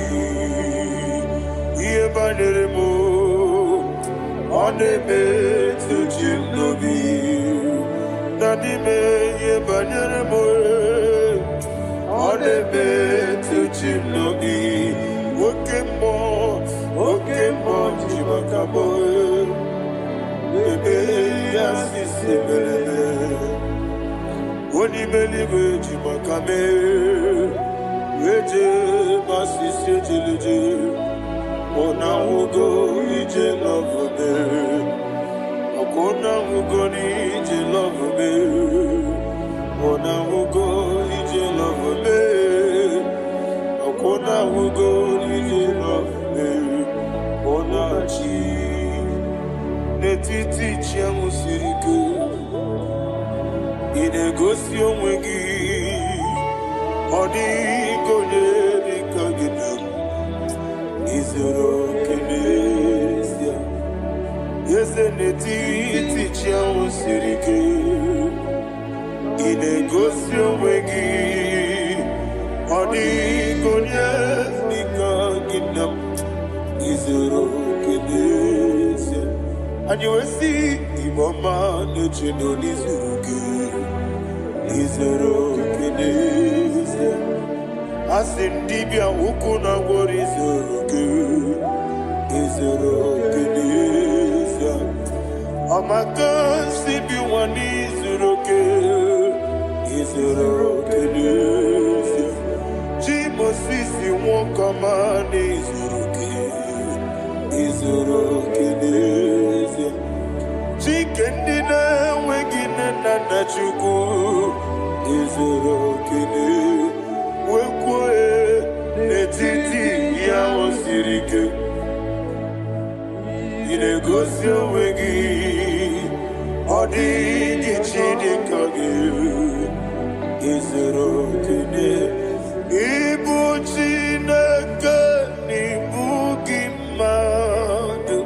Iye banere mo Onebe tujim nobi Nanime iye banere mo Onebe tujim nobi Oke mo jimakabo Ebe yasise melele Oni meliwe jimakame Weje masisi jileje Ona ugo ije love me Akona ugo ni ije love me Ona ugo ije love me Akona ugo ije love me Ona chi Netiti chiamu sirike Inegosi onwegi Odigonye dikagidam Izoro kenesia Yese netiti chiamu sirike Inegosi onwegi Odigonye dikagidam Izoro kenesia And you will see Imama nechino nizuruke Izoro kenesia Asindibia ukuna wori izuruke Izoro kenesia Amaka sibi wani izuruke Izoro kenesia Jimo sisi wakamani izuruke Izoro kenesia Chikendi na wegine na chuku izoro kine wekwe netiti ya osirike inegosi wegi odi gichidikage izoro kine ibu chineke ibu gimadu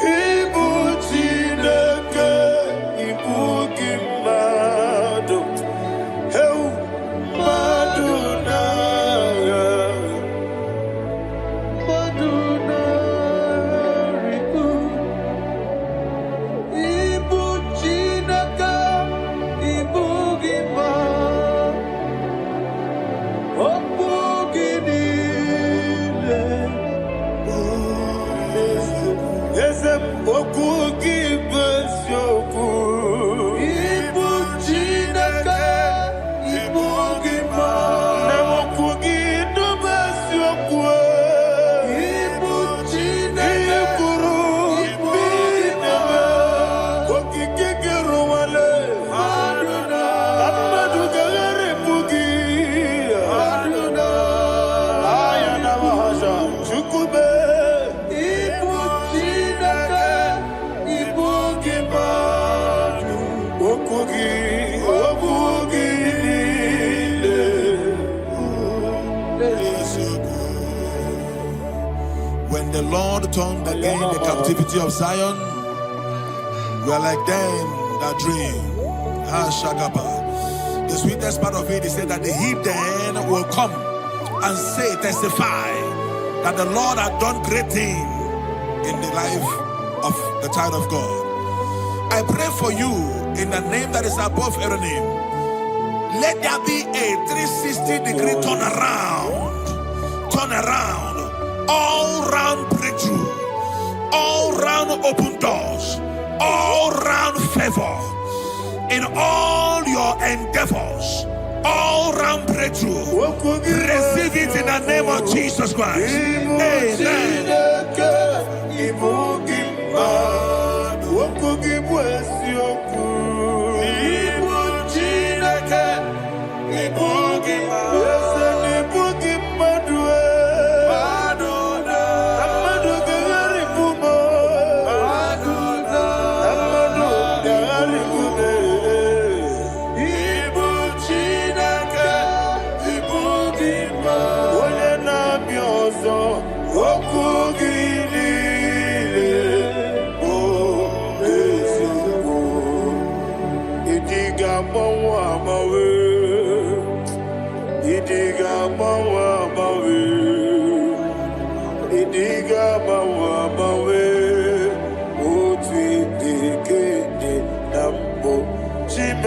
ibu chineke ibu gimadu heu maduna riku ibu chineke ibu gimadu opu ginile Ezem oku gibesioku ibu chineke ibu gima nemoku gidobesioku ibu chineke ikuru ibu gima okikigiro wale aduna amadu gagare bugi aduna ayana mahasha chukube When the Lord turned again the captivity of Zion, we are like them that dream. The sweetest part of it is that the heathen will come and say, testify that the Lord had done great things in the life of the child of God. I pray for you in the name that is above every name. Let there be a 360-degree turn around, all round breakthrough, all round open doors, all round favor in all your endeavors, all round breakthrough. Receive it in the name of Jesus Christ. Amen. Chime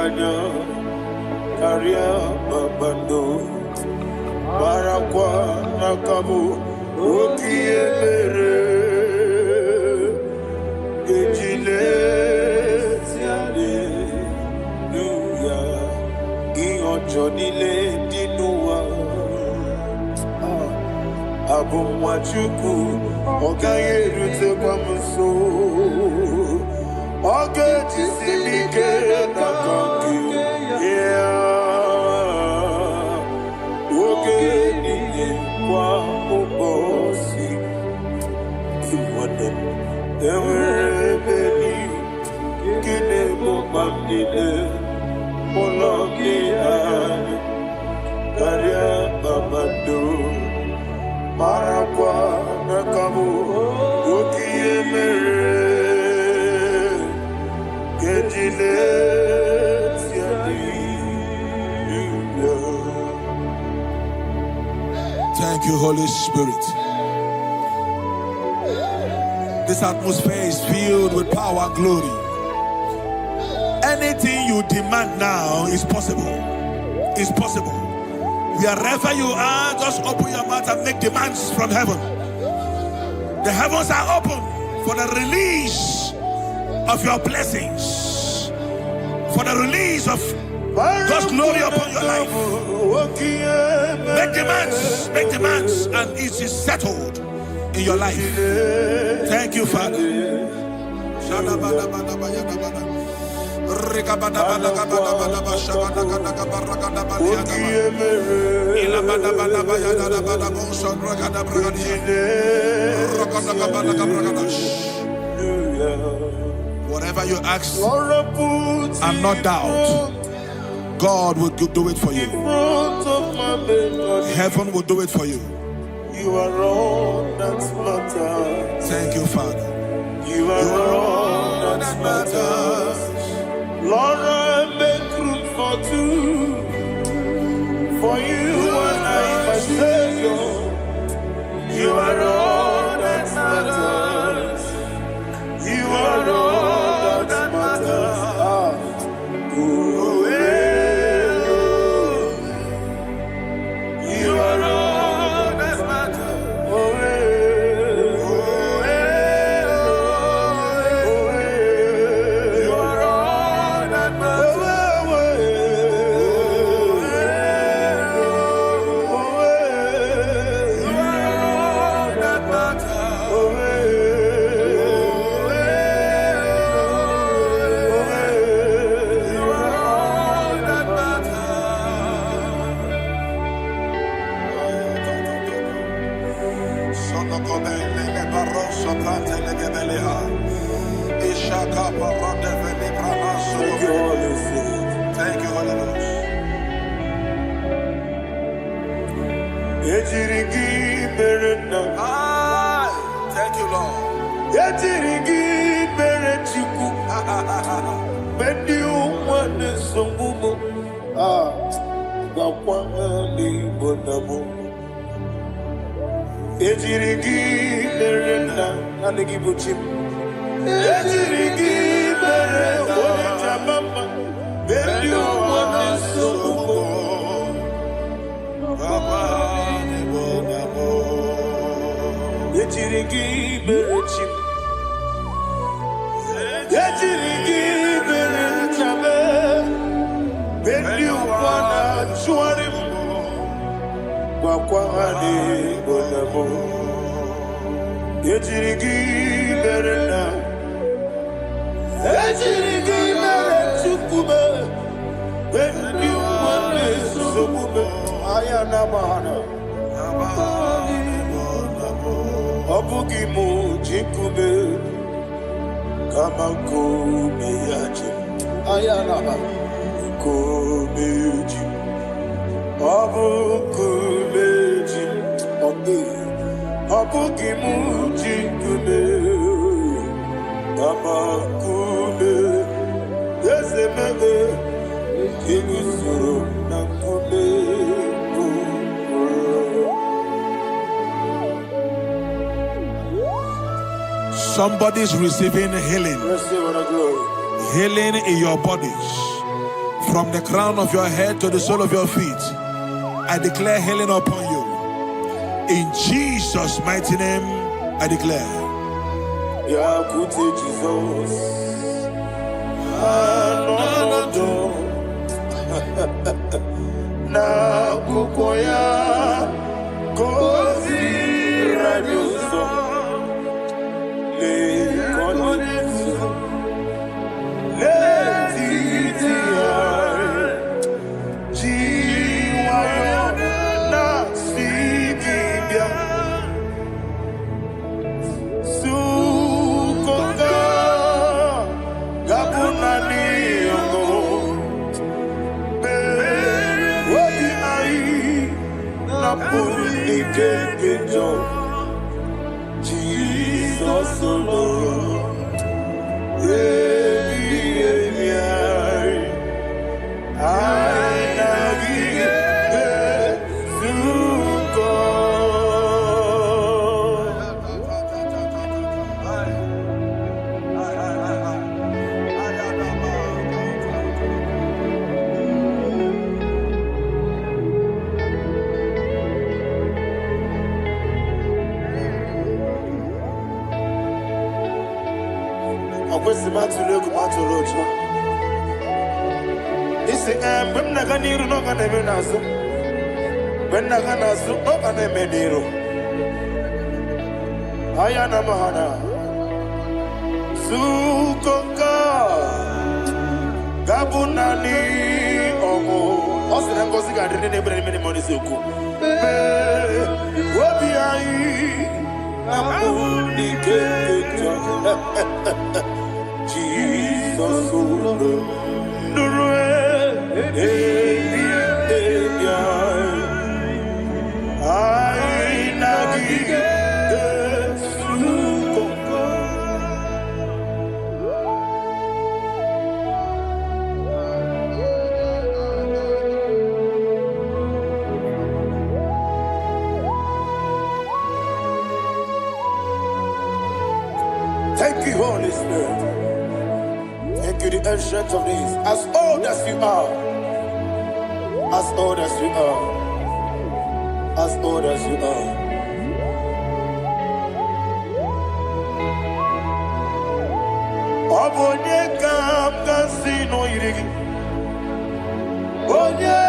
anya karịa kpakpando marakwa n'akamu oke ihe mere ejile ya ihe ọjọọ niile dị n'ụwa abụ nwa Chukwu ọ gaghị erutekwa m nso ọ ga-ejisi m ike n'aka gị ya oge niile kwa ụbọchị enwere ebe gị na-egbo mkpa m niile ụlọ gị anya karịa kpakpando marakwa n'akamu oke ihe mere ejile Thank you, Holy Spirit. This atmosphere is filled with power and glory. Anything you demand now is possible. It's possible. Wherever you are, just open your mouth and make demands from heaven. The heavens are open for the release of your blessings, for the release of God's glory upon your life. Make demands, and it is settled in your life. Thank you, Father. Whatever you ask and not doubt, God will do it for you. Heaven will do it for you. You are all that matters. Thank you, Father. You are all that matters. Lord, I make room for two. For you and I, my Savior. You are all that matters. You are all that matters. You are all that matters. You are all that Thank you, Holy Ghost. Thank you, Lord. Somebody's receiving healing. Receive the glory. Healing in your bodies. From the crown of your head to the sole of your feet, I declare healing upon you. In Jesus' mighty name, I declare. Yakute Jesus. Anointed. Na kukoya kozi radioso le konesu le titia jiwayo na sigibia sukonga gabuna niongo Jesus alone. Isi when Naganiru no Ganeminasu, when Naganasu, no Ganemediru. Ayana Mahana Sukoka Gabunani Omo Osram Gosiga didn't bring many money Suku. Wabiai Namuni Jesus Thank you, Holy Spirit. Thank you, the Ancient of Days. As old as you are, as old as you are, as old as you are. Obonye kam kasino yirigi. Onye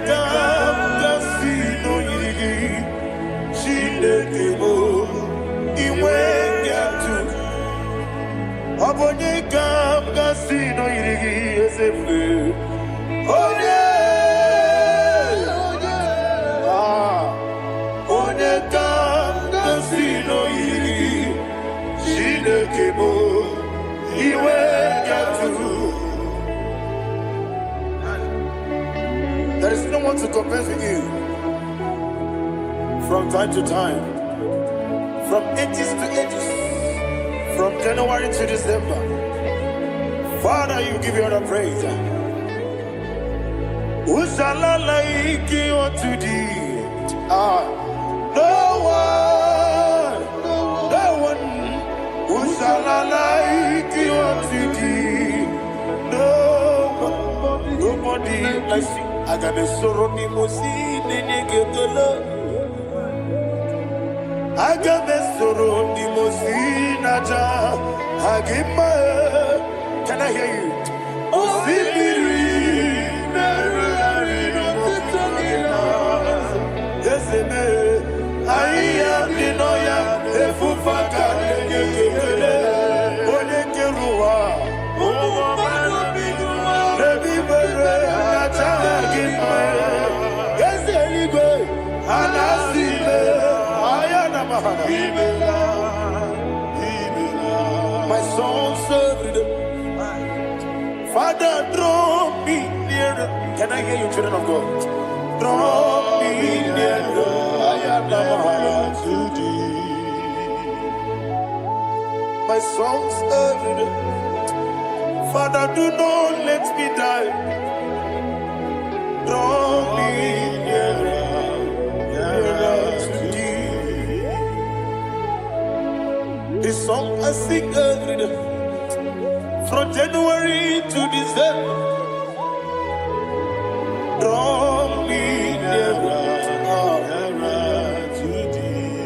kam kasino yirigi. Shindekimo iwe gatu. Obonye kam kasino yirigi esefu. Onye kam kasino yirigi. Shindekimo iwe gatu. There is no one to compare with you. From time to time, from ages to ages, from January to December, Father, you give you all the praise. Who shall I like you unto thee? No one. Who shall I like you unto thee? Nobody like you. I got a sorrow, Agamesoro di Mosinaja Agima. Can I hear you? Osibiri Yesene Aya Dinoya Efufaka Nekele Onekerua Rebi Bere Nacha Agima Yesenigwe Anasime my soul served. Father, draw me nearer. Can I hear you, children of God? Draw me nearer. I am to thee. My soul served. Father, do not let me die. Draw me nearer. This song I sing every day. From January to December, draw me nearer to thee.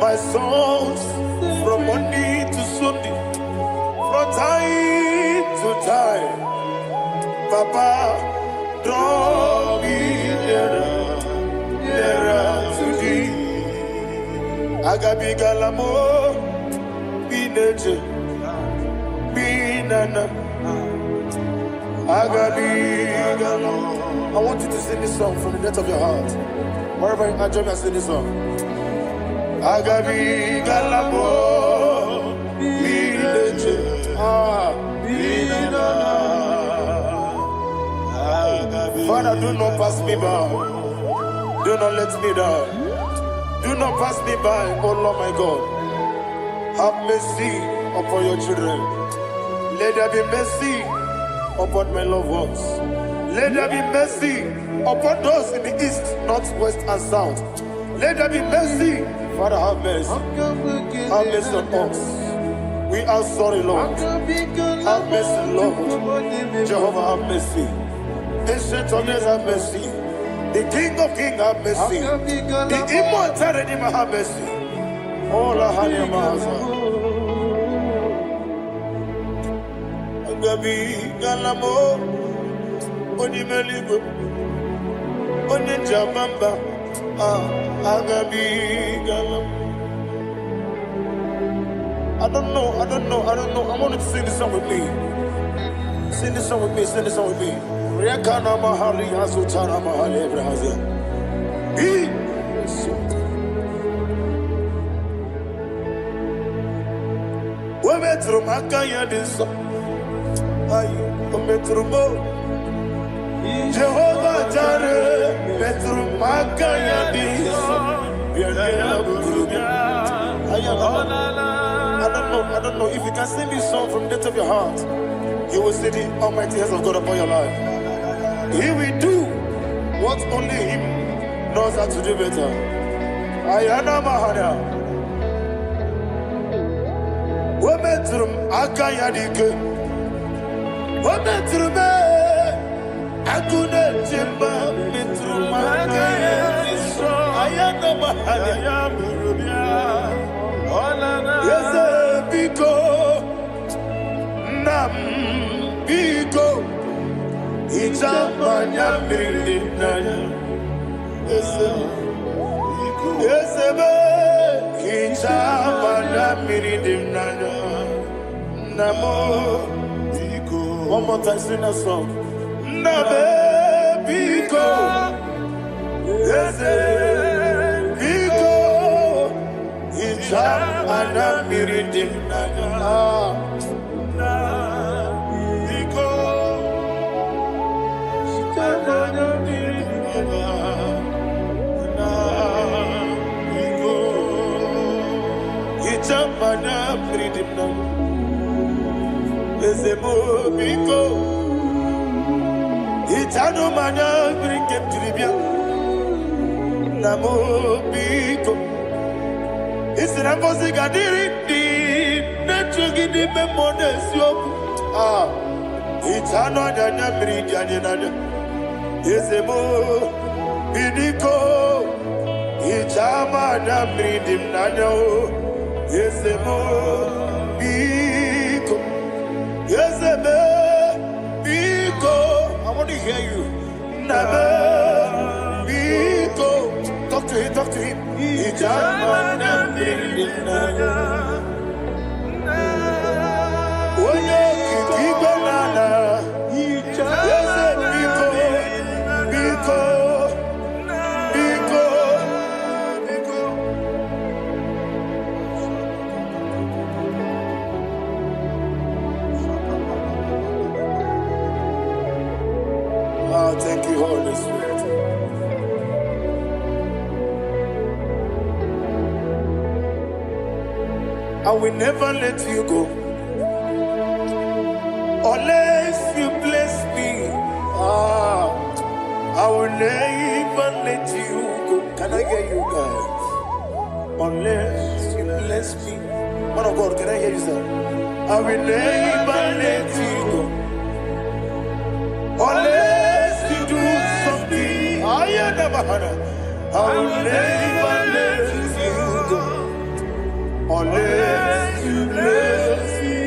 My songs from Monday to Sunday, from time to time, Papa, draw me nearer to thee. Agabi galamo, be nature, be nana. Agabi galamo. I want you to sing this song from the depth of your heart. Wherever you are, join me and sing this song. Agabi galamo, be nature, be nana. Father, do not pass me by. Do not let me down. Do not pass me by, oh Lord my God. Have mercy upon your children. Let there be mercy upon my loved ones. Let there be mercy upon those in the east, north, west, and south. Let there be mercy. Father, have mercy. Have mercy on us. We are sorry, Lord. Have mercy, Lord. Jehovah, have mercy. Ancient of days, have mercy. The King of Kings, have mercy. The immortal Redeemer, have mercy. Oh, la Hanyamaza. Agabi Galamo, Onimeligo, Onijabamba, Agabi Galamo. I don't know. I want you to sing this song with me. Sing this song with me. Rekana mahali azutana mahali Brazil. Metro Makaya this Metro Jehovah Jare Metro Makaya this I don't know if you can sing this song from the depth of your heart, you will see the almighty hands of God upon your life. He will do what only Him knows how to do better. Ayana Mahana. Wometrum Akayadike. Wometrum Akune Jimba Metrum Akayadike. Ayana Mahana. Yes, Biko Nam Biko. Ichamanya mirinaya, Yesebe, Ichamanya mirinaya, Namo, one more time, sing a song. Nabe Biko, Yesebe, Biko, Ichamanya mirinaya. Mana freedom now. Ezemo biko. Itano mana bring him to the bien. Namo biko. Isrambosi gadiri di. Nechugi di memodesio. Itano danya bring yanina. Ezemo bidiko. Ichama na bring him nanyo. Yes, Biko. Yes, Biko. I want to hear you. Nabe Biko. Talk to him. Ijamana Bindinana. Oye, Kibanana. Yes, Biko. Biko. Thank you, Holy Spirit. I will never let you go unless you bless me. I will never let you go. Can I get you guys? Unless you bless me. Man of God, can I hear you, sir? I will never let you go unless you do something. I never had. I will never let you go unless you bless me.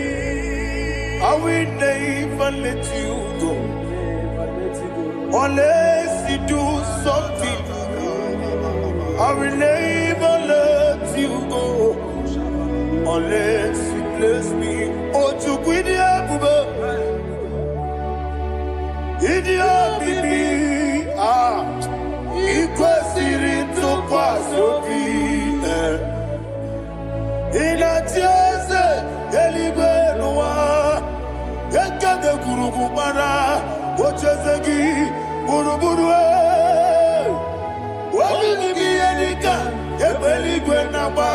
I will never let you go unless you do something. I will never let you go unless you bless me. Oh, to quit the Abuba. Idiot, baby. Ah, equal Sirin to Quasopi. In a chance, Elibenoa. Ekade Kurubara. Ochezegi. Buruburu. Wabini Bianika. Ebeligwe Naba.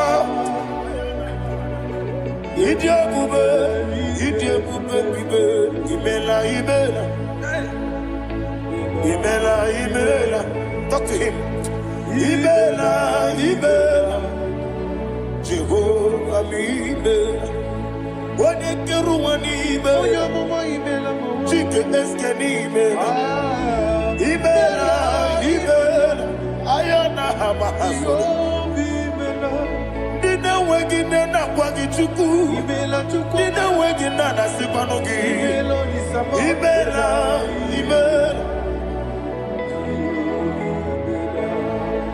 Idiabube, Idiabube, Imela, Imela, Imela, Imela. Talk to him. Imela, Imela, Jehovah, Imela. What a Keruani, Imela, Chicken Eskani, Imela, Imela, Imela, Ayana Hamahaso. Dina wegina na kwagi chuku. Dina wegina na sipanogi. Imela, Imela.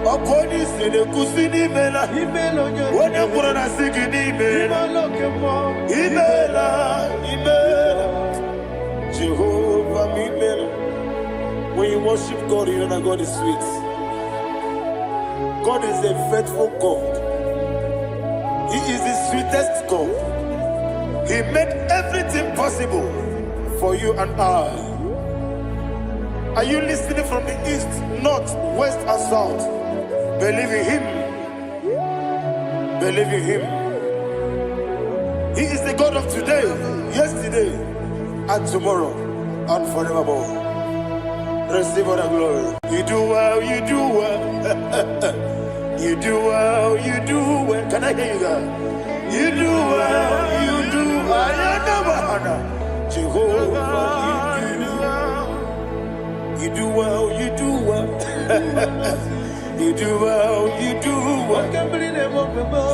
Okoni sene kusini Imela. Wone kura na sigini Imela. Imela, Imela. Jehovah Imela. When you worship God, you know that God is sweet. God is a faithful God. He is the sweetest God. He made everything possible for you and I. Are you listening from the east, north, west, and south? Believe in Him. Believe in Him. He is the God of today, yesterday, and tomorrow, and forevermore. Receive all the glory. You do well, you do well. You do well, you do well. Can I hear you guys? You do well, you do well. Jehovah, you do well, you do well. You do well, you do well.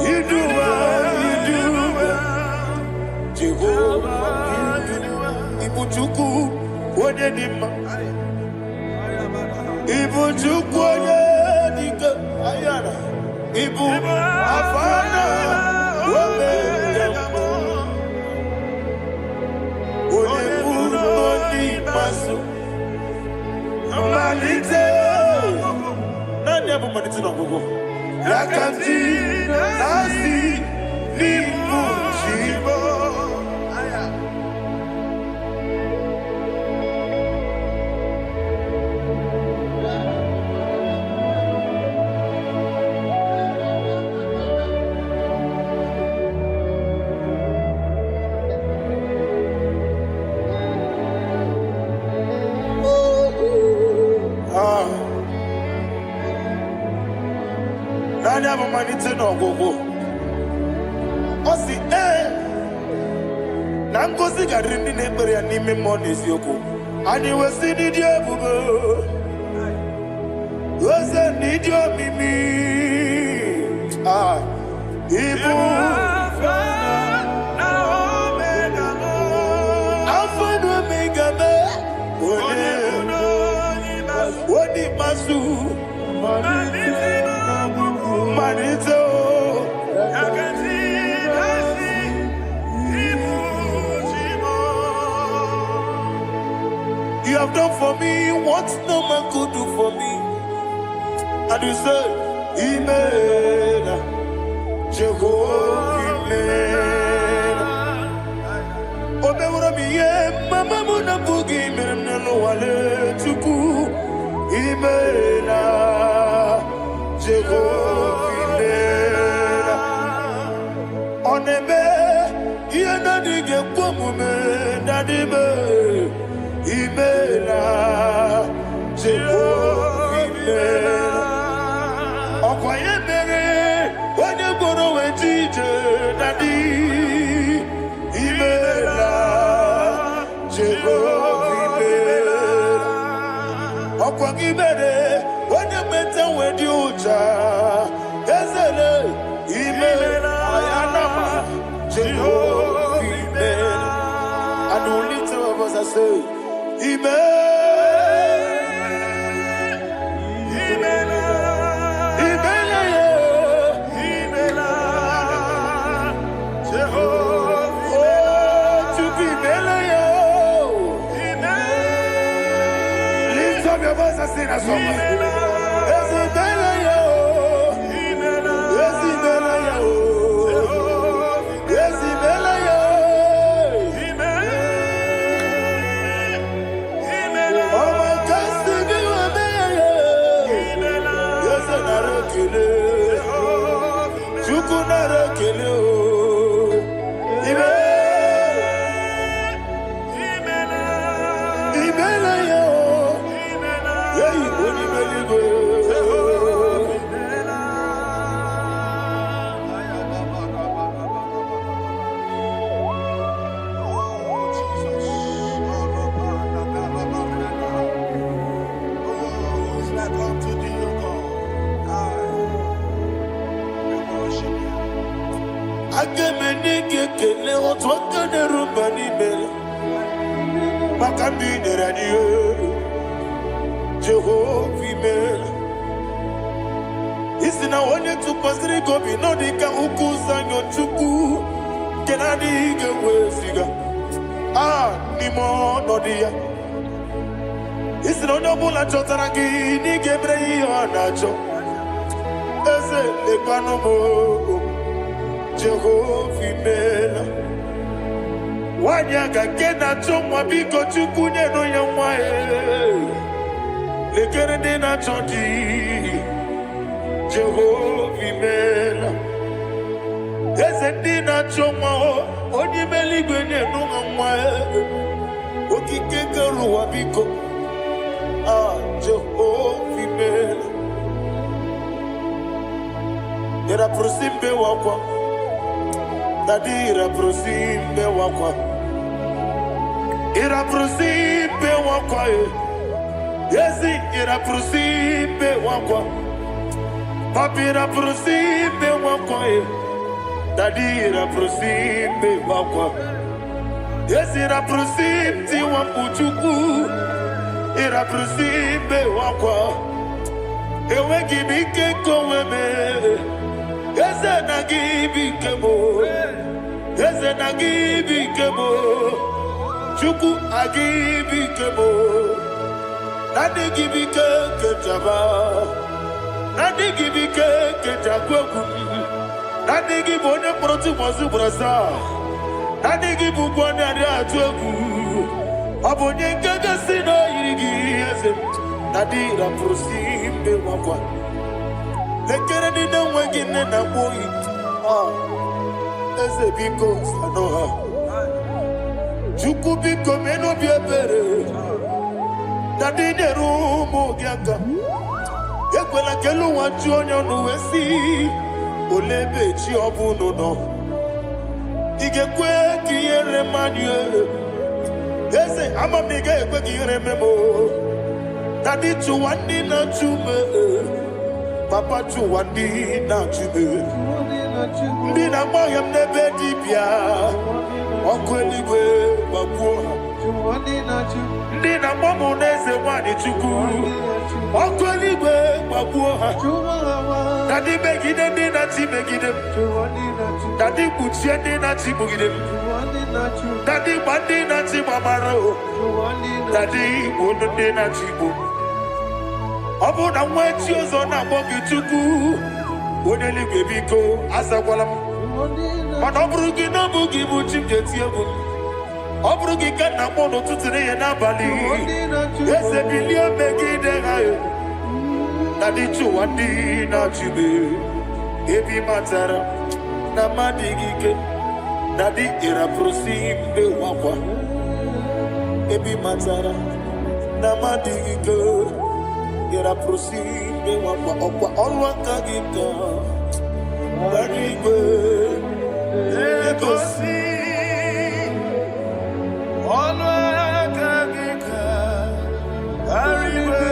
You do well, you do well. Jehovah, Ibuchuku, Wadenima. Ibuchuku, Wadenima. Ayana, Ibu, Afana, Wabeyamo, Ulebu, Noni, Masu, Amalite, Nanyabu Maniti no Gogo, Yakanti, Nasi, Nibu, Shibo. Nanyabu Maniti no Gogo. Osi, Nangosi Garini Neberi and Nimi Monis Yoko. And you will see the Diabubo. Was a need your Mimi. Ah, Ibu. Alpha Omega. What did Masu? Manito. You have done for me what no man could do for me. And you say, Imela, Jehovah, Imela. Obewura miye, mama muna bugi, Imela no wale tuku. Imela, Jehovah, Imela. Onebe, yena dige kwamume, nadime. Imela, Jehovah, Imela. Okoye mere, when you go to a DJ, Daddy. kwa gibere wanya meta wedi ucha ezele imela ayanama Jehovah imela and only two of us say imela Sing a song. Jehovah imela isina onye tupasiri gobi no dika ukuza nyochuku kenadi gewesiga nimo nodia isina onye bula chotara gi ni gebre iyo anacho eze lekano mo Jehovah imela wanya kena chomwa biko chukunye no yamwa lekere de na chonti Jehovah imela eze na chomwa onye meligwe ne no yamwa okike kero wa biko Jehovah imela era prosimbe wakwa Dadira prosimbe wakwa Ira prosimbe wakwa Yesi ira prosimbe wakwa Papi ira prosimbe wakwa Dadira prosimbe wakwa Yesi ira prosimbe wakuchuku Ira prosimbe wakwa Ewe gibike koweme Eze na gibike mo Eze na gibike mo Chuku agibike mo Nadi gibike ketaba Nadi gibike ketakweku Nadi gibone proti mwazu brasa Nadi gibukwane ade atweku Abonye kega sino yirigi eze Nadi ra prosimbe wakwa Lekere ni na wengine na boyi Eze biko sanoha Chuku biko meno biebere Nadi nerumu gyaka Ekwela kelu wanchu onyo nuwesi Olebe chi obuno no Igekwe kiyere manye Eze ama miga ekwe kiyere memo Nadi chuwandi na chume Papa chuwandi na chume Ndi na mayam nebe dibia Okweligwe babuha Ndi na mamu neze wani chuku Okweligwe babuha Dadi begide ndi na chi begide Dadi kuchie ndi na chi bugide Dadi bandi na chi mamaro Dadi bunu ndi na chi bu Obu na mwechi ozo na bogi chuku Oneligwe biko asakwala Mana oburu gị na bụ gị bụ chi m ga-eti egwu ọ bụrụ gị ka nna mụ n'ụtụtụ n'ihe n'abalị eze bilie megide ha na dị chụwa ndị na-achịbe ebe ị matara na mmadụ gị ike na dị ịrapụrụsi mbe wakwa ebe ị matara na mmadụ gị ike ịrapụrụsi mbe wakwa ọkwa ọrụ aka gị ka Igwe egosi ọnụ aka gị ka Igwe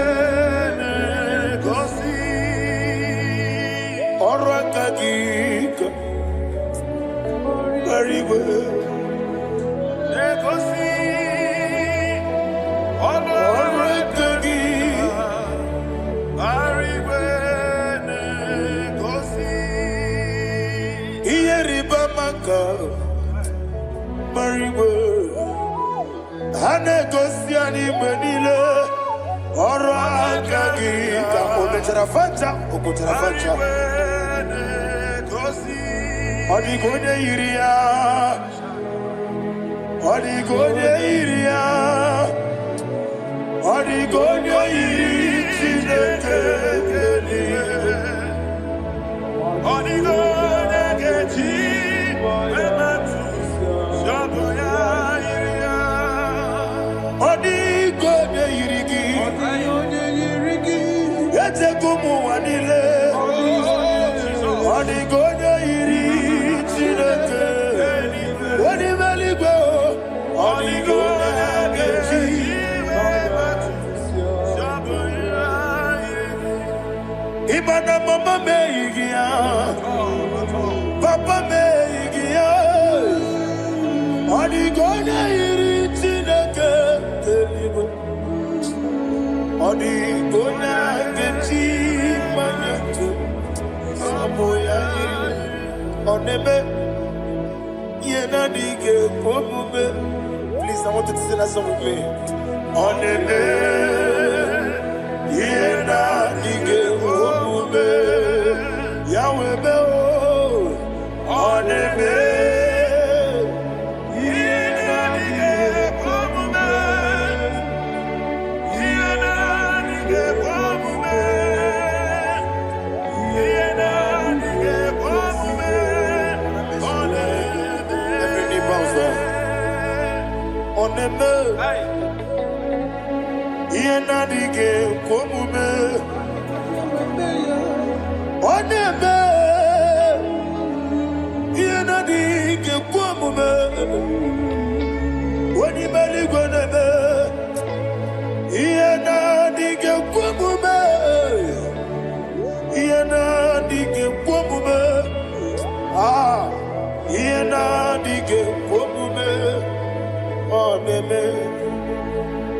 Please, I want you to sing that song with me.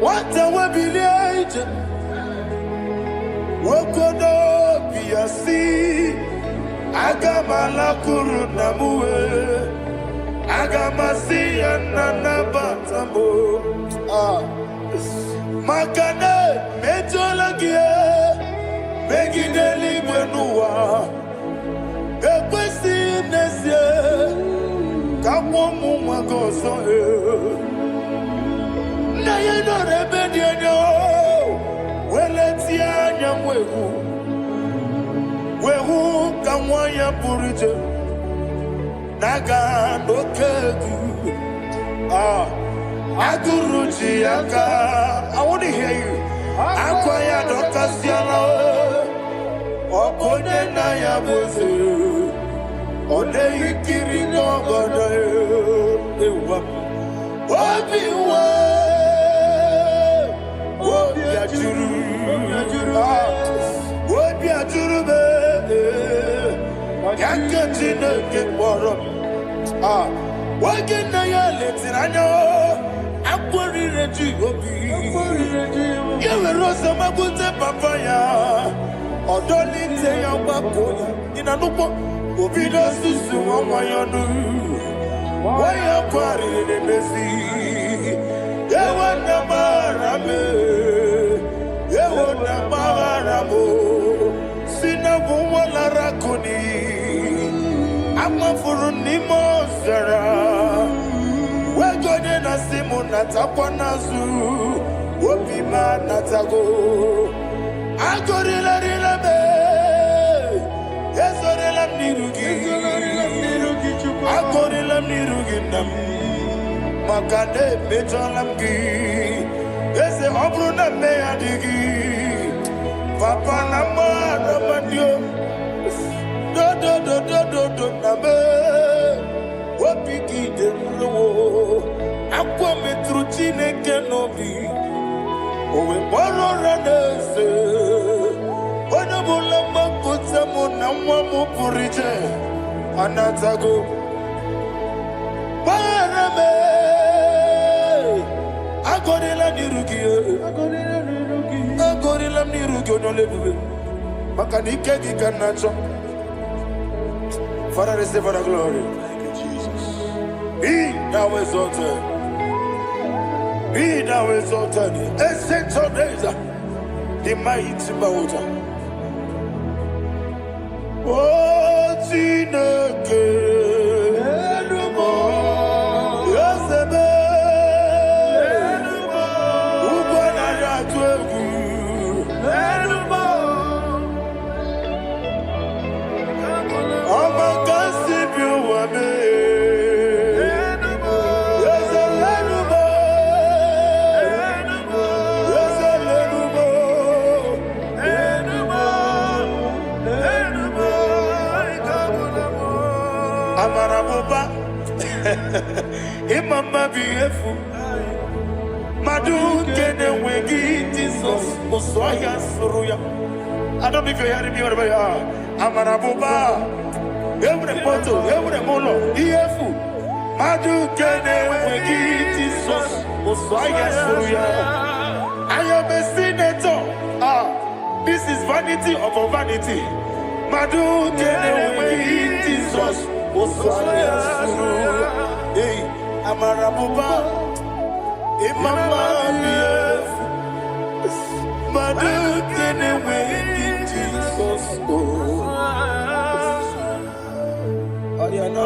What a webby, what could be a sea? Agamala Kurunamue, Agamasi and Nanabatamo. Makane, Metolagia, begging the Libanua, a question this year, come on, Magoso. Nayano rebediano, Weletia wehu kamwaya purije, naga no kegu, aguruji aka. I want to hear you. Akwaya dokasiano, okone na ya bozu, ode ikiri no godo ewa, obiwa. Yewona maramo sina bumwala rakoni amafuru ni mozara wegode na simu natakwa nazu wopima natago agorila rila be yesorila nirugi agorila nirugi nam makade bejolamgi ese obruna me adigi papa na ma mandio do na me wopiki de lo akwa metruchi ne kenobi owe borora nese ona bulamba kutamo na mwa purije anatago Father, receive the glory. Thank you, Jesus. Be thou exalted. Be thou exalted. Ancestral days, the mighty mountain. Oh, Chineke. Imama beautiful. Madu kene wengi Jesus Muswaya Suruya. I don't know if you're hearing me wherever you are. Amarabuba. Every photo, every molo. Beautiful. Madu kene wengi Jesus Muswaya Suruya. I am a senator. This is vanity of a vanity. Madu kene wengi Jesus Muswaya Suruya. Hey, Amarabuba, Imama, Madu, get away, Jesus. Ariana,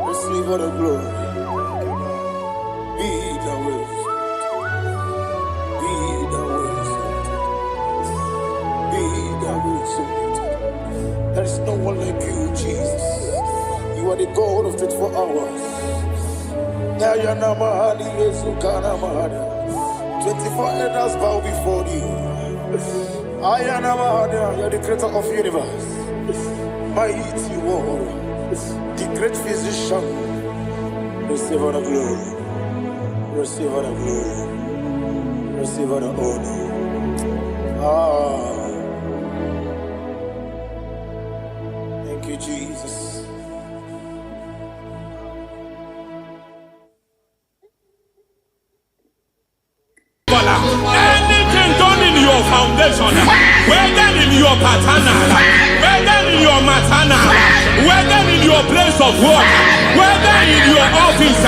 receive all the glory. Be the way, be the way, be the way. There is no one like you, Jesus. You are the God of 24 hours. 24 elders bow before you. You are the creator of the universe. Mighty warrior, the great physician. Receive all the glory. Receive all the glory. Receive all the honor. Thank you, Jesus. Anything done in your foundation, whether in your paternal, whether in your maternal, whether in your place of work, whether in your office,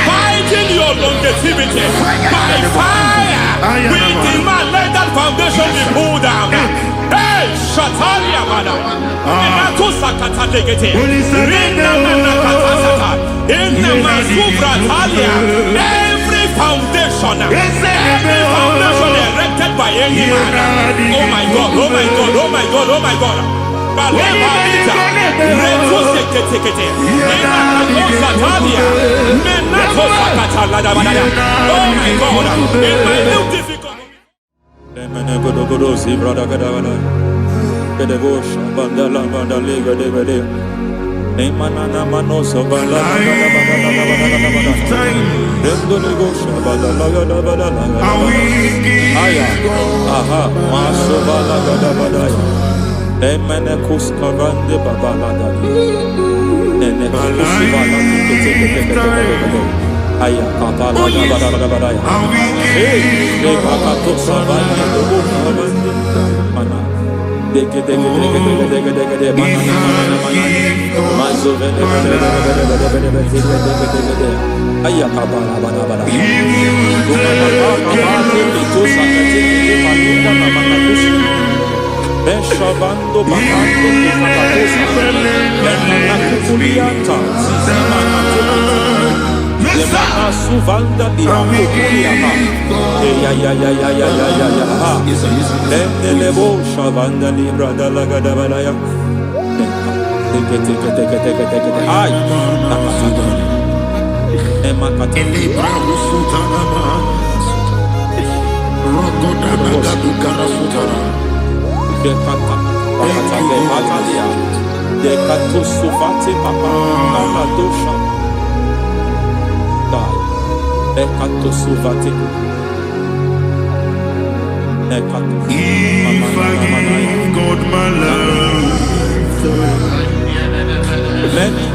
fighting your longevity by fire, with the man, let that foundation be pulled down. Hey, Shataria, madam. Every foundation erected by any man. Oh my God, oh my God, oh my God, oh my God. Oh my God, in my new difficult. Emanana manoso bala aya aha maso bala gada badaya emene kuskavande babala gada nene kusi bala kete aya kapala gada badaya ne bakato sabane dobo mana deke mazo vele aya kapala bada Beshavando bakando kukulianta Lemana suvanda dihakukuliama Lendelevo shavanda libra dalagada balaya Teke ay nakasada Emakata Libra Sutanama Rogoda Nagadu Sutara. Dekata Bakata Batalia Dekatu Sufati Papa Amadosha Dai Dekatu Sufati Dekatu If I give God my love, Many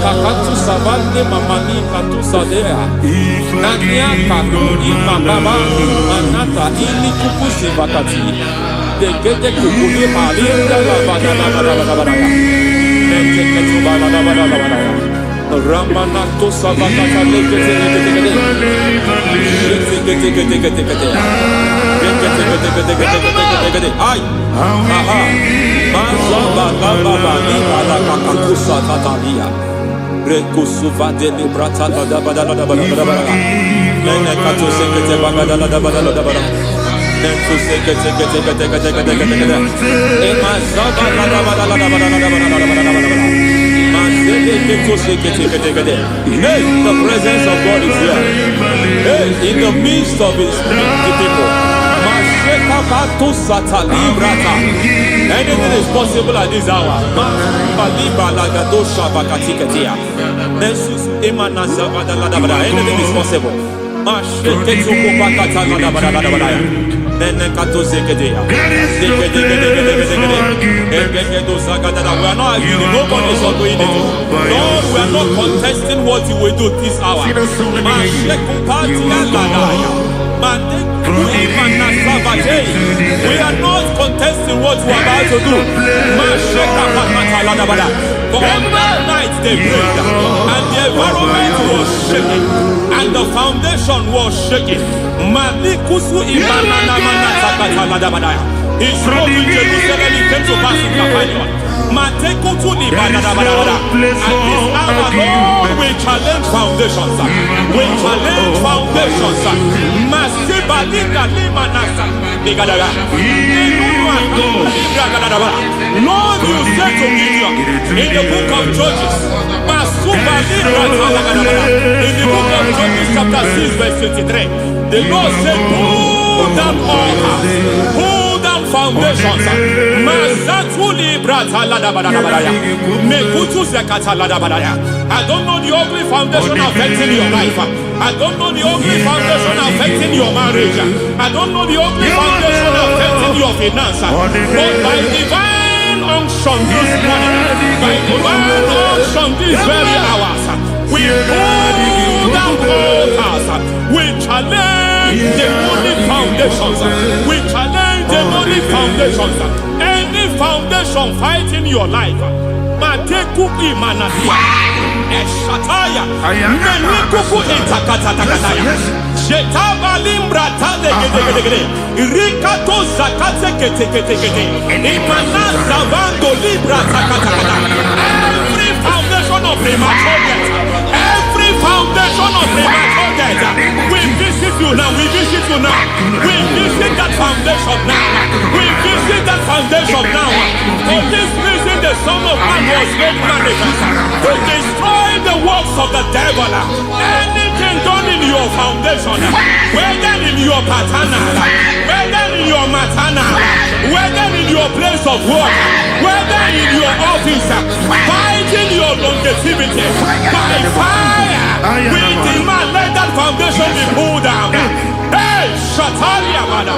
Kakatu savande mamani katu sadea. Nania kakuri mababa manata ili kukusi bakati. Dekete kukuli malinda la bada. Neke tu bada. Ramanato sabakata lekete. Ay. Aha. Mazaba baba ni bada kakakusa tatalia. Rekusuva de librata da bada. Nene kato sekete bagada da bada. Nentu sekete. E mazaba da bada. Hey, the presence of God is here. Hey, in the midst of His people. Anything is possible at this hour. Anything is possible. We are not arguing. Lord, we are not contesting what you will do this hour. We are not contesting what we are about to do. For all night they prayed, and the environment was shaking, and the foundation was shaking. He spoke in Jerusalem, he came to pass in Capernaum. At this hour, Lord, we challenge foundations. We challenge foundations. Lord, you said to Gideon in the book of Judges, in the book of Judges chapter 6 verse 23, the Lord said, pull down altars, pull down foundations. I don't know the ugly foundation affecting your life. I don't know the ugly foundation affecting your marriage. I don't know the ugly foundation affecting your finance. But by divine unction this morning, by divine unction these very hours, we pull down altars. We challenge demonic foundations. We challenge demonic foundations. Any foundation fighting your life, Matekuki Manatia, Eshataya, Menikuku Intakatakataya, Shetabalimbra Tade, Rikato Zakate, Imanaza Vando Libra Takataka. Every foundation of premature death, every foundation of premature death, we visit you now, we visit you now, we visit that foundation now, we visit that foundation now. For this reason, the Son of Man was made manifest to destroy the works of the devil. Anything done in your foundation, whether in your paternal, whether in your maternal, whether in your place of work, whether in your office, fighting your longevity by fire, we demand let that foundation be pulled down. Hey, Shatalia Bada,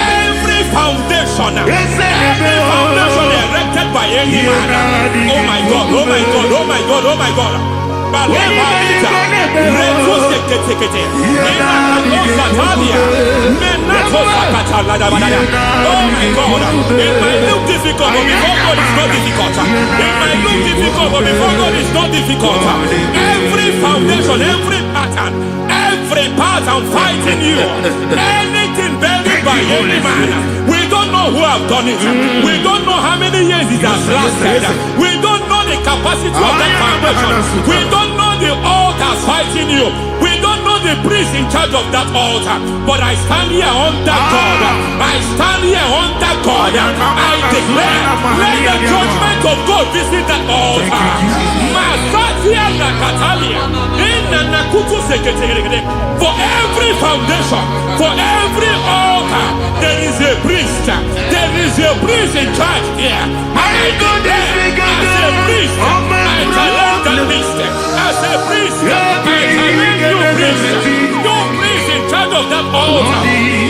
every foundation erected by any man. Oh my God, oh my God, oh my God, oh my God. Oh my God, it might look difficult, but before God it's not difficult. It might look difficult, but before God it's not difficult. Every foundation, every pattern fighting you, anything buried by any man, we don't know who have done it. We don't know how many years it has lasted. We don't know the capacity of that foundation. We don't know the altars fighting you. We don't know the priest in charge of that altar. But I stand here under God. I stand here under God. I declare, let the judgment of God visit that altar. Masatia Nakatalia. In For every foundation, for every altar, there is a priest. There is a priest in charge here. I declare as a priest, I challenge the priest. As a priest, I challenge you priest. You priest in charge of that altar.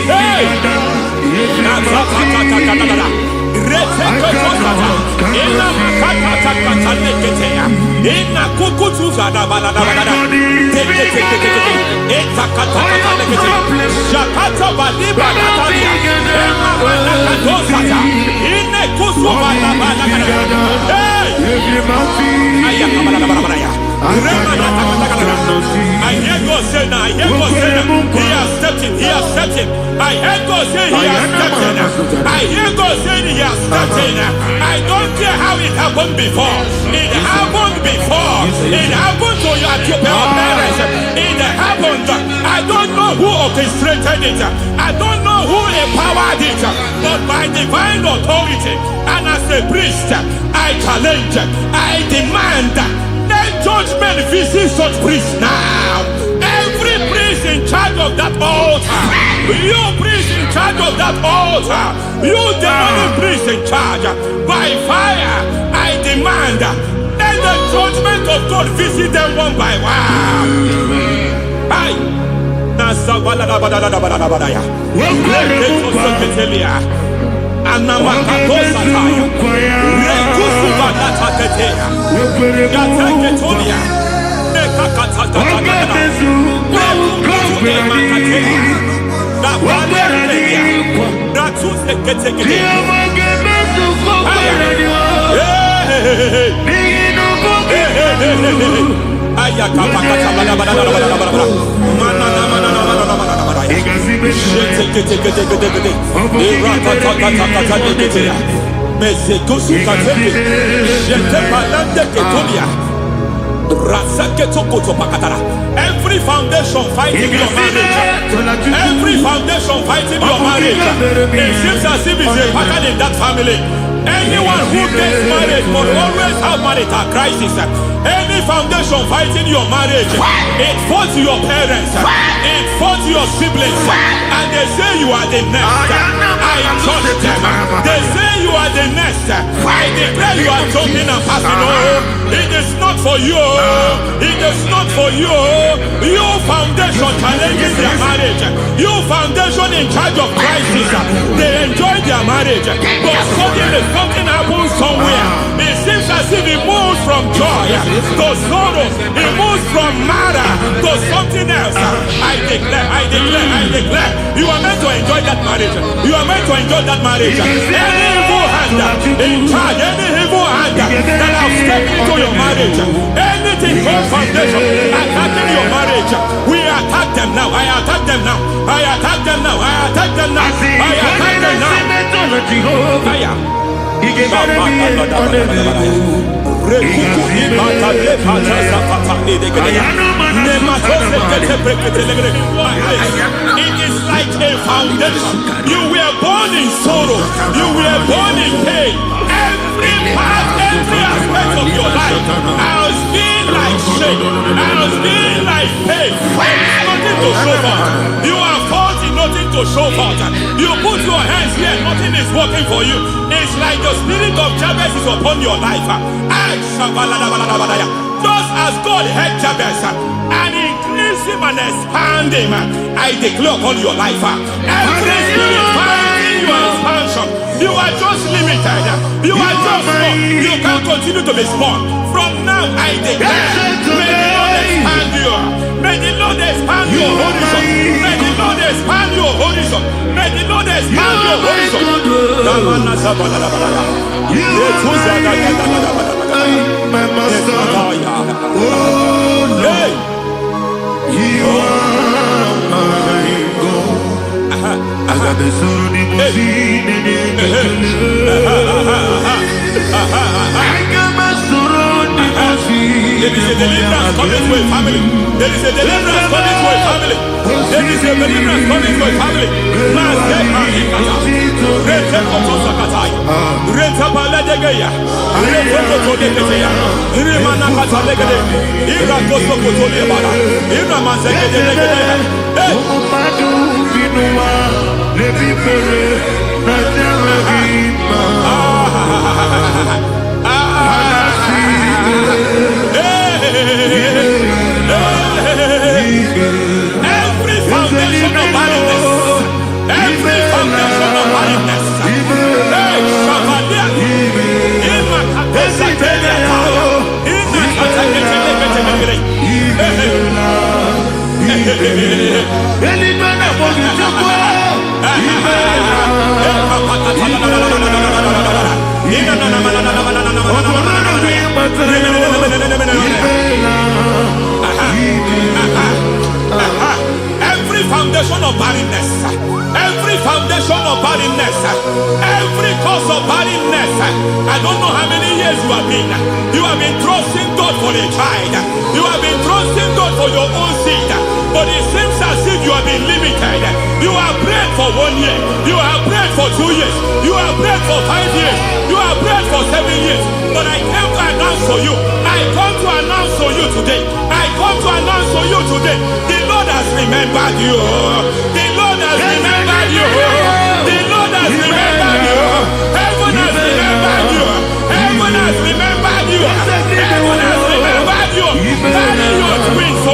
Hey! I hear God say now, I hear God say now, He has stepped in, He has stepped in. I hear God say He has stepped in. I hear God say He has stepped in. I don't care how it happened before. It happened before. It happened to your parents. It happened. I don't know who orchestrated it. I don't know who empowered it. But by divine authority and as a priest, I challenge, I demand, let judgment visit such priests now. Every priest in charge of that altar, you priest in charge of that altar, you demonic priest in charge, by fire, I demand, let the judgment of God visit them one by one. Aye. Every foundation fighting your marriage, every foundation fighting your marriage, it seems as if it's a pattern in that family. Anyone who gets married will always have marital crisis. Any foundation fighting your marriage, it fought your parents, it fought your siblings, and they say you are the next. I trust them. They say you are the next. I declare you are jumping and passing. Oh, it is not for you. It is not for you. Your foundation challenges their marriage. Your foundation in charge of crisis. They enjoy their marriage, but suddenly something happens somewhere. It seems as if it moves from joy to sorrow. It moves from matter to something else. I declare, you are meant to enjoy that marriage. You are meant to enjoy that marriage. Any evil hand in charge, any evil hand that have stepped into your marriage, anything called foundation attacking your marriage, we attack them now. I attack them now. I attack them now. I attack them now. I attack them now. It is like a foundation. You were born in sorrow. You were born in pain. Every part, every aspect of your life has been like shame. Has been like pain. Nothing to show for. You are faulty, nothing to show for. You put your hands here, nothing is working for you. It's like the spirit of Jabez is upon your life. Just as God had Jabez and increased him and expand him, I declare upon your life. Every spirit finding your expansion, you are just limited. You are just small. You can't continue to be small. From now, I declare, may the Lord expand you. May the Lord expand your horizon. May the Lord expand your horizon. May the Lord expand your horizon. My master, oh Lord, you are my God. I got the soul in the machine I got my soul in the machine. There is a deliverance coming to a family. There is a deliverance coming to a family. There is a deliverance coming to a family. Every foundation of barrenness, every foundation of barrenness, every foundation of barrenness, every foundation of barrenness, every cause of barrenness. I don't know how many years you have been trusting God for a child, you have been trusting God for your own seed, but it seems as if you have been limited. You have prayed for 1 year, you have prayed for 2 years, you have prayed for 5 years, you have prayed for 7 years, but I came to announce for you, I come to announce for you today, I come to announce for you today, the Lord has remembered you, the Lord has remembered you, the Lord has remembered you, heaven has remembered you, heaven has remembered you, heaven has remembered you. Carry your twins,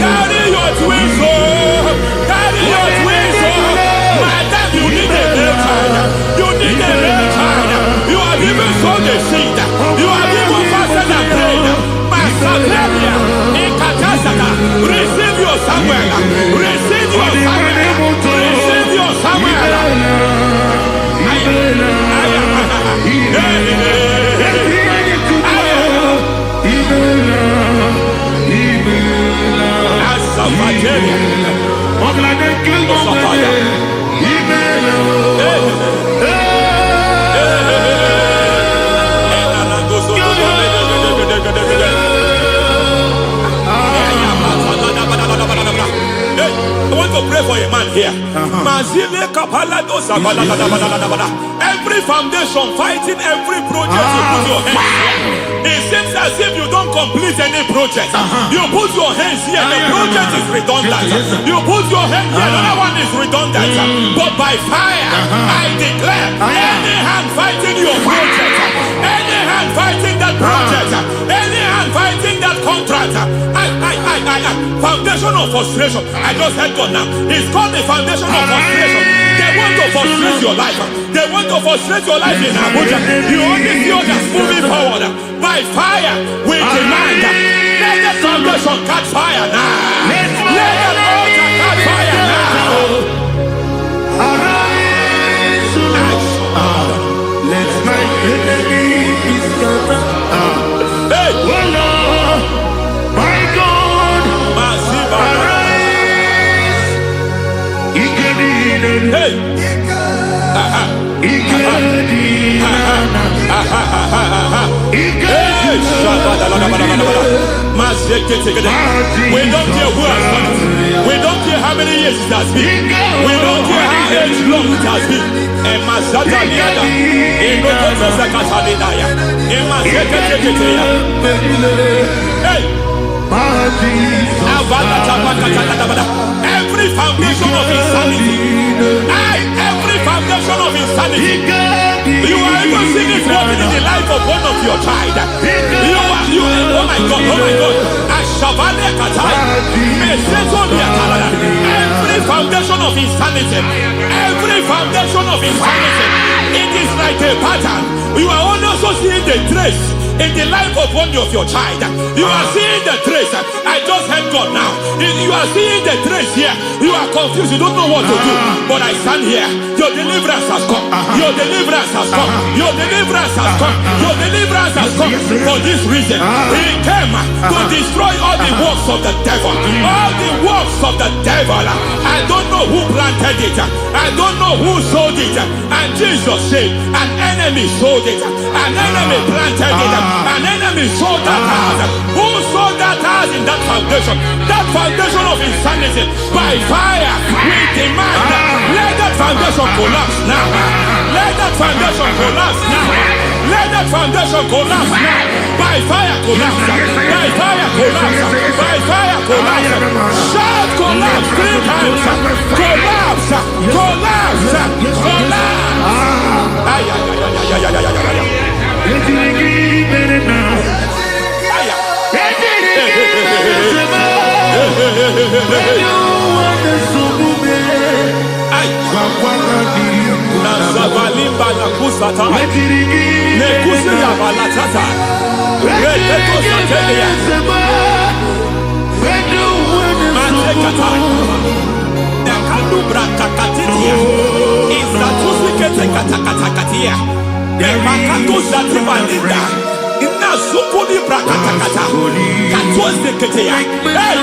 carry your twins, carry your twins. Madam, you need a real child, you need a real child. You have even sown the seed, you have even fasted and prayed. Masaperia, Ekatasata, receive your Samuel, receive your Samuel, receive your Samuel. I want to pray for a man here. Every foundation fighting every project you put your hands here. It seems as if you don't complete any project. You put your hands here, the project is redundant. You put your hand here, another one is redundant. But by fire, I declare, any hand fighting your project, any hand fighting that project, any hand fighting that contract, foundation of frustration. I just heard God now. It's called the foundation of frustration. They want to frustrate your life. They want to frustrate your life in Abuja. You only see others moving forward. By fire, we demand. Let the foundation catch fire now. Let the altar catch fire now. Arise, let my enemy be scattered. Hey, oh Lord, my God, arise. hey. We don't care who has done it. We don't care how many years it has been. We don't care how age long it has been. Every foundation of insanity, every foundation of insanity, you are even seeing it working in the life of one of your child. Oh my God, oh my God. Every foundation of insanity, every foundation of insanity, it is like a pattern. You are also seeing the trace in the life of one of your child. You are seeing the trace. I just heard God now. You are seeing the trace here. You are confused. You don't know what to do. But I stand here. Your deliverance has come. Your deliverance has come. Your deliverance has come. Your deliverance has come. For this reason, He came to destroy all the works of the devil. All the works of the devil. I don't know who planted it. I don't know who sold it. And Jesus said, an enemy sold it. An enemy planted it. An enemy sold that house. Who sold that house in that foundation? That foundation of insanity. By fire, we demand, let that foundation collapse now. Let that foundation collapse now. that foundation collapse now. By fire collapse. By fire collapse. By fire collapse. Shout collapse 3 times. Collapse. Collapse. Collapse. Ay, ay, ay, ay, ay, ay, ay, ay, ay. Nazavalimba la kusata, nekusi ya balatata, reketo satelia, matekata, nekadu brakakatitia, izatusi kete katakatakatia, nemakatu zatibalinda. Sukuni brakatakata. Hey.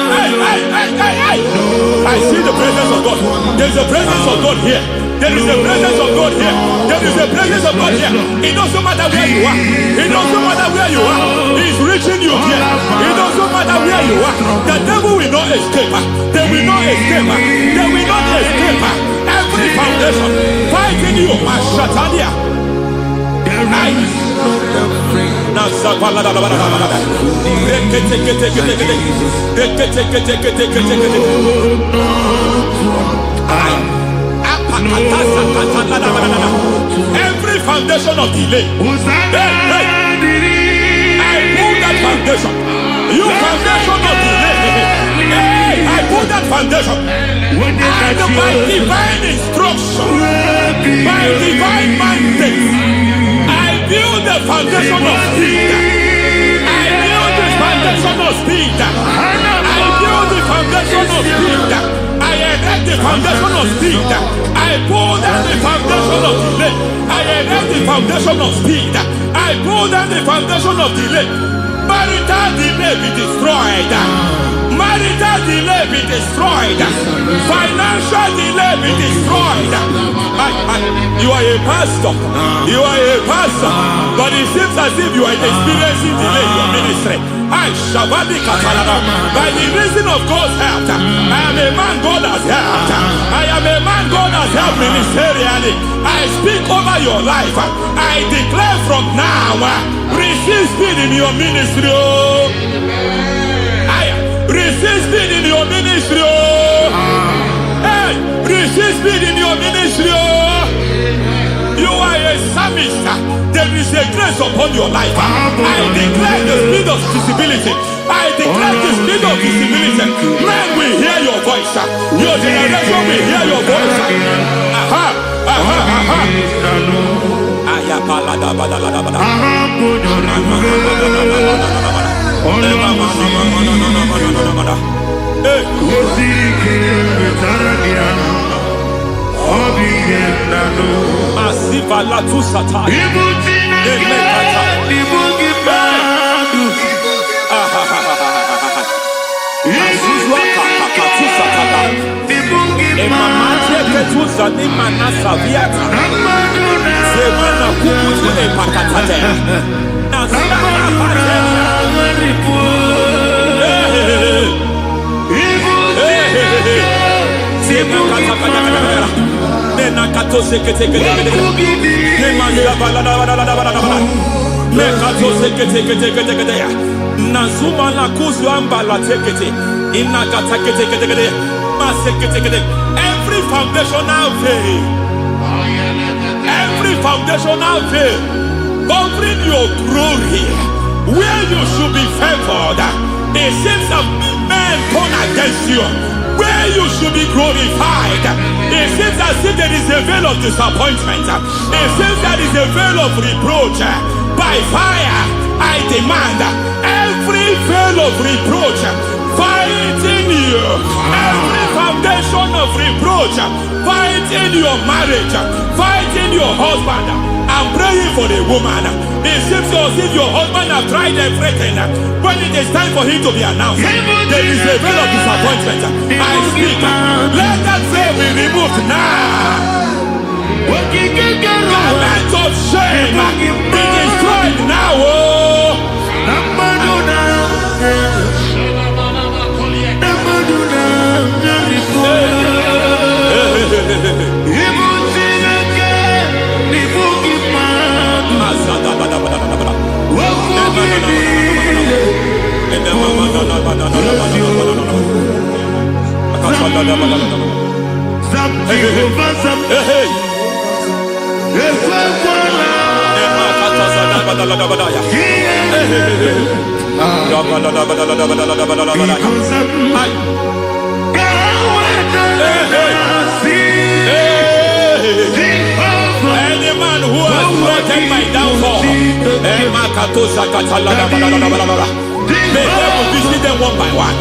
I see the presence of God. There's a presence of God here. There is a presence of God here. There is a presence of God here. It doesn't matter where you are. It doesn't matter where you are. He's reaching you here. It doesn't matter where you are. The devil will not escape. They will not escape. They will not escape. Every foundation fighting you. Mashatania. Now, every foundation of delay, I pull that foundation. You foundation of delay, I pull that foundation. And by divine instruction, by divine mandate, build the foundation of speed. I build the foundation of speed. I build the foundation of speed. I erect the foundation of speed. I pull down the foundation of delay. I erect the foundation of speed. I pull down the foundation of delay. Marital delay be destroyed. Marital delay be destroyed. Financial delay be destroyed. You are a pastor. You are a pastor. But it seems as if you are experiencing delay in your ministry. By the reason of God's help, I am a man God has helped. I am a man God has helped ministerially. I speak over your life. I declare from now, receive speed in your ministry. Receive speed in your ministry. Hey, receive speed in your ministry. You are a psalmist. There is a grace upon your life. I declare the speed of visibility. I declare the speed of visibility. Men will hear your voice. Your generation will hear your voice. Aha, aha, aha. Asiva la tu sata. Every foundational veil, every foundational veil covering your glory, where you should be favored, it seems that men turn against you. Where you should be glorified, it seems as if there is a veil of disappointment. It seems there is a veil of reproach. By fire, I demand every veil of reproach fighting you, every foundation of reproach fighting your marriage, fighting your husband. I'm praying for the woman. It seems as if your husband has tried everything. When it is time for him to be announced, there is a veil of disappointment. I speak. Let that veil be removed now. Garment of shame be destroyed now. Any man who has plotted my downfall, may devil visit them one by one.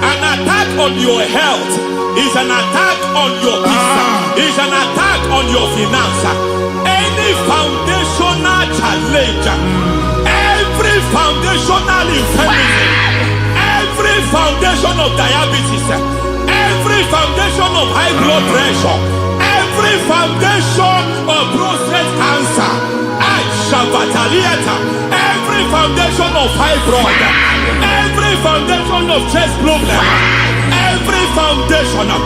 An attack on your health is an attack on your peace, is an attack on your finance. Any foundational challenge, every foundational infirmity, every foundation of diabetes, every foundation of high blood pressure, every foundation of prostate cancer, every foundation of fibroid, every foundation of chest problem, every foundation of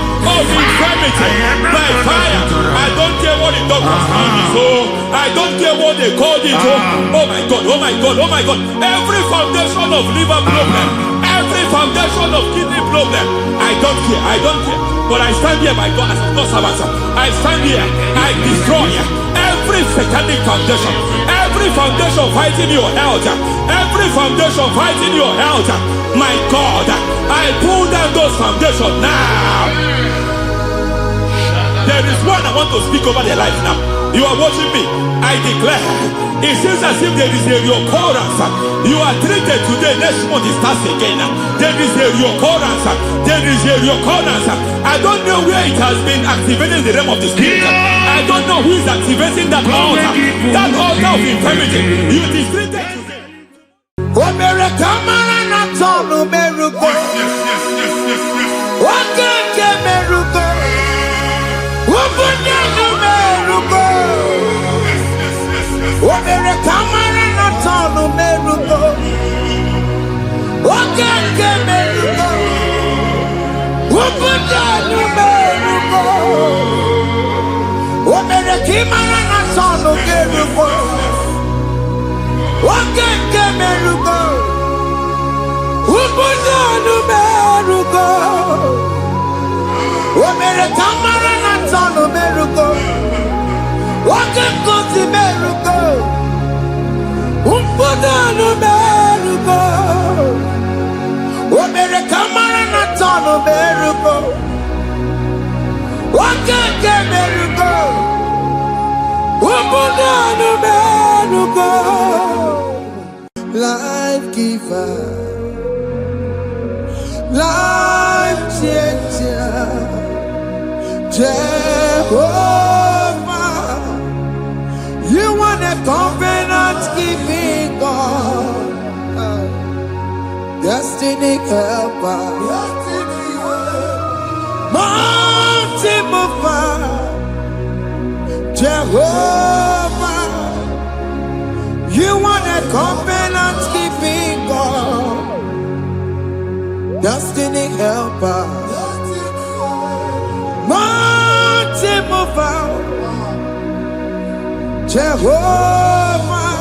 infirmity by fire. I don't care what the doctors call it, so I don't care what they called it. Oh my God, oh my God, oh my God. Every foundation of liver problem, every foundation of kidney problem, I don't care, I don't care. But I stand here, my God, as a God servant. I stand here, I destroy every satanic foundation, every foundation fighting your health, every foundation fighting your health. My God, I pull down those foundations now. There is one I want to speak over their life now. You are watching me. I declare, it seems as if there is a recurrence. You are treated today, next month it starts again. There is a recurrence. There is a recurrence. I don't know where it has been activated in the realm of the spirit. I don't know who is activating that altar of infirmity. You is treated today. Life giver, life changer, Jehovah, you want a covenant keeping God, destiny helper, mountain mover, Jehovah, you want a covenant keeping God, destiny helper, mountain mover, Jehovah,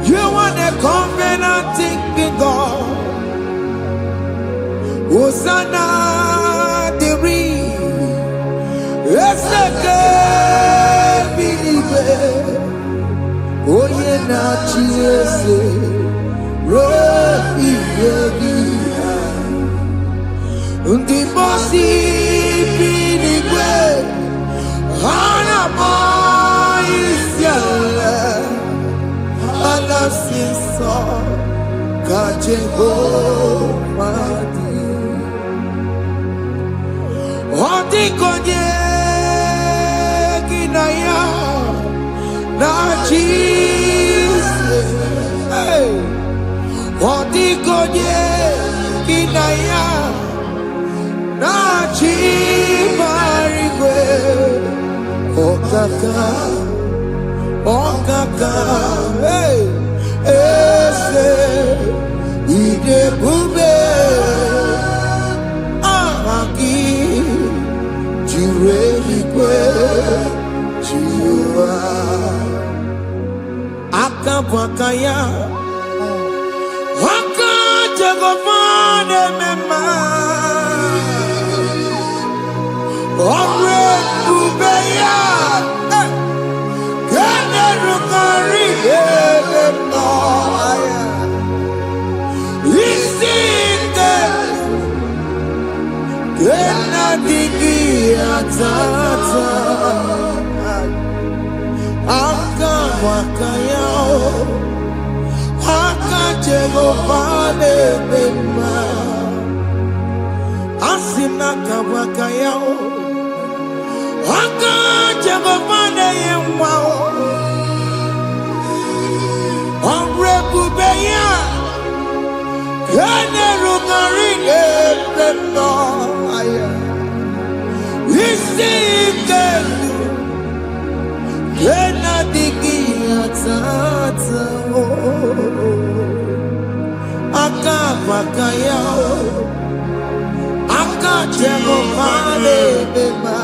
you want a covenant keeping God. Hosanna diri, eseke bilibe. Oye na chiese rohi yedia undi bosi binigwe hana maisiala alasiso kajehomadi odi konye kinaya na Jesus, hey, odigonye kinaya na chimarigwe, okaka, hey, ese idebube, ahaki, jireligwe. Akabwakaya Akajagopane mema Omre Ubeya Ganerukari Ememaya Isinde Genadigi Atata Akabwakaya Akajagopane mema Asina kabwakaya Akajagopane yemwa Omrebubeya Ganerugari Ememaya Isinde Genadigi Atata Akabwakaya Akajagopane mema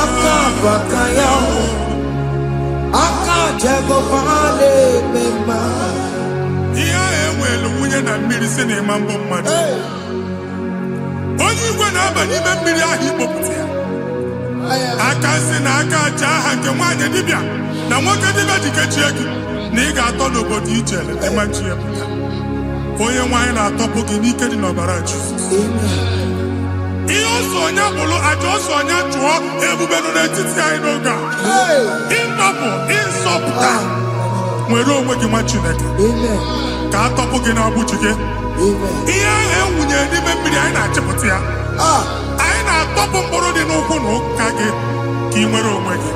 Akabwakaya Akajagopane mema na mmiri si na ịma mbụ mmadụ onye igwe na-aba n'ime mmiri ahụ ikpopụta ya aka si na aka aja aha nke nwaanyị dibịa na nwoke dibịa ji kechie gị na ị ga-atọ n'obodo ijele ịma chi ya pụta onye nwaanyị na-atọpụ gị n'ike dị n'ọbara Jizọs ihe ọsọ onye bụrụ aja ọsọ onye chụọ ebube nọ n'etiti anyị n'oge a ịtọpụ ịzọpụta nwere onwe gị nwa Chineke ka atọpụ gị na-agbụchi gị ihe ahụ enwunye n'ime mmiri anyị na-achịpụta ya anyị na-atọpụ mkpụrụ dị n'ụkwụ na ụka gị ka ị nwere onwe gị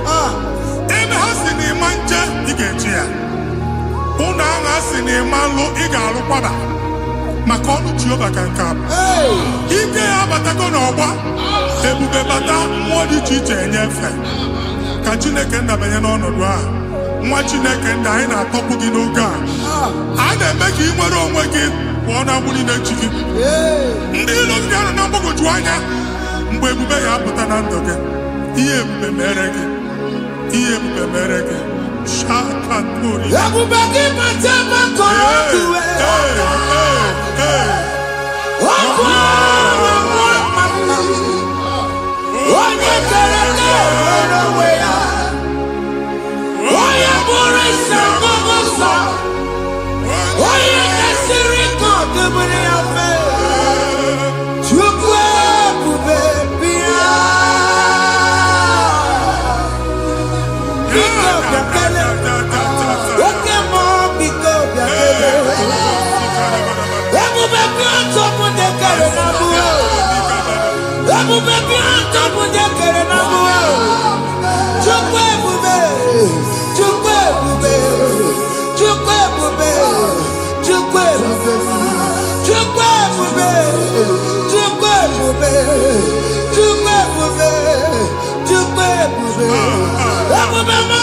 ebe ha si na ịma nche ị ga-eji ya ụlọ ahụ ha si na ịma nlụ ị ga-alụkwaba maka ọnụ Jehova ka nke abụ ike ya abatago n'ọgba ebube bata mmụọ dị iche iche enyefe ka Chineke ndabanye n'ọnọdụ ahụ nwa Chineke ndị anyị na-atọpụ gị n'oge a na-eme ka ị nwere onwe gị pụọ na mgbuli na-echi gị ndị ilo gị anọ na mgbagwoju anya mgbe ebube ya apụta na ndụ gị ihe ebube mere gị ihe ebube mere gị shakatori ebube gị bata makọrọ duwe onye kere nwere onwe ya onye bụrụ isi ọgụgụ nsọ onye kesịrị ka ọdịbụrụ ya fe Chukwu ebube bịa biko bịakele oke mmụọ biko bịakele ebube bịa ntọpụ dekere na mụọ ebube bịa ntọpụ dekere na mụọ Chukwu ebube Chukwu ebube Chukwu ebube Chukwu ebube Chukwu ebube Chukwu ebube Chukwu ebube Chukwu ebube ebube mo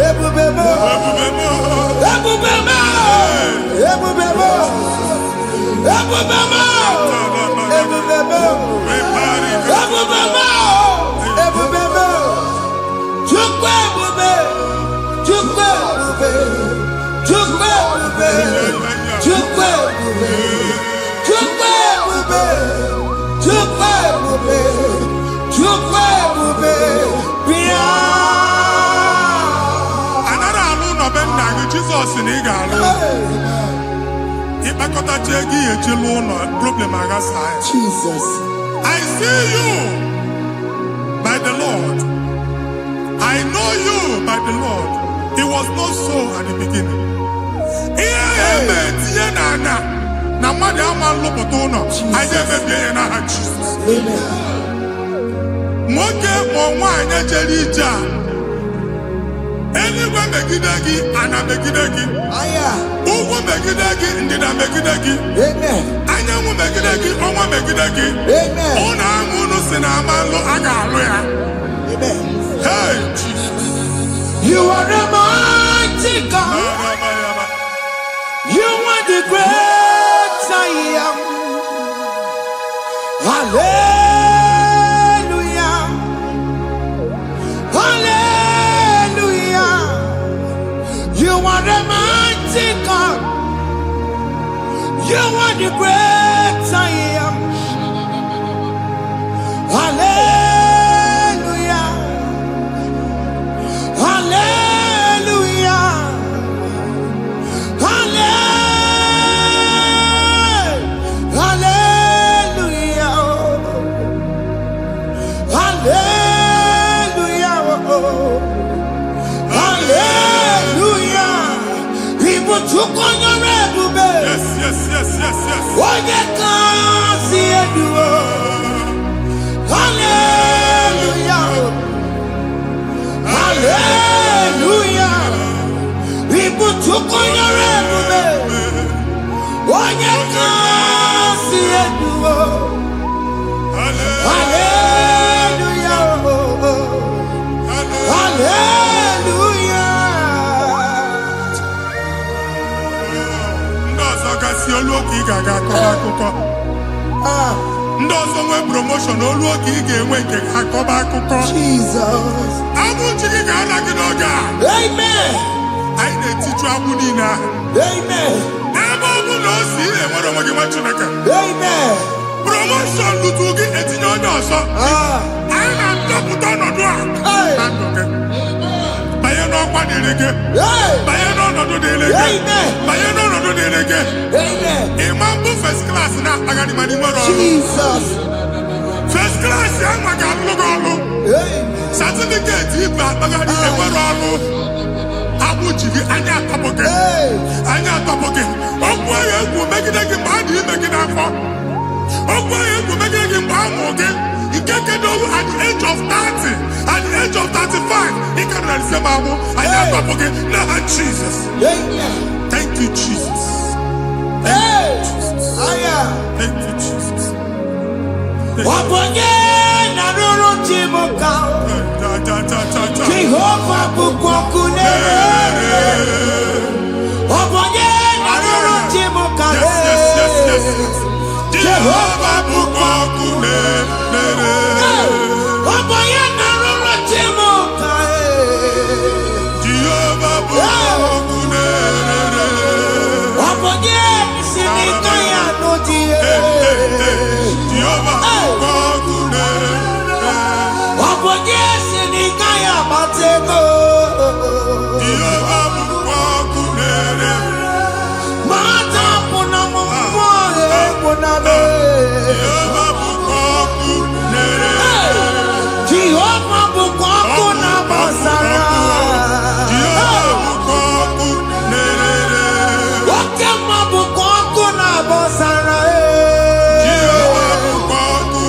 ebube mo Jesus in Igalo. Jesus. I see you by the Lord. I know you by the Lord. It was not so at the beginning. Anywhere megidagi, ana megidagi. Uwo megidagi, ndida megidagi. Anyanwu megidagi, onwa megidagi. Ona amunu sinamalo agalu ya. Hey, Jesus. You are the mighty God. You are the great I am. Hallelujah. Hallelujah. You are the mighty God. You are the great I am. Hallelujah. Hallelujah. Hallelujah. Hallelujah. Hallelujah. People took on your rebel. Yes. What you can see it do. Hallelujah. Hallelujah. People took on your rebel. What you can see it do. Hallelujah. Hallelujah. Si oluoki gaga akọba ndozo nwe promotion oluoki ga-enwe nke akọba akụkọ Jesus. Abụchi gị ga-ala gị n'oge a. Amen. Anyị na-etiju agbụ niile ahụ. Amen. Ebe ọ bụ na o si enwere onwe gị nwa Chineke. Amen. Promotion lutu gị etinye onye ọzọ. Anyị na-adọpụta ọnọdụ a na ndụ gị. Banye n'ọkwa dịrị gị. Banye n'ọnọdụ dịrị gị. Banye n'ọnọdụ dịrị gị. Ịma mbụ first class na-akpagharị ma n'ime ọrụ. Jesus. First class ya nwa ga-alụ gị ọrụ. Certificate ibe akpagharị enwere ọrụ. Abụchi gị anya atọpụ gị. Anya atọpụ gị. Okwu ahụ egwu megide gị mgbe a dị ime gị n'afọ. Okwu ahụ egwu megide gị mgbe a mụ gị. Nke kedu at the age of 30, at the age of 35, ị ka nọ n'ise ma abụ. Anya atọpụ gị n'aha Jesus. Thank you, Jesus. Thank you, Jesus. Wabonye na ruru chimuka. Jehovah bukwakunere. Wabonye na ruru chimuka. Yes. Jehovah bukwakunere. Wabonye na ruru chimuka. Jehovah bukwakunere. Wabonye sinika ya nodie. Jehovah bukwakunere. Wabonye sinika ya matego. Jehovah bukwakunere. Mata puna mumwe puna me. Jehovah bukwakunere. Jehovah bukwakunere basara. Jehovah bukwakunere. Wakema bukwakunere basara. Jehovah bukwakunere.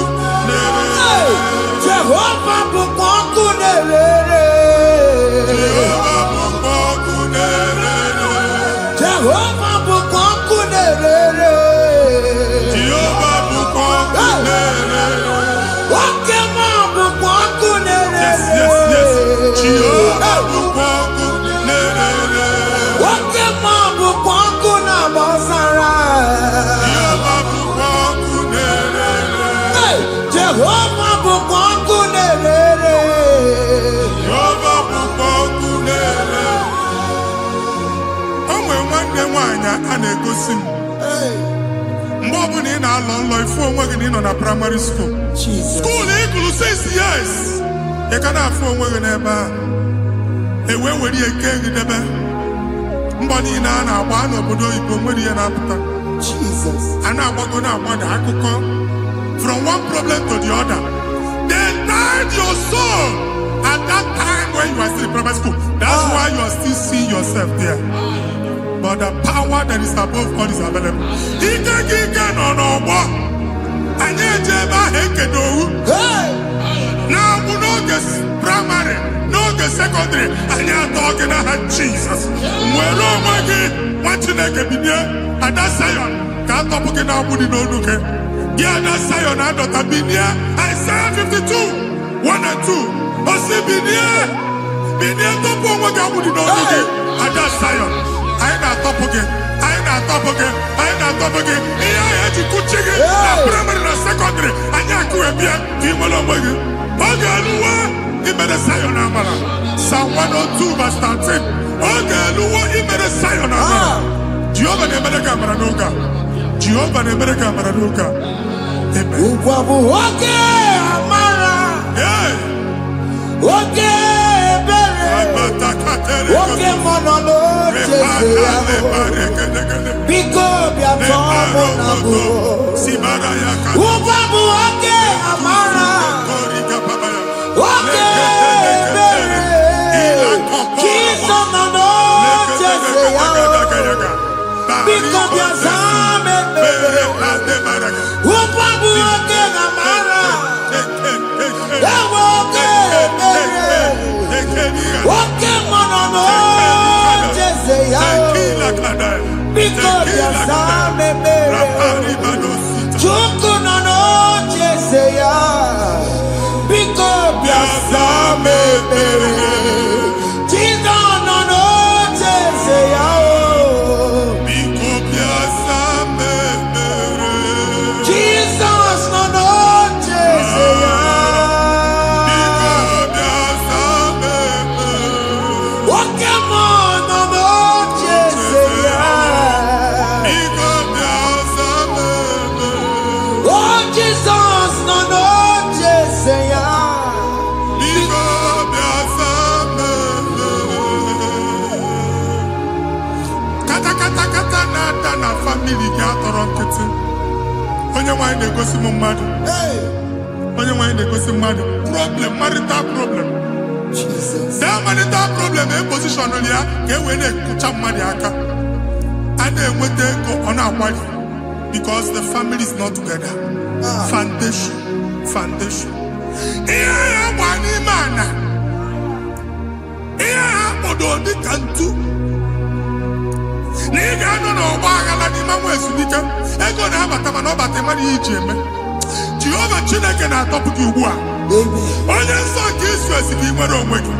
a na-egosi m mgbe ọ bụla ị na-alọ nlọ ifu onwe gị na ị nọ na primary school school ị gụrụ 6 years ị ka na-afụ onwe gị n'ebe a ewe were ihe nke gị debe mbọ niile a na-agba n'obodo oyibo nwere ihe na-apụta a na-agbago na-agbada akụkọ from one problem to the other. They tied your soul at that time when you are still in primary school. That's why you are still seeing yourself there. But the power that is above all is available. Ike no more. Anye jeba hekedowu. Now we no get primary, no get secondary. Anye talking about Jesus. Mwelo mwagi wachineke binye adasayon. Kanto puke na abudi no nuke. Yeah, that's Zion, I don't have been here. Isaiah 52, 1 and 2. Osi binie, top one what God would know again. And that's Zion. I ain't not top again. Yeah, I had to cook chicken. Primary and secondary. And you could be a team along with you. Okay, Lua, he made a Zion Amara. Psalm 102, verse 13. Okay, Lua, he made a Zion Amara. Jehovah never the camera noga. Jehovah never the camera noga. Oke amara, oke bere, oke monolo Jeze ya, biko bia tomo nabu. Ubabu oke amara, oke bere, kiso nono Jeze ya, biko bia zame bere. Ubabu oke amara, oke bere, oke monolo Jeze ya, biko bia zame bere. Chuku nono Jeze ya, biko bia zame bere. Jizo nono Jeze ya. Family ga-atọrọ nkịtị. Onye nwanyị na-egosi m mmadụ. Onye nwanyị na-egosi mmadụ. Problem, marital problem. That marital problem e position ya ka e wee na-ekucha mmadụ aka. A na-enweta ego ọ na-agbali because the family is not together. Foundation. Ihe ya gba n'ime ana. Ihe ha kpọdo dị ka ntu. Nigga no bagala ni mamu esunike ego na abata mana obata mani iji eme Jehova Chineke na atọpụ gị ugbu a onye nsọ nke Israel gị nwere onwe gị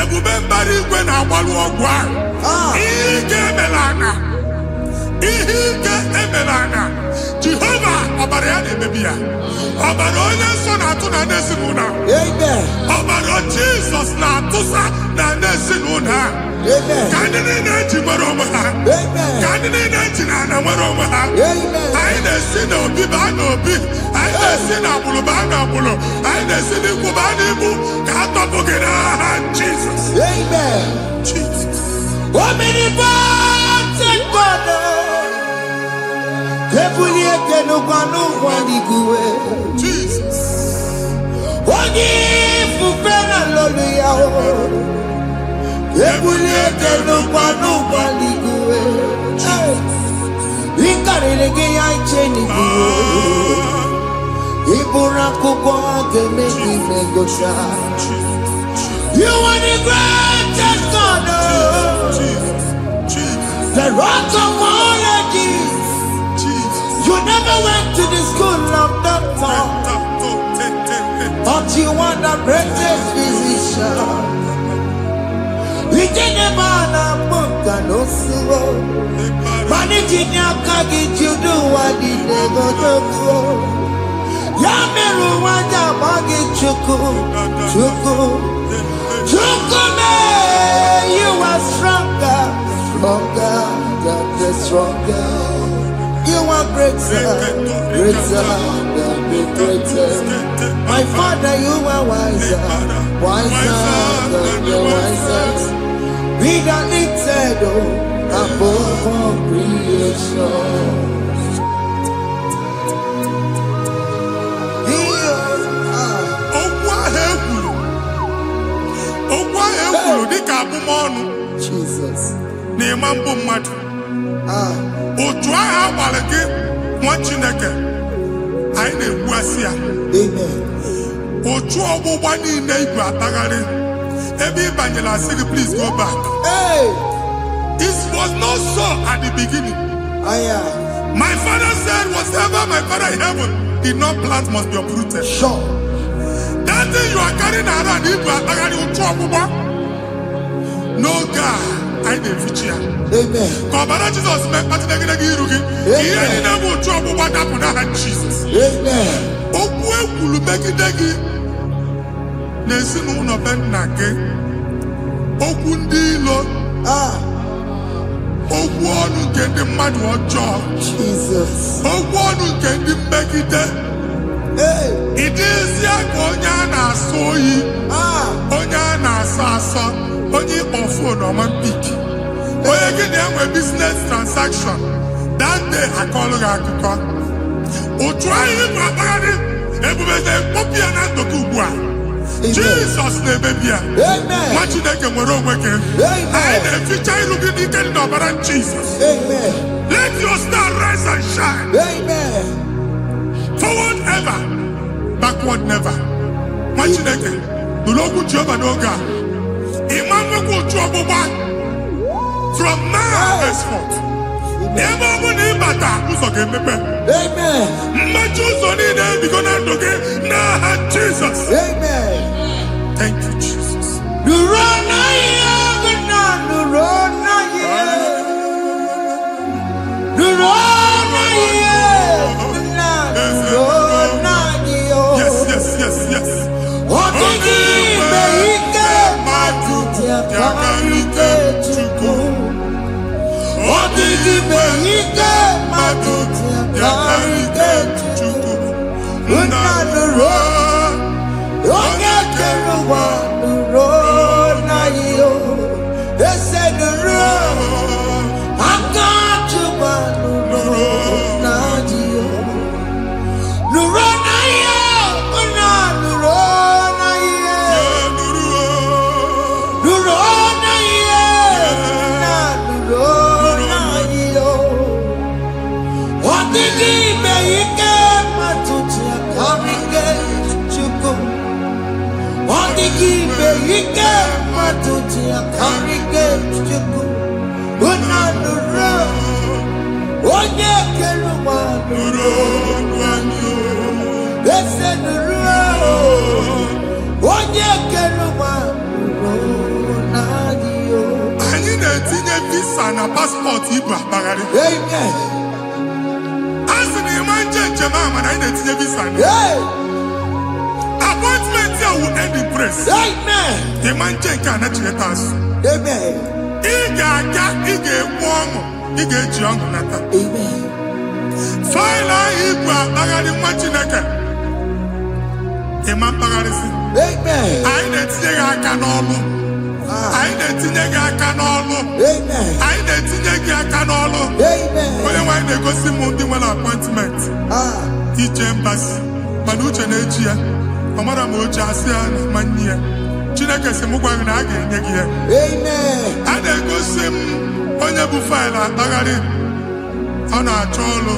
ebube mbara igwe na-agbalụ ọgwụ ahụ ihe ike emela anya Jehova ọbara ya na-emebi ya ọbara onye nsọ na-atụ na ndị ezinụlọ ọbara Jizọs na-atụsa na ndị ezinụlọ ka ndị niile eji nwere onwe ha ka ndị niile eji na ana nwere onwe ha anyị na-esi n'obi baa n'obi anyị na-esi n'agbụrụ baa n'agbụrụ anyị na-esi n'ikwu baa n'ikwu ka a tọpụ gị n'aha Jizọs. Omnipotent God, ebuli eke n'ụgwa n'ụgwa n'iguwe onye ifufe na lolu ya ebuli eke n'ụgwa n'ụgwa n'iguwe ịkarịrị gị ya iche n'iguwe ịbụrụ akwụkwọ ga-eme gị megocha. You are the greatest God, the rock of all ages. You never went to the school of doctor, but you are the greatest physician. We didn't man a book and no siro. Managing your kagi, you do what you never do. Yameru wanja bagi chuku. You are stronger than the stronger. You are greater, greater than the greatest. My Father, you are wiser, wiser than the wisest. Be that lifted above all creation. Jesus. Amen. Please go back. Hey. This was not so at the beginning. My father said, whatever my father in heaven did not plant must be uprooted. Sure. That thing you are carrying around, no God, I didn't feature. Amen. God, Jesus, Jesus. Amen. Jesus. Hey. It is Onyana soyi. Onyana sasa. Onye phone or man pick. Oye get them a business transaction. That day I call her Akuka. O try him apparently. Everybody copy and to Kubwa. Jesus name baby. Amen. What you make a moron working. Amen. And the future looking in the Jesus. Amen. Let your star rise and shine. Amen. Forward ever, backward never. Machineke, the local job and Oga. Imam trouble back from now henceforth. Never will he bata who's again me. Amen. Machus on it because I'm looking now Jesus. Amen. Thank you, Jesus. Yes. What did he make? What did he make? Passport Ibra Bagari. Amen. As the man Jemama, I didn't visa. Appointment here will end in praise. Amen. The man cannot let us. Amen. Ige John Nata. Amen. Fila Ibra Bagari Machineke. The man Bagari. Amen. I didn't say I can all. I didn't think I can all. Amen. I didn't think I can all. Amen. When they go see Mundi appointment. Each embassy. Manucha Nejia. Amara Mocha Asian Mania. Chinaka Semugwan again. Amen. And they go see Onyabu File Bagari. On our cholo.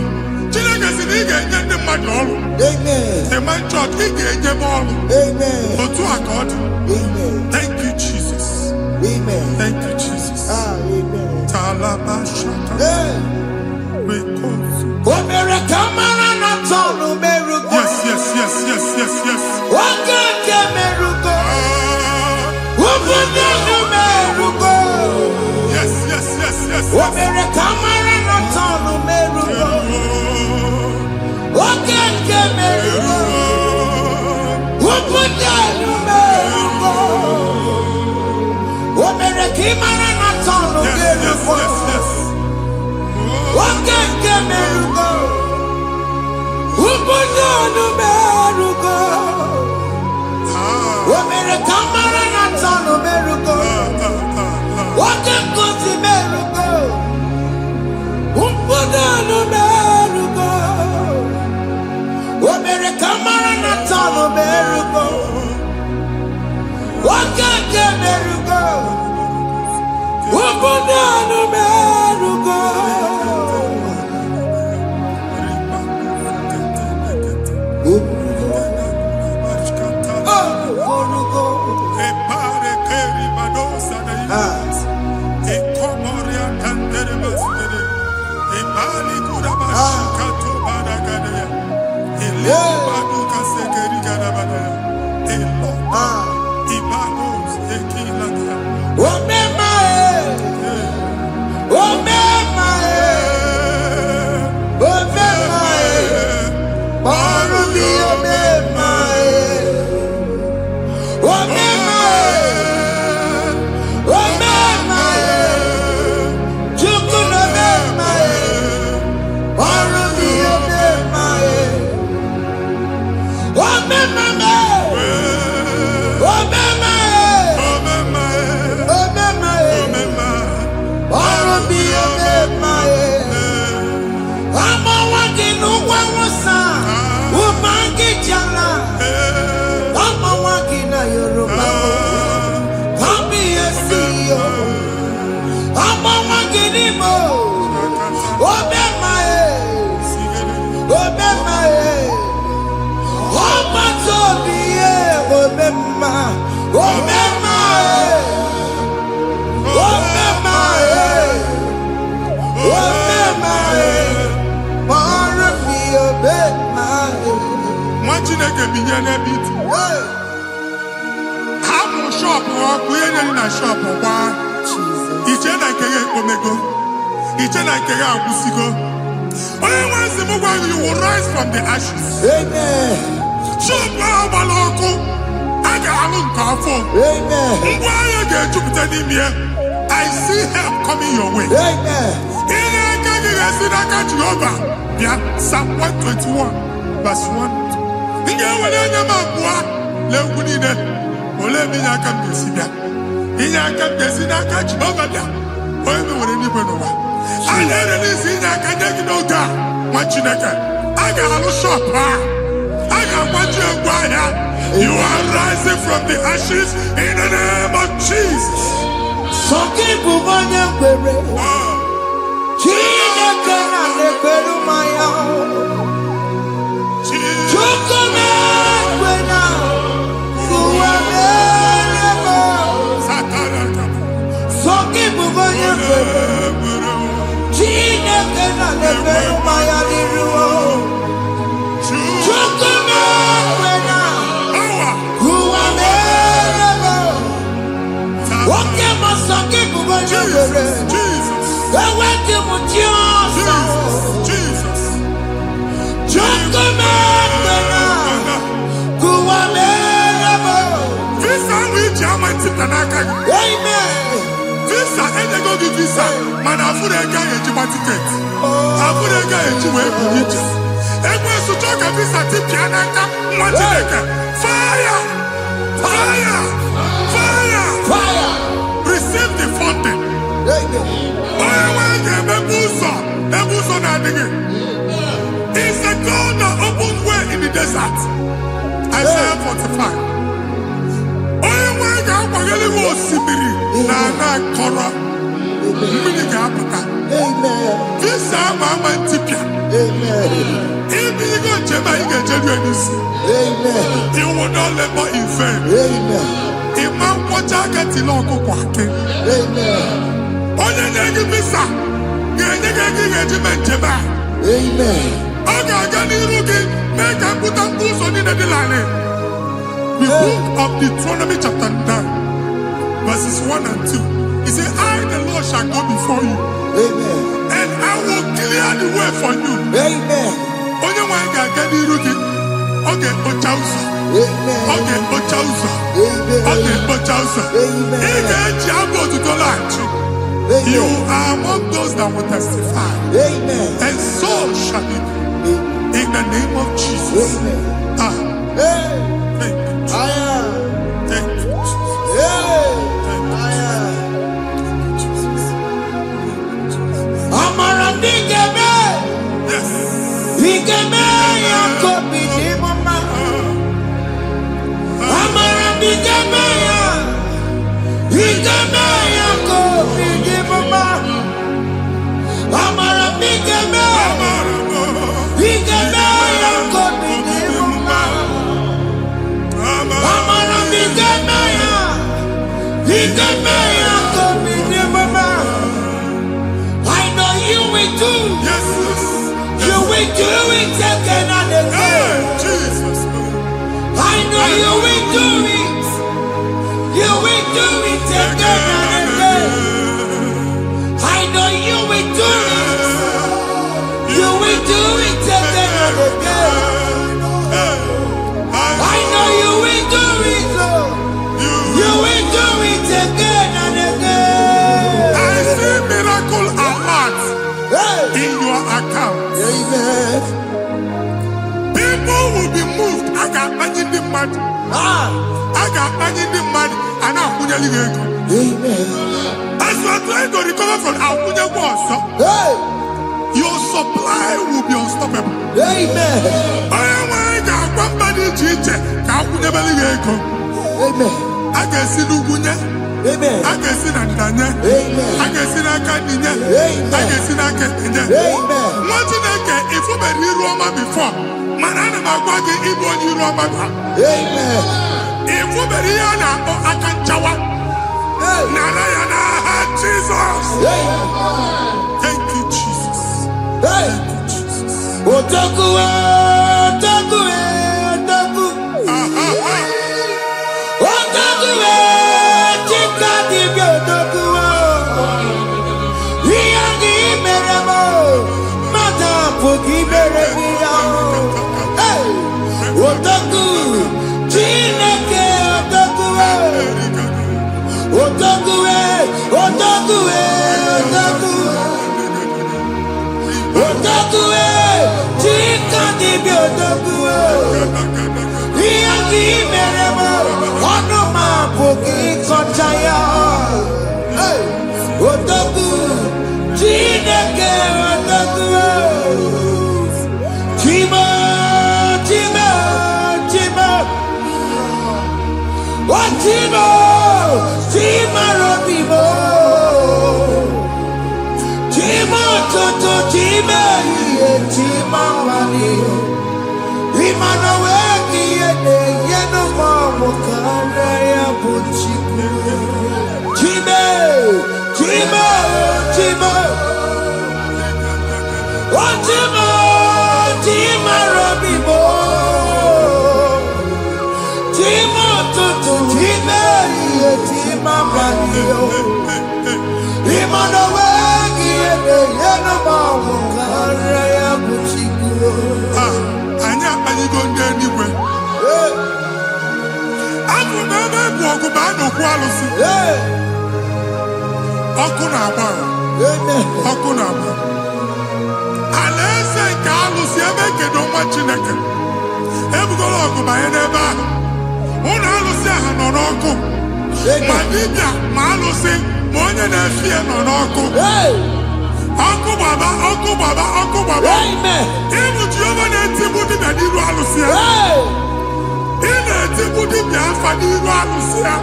Chinaka Siniga and the Madol. Amen. The man church, he gave them all. Amen. But to accord. Amen. Thank you, Jesus. Amen. Thank you, Jesus. Amen. Talaba Shatters. Yes. What can Meruko? What can Meruko? Yes. What camera not on Meruko? What can Meruko? What put down Meruko? What camera not on Meruko? Wakeke merugo. Ubunanu merugo. Wamere kamara na tano merugo. Wakekoti merugo. Ubunanu merugo. Wamere kamara na tano merugo. Wakeke merugo. Ubunanu merugo. You will rise from the ashes. Amen. I see help coming your way. Amen. Psalm 121, verse 1. You are rising from the ashes in the name of Jesus. Receive the funding. It's a God that opens way in the desert. Isaiah 45. You will not labor in vain. The book of Deuteronomy chapter 9, verses 1 and 2. He said, I, the Lord, shall go before you. Amen. And I will clear the way for you. Amen. Okay, Ochausa. Okay, Ochausa. Okay, Ochausa. He can jump to the light. You are among those that will testify. Amen. And so shall it be. In the name of Jesus. Amen. Thank you, Jesus. Thank you, Jesus. Yes. I know you will do. Yes. You will do it again and again. Jesus. I know you will do it. You will do it again and again. I know you will do it. You will do it again and again. I know you will do it, Lord. You will do it again and again. I see miracle alert in your account. Amen. People will be moved. I got money in the mud. I got money in the mud. And I'm going to leave. Amen. As you are trying to recover from Abuja Wars, your supply will be unstoppable. Amen. I got one body teacher. Amen. I can see Lugunya. Amen. I can see Nandanya. Amen. I can see Nakaninya. Amen. I can see Nakaninya. Amen. What you think if you were in Roma before? Manana Magwagi, Ibo, you Roma. Amen. If you were here now, I can Jawa. Narayana, Jesus. Thank you, Jesus. Thank you, Jesus. Otaku, Otaku, Otaku. Otaku, Chika Dibi Otaku. Iyagi Meremo, Mata Puki Meremia. Otaku, Chineke Otaku. Otaku, Otaku, Otaku. Otaku, Chika Dibi Otaku. Iyagi Meremo, Onoma Puki Kochaya. Otaku, Chineke Otaku. Chima, Chima, Chima. What Chima? Chima Robibo. Chima Toto Chima, Chima Mani. Imana Weki, Yeno Mamo Karaya Puchiku. Chima, Chima, Chima. What Chima? Chima Robibo. Chima Toto Chima, Chima Mani. Imana Weki, Yeno Mamo Karaya Puchiku. Anya anyị go ndị eluigwe. Abụ m ebe bụ ọgụ ma a na-okwu alụsị. Ọkụ na-agba. Ọkụ na-agba. Alaeze nke alụsị ebe ekedo nwa Chineke. Ebugoro ọgụ banye n'ebe ahụ. Ụlọ alụsị ahụ nọ n'ọkụ. Ma dibịa ma alụsị ma onye na-efi ya nọ n'ọkụ. Ọkụ gbaba, ọkụ gbaba, ọkụ gbaba. Ịbụ Jehova na-etigbu dibịa n'iru alụsị ya. Ị na-etigbu dibịa afa n'iru alụsị ya.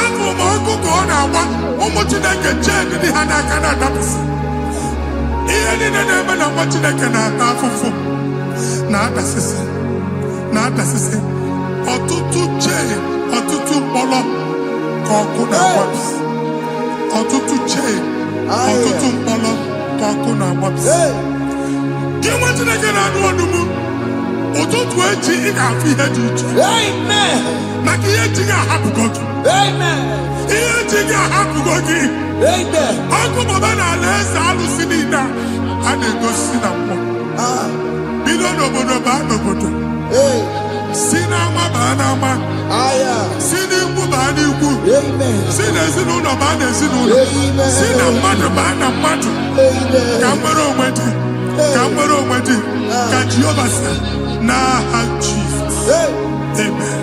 Abụ m ọkụ ka ọ na-agba ụmụ Chineke chen dị ha n'aka na-adapụsị. Ihe niile na-eme na nwa Chineke na-ata afụfụ na-adasịsị. Ọtụtụ chen, ọtụtụ mkpọrọ ka ọkụ na-agbapụsị. Ọtụtụ chen, ọtụtụ mkpọrọ ka ọkụ na-agbapụsị. Gị nwa Chineke na-anụ ọdụm, ụtụtụ echi ị ga-afụ ihe dị iche. Maka ihe ji gị ahapụgo gị. Ihe ji gị ahapụgo gị. Ọkụ baba na alaeze alụsị niile a na-egosi na mmụọ. Bido n'obodo baa n'obodo. Sinama banama. Sini kubaniku. Sina sinu no bana sinu. Sina madu bana madu. Kamero madu. Kamero madu. Kajiobasa. Na Jesus. Amen.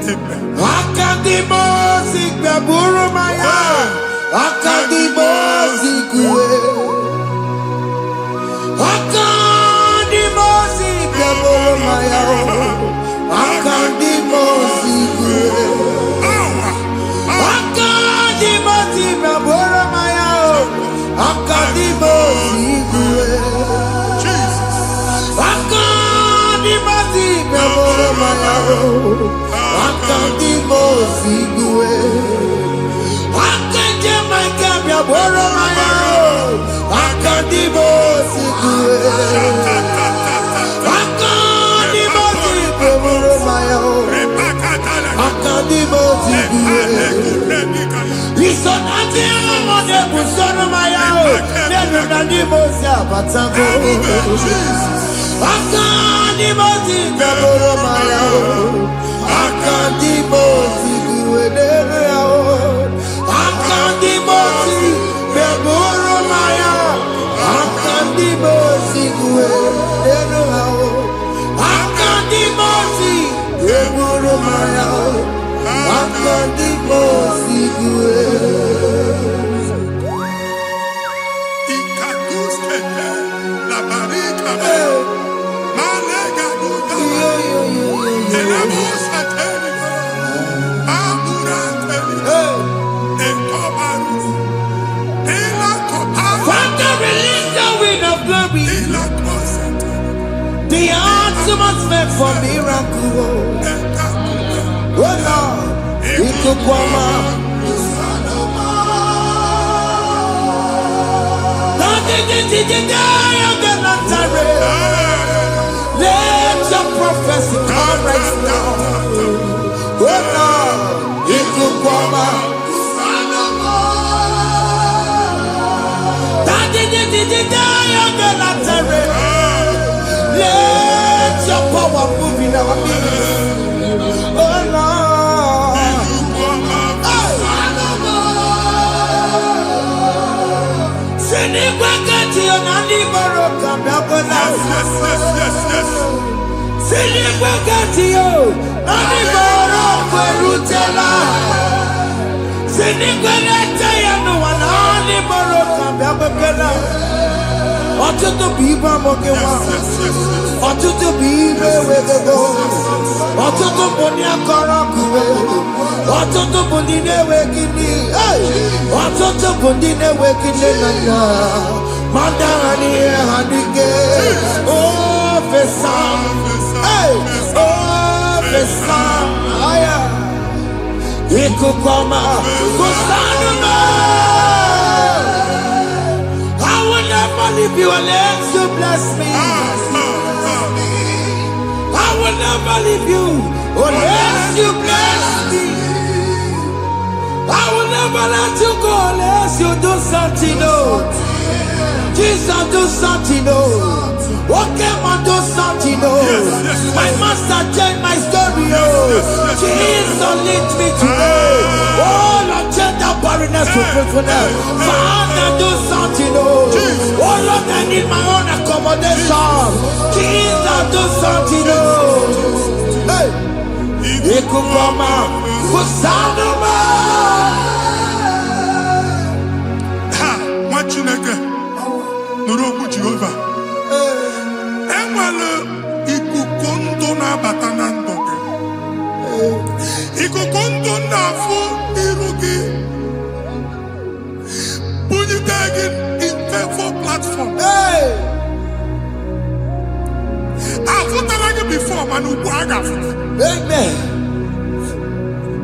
Amen. Akadimo sigbaburu maya. Akadimo sigwe. Akadimo sigbaburu maya. Akadimo sigwe. Akadimo sigbaburu maya. Akadimo sigwe. Jesus. Akadimo sigbaburu maya. Akadimo sigwe. Akadimo sigbaburu maya. Akadimo sigwe. Akadimo sigbaburu maya. Akadimo sigwe. Isonati amone busono maya. Nenu nadimo siabatako. Akadimo sigbaburu maya. Akadimo sigwe derao. Akadimo sigbaburu maya. Akadimo sigwe derao. Akadimo sigbaburu maya. Akadimo sigwe. Ikakuskete la barika. Malega duda. Elabosa teliga. Abura teliga. Ekobaru. Ela koparu. Father, release the wind of glory. Ela kosete. The atmosphere for miracle. Oh Lord, ikukwama. Let your prophecy come right now. Oh Lord, ikukwama. Let your power move in our midst. Oh Lord. Sinigwagati onani boroka biabola. Yes. Sinigwagati yo nani boroka rutela. Sinigwagati ya no wanani boroka biabola. Ọtụtụ bụ ibe amụghị nwa. Ọtụtụ bụ ibe ewegego. Ọtụtụ bụ ndị akọrọ ọkụwe. Ọtụtụ bụ ndị na-enweghị nne. Ọtụtụ bụ ndị na-enweghị nne na nna. Ma ndị agha n'ihe ha dịke. Ofesa. Ofesa. Ikuku ọma. Kusanụ m. I will never leave you unless you bless me. I will never leave you unless you bless me. I will never let you go unless you do something. Oh, Jesus, do something. Oh, okay, man, do something. Oh, my master changed my story. Oh, Jesus, lead me today. Oh, Lord, change that barrenness to fruitfulness. Father, do something. Oh, Lord, I need my own accommodation. Jesus, do something. Oh, hey, Ikukoma, Kusanuma. Ha, Machineke, Nuroku Jehovah. Enwale ikuku ndụ na-abata na ndụ gị. Ikuku ndụ na-afụ iru gị. Bunyite gị infevo platform. Afụtara gị before mana ugbu a ga-afụta. Amen.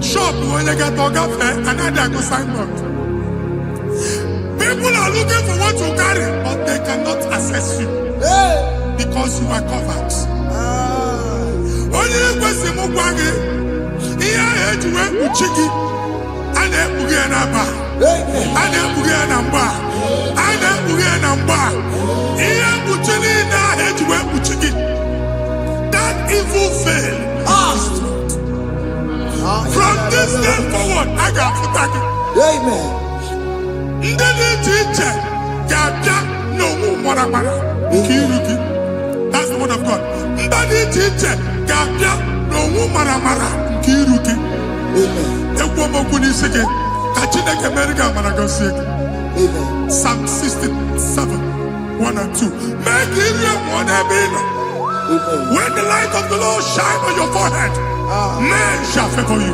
Shop onye ga-atọ gafee anaghị agụ signboard. People are looking for what you carry, but they cannot access you because you are covered. Onye kwesị m gwa gị ihe ahụ eji wee kpuchi gị a na-ekpughe ya na mba, a na-ekpughe ya na mgba, a na-ekpughe ya na mgba. Ihe mkpuchi niile ahụ eji wee kpuchi gị, that evil veil gị. Amen. Ndị dị iche iche ga-abịa n'onwu maramara nke iru gị. That's the word of God. Ndị dị iche iche ga-abịa n'onwu maramara nke iru gị. Ekwu okwu n'isi gị ka Chineke mere gị amara gọzie gị. Psalm 67, 1 and 2. Make it one every. When the light of the Lord shine on your forehead, men shall favor you.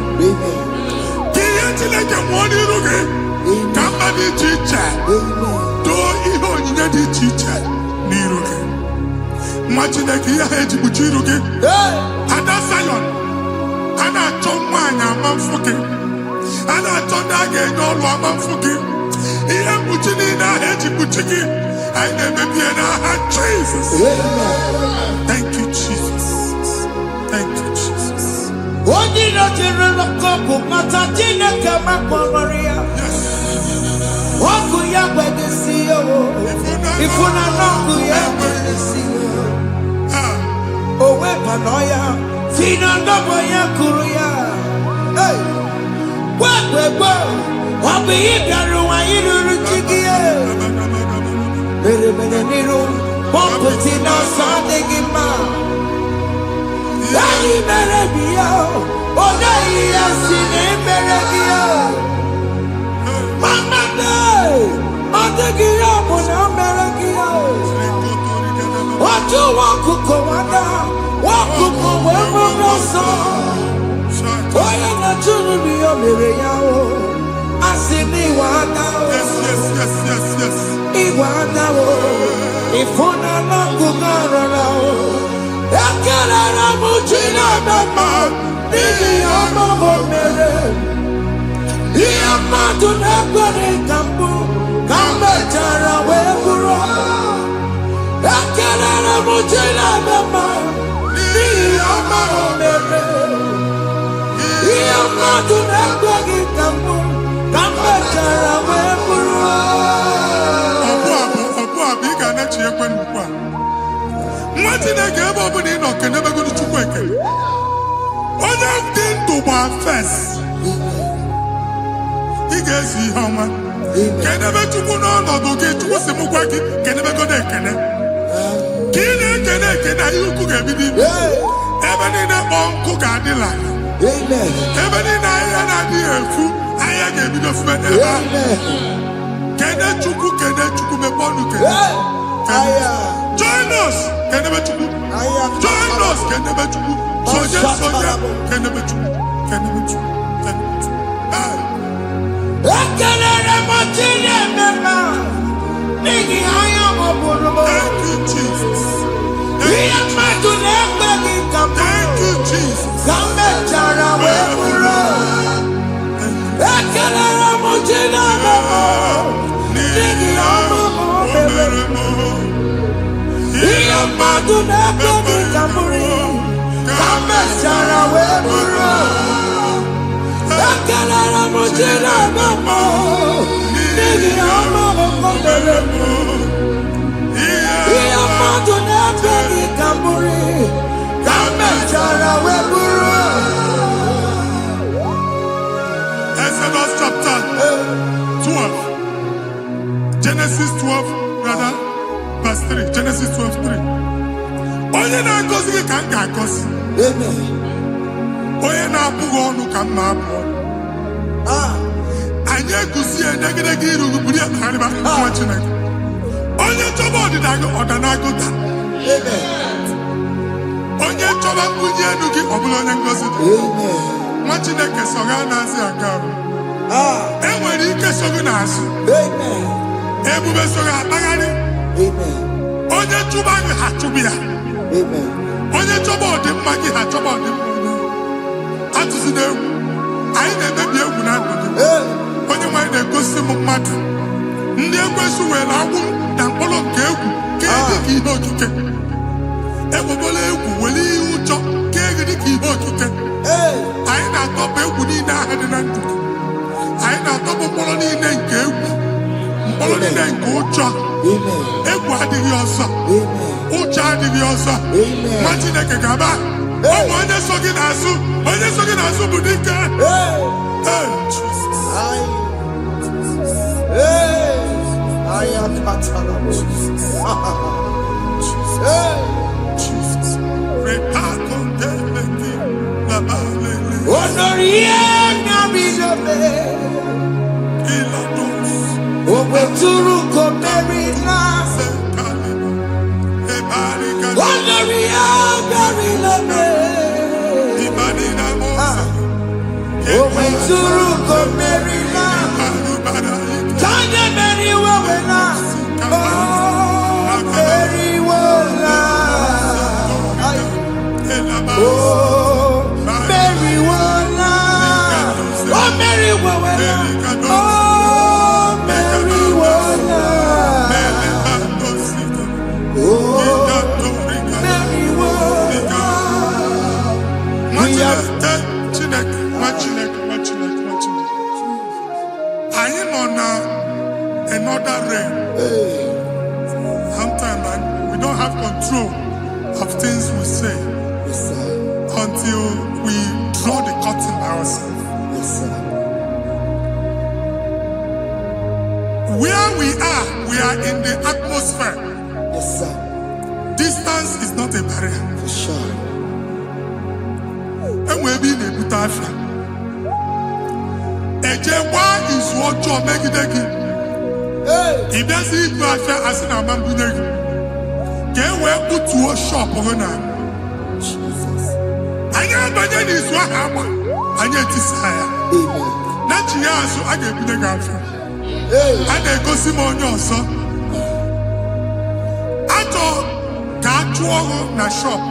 Kiye Chineke one iru gị ka mba dị iche iche doo ihe onyinye dị iche iche n'iru gị. Nwa Chineke ihe ha eji kpuchi iru gị. Ada Zion, a na-achọ nwaanyị ama mfụ gị. A na-achọ ndị a ga-enye ọrụ ama mfụ gị. Ihe mkpuchi niile ahụ eji kpuchi gị, anyị na-emebie n'aha Jesus. Thank you, Jesus. Thank you, Jesus. Onye nọchiri n'ọkụ mata Chineke makpọrọ ya. Ọkụ ya gbedesi ya o. Ifuna n'ọkụ ya gbedesi ya. O wepụrụ ya. Fina ndọbọ ya kụrụ ya. Gbegbe ọ bụ ihe bịara ụwa iruru chi gị. Mere n'iru pọmpụti n'ọsọ adịghị mma. Anyị mere gị ya, ọ naghị ya si na emere gị ya. Mama ọ dịghị ya bụ na o mere gị ya. Otu nwaọkụkọ nwada, nwaọkụkọ wee bụrụ ọsọ. Onye na-achụrụ m ya mere ya o. Asị m ịwa aka o. Ịwa aka o. Ịfụna n'ọkụkọ arara o. Ekelere m Chineke ma n'ihi ọma o mere. Ihe mmadụ na-ekwere ka mbụ ka m mechara wee bụrụ. Ekelere m Chineke ma n'ihi ọma o mere. Ihe mmadụ na-ekweghị ka mbụ ka m mechara wee bụrụ. Ọbụ ị ga na-echi ekwe nnukwu a. Nwa Chineke ebe ọbụla ị nọ kenebegoro Chukwu ekele. Onye dị ndụ gba fes. Ị ga-ezi ihe ọma. Kenebe Chukwu n'ọnọdụ gị, Chukwu si m gwa gị kenebegoro ekele. Ka ị na-ekene ekene ihe ukwu ga-ebido ibi. Ebe niile kpọ nkụ ga-adịla. Ebe niile ahịhịa na-adịghị efu, ahịhịa ga-ebido fube ebe ahụ. Kene Chukwu mepe ọnụ kene. Join us, kenebe Chukwu. Join us, kenebe Chukwu. Soje, kenebe Chukwu. Kenebe Chukwu. Kenebe Chukwu. Ekelere m Chineke ma n'ihi anya m bụrụ m. Thank you, Jesus. Ihe mmadụ na-ekweghị ka mbụ Thank you, Jesus. ka m mechara wee bụrụ. Ekelere m Chineke ma n'ihi ọma o mere. Ihe mmadụ na-ekweghị ka m bụrụ ka m mechara wee bụrụ. Ekelere m Chineke ma n'ihi ọma o mere. Ihe mmadụ na-ekweghị ka m bụrụ ka m mechara wee bụrụ. Exodus chapter 12. Genesis 12, rather, verse 3. Genesis 12, 3. Onye na-agọzi gị ka m ga-agọzi. Onye na-abụghị ọnụ ka m na-abụ ọnụ. Anyị egusi edegedege iru buru ya narịba nwa Chineke. Onye chọba ọdịda gị ọ na-agụta. Onye chọba mbunye elu gị ọ bụla onye ngọzi dị. Nwa Chineke so ga na-azị aga arụ. E nwere ike so gị n'azụ. Ebube so gị akpagharị. Onye chụba gị ha chụbụ ya. Onye chọba ọdịmma gị ha chọba ọdịmma onye. Atụzina egwu. Anyị na-emebi egwu na ndụ gị. Onye nwaanyị na-egosi m mmadụ. Ndị ekwesu were agwụ na mkpụrụ nke egwu kee dị ka ihe okike. Egbebola egwu were ihe ụjọ kee gị dị ka ihe okike. Anyị na-atọpụ egwu niile ahụ dị na ndụ gị. Anyị na-atọpụ mkpụrụ niile nke egwu. Mkpụrụ niile nke ụjọ. Egwu adịghị ọzọ. Ụjọ adịghị ọzọ. Nwa Chineke ga-aba. Ọ bụ onye so gị n'azụ. Onye so gị n'azụ bụ dike. Hey, Jesus. I am Katana. Jesus. Hey, Jesus. Repako demeti labalele. Honoria Nabizabe. Ilados. Obeturu Komerina. Honoria Nabizabe. Imanina Mosa. Obeturu Komerina. Tanya Mary Wawena. Oh, Mary Wawena. Oh, Mary Wawena. Oh, Mary Wawena. Oh, Mary Wawena. Oh, Mary Wawena. I am on another realm. Sometimes we don't have control of things we say until we draw the curtain by ourselves. Where we are in the atmosphere. Distance is not a barrier. And we'll be in a butafia. Ejewa is what you make it again. If that's it, you are as in a man. Can we put to a shop on Jesus? I am by then is what happened. I get desire. Not you, so I get the girlfriend. And I go see more your son. I thought that you na shop.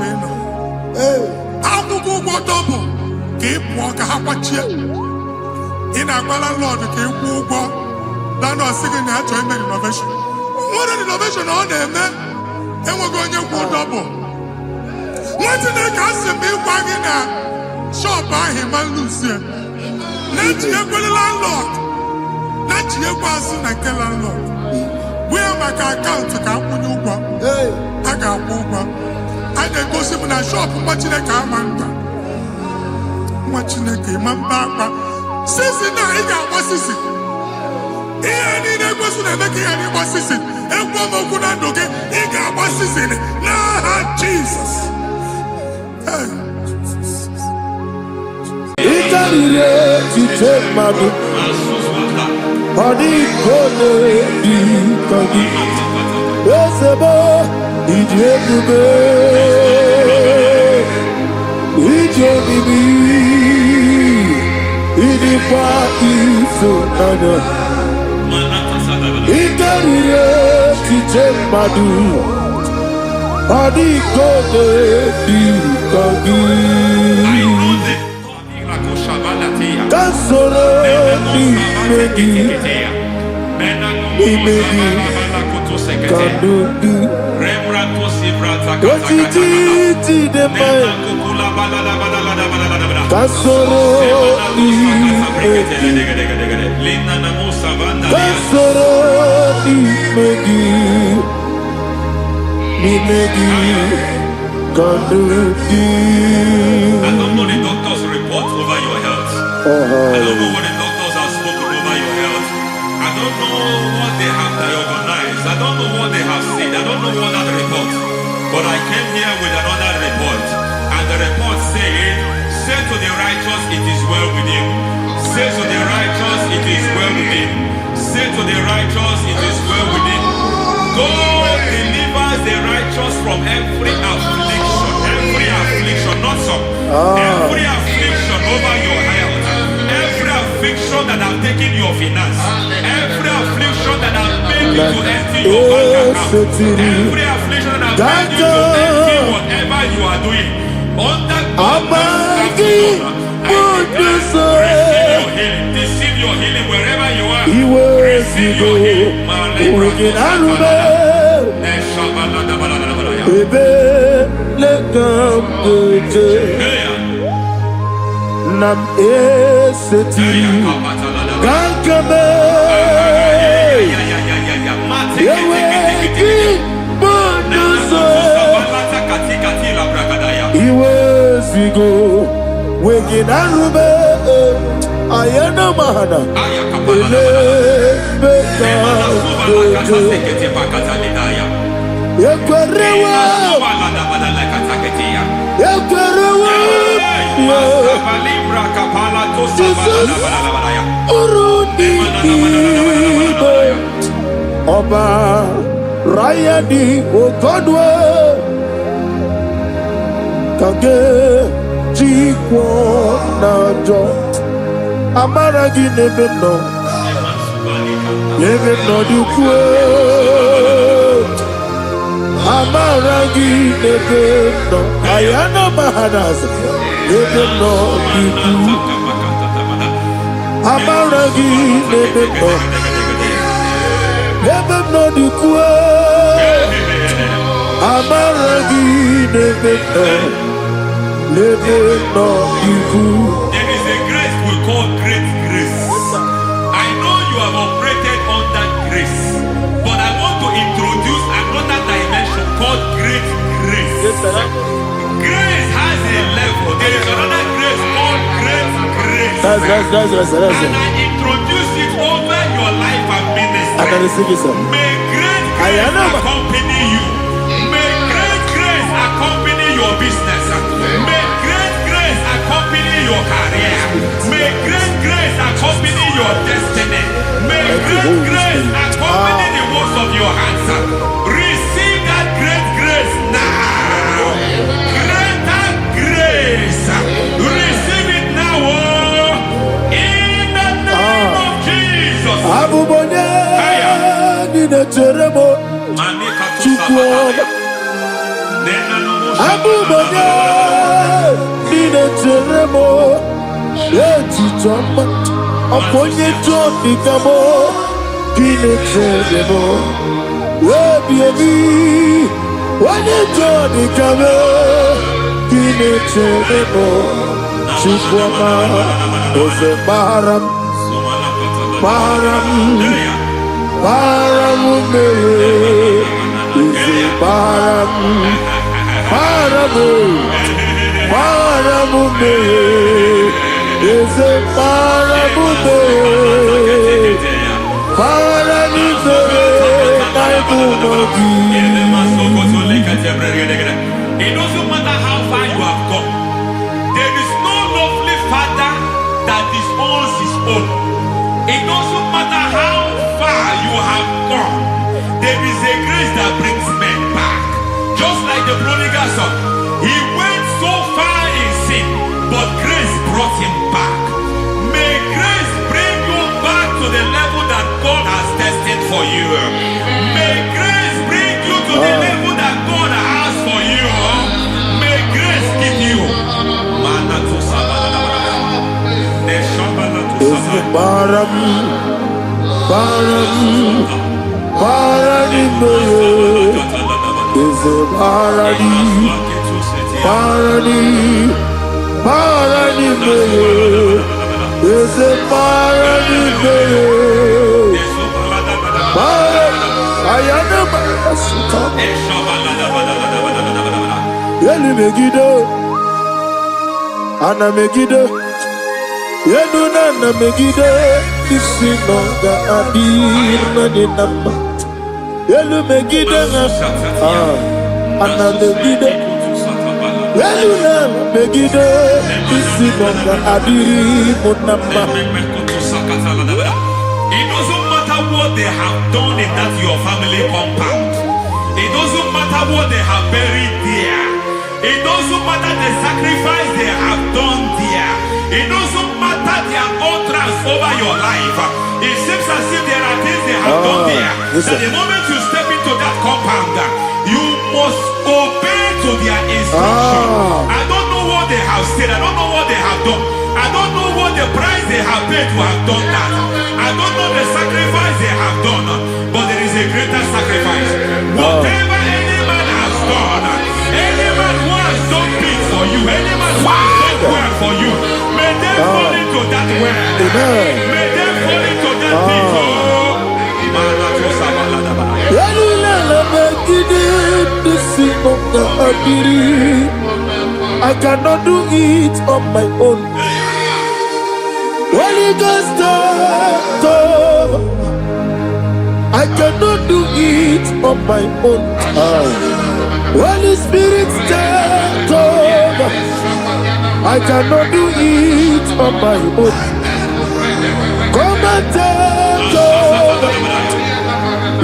I will go double. Keep walk a hapachi. In a landlord, keep walk. Now, singing that to him innovation. What an innovation on them, man. And we're going to go double. What's in the castle be wagging a shop by him and Lucia? Let you go the landlord. Let you go soon and tell landlord. Where my account to come when you go? I got over. I then go see when I shop watching a car man. Watching a game and papa. Since now, I got what's this? Here, I was making any was it. And one more good and okay. He got what's this in it. Nah, Jesus. I don't know the doctor's report over your health. I don't know what the doctors have spoken over your health. I don't know what they have diagnosed. I don't know what they have said. I don't know what that report. But I came here with another report. And the report said, say to the righteous, it is well with him. Say to the righteous, it is well with him. Say to the righteous, it is well with him. God delivers the righteous from every affliction. Every affliction, not some. Every affliction over your health. Every affliction that have taken your finance. Every affliction that have made you to empty your bank account. Every affliction that have made you to empty whatever you are doing. Under God's receive your healing wherever you are. Receive your healing. Nam eseti gankame yeweki bonuso iwezigo weginarube Ayana Mahana. Oba Rayadi Ogodwe Kage Jikwo Najo Amaragi Nebeno Nebeno Dukwe Amaragi Nebeno Ayana Mahanas Nebeno Dukwe Amaragi Nebeno Nebeno Dukwe Amaragi Nebeno Nebeno Dukwe. There is a grace we call great grace. I know you have operated under grace, but I want to introduce another dimension called great grace. Grace has a level. There is another grace called great grace. That's and I introduce it over your life and ministry. May great grace accompany you. May great grace accompany your business. May great grace accompany your career. May great grace accompany your destiny. May great grace accompany the works of your hands. Receive that great grace now. Greater grace. Receive it now. In the name of Jesus. It doesn't matter how far you have come. There is no lovely father that disowns his own. It doesn't matter how far you have gone. There is a grace that brings men back. Just like the prodigal son. He went so far in sin, but grace brought him back. May grace bring you back to the level that God has destined for you. May grace bring you to the level that God has for you. May grace give you. Ana Megiddo, Yeduna Megiddo, Isinonga Adir Nadinamba, Yelu Megiddo, Ana Megiddo, Yeduna Megiddo, Isinonga Adir Munamba. It doesn't matter what they have done in that your family compound. It doesn't matter what they have buried there. It doesn't matter the sacrifice they have done there. It doesn't matter their utterance over your life. It seems as if there are things they have done there. That the moment you step into that compound, you must obey to their instruction. I don't know what they have said. I don't know what they have done. I don't know what the price they have paid to have done that. I don't know the sacrifice they have done. But there is a greater sacrifice. Whatever any man has done, any man who has done big for you, any man who has done well for you, may they fall into that well. May they fall into that pit. I cannot do it on my own. Only Holy Ghost take over. I cannot do it on my own time. Holy Spirit take over. I cannot do it on my own. Come and take over.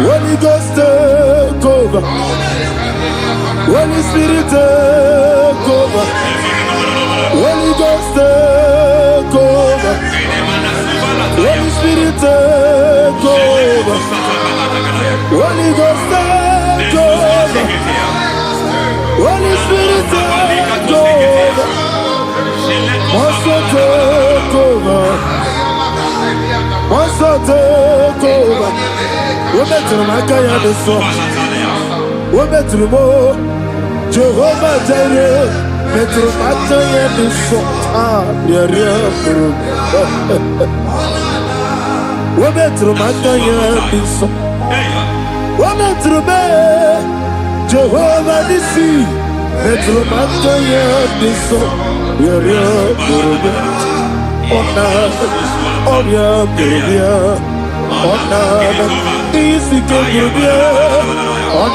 Holy Ghost take over. Holy Spirit take over. Holy Ghost take over. Holy Spirit take over. Holy Ghost take over. Holy Spirit take over. Also take over. Also take over. We better make a yard of song. We better more. Jehovah Jireh. Better make a yard of song. Ah, yeah. We better make a yard of song. We better make Jehovah Nissi. Better make a yard of song. Yeah. Easy to I'm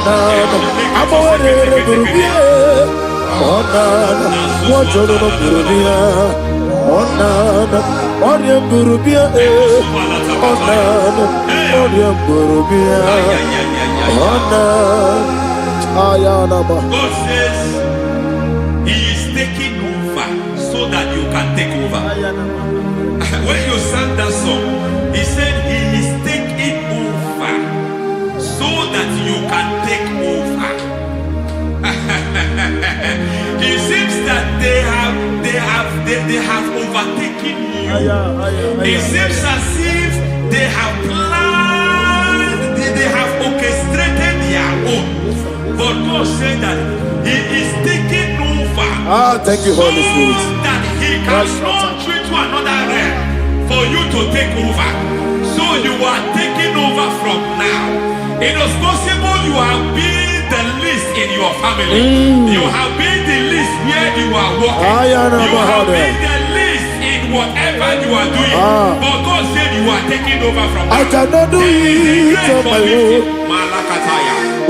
God says He is taking over so that you can take over. When you sang that song, He said He is taking over so that you can take over. It seems that they have overtaken you. It seems as if they have planned, they have orchestrated their own. But God said that He is taking over. Thank you, Holy Spirit. So that He can launch you to another realm for you to take over. So you are taking over from now. It is possible you have been the least in your family. You have been the least where you are working. You have been the least in whatever you are doing. But God said you are taking over from now. I cannot do it on my own.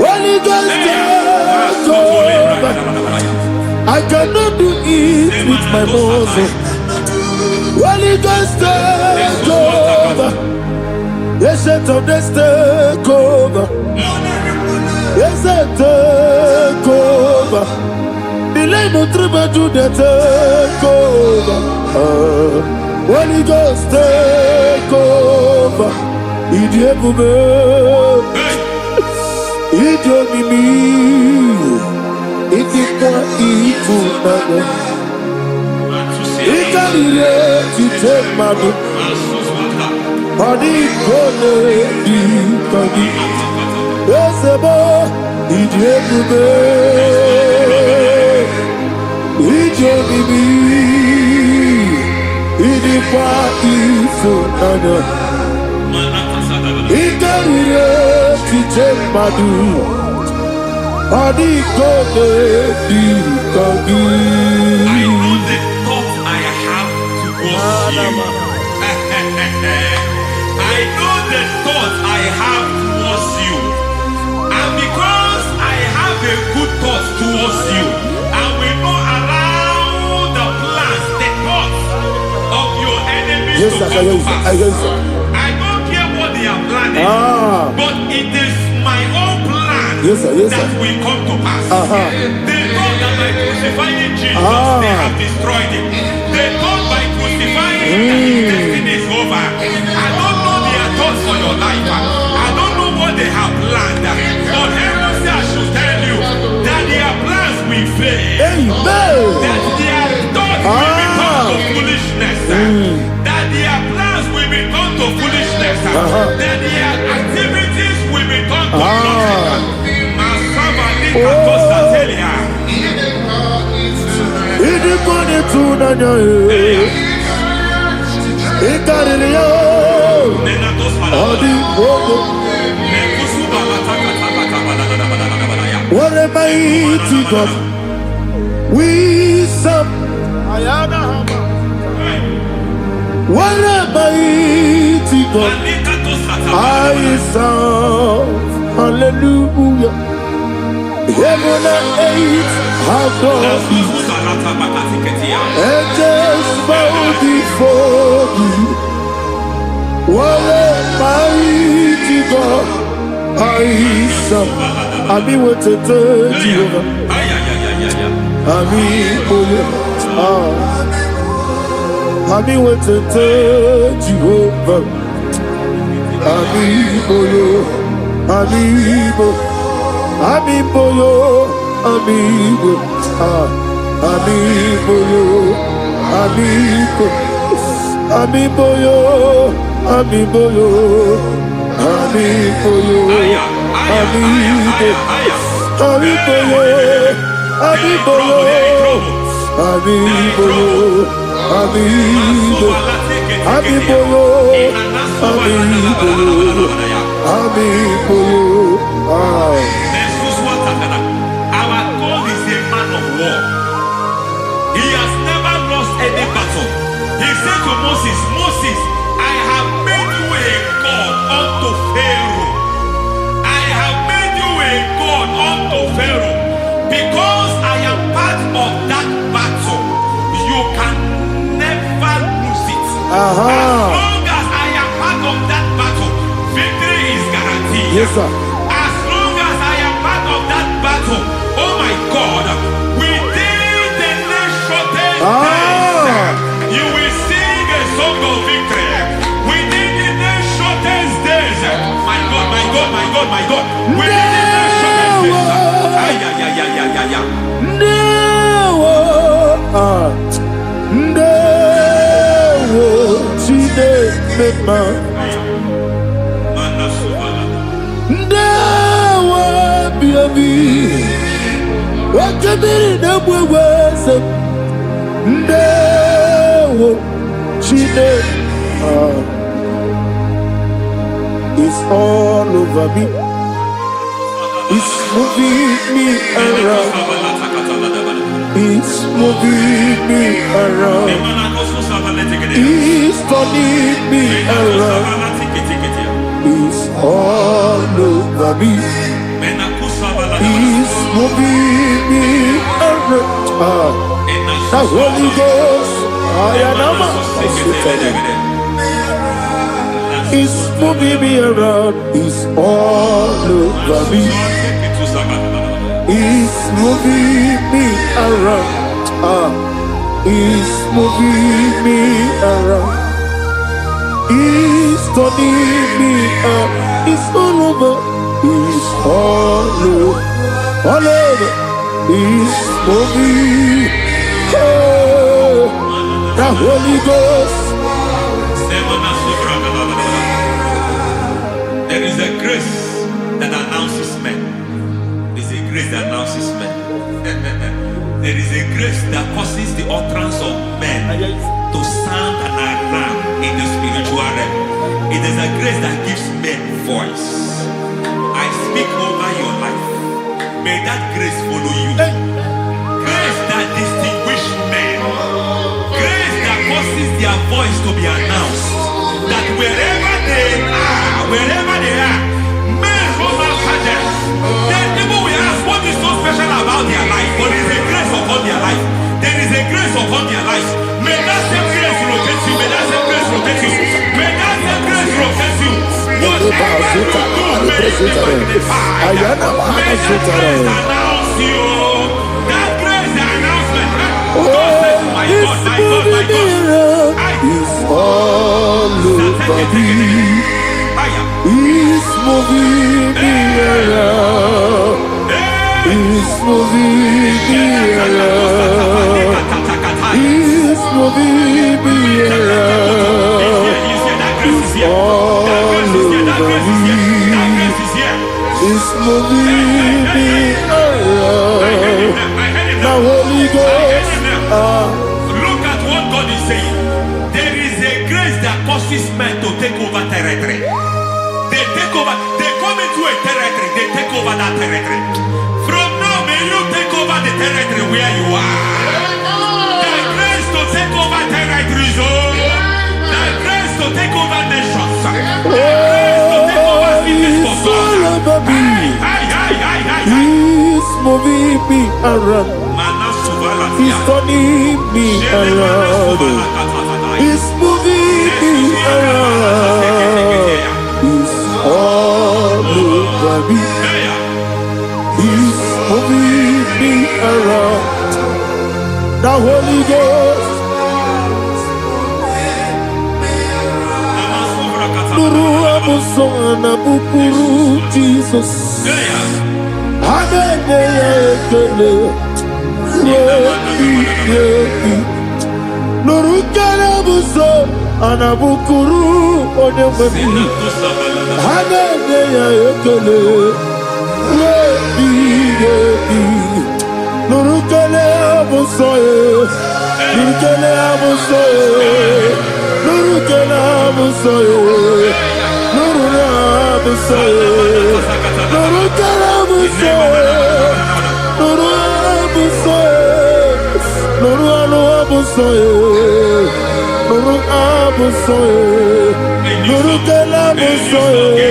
Holy Ghost take over. I cannot do it with my muscle. Holy Ghost take over. The set of this take over. Yes, I take over. The line of trouble to the take over. Holy Ghost take over. Idiomimi, idikwa ifunado. Ikarire titemado. Adi kone di kagi. Esebo idiomimi, idiomimi, idikwa ifunado. Ikarire titemado. Adi kone di kagi. I know the thoughts I have towards you. I know the thoughts I have towards you. And because I have a good thought towards you, I will not allow the plans, the thoughts of your enemies to come to pass. I don't care what they are planning, but it is my own plan that will come to pass. They thought that by crucifying Jesus, they have destroyed him. They thought by crucifying him that his destiny is over. I don't know their thoughts for your life. I don't know what they have planned. But heaven says I should tell you that their plans will fail. That their thoughts will become to foolishness. That their plans will become to foolishness. That their activities will become to nothing. What a mighty God we serve. What a mighty God I serve. Hallelujah. Heaven and earth have gone, angels bow before you. What a mighty God I serve. Ami with the Jehovah. Ami Ami with the Jehovah. Ami Amiboyo, amigo, amiboyo, amigo, amiboyo, amiboyo, amiboyo, amigo, amiboyo, amiboyo, amiboyo, amigo, amiboyo, amiboyo, amiboyo. Our God is a man of war. He has never lost any battle. He said to Moses, Moses, I have made you a God unto Pharaoh. I have made you a God unto Pharaoh. Because I am part of that battle, you can never lose it. As long as I am part of that battle, victory is guaranteed. Yes, sir. As long as I am part of that battle, oh my God, within the next shortest days, you will sing a song of victory. Within the next shortest days, my God, my God, my God, my God, within the next shortest days. It's all over me. It's moving me around. It's moving me around. It's turning me around. It's all over me. It's moving me around. The Holy Ghost, it's moving me around. It's all over me. It's moving me around. It's moving me around. It's turning me up. It's all over. It's all over. All over. It's moving. Oh, the Holy Ghost. There is a grace that announces men. There is a grace that announces men. There is a grace that causes the utterance of men to sound an alarm in the spiritual realm. It is a grace that gives men voice. I speak over your life. May that grace follow you. Grace that distinguishes men. Grace that causes their voice to be announced. That wherever they are, men from after them. Then people will ask, what is so special about their life? But there is a grace upon their life. There is a grace upon their life. May that same grace rotate you. May that same grace rotate you. May that same grace rotate you. Whatever you do, may it be magnified. May that grace announce you. That grace, the announcement. God says, my God, my God, my God. It's all over me. It's moving me around. It's moving me around. It's moving me around. It's all over me. It's moving me around. The Holy Ghost. Look at what God is saying. There is a grace that causes men to take over territory. They take over. They come into a territory. They take over that territory. From now, may you take over the territory where you are. The grace to take over territories. The to take over nations. Oh, it's all over me. He's moving me around. He's turning me around. He's moving me around. He's all over me. He's moving me around. The Holy Ghost. Nuru amusona bukuru Jesus. Nuru karabuso anabukuru onemani. Hanene ya ekele. Nuru kele abusoe. Nuru kele abusoe. Nuru kele abusoe. Nuru abusoe. Nuru kele abusoe. Nuru abusoe. Nuru abusoe. Nuru abusoe. Nuru kele abusoe.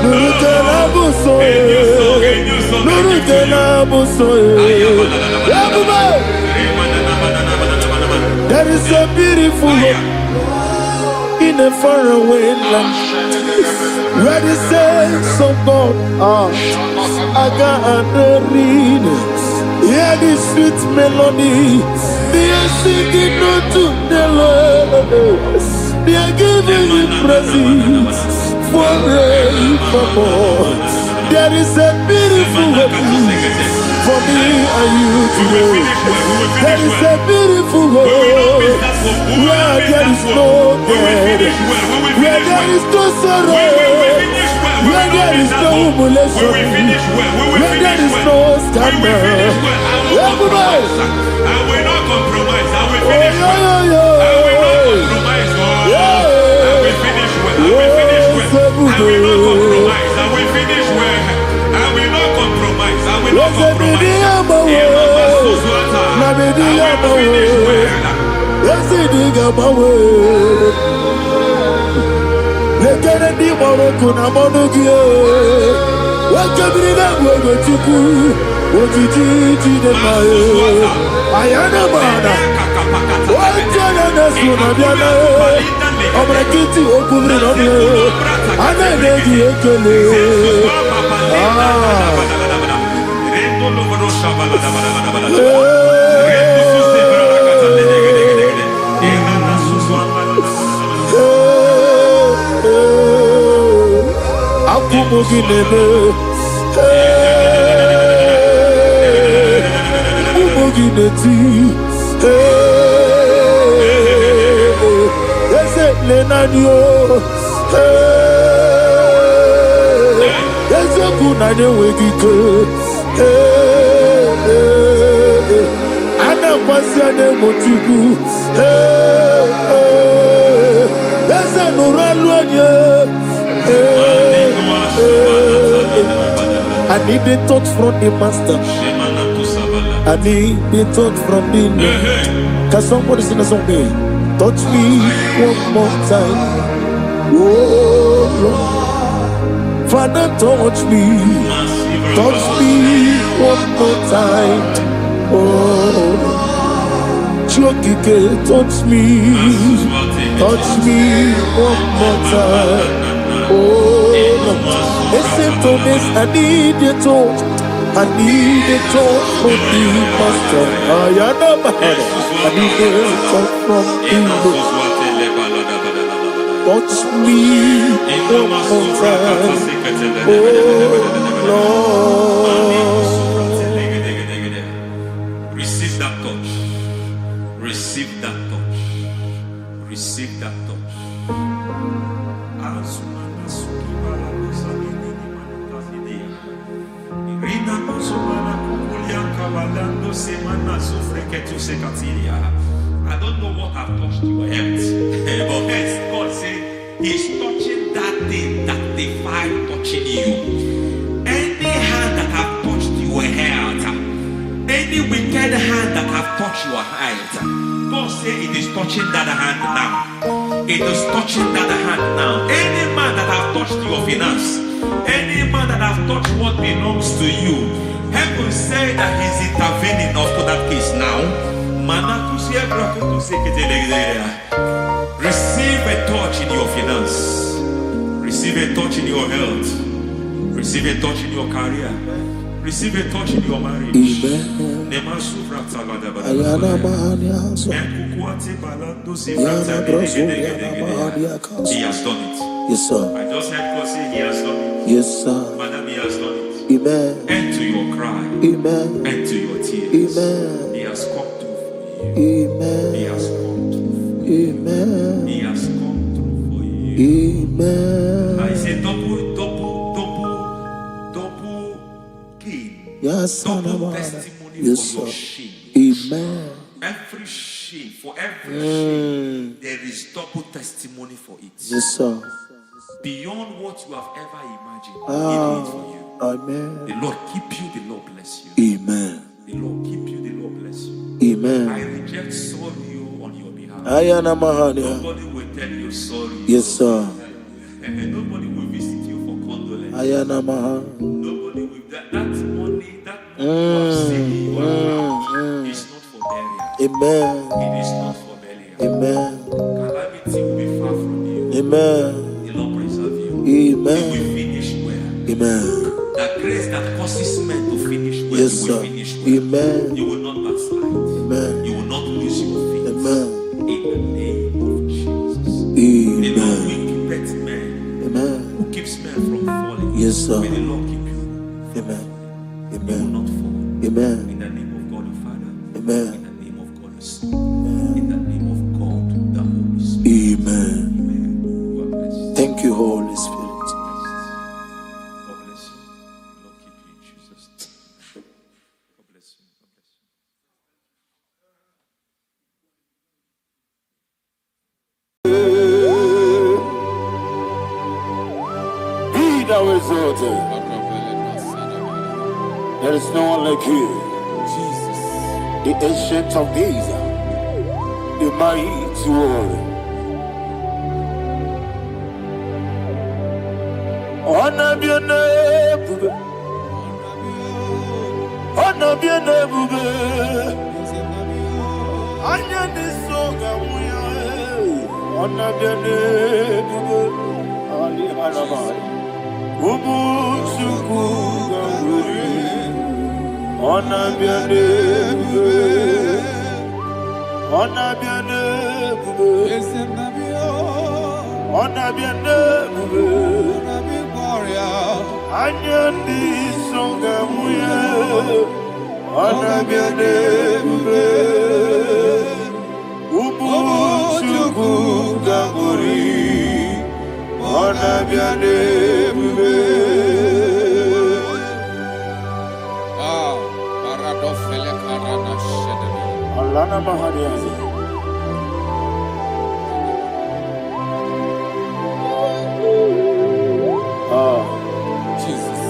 Nuru kele abusoe. Nuru kele abusoe. There is a beautiful hope in a faraway land where the saints of God are. I got the read. Hear the sweet melody. They are singing unto the Lord. They are giving you praise forevermore. There is a beautiful hope for me and you today. There is a beautiful hope where there is no death, where there is no sorrow, where there is no humiliation, where there is no scandal. Everybody, I will not compromise. I will finish well. I will not compromise. I will finish well. I will finish well. I will not compromise. I will finish well. I will not compromise. I will not compromise. I need the touch from the master. I need the touch from the Lord. Can somebody sing a song me? Touch me one more time. Oh Lord. Father, touch me. Touch me one more time. Oh Chokike, touch me. Touch me one more time. Oh Lord. Listen to this, I need your touch. I need a touch from the master. I need a touch from the Lord. Touch me one more time. Oh Lord. Receive that touch. Receive that touch. Receive that touch. I don't know what I've touched your health, but hence God said He's touching that thing that defied touching you. Any hand that have touched your health, any wicked hand that have touched your health, God said it is touching that hand now. It is touching that hand now. Any man that have touched your finance, any man that have touched what belongs to you, heaven say that he's intervening after that case now. Receive a touch in your finance. Receive a touch in your health. Receive a touch in your career. Receive a touch in your marriage. Amen. He has done it. Yes, sir. I just heard God say he has done it. Yes, sir. Madam, he has done it. Amen. End to your cry. Amen. End to your tears. Amen. He has come through for you. Amen. He has come through for you. Amen. He has come through for you. Amen. I say double gain. Yes, Double sir. testimony Yes, for your sir. shame. Amen. Every shame, for every shame, there is double testimony for it. Yes, sir. Beyond what you have ever imagined, he did it for you. Amen. The Lord keep you, the Lord bless you. Amen. The Lord keep you, the Lord bless you. Amen. I reject sorry on your behalf. Ayana Mahania. Nobody will tell you sorry. Yes, sir. And nobody will visit you for condolence. Ayana Mahania. Nobody will. That money you have saved, you have is not for burial. Amen. It is not for burial. Amen. Calamity will be far from you. Amen. The Lord preserve you. Amen. You will finish well. Amen. That grace that causes men to finish well, Yes, you will sir. finish well. Amen. You will not backslide. Amen. You will not lose your faith. Amen. In the name of Jesus. Amen. The Lord will keep men. Amen. Who keeps men from falling. Yes, sir. May the Lord keep you. Amen. You will Amen. not fall. Amen. In the name of God the Father. Amen. In the name of God the Son. In the name of God the Holy Spirit. Amen. Amen. You are blessed. Thank you, Holy Spirit. God bless you. The Lord keep you in Jesus' name. God bless you. God bless you. Be thou exalted. There is no one like you. Jesus. The ancient of days, the mighty warrior. Honor be your name, honor be your name, Anya ni soga muya, honor be your name, Ali Hanabai, Ubu Shuku Ganguri, honor be your name, honor be your name, honor be your name. Anya ni songa muya, ona biane bube, ubu chuku ganguri, ona biane bube. Paradofele karana shedemi. Alana mahadiani. Jesus.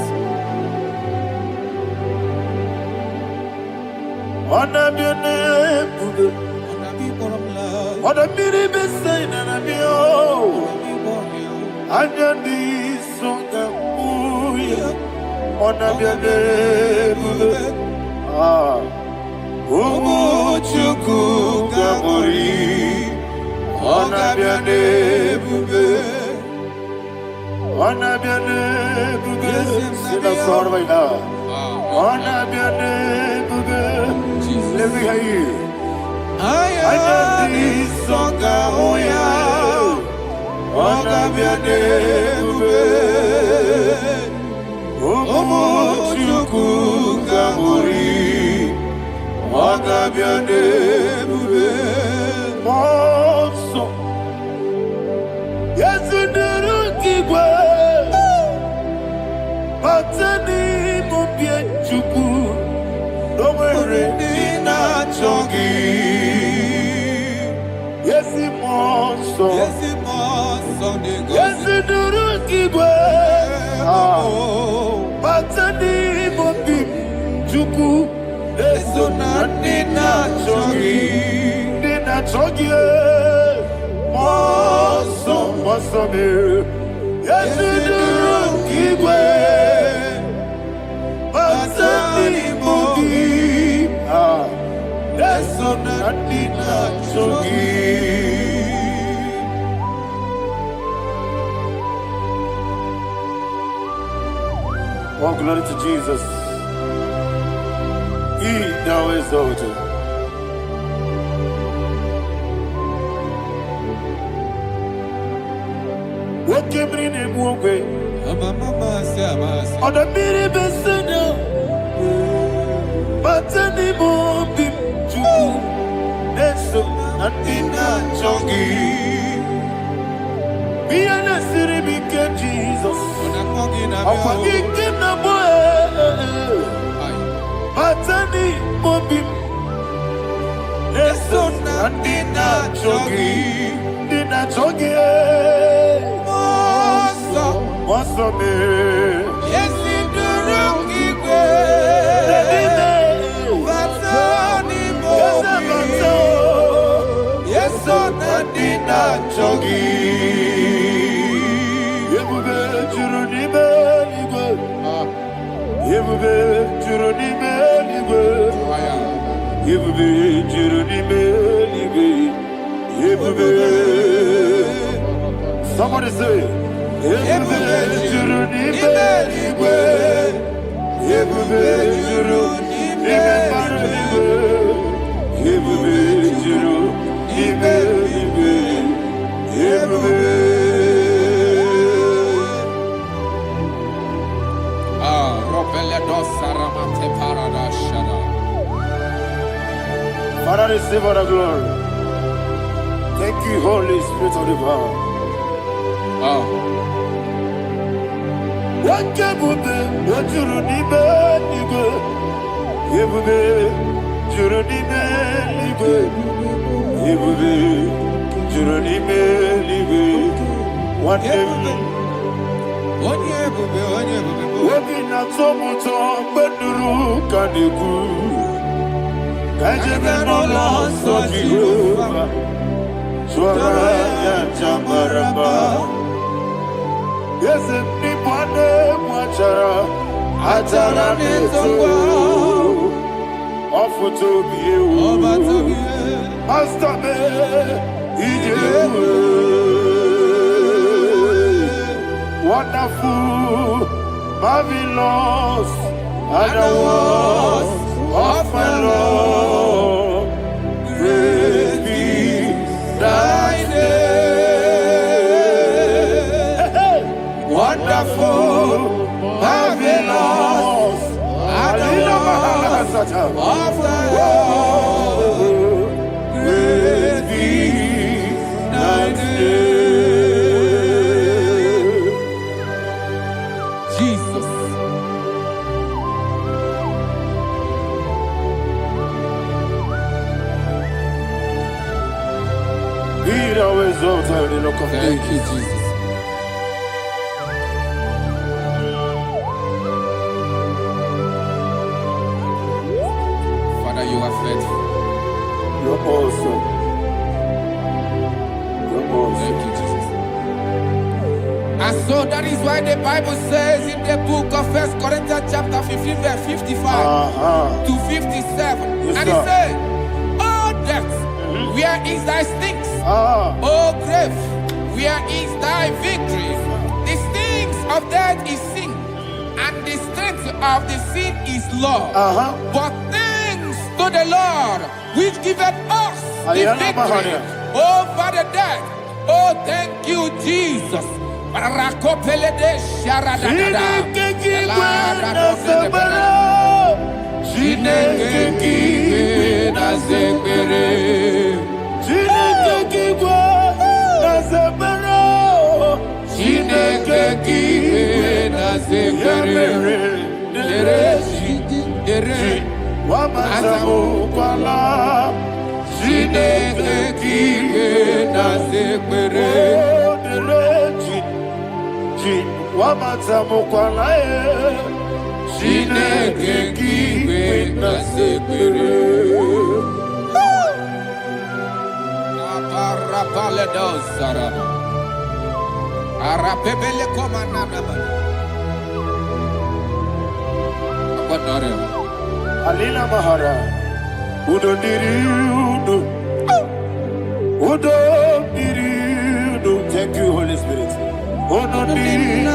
Ona biane bube, ona biri besai na bio. Anya ni songa muya, ona biane bube. Ubu chuku ganguri, ona biane bube. Ona biane bube, sila sorvai na. Ona biane bube, let me hear you. Anya ni songa muya, ona biane bube. Ubu chuku ganguri, ona biane bube. Monso, yasunduru kigwe, batani mubye chuku, nomere nina chongi. Yesi monso, yasunduru kigwe, batani mubye chuku, nina chongi, nina chongi. Awesome. Yes, Igwe. Batani Mogi. Yes, Nadina Chogi. Oh, glory to Jesus. He now exalted. What came in him one way? On the mini beside, but anymore be true. That's so nothing not chunky. Be an city because Jesus. I'm forgetting the boy. But anymore be. That's so nothing not chunky. Dina chunky. What's up, man? Yes, in the room, yes, on the dinner, Chogi. You will be Juruni Belly. You will be Juruni Belly. You will be Juruni Belly. You will be. Somebody say. Juruni Belly. You will be Juruni Belly. You will be Juruni Belly. You will be. Father, receive all the glory. Thank you, Holy Spirit of the power. What can we do? What you need, baby? You will be Juruni Belly. You will be Juruni Belly. What we not so much on, but the room can you go? Kajabano lost of Jehovah. Swara Jamaraba. Yes, if Nipane Mwachara, Atara Neto, offer to be you, Master Me, wonderful, marvelous, and the was of my Lord, great be thy name. Wonderful, marvelous, and the was of my Lord, great be thy name. Jesus. Be always exalted in the look of Thank you, Jesus. Father, you are faithful. You're awesome. You're awesome. Thank you, Jesus. And so that is why the Bible says in the book of 1 Corinthians chapter 15 verse 55 to 57. Yes, And it says, "Oh death, where is thy stings? Oh grave, where is thy victory? The stings of death is sin, and the strength of the sin is law. But thanks to the Lord, which giveth us the victory over the death. Oh, thank you, Jesus." Rakopelede sharadadada. Chineke kiwe na zekere. Chineke kiwe na zekere. Chineke kiwe na zekere. Dere Wamazamu kwala. Chineke kiwe na zekere. Wamazamu kwala. Chineke kiwe na zekere. Alina Mahara. Udo diriudo. Udo diriudo. Thank you, Holy Spirit. Udo diriudo.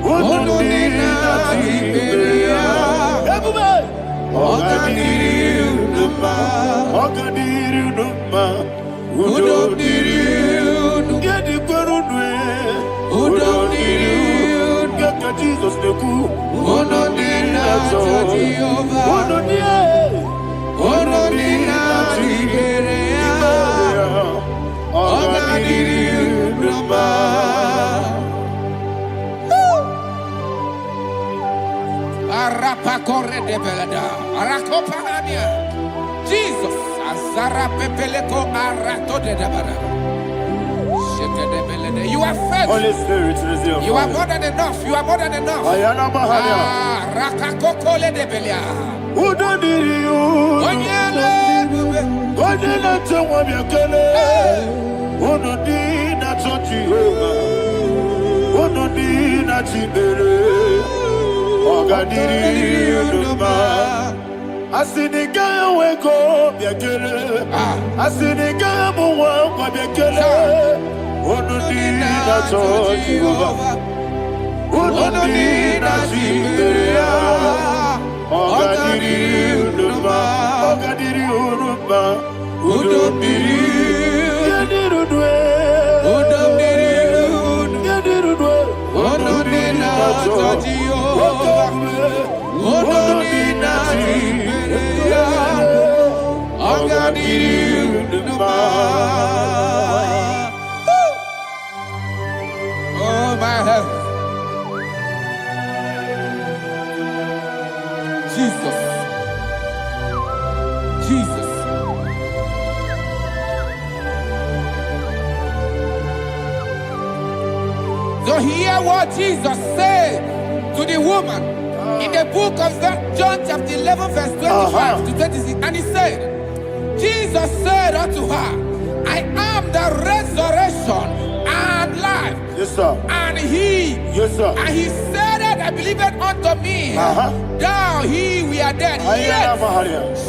Udo diriudo. Everybody. Ogadiriudo. Udo diriudo. Get the Gurudwe. Udo diriudo. Get the Jesus the Ku. Udo diriudo. Udo diriudo. Jesus, Azara Pepeleko Arato de Dabara. You are faithful. Holy Spirit, resume. You are more than enough. You are more than enough. Ayana Mahania. Rakakokole de Belia. Udo diriudo. Onyele tewa biakele. Udo dina Jehovah. Udo dina Chibere. Ogadiriudo. Asiniga weko biakele. Asiniga muwa kwa biakele. Udo dina Jehovah. Udo dina Chibere. Ogadiriudo. Udo diriudo. Oh my heaven, Jesus. So hear what Jesus said to the woman in the book of John chapter 11 verse 25 to 26. And he said, Jesus said unto her, I am the resurrection and life. Yes, sir. And he, yes, sir. And he said that believeth unto me, thou he we are dead, yet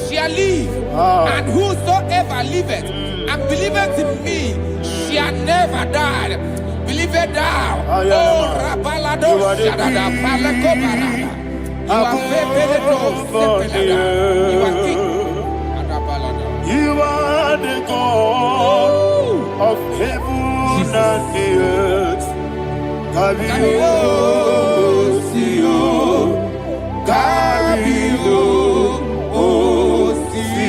shall live. And whosoever liveth and believeth in me shall never die. Believe it thou. Oh, Rabalado, Shadada, Palakobara. You are You are king. You are the God of heaven and the earth. Kabio, Sio, Kabio, Osi,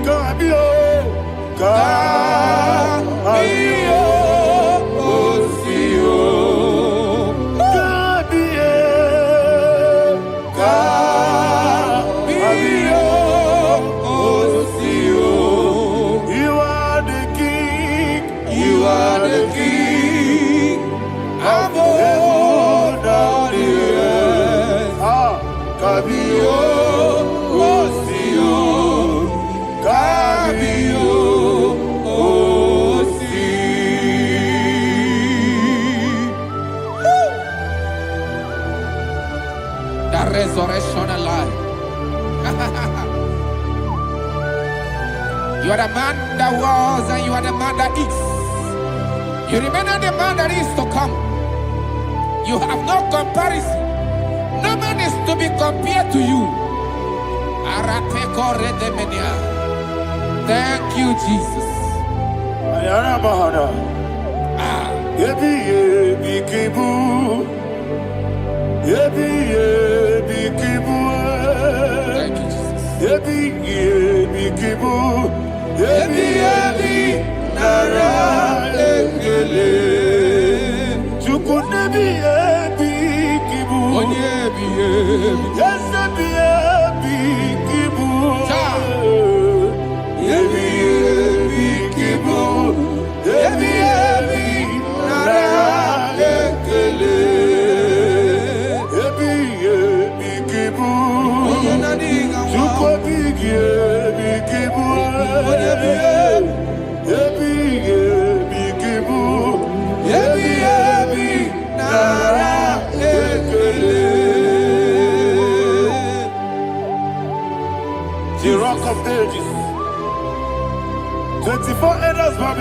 Kabio, resurrection and life. You are the man that was and you are the man that is. You remember the man that is to come. You have no comparison. No man is to be compared to you. Thank you, Jesus. Thank you, Jesus.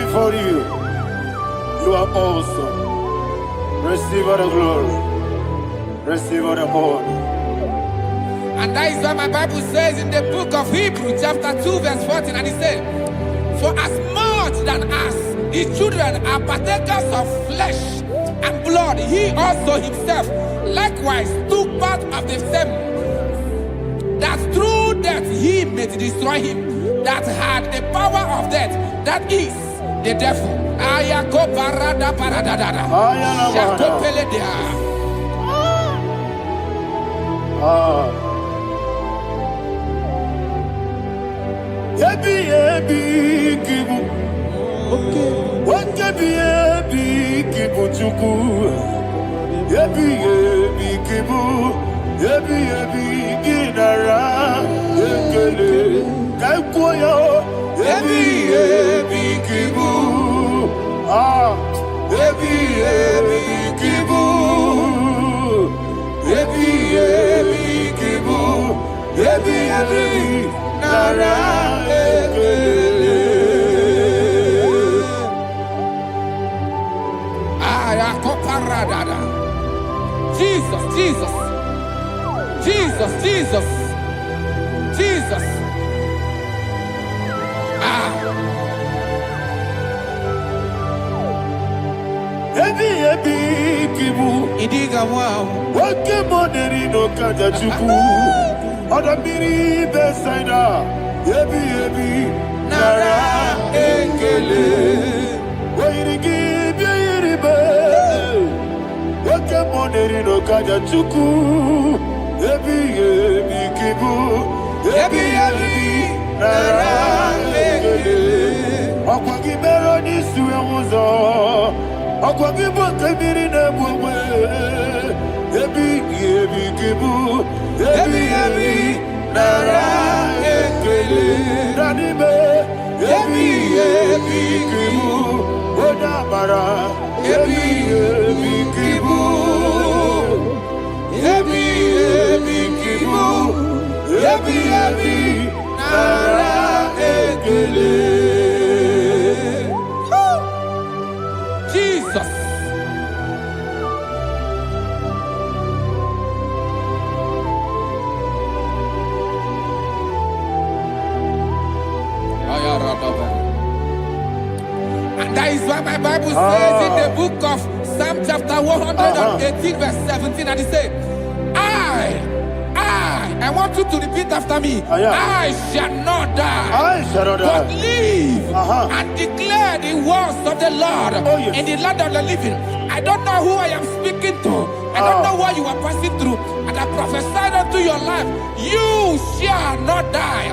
before you. You are awesome. Receive all the glory. Receive all the honor. And that is why my Bible says in the book of Hebrews chapter 2 verse 14, and it says, for as much than us, the children are partakers of flesh and blood, he also himself likewise took part of the same, that through death he may destroy him that had the power of death, that is the devil. Ayako parada paradadada. Shakopeledea. Yebi yebi kibu. Wakebi yebi kibu chuku. Yebi yebi kibu. Yebi yebi ginara. Ekele kaikuyo. Yebi yebi kibu. Yebi yebi kibu. Yebi yebi kibu. Yebi yebi nara ekele. Ayakoparadada. Jesus, Jesus, Jesus, Jesus, Jesus. Yebi yebi kibu. Idiga wow. Wake moneri no kaja chuku. Odamiri besaida. Yebi yebi nara ekele. Wairigi biiribe. Wake moneri no kaja chuku. Yebi yebi kibu. Yebi yebi nara ekele. Okwagi bero ni suwe muzo. Okwagi bokemiri ne bwe. Yebi yebi kibu. Yebi yebi nara ekele. Nanibe. Yebi yebi kibu. Odabara. Yebi yebi kibu. Yebi yebi kibu. Yebi yebi nara ekele. Jesus. And that is why my Bible says in the book of Psalm chapter 118 verse 17, and it says, I want you to repeat after me. I shall not die, I shall not but die. live and declare the words of the Lord in the land of the living. I don't know who I am speaking to. I don't know what you are passing through. And I prophesied unto your life, you shall not die.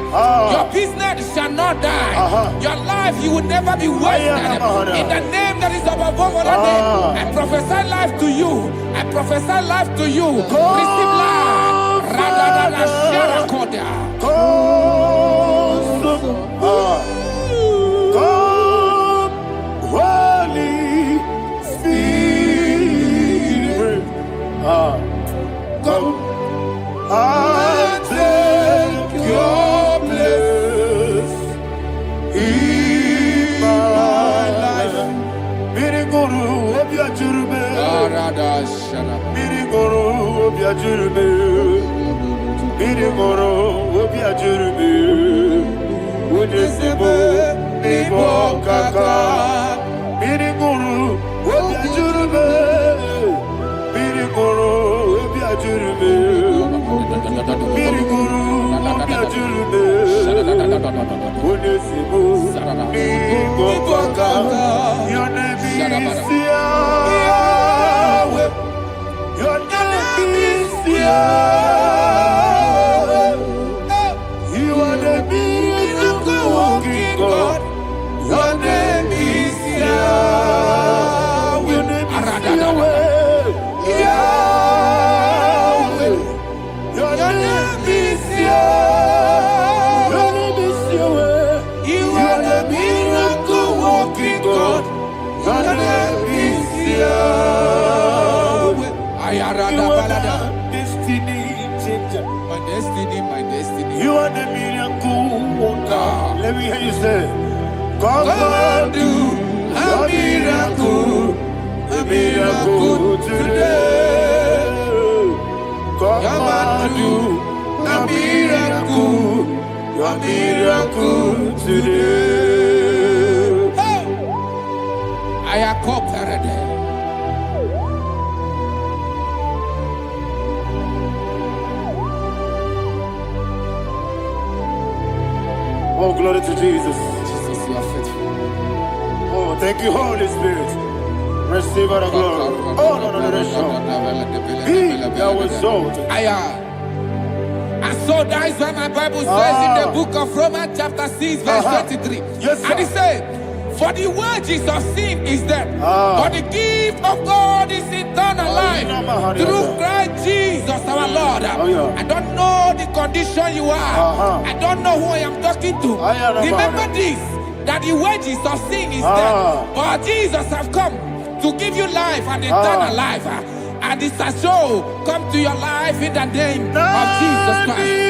Your business shall not die. Your life, you will never be wasted. In the name that is above all other name, I prophesy life to you. I prophesy life to you. Receive life. Radadada Sharakoda. Come, Holy Spirit. Come and take your place in my life. Miriguru obiajurube. Miriguru obiajurube. Miriguru obiajurube. Udesibo nibo kaka. Miriguru obiajurube. Miriguru obiajurube. Miriguru obiajurube. Udesibo nibo kaka. Your name is Yahweh. Your name is Yahweh. You are the miracle working God. Your name is Yahweh. Your name is Yahweh. Yahweh. Your name is Yahweh. Your name is Yahweh. You are the miracle working God. Your name is Yahweh. You are the destiny changer. My destiny, my destiny. You are the miracle worker. Let me hear you say, come and do miracle today. Come and do a miracle today. Hey! I am cooperated. Oh, glory to Jesus. Jesus, you are faithful. Oh, thank you, Holy Spirit. Receive our glory. Oh, no, that was so. And so that is why my Bible says in the book of Romans chapter 6 verse 23. Yes, sir. And it says, for the wages of sin is death, but the gift of God is eternal life through Christ Jesus our Lord. I don't know the condition you are. I don't know who I am talking to. Remember this, that the wages of sin is death, but Jesus have come to give you life and eternal life. And this has so come to your life in the name of Jesus Christ.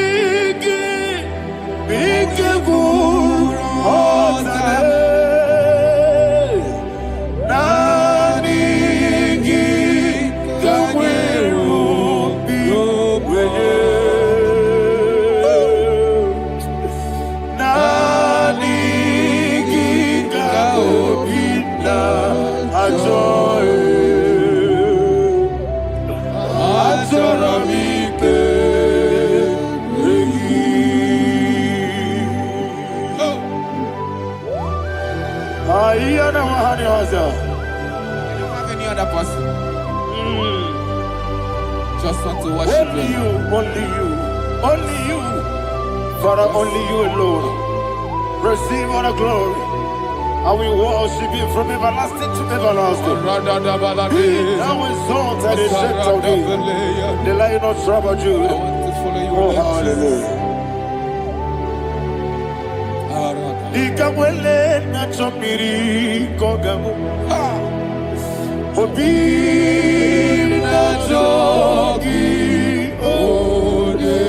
I don't have any other person. Just want to worship only you, only you, Father, only you alone. Receive all the glory. I will worship you from everlasting to everlasting. Now exalted is set of thee, the Lion of Tribe of Judah. Oh, hallelujah. Ikamwele na chomiri kogamu. Obi na jogi ode.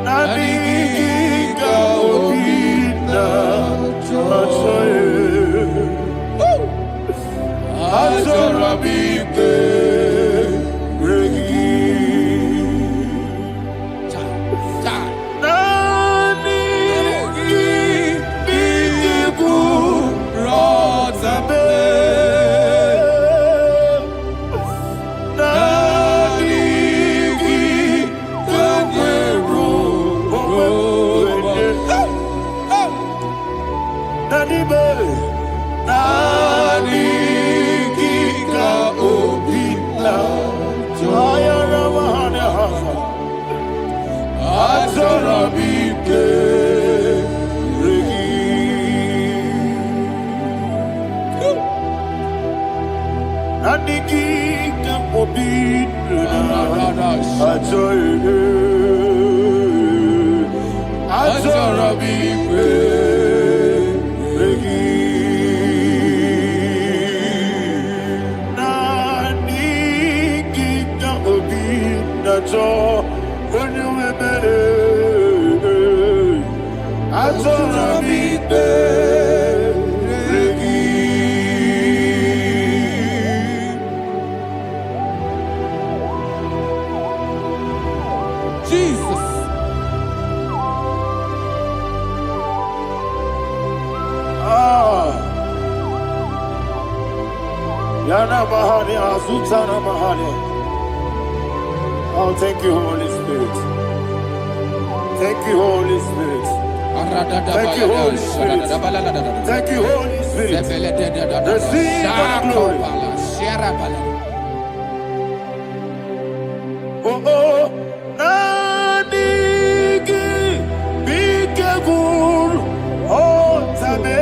Nani ka obi na jogi. Azorabike regi. Oh, thank you, Holy Spirit. Thank you, Holy Spirit. Thank you, Holy Spirit. Thank you, Holy Spirit. Receive the glory. Oh, oh, Nanigi, Bikagur, oh, Tabe.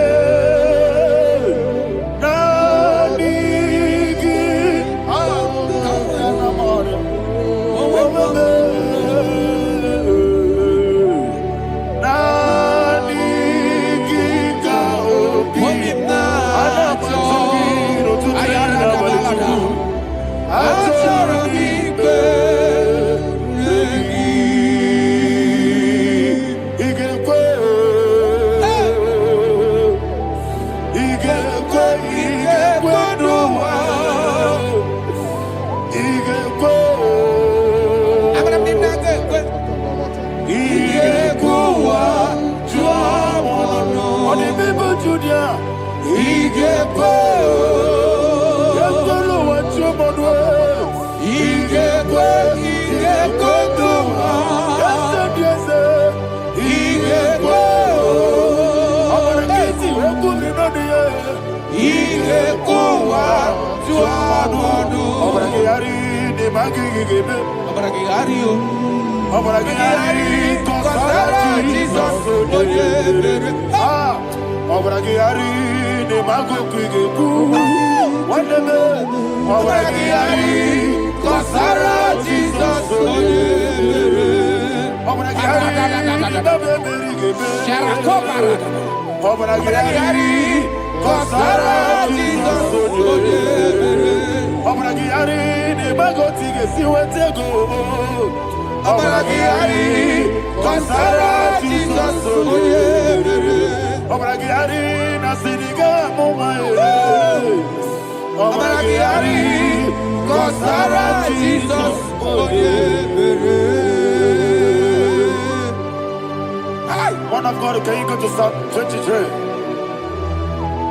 One of God, can you go to Psalm 23?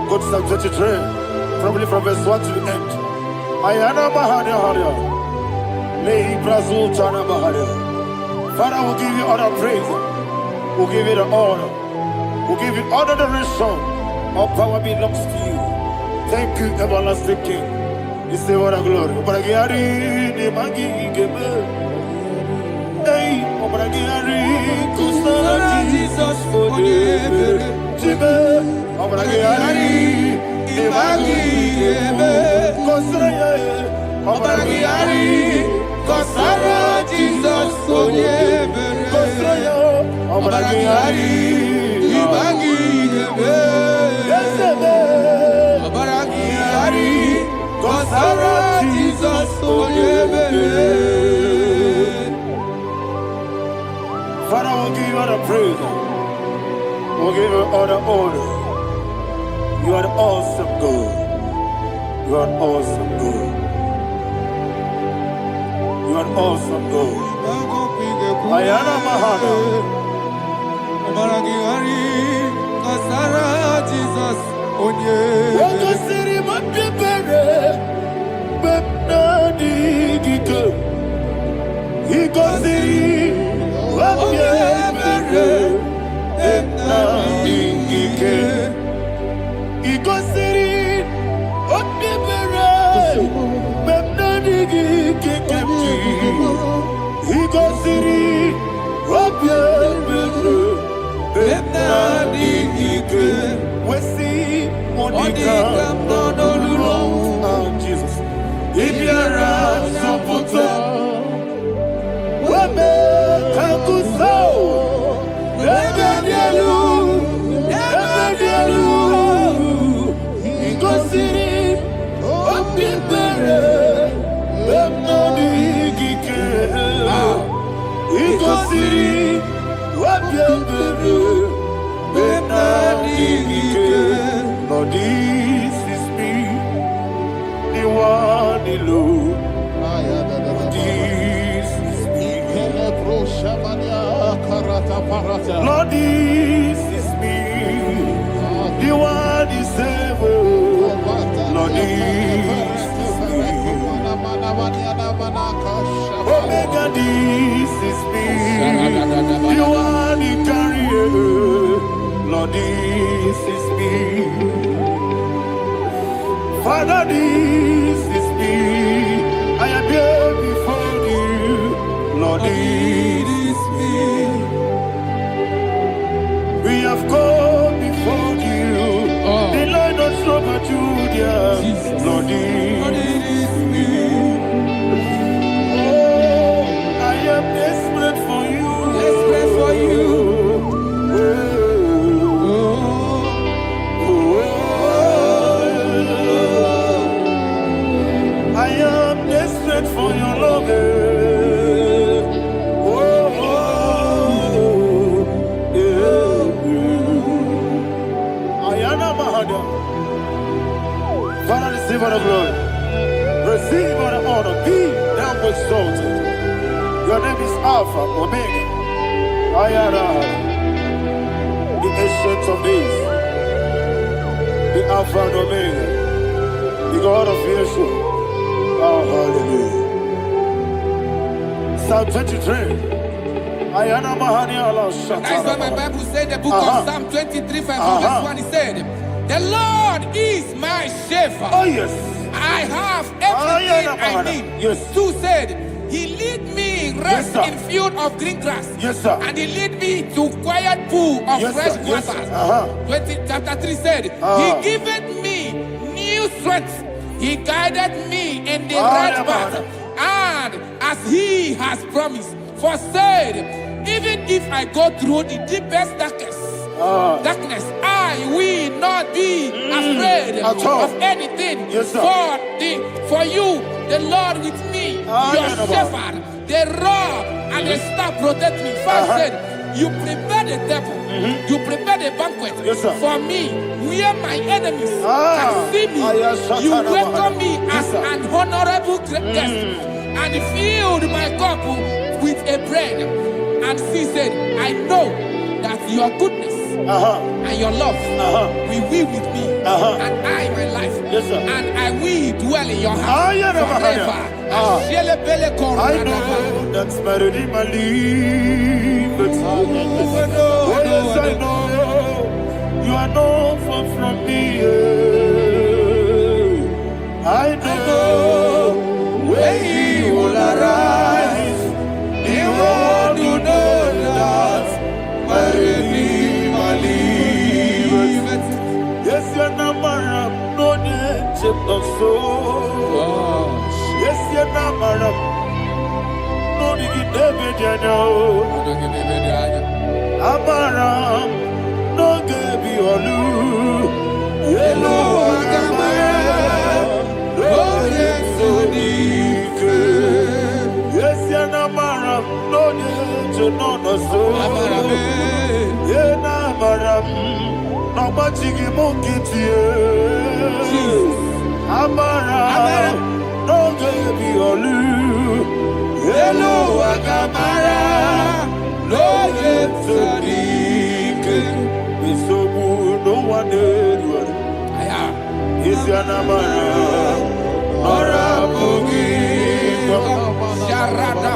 Go to Psalm 23, probably from verse 1 to the end. Ayana Mahadia Hadia. Lei Brazil Chana Mahadia. Father, we'll give you all the praise. We'll give you the honor. We'll give you all the adoration. All power belongs to you. Thank you, everlasting King. You say what a glory. Obragiari, Nemagi, Gebe. Hey, Obragiari, Kusara, Jesus, for you. Jibe, Obragiari, Nemagi, Gebe. Kusara, Obragiari, Kusara, Jesus, for you. Kusara, Obragiari, Nemagi, Gebe. Kusara, Jesus, for you. Father, we'll give you all the praise. We'll give you all the honor. You are the awesome God. You are an awesome God. You are an awesome God. Ayana Mahana. Kusara, Jesus, on you. He goes in, Jesus. If you're Lord, this is me, the one alone. This is me. Lord, this is me, the one is ever. Lord, this is me. Omega, this is me, the one in carrier. Lord, this is me. Father, this is me. I am here before you. Lord, this is me. We have come before you. The Lord of Strong Judah. Lord, this is me. Oh, I am desperate for you. Desperate for you. I am desperate for your love. Ayana Mahada. Father, receive all the glory. Receive all the honor. Be thou exalted. Your name is Alpha, Omega. Ayana. The ancient of days. The Alpha and Omega. The God of Yeshua. Oh, hallelujah. Psalm 23. Ayana Mahani Allah Shatters. That is what my Bible said, the book of Psalm 23, verse 1. It said, the Lord is my shepherd. Oh, yes. I have everything I need. Yes. 2 said, He lead me rest Yes, in field of green grass. Yes, sir. And He lead me to quiet pool of Yes, fresh sir. Yes, sir. waters. Chapter 3 said, He giveth me new strength. He guided me in the right path. And as He has promised, for said, even if I go through the deepest darkness, I will not be afraid of anything. Yes, sir. For you, the Lord with me, your shepherd, the rod and the staff protect me. First said, you prepare the table, you prepare the banquet for me, where my enemies can see me. You welcome me as an honorable guest, and filled my cup with a bread. And she said, I know that your goodness and your love will be with me, and I, my life, and I will dwell in your house forever. I know that's my Redeemer lives. Oh, yes, I know you are not far from me. I know when He will arise, He will do that my Redeemer lives. Yes, you're not married, no need to so. Yes, you're not married, no need to Amara, no give you a loo. Hello, Agamara, no yes, so deep. Yes, you're not married, no need to know the soul. Yeah, Namara, no much you won't get you. Amara, no give you a loo. Hello, Agamara, no yes, so deep. So good, no one did one. Is your Namara, or a boogie? Sharada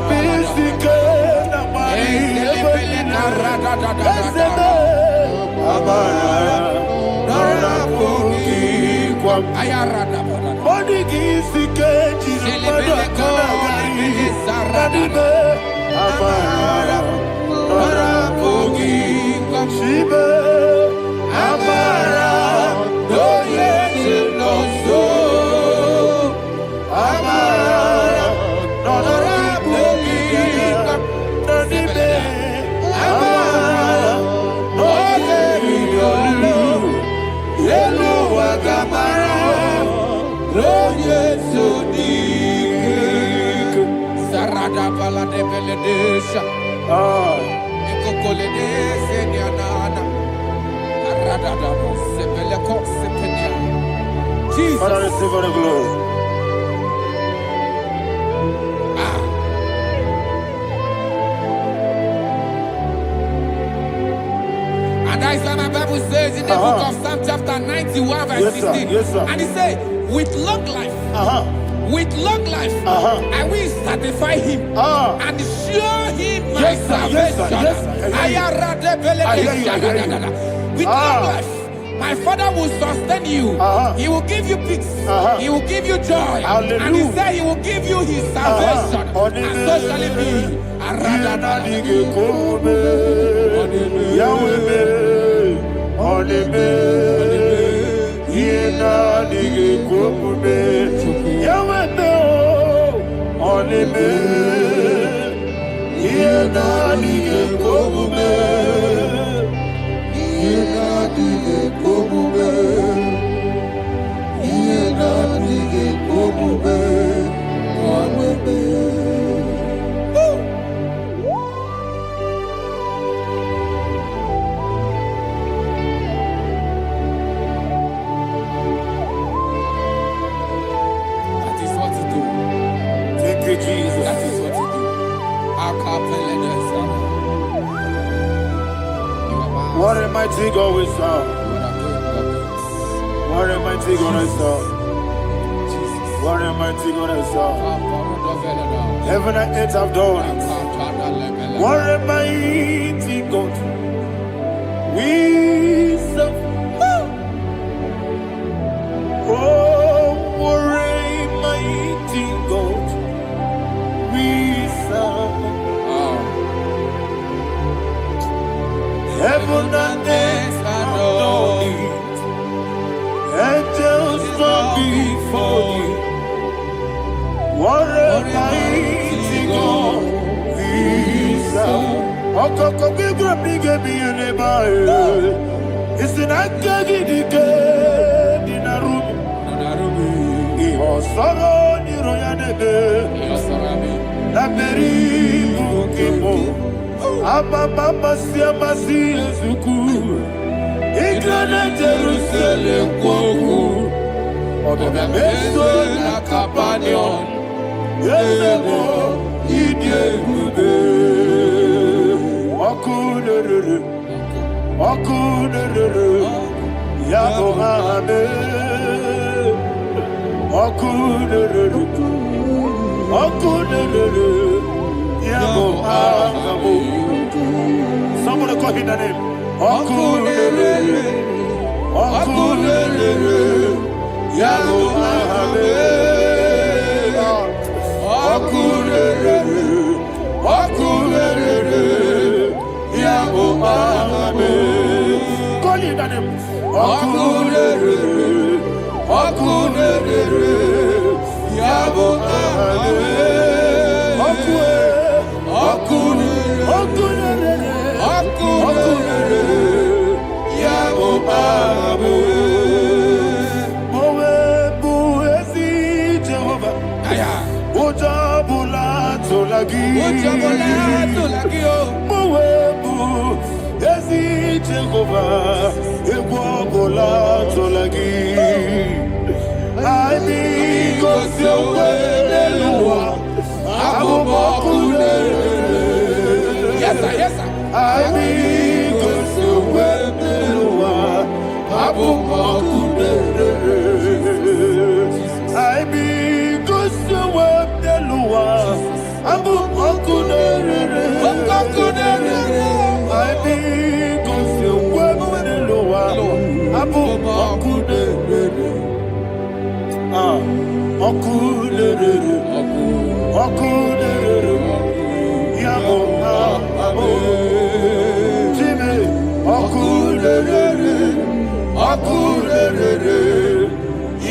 Jesus. Father, receive all the glory. And that's why my Bible says in the book of Psalm chapter 91 verse 16. And He said, with long life, with long life, I will satisfy him and show him my salvation. With long life, my Father will sustain you. He will give you peace. He will give you joy. And He said He will give you His salvation. And so shall it be. What a mighty God we serve. What a mighty God I serve. What a mighty God I serve. Heaven and earth have done it. What a mighty God we serve. Oh, what a What a mighty God we serve. Okoko bigro bige biyene bae. Isinakagi dike dinarum. Iho soro ni royanebe. Laberi bukimo. Ababa siamasi ezuku. Igrana Jerusalem kwoku. Odobe meso na kapanion. Yesemo idie gube. Okunere, Yabo Mahame, Okunere, Yabo Mahame. Somebody call him the name. Okunere, Yabo Mahame, Okunere, Yabo Mahame. Call him the name. Okunere, Yabo Mahame. Okunere, Yabo Mahame. Mowe buezi Jehovah. Ojabula tolagi. Mowe buezi Jehovah. Egwabola tolagi. Ani kosyowe neluwa. Abokunere. Yes, sir. Ani kosyowe neluwa. Abokunere. Ani kosyowe neluwa. Abokunere. Ani kosyowe neluwa. Abokunere. Okunere, Yabo Mahame, Jimmy, Okunere,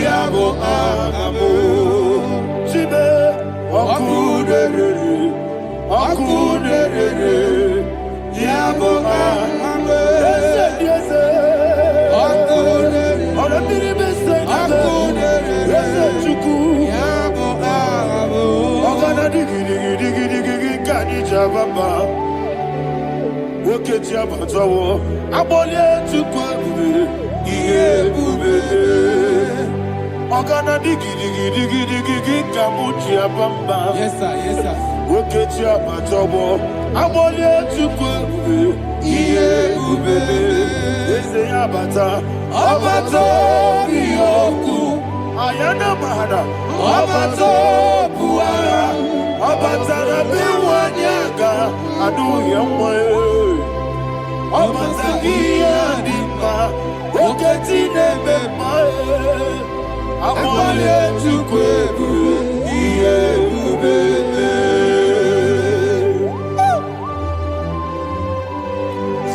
Yabo Mahame, Jimmy, Okunere, Yabo Mahame, yes, Baba, Woke Jabatawo, Abole to Kwabu, Bube, Ogana Digi, Kamuchi Bamba. Yes, sir. Woke Jabatawo, Abole to Kwabu, Bube, Abata, Yoku, Ayana Mahada, Abato, Buara. Obatara biwanyaga adu yamwe Obatagia dimba Oketi nebe mae Amwale tukwebu Iye ubebe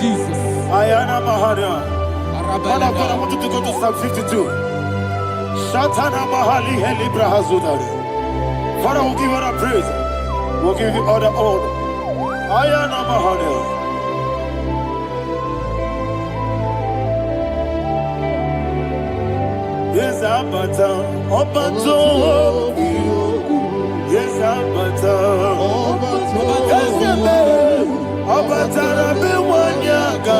Jesus. Ayana Mahada. Father, I want you to go to Psalm 52. Shatana Mahali Heli Brahazudari. Father, we'll give you all the praise. We'll give you all the honor. Ayana Mahane. Yes, Abata. Obato. Yes, Abata. Yes, Abata. Rabiwanyaga.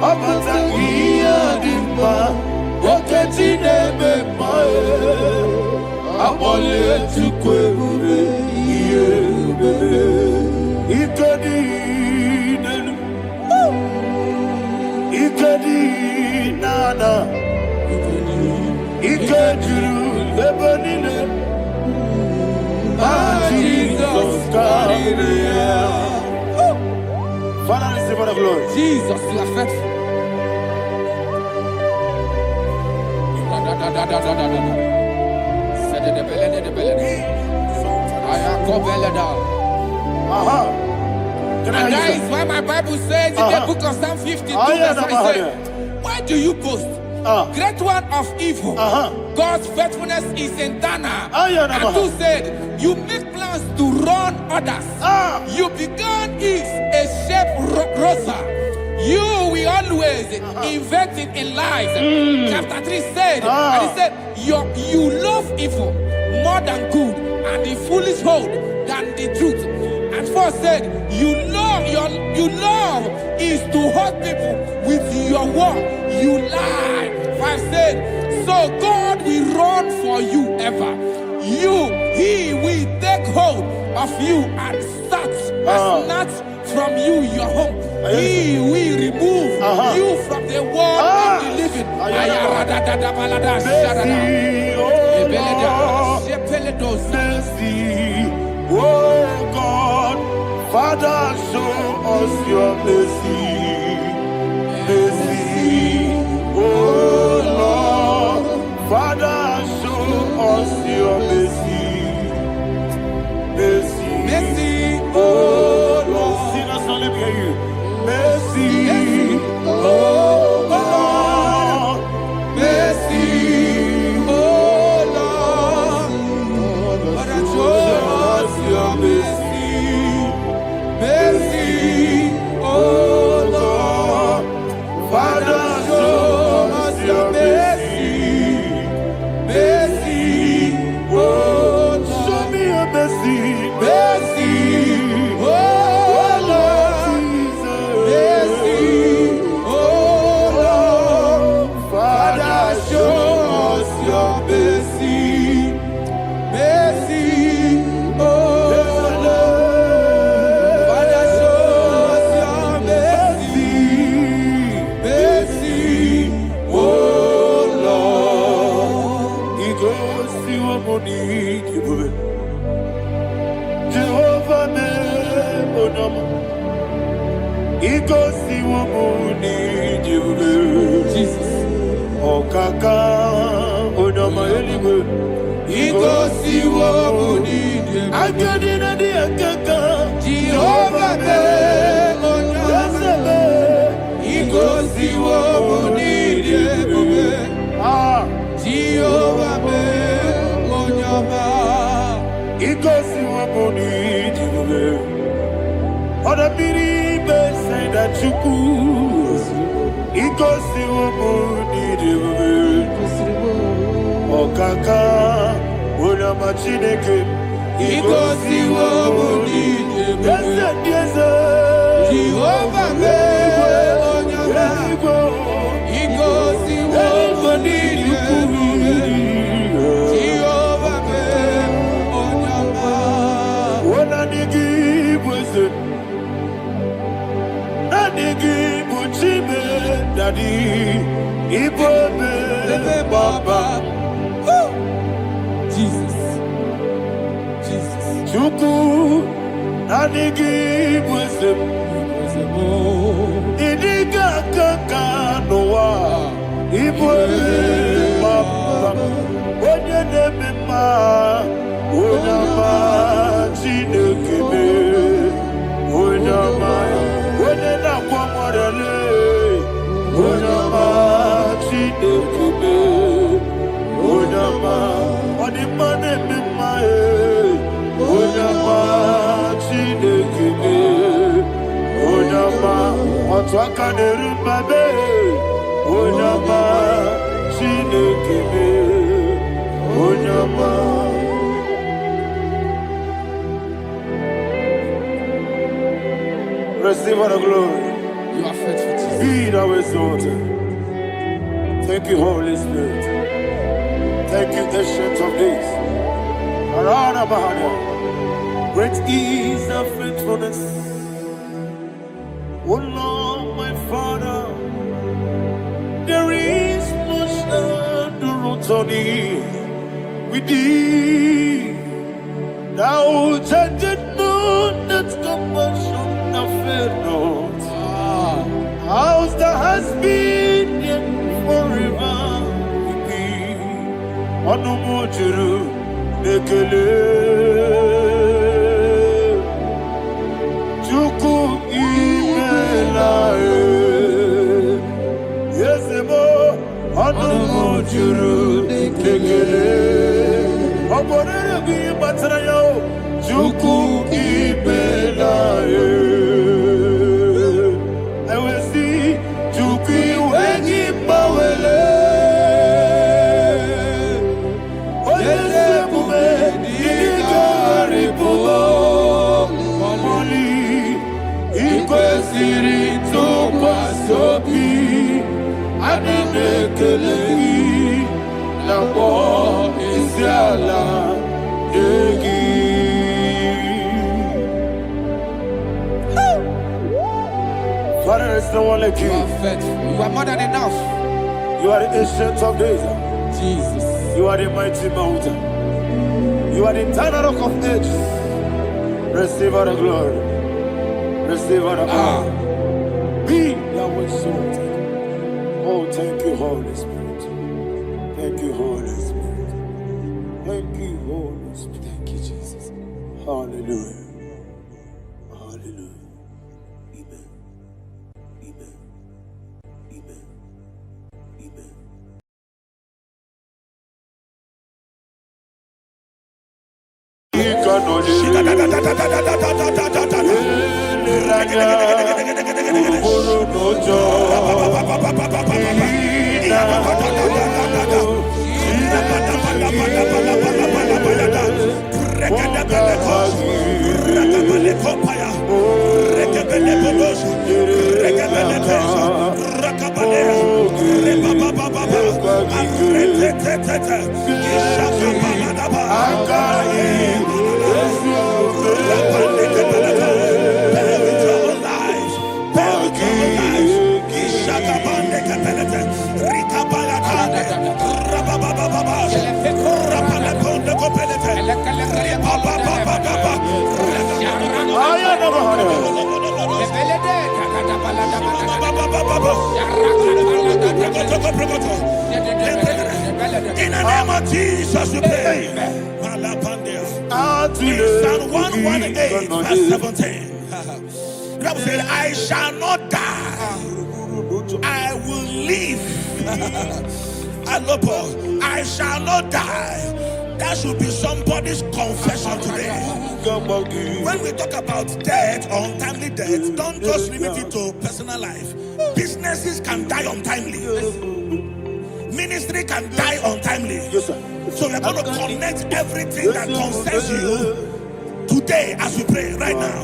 Abata. Iya dimba. Oketi nebe mae. Abole tukwebure iye bebe. Ikadi nenu. Ikadi nana. Ikadiru lebanine. Jesus God. Father, receive all the glory. Jesus, you are faithful. And that is why my Bible says in the book of Psalm 52, verse 5, why do you boast? great one of evil. God's faithfulness is eternal. And two said, you make plans to run others. You began is a shape rosa. You will always invent it in lies. Chapter 3 said, and he said, you love evil more than good, and the foolish hold than the truth. And 4 said, you love is to hurt people with your word. You lie. 5 said, so God will run for you ever. He will take hold of you and snatch from you your home. He will remove you from the world of the living. Mercy, oh God, Father, show us your mercy. Mercy, oh Lord, Father, show us your mercy. Mercy, Mercy, oh Lord, sing us only hear you. Mercy, oh Lord, mercy, oh Lord, Father, show us your mercy. Mercy, oh Lord, Father, show us your mercy. Mercy, oh Lord, show me your mercy. Mercy, oh Lord, mercy, oh Lord, Father, show us your mercy. Mercy, oh Lord, Father, show us your mercy. Mercy, oh Lord. He goes to your money, Jehovah me onama. He goes to your money, Jesus. Oh kaka onama eligwe. He goes to your money, Akadina di akaka. Jehovah me onama. He goes to your money, Jehovah me onama. He goes to your money, Oda biri be say that you could. He goes to your money, oh kaka, oda machineke. He goes to your money, yes, Jehovah me onyama. He goes to your money, Jehovah me onyama. Ona digi bwese, na digi buchime dadi, ibobe baba. Jesus. Chuku, na digi bwese, idiga kaka noa, ibobe baba. Onye nemema, onyama chinekebe, onyama, onye nakwamorele, onyama chinekebe, onyama, onima nemema onyama chinekebe, onyama, otwaka nerubabe, onyama chinekebe, onyama. Receive all the glory. You are faithful, Jesus. Be thou exalted. Thank you, Holy Spirit. Thank you, Ancient of Days. Great is the faithfulness. Oh Lord, my Father, there is much endurance on thee. With thee, thou judgest not that compassion of faith not. Ours that has been yet forever with thee. Onumujuru nekele. Chuku imela. Yes, mo. isiala egi. Father, there's no one like you. You are more than enough. You are the ancient of days. Jesus. You are the mighty mountain. You are the eternal rock of ages. Receive all the glory. Receive all the honor. Be thou exalted. Oh, thank you, Holy Spirit. Thank you, Holy Spirit. Thank you, Holy Spirit. Thank you, Jesus. Hallelujah. Hallelujah. Amen. Amen. Amen. Amen. In the name of Jesus, we pray. In Psalm 118, verse 17, the Bible said, I shall not die, I will live. I shall not die. That should be somebody's confession today. When we talk about death or untimely death, don't just limit it to personal life. Businesses can die untimely. Ministry can die untimely. Yes, sir. So we're going to connect everything that concerns you today as we pray right now.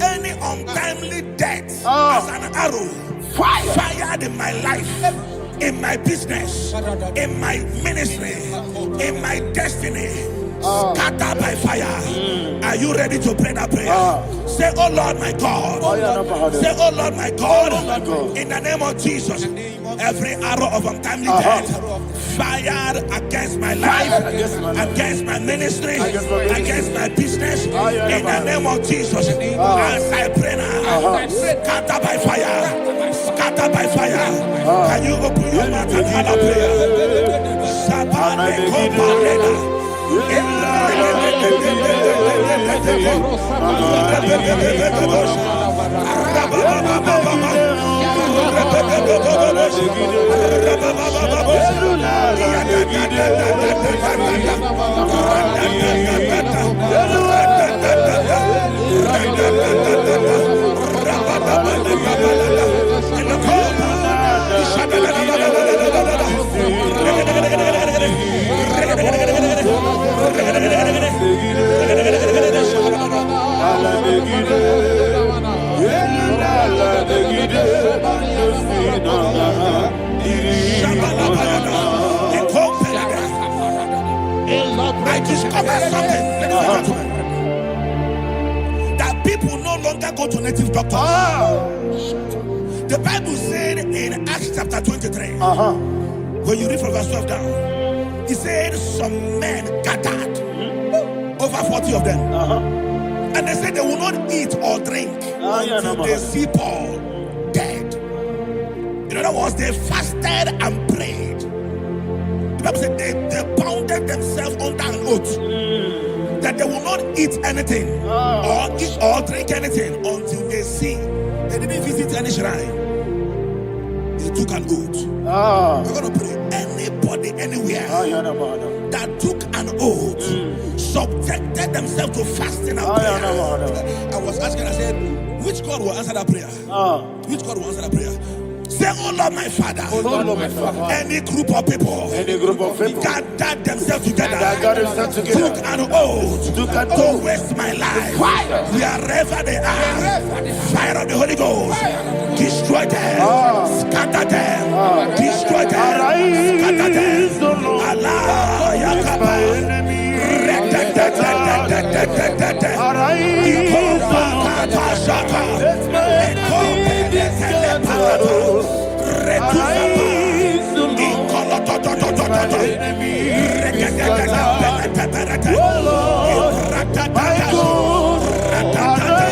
Any untimely death as an arrow fired in my life, in my business, in my ministry, in my destiny, scattered by fire. Are you ready to pray that prayer? Say, oh Lord my God. Say, oh Lord my God. In the name of Jesus, every arrow of untimely death fired against my life, against my ministry, against my business, in the name of Jesus, as I pray now, scatter by fire, scatter by fire. Can you open your mouth and have a prayer? I discovered something, that people no longer go to native doctors. The Bible said in Acts chapter 23, when you read from verse 12 down, it said some men gathered, over 40 of them, and they said they will not eat or drink until they see Paul dead. In other words, they fasted and prayed. The Bible said they bounded themselves under an oath that they will not eat anything or eat or drink anything until they see. They didn't visit any shrine. They took an oath. We're going to pray. Anybody, anywhere that took an oath, subjected themselves to fasting and prayer. I was asking, I said, which God will answer that prayer? Which God will answer that prayer? Say, oh Lord my Father, any group of people gathered themselves together, took an oath to waste my life. Wherever they are, fire of the Holy Ghost, destroy them, scatter them, destroy them, scatter them. Allah, enemy is scattered. Oh Lord, my God, arise, O Lord. Let my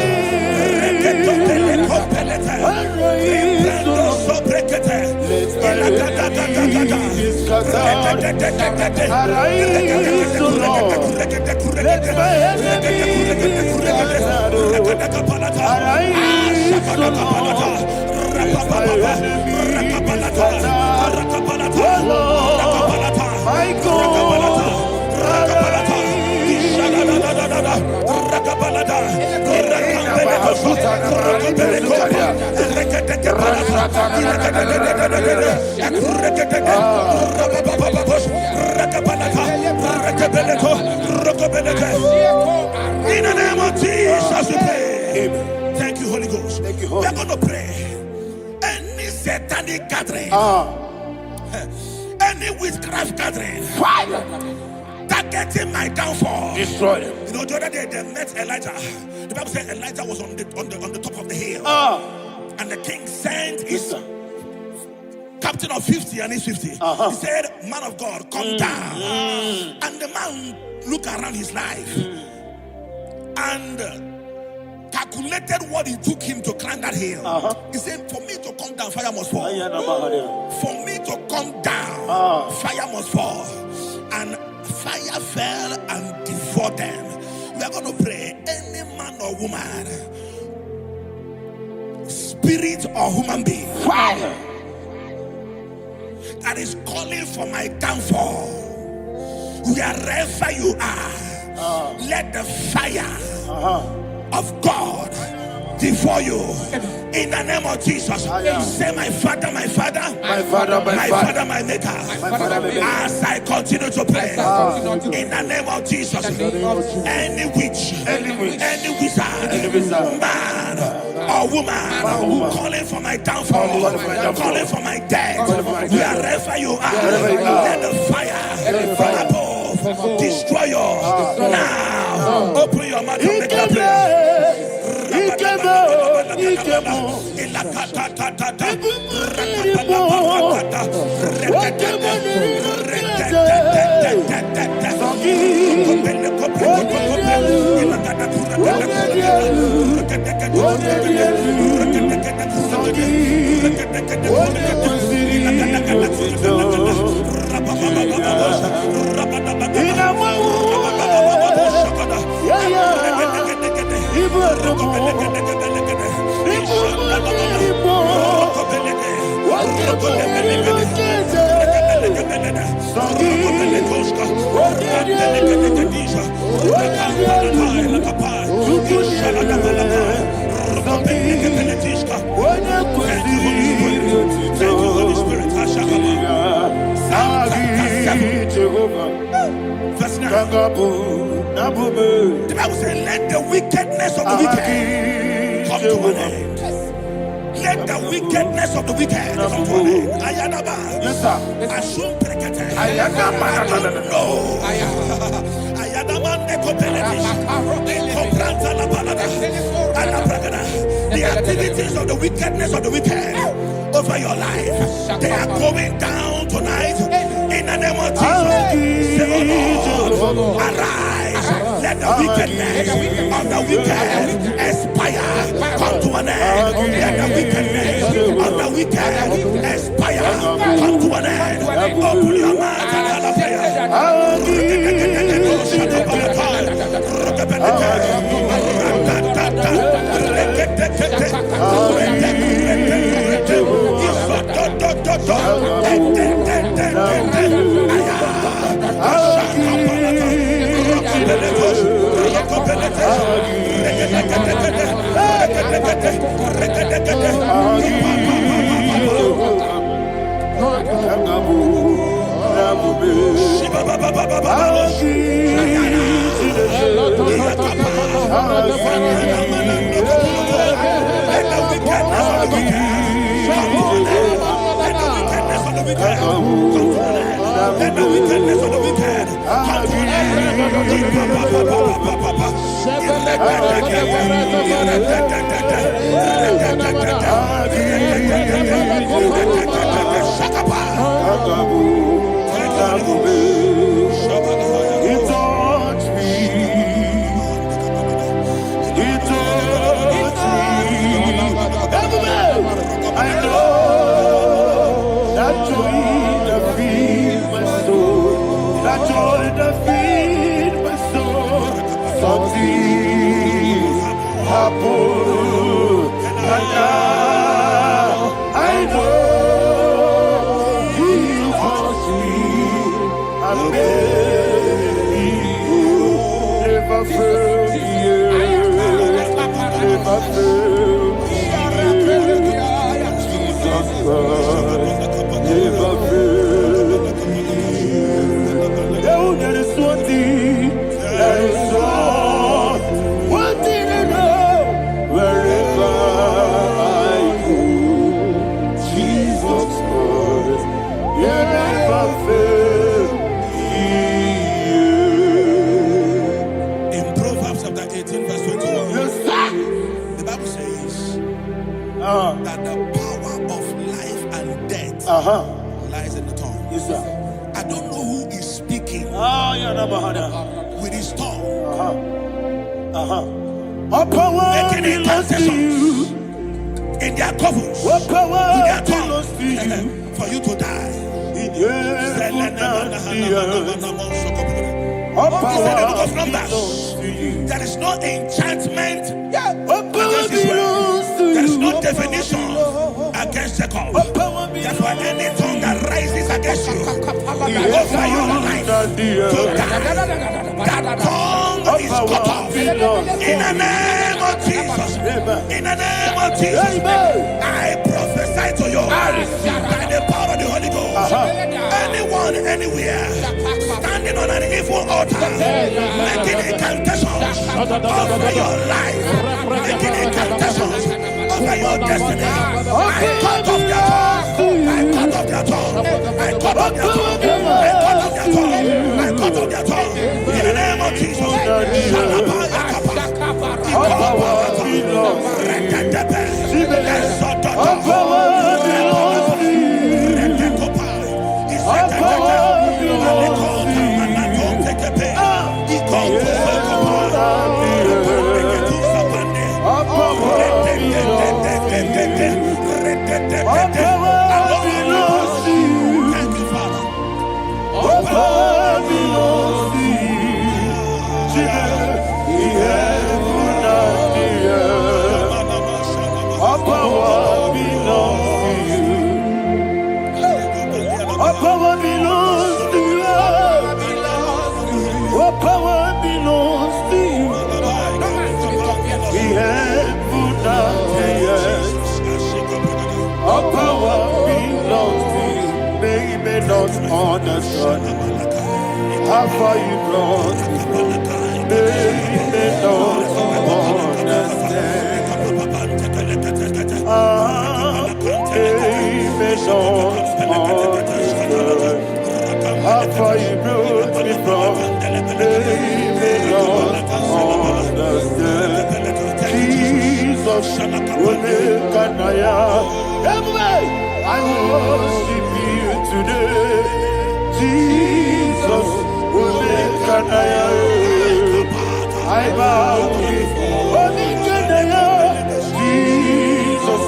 enemy be scattered. Arise, O Lord. Let my enemy be scattered. Arise, O Lord. Let my enemy be scattered. Oh Lord, my God, in the name of Jesus, we pray. Thank you, Holy Ghost. Thank you, We are Holy. going to pray. Any satanic gathering, any witchcraft gathering, targeting my downfall, Destroy them. You know, the other day they met Elijah. The Bible said Elijah was on the top of the hill, and the king sent his captain of 50 and his 50. He said, "Man of God, come down." And the man looked around his life and calculated what it took him to climb that hill. He said, "For me to come down, fire must fall. For me to come down, fire must fall." And fire fell and devoured them. We are going to pray. Any man or woman, spirit or human being, that is calling for my downfall, wherever you are, let the fire of God devour you in the name of Jesus. Say, my Father, my Father, My Father, my Father, my Maker. my Father, my Maker. As I continue to pray in the name of Jesus, any witch, any wizard, man or woman calling for my downfall, calling for my death, wherever you are, let the fire from above destroy you now. Open your mouth and make a prayer. The Bible says, let the wickedness of the wicked come to an end. Let the wickedness of the wicked come to an end. Ayadaba. Yes, sir. Assume prekete. Ayadaba. No. Ayadaba nekopeletis. Kompranta la balada. Alaprakada. The activities of the wickedness of the wicked over your life, they are going down tonight in the name of Jesus. Say, oh Lord, arise. Let the wickedness of the wicked expire. Come to an end. Let the wickedness of the wicked expire. Come to an end. Open your mouth and have a prayer. Let the wickedness of the wicked come to an end. joy that feed my soul. Something happened, and now I know He was me. And never failed me, never failed me. Jesus Christ, never failed me. There is one thing, there is one thing I know. Wherever I go, Jesus Christ, you never fail me. In Proverbs chapter 18, verse 21, Yes, sir. the Bible says that the power of life and death lies in the tongue. Yes, sir. I don't know who is speaking with his tongue, All power making belongs to you. incantations in their covens What power with their belongs to you? tongue for you to die. In your all He said in the book power of Numbers, belongs to you. there is no enchantment What power against Israel. belongs to you? There is no What power definition belongs- against Jacob. What power Therefore, belongs any tongue that rises against you over your life to to you? die, that tongue What is power cut off. belongs to In the name of Jesus. In the name of Jesus. Amen. I prophesy to you by the power of the Holy Ghost. Anyone, anywhere, standing on an evil altar, making incantations over your life, making incantations over your destiny. I cut off their tongue. I cut off their tongue. I cut off their tongue. I cut off their tongue. I cut off their tongue. In the name of Jesus. All power belongs to you. All power belongs to you. All power belongs to you. All power belongs to you. Thank you, Father. All power belongs to you. Jesus, the heaven and the earth. All power belongs to you. All power belongs to you. All power belongs to you. The heaven and the earth. All power belongs to you. They may not understand how far you brought me. They may not understand. They may not understand how far you brought me from. They may not understand. Jesus will make an I worship you today. Jesus will make an I bow before Jesus.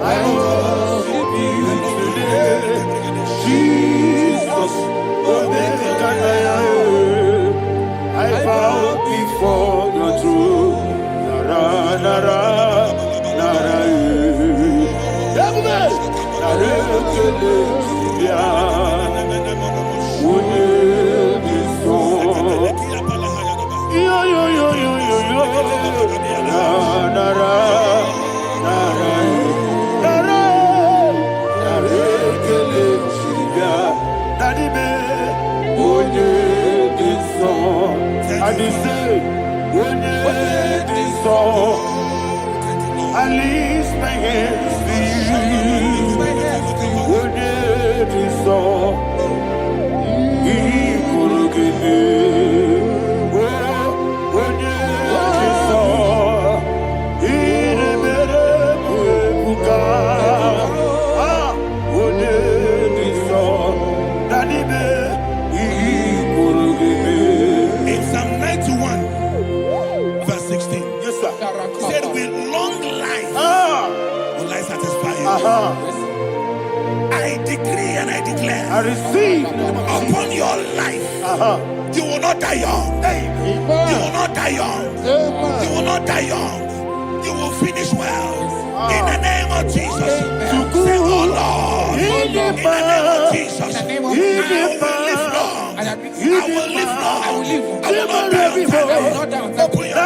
I worship you today. Jesus will make an I bow before your throne. Nara, nara, nara, I lift my hands to you. In Psalm 91, verse 16, yes, sir. He said, with long life will I satisfy you. I decree and I declare declare I receive upon your life, you will not die young. You will not die young. You will not die young. You will finish well. In the name of Jesus. Say, oh Lord, in the name of Jesus, I will live long. I will live long. I will not die on time. Open your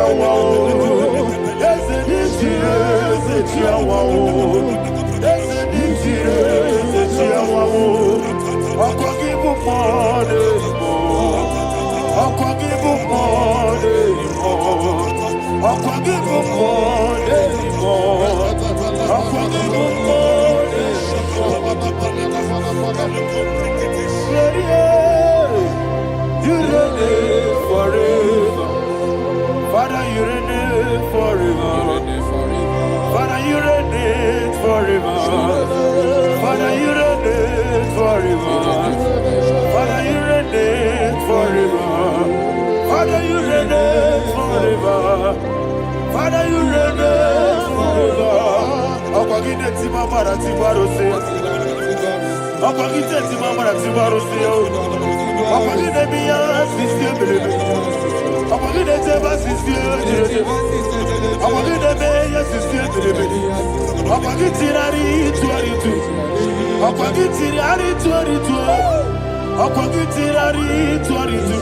mouth and you reign forever. Father, you reign forever. Father, you reign forever. Father, you reign forever. Father, you reign forever. Father, you reign forever. Father, you reign forever. Okwagide timamara tibarose. Okwagide timamara tibarose. Okwagide biya sistemele. Okwagide teba sistemele. Okwagide beya sistemele. Okwagide tirari tuaritu. Okwagide tirari tuaritu. Okwagide tirari tuaritu.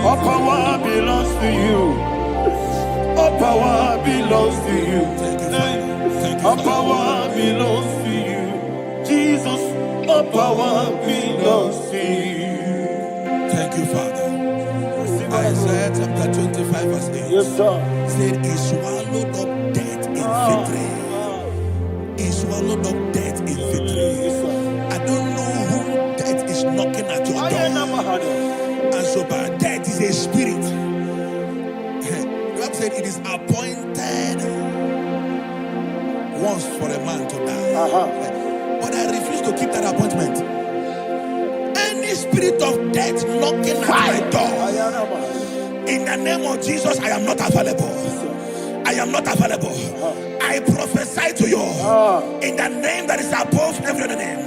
All power belongs to you. All power belongs to you. All power belongs to you. Jesus, all power belongs to you. Thank you, Father. Isaiah chapter 25 verse 8. Yes, sir. Said he swallowed up death in victory. He swallowed up death in victory. I don't know who death is knocking at your door. And so bad, death is a spirit. God said it is appointed once for a man to die. But I refuse to keep that appointment. Any spirit of death knocking at my door, in the name of Jesus, I am not available. I am not available. I prophesy to you in the name that is above every other name.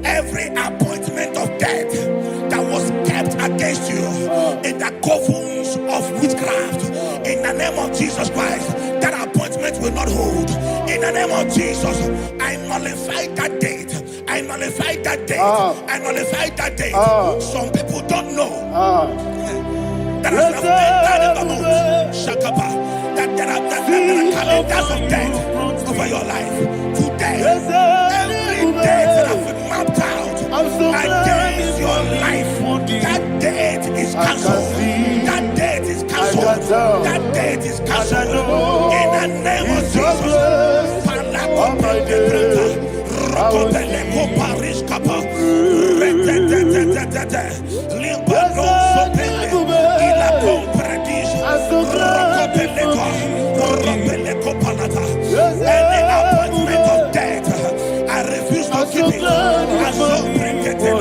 Every appointment of death that was kept against you in the covens of witchcraft, in the name of Jesus Christ, that appointment will not hold. In the name of Jesus, I nullify that date. I nullify that date. I nullify that date. Some people don't know that as of Shakapa, that there are calendars of death over your life. Today, every date that has been mapped out against your life, that date is cancelled. That date is cancelled. That date is cancelled. In the name of Jesus. Any appointment of death, I refuse to keep it. I so bring it in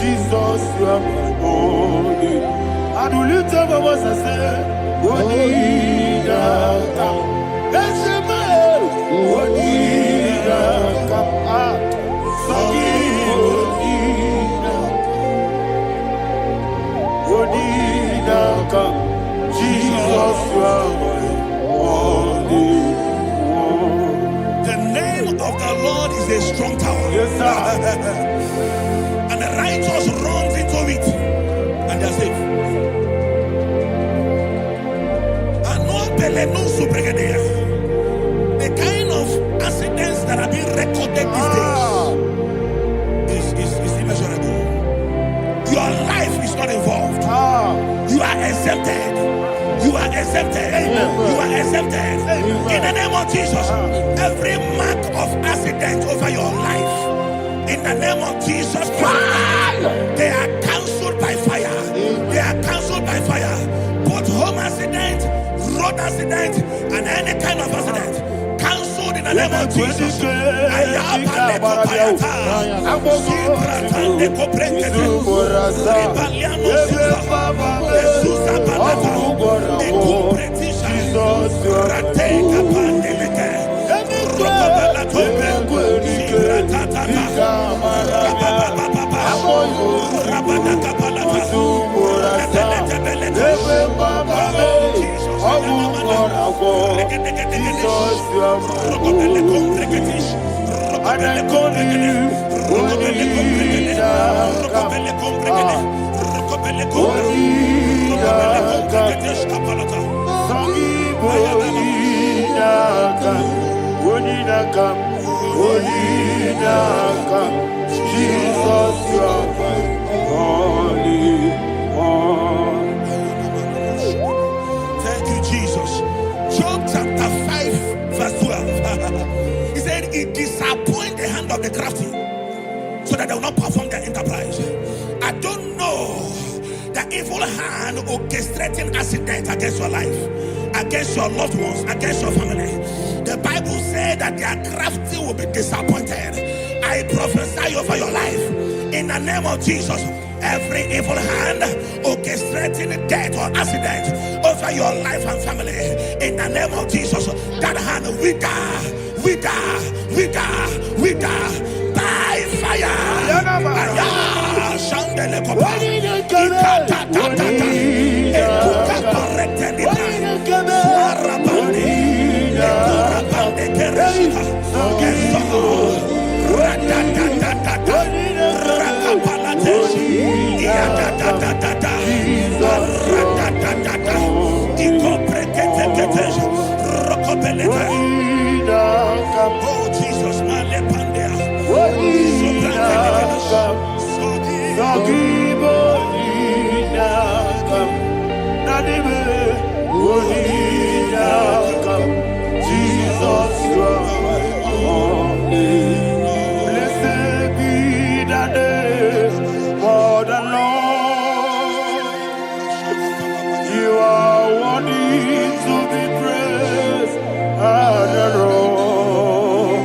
Jesus, you are my holy. And we lift up our voice and say, a strong tower. Yes, sir. And the righteous runs into it and they are safe. The kind of accidents that are being recorded these days is immeasurable. Your life is not involved. You are exempted. You are exempted. You are exempted. In the name of Jesus, every mark of accident over your life, in the name of Jesus Christ, they are cancelled by fire. They are cancelled by fire. Both home accident, road accident, and any kind of accident, cancelled in the name of Jesus. Thank you, Jesus. Job chapter 5, verse 12. He said, "It disappoints the hand of the crafty, so that they will not perform their enterprise." I don't know the evil hand orchestrating accident against your life, against your loved ones, against your family. The Bible said that their crafty will be disappointed. I prophesy over your life in the name of Jesus. Every evil hand orchestrating death or accident over your life and family, in the name of Jesus, that hand wither by fire. Oh Jesus, blessed be the name of the Lord. You are worthy to be praised and adored.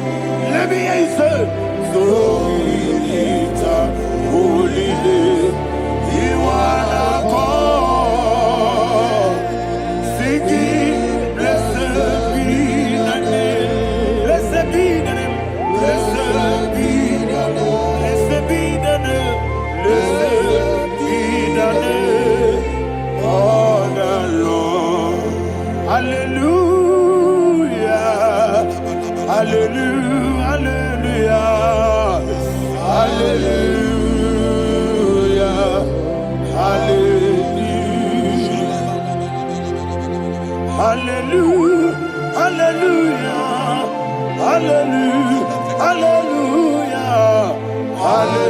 Let me hear you say, so we lift up holy name. You are the God. Singing, blessed be the name. Blessed be the name. Blessed be the name. Blessed be the name. Blessed be the name of the Lord. Hallelujah. Hallelujah. Hallelujah. Hallelujah. Hallelujah. Hallelujah. Hallelujah. Hallelujah.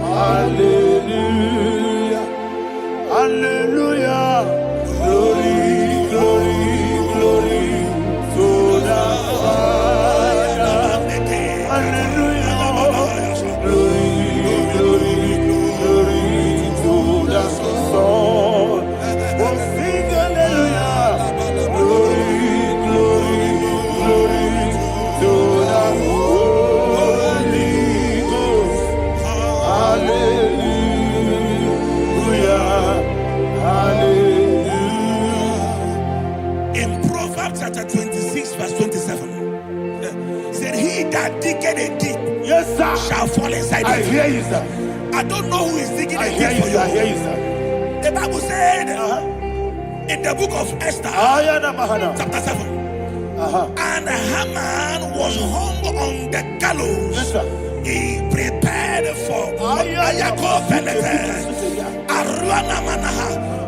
Hallelujah. Hallelujah. Glory, glory, glory to the Father. Hallelujah. Glory, glory, glory to the Son. Oh, sing hallelujah. Glory, glory, glory to the Holy Ghost. Hallelujah. Hallelujah. In Proverbs chapter 26, verse 27, said, "He that diggeth a deep, yes, sir, shall fall inside it." I hear you, sir. I don't know who is digging a deep for you. I hear you, sir. The Bible said in the book of Esther, chapter 7, And Haman was hung on the gallows. Yes, sir. He prepared for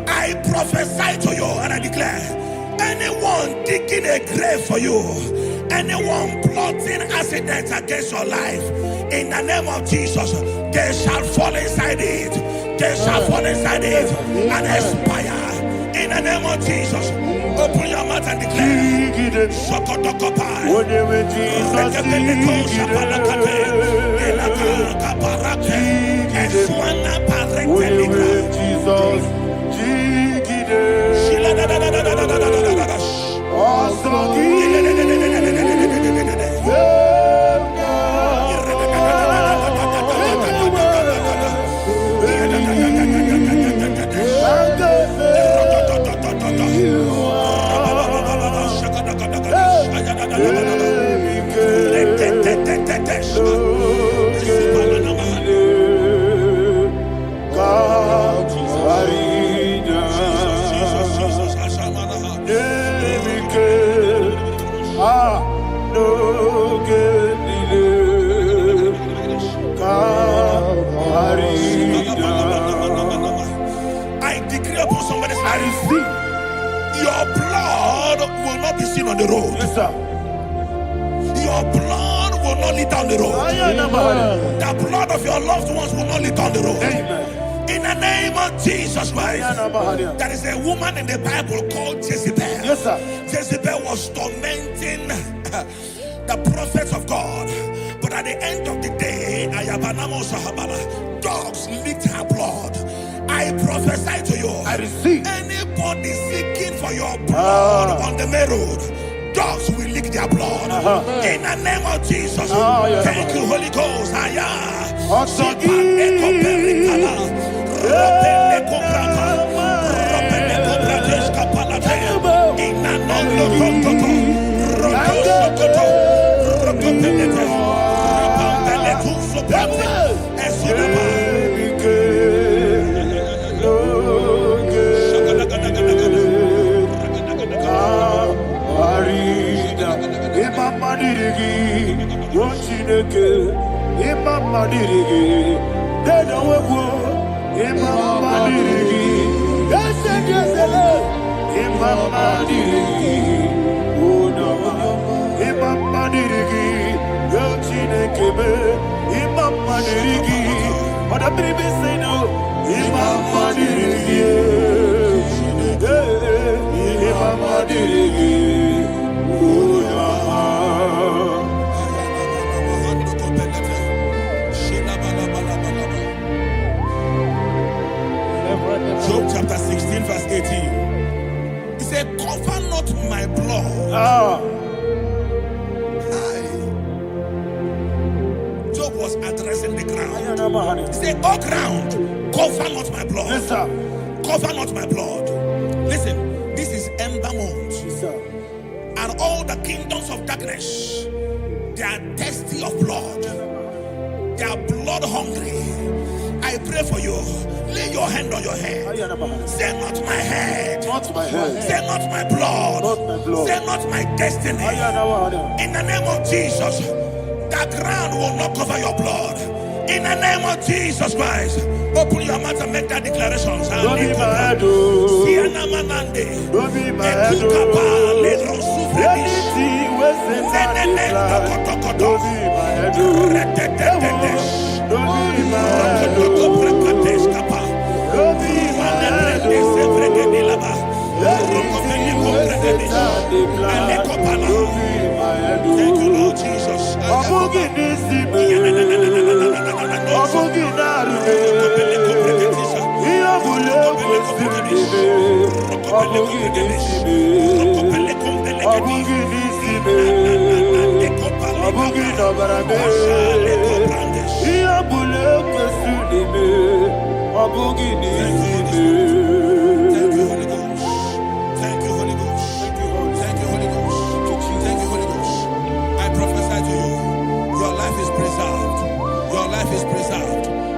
I prophesy to you and I declare, anyone digging a grave for you, anyone plotting accidents against your life, in the name of Jesus, they shall fall inside it. They shall fall inside it and expire. In the name of Jesus, open your mouth and declare. Shokotokopai. I decree upon somebody's life, your blood will not be seen on the road. Yes, sir. Your blood will not lead down the road. The blood of your loved ones will not lead down the road. Amen. In the name of Jesus Christ. There is a woman in the Bible called Jezebel. Yes, sir. Jezebel was tormenting the prophets of God. But at the end of the day, dogs licked her blood. I prophesy to you. I receive. Anybody seeking for your blood on the main road, dogs will lick their blood. In the name of Jesus. Thank you, Holy Ghost. Job chapter 16 verse 18. He said, cover not my blood. Job was addressing the ground. He said, oh ground, cover not my blood. Yes, sir. Cover not my blood. Listen, this is ember month. Yes, sir. And all the kingdoms of darkness, they are thirsty of blood. They are blood hungry. I pray for you. Lay your hand on your head. Say not my head. Not my head. Say not my blood. Not my blood. Say not my destiny. In the name of Jesus, the ground will not cover your blood. In the name of Jesus Christ, open your mouth and make that declaration. Don't be mad, oh. Don't be mad, oh. Anything was in my life. Don't be mad, oh. Don't be mad, oh. Don't be mad, oh. Thank you, Lord Jesus.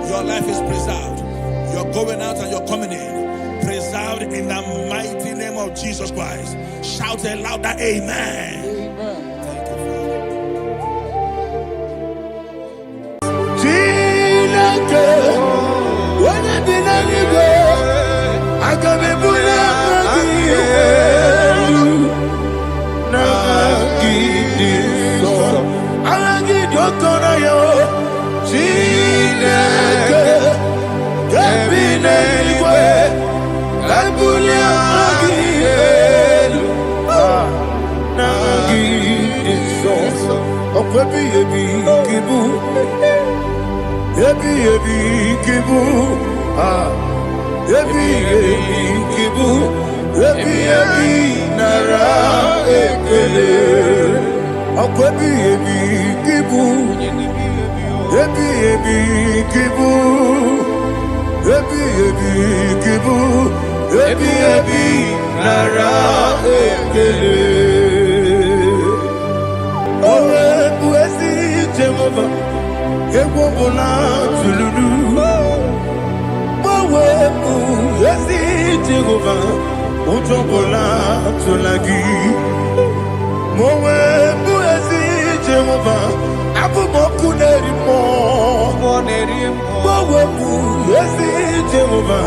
Your life is preserved. You're going out and you're coming in. Preserved in the mighty name of Jesus Christ. Shout a louder amen. Chineke, onye bi n'eluigwe, aga m ebuli aka gị elu, n'aha gị dị nsọ, aha gị dị oke ọnụahịa, Chineke, nke bi n'eluigwe, ebuli aka gị elu, n'aha gị dị nsọ, ọkwa ebighị ebi gị bụ. Ebi kibu, ebi kibu, ebi nara ekele. Ọkọ ebi kibu, ebi kibu, ebi kibu, ebi nara ekele. Owe buezi Jehova. Egwu ọbụla tụlụrụ gbanwepụ ezi Jehova, ụjọ ọbụla tụla gị ma o wepụ ezi Jehova, abụmọkụ na-eri mmụọ gbanwepụ ezi Jehova,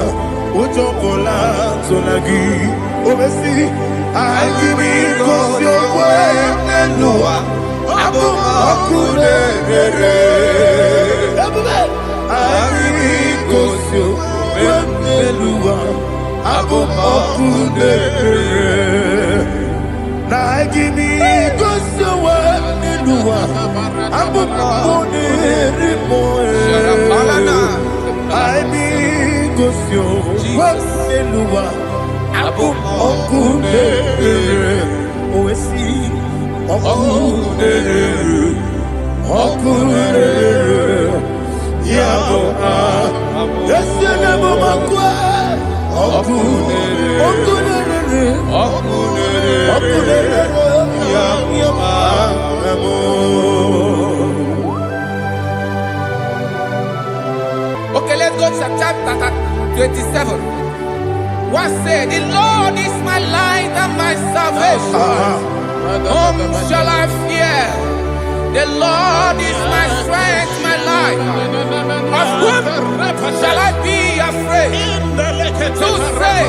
ụjọ ọbụla tụla gị omesi anyị gosi okwe n'ụwa abụmọkụ na-erere anyị gosi okwe n'ụwa abụmọkụ na-erere na anyị gosi okwe n'ụwa abụmọkụ na-eri mmụọ anyị gosi okwe n'ụwa abụmọkụ na-erere owesi Okunere, yabo ese nebo makwa. Okunere, yabo. Okay, let's go to chapter 27. What said? The Lord is my light and my salvation. Whom shall I fear? The Lord is my strength, my life. Of whom shall I be afraid? To say,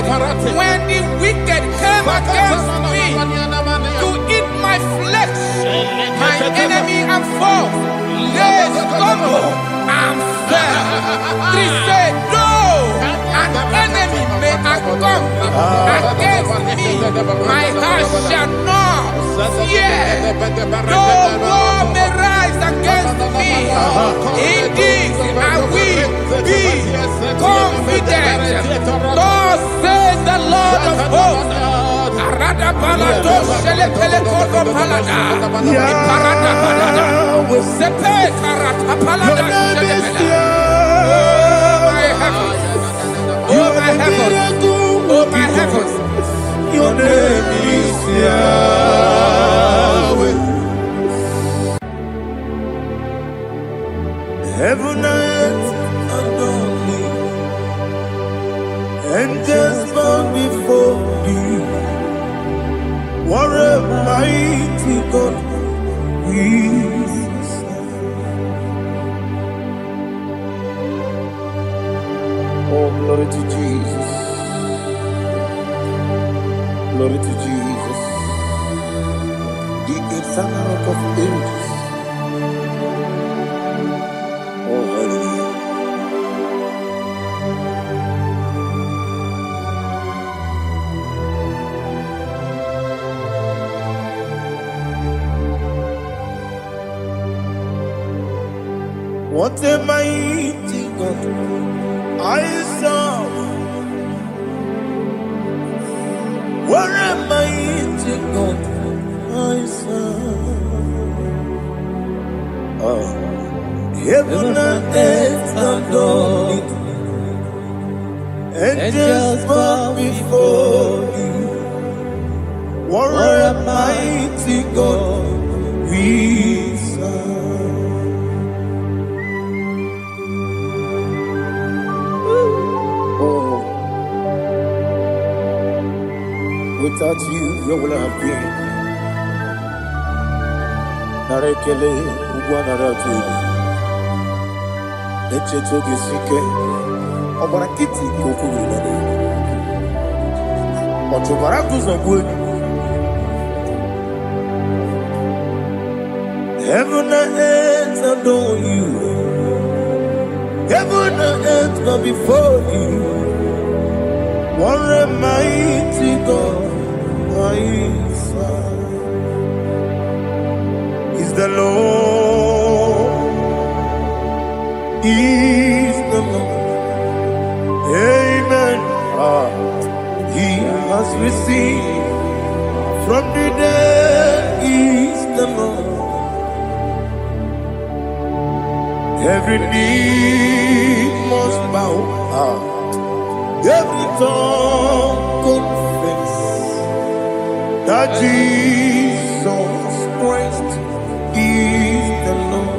when the wicked came against me to eat my flesh, my enemy and foe, they stumble and fell. Three said, no, an enemy may come against me, my heart shall not fear. No war may rise against me. In this I will be confident. Thus says the Lord of hosts. Oh my heavens, oh my heavens, your name is Yahweh. Heaven and earth adore me, angels bow before thee. What a mighty God we serve. Oh, glory to Jesus. Glory to Jesus. The eternal rock of ages. Oh, hallelujah. What a mighty God I serve. What a mighty God I serve. Heaven and earth adore it. Angels bow before you. What a mighty God we serve. Without you, where will I have been? Narekele, Ugwanaratu. Echetogizike. Obarakiti kokuru. Heaven and earth adore you. Heaven and earth bow before you. What a mighty God I serve. Is the Lord. Is the Lord. Amen. He has received from the dead. Is the Lord. Every knee must bow, every tongue confess that Jesus Christ is the Lord.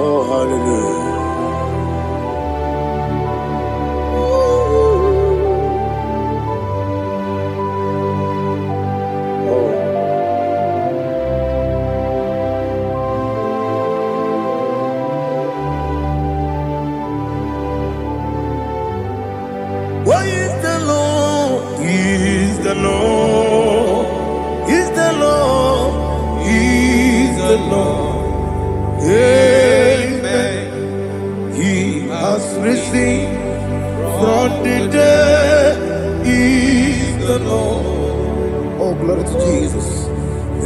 Oh, hallelujah. Why is the Lord? Is the Lord? Is the Lord? Is the Lord? Amen. He has risen from the dead. Is the Lord? Oh, glory to Jesus.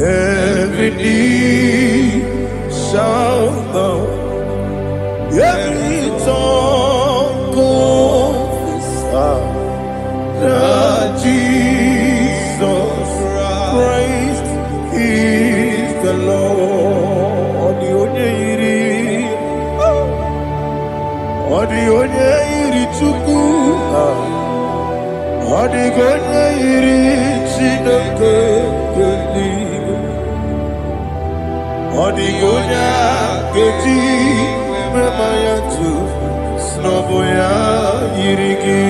Every knee shall bow, every tongue confess that Jesus Christ is the Lord. The onye yiri Chukwu, the onye yiri Chineke eluigwe, the onye keji mema ya tu snobo ya yiri gị.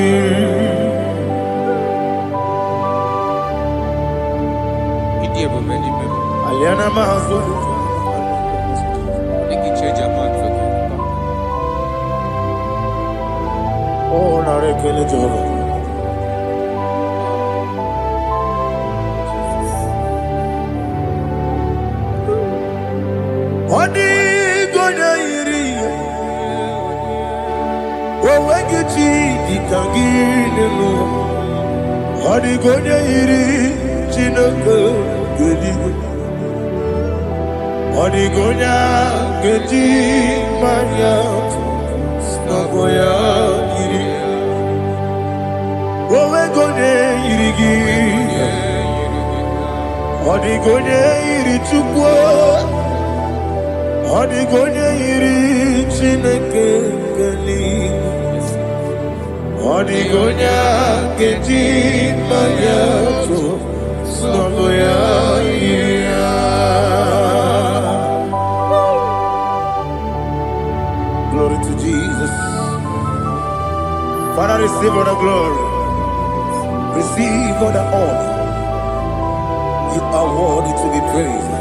Aliana mazo. Oh, na rekele Jehovah. Odi gonya iri. Wewe gichi dikangine no. Odi gonya iri Chineke eluigwe. Odi gonya keji manya snogo ya iri. Wewe gonya iri gi. Odi gonya iri Chukwu. Odi gonya iri Chineke eluigwe. Odi gonya keji manya snogo ya iri. Glory to Jesus. Father, receive all the glory. Receive all the honor. You are worthy to be praised.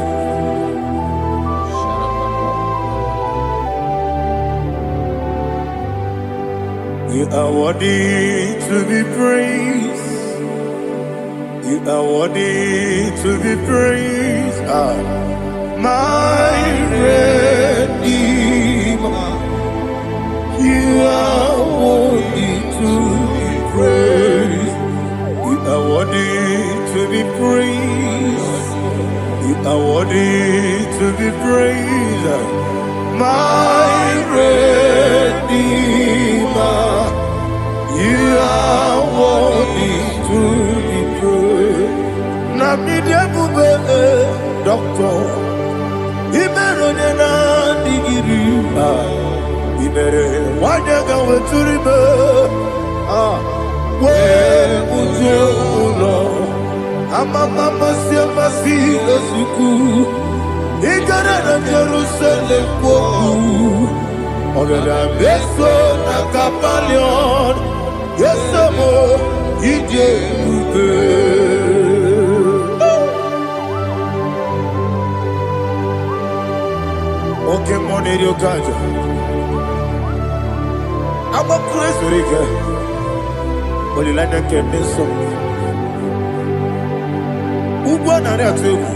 You are worthy to be praised. You are worthy to be praised. My Redeemer. You are worthy to be praised. You are worthy to be praised. You are worthy to be praised. My Redeemer. You are worthy to be praised. Namidebube, Doctor. Imeronena digiri. Ibere wanyaga weturibe we mutulo amama masi esuku igara na Jerusalem kwoku Ogada beso na kapalion. Yesemo ije ube. Okay, money yo kaja. Aba praise rike. Olilanya kemeso. Ugwa na re ategu.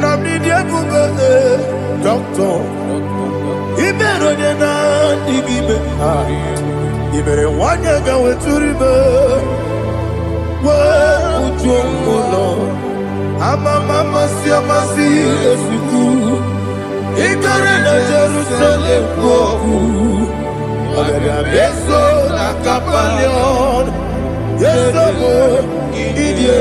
Namni diabube doctor. Ibero de na digibe. Ibere wanya ga weturibe. Wa ujomulo. Mama si esiku. Ikare na Jerusalem woku. Ogada beso na kapalion. Yesomo idie.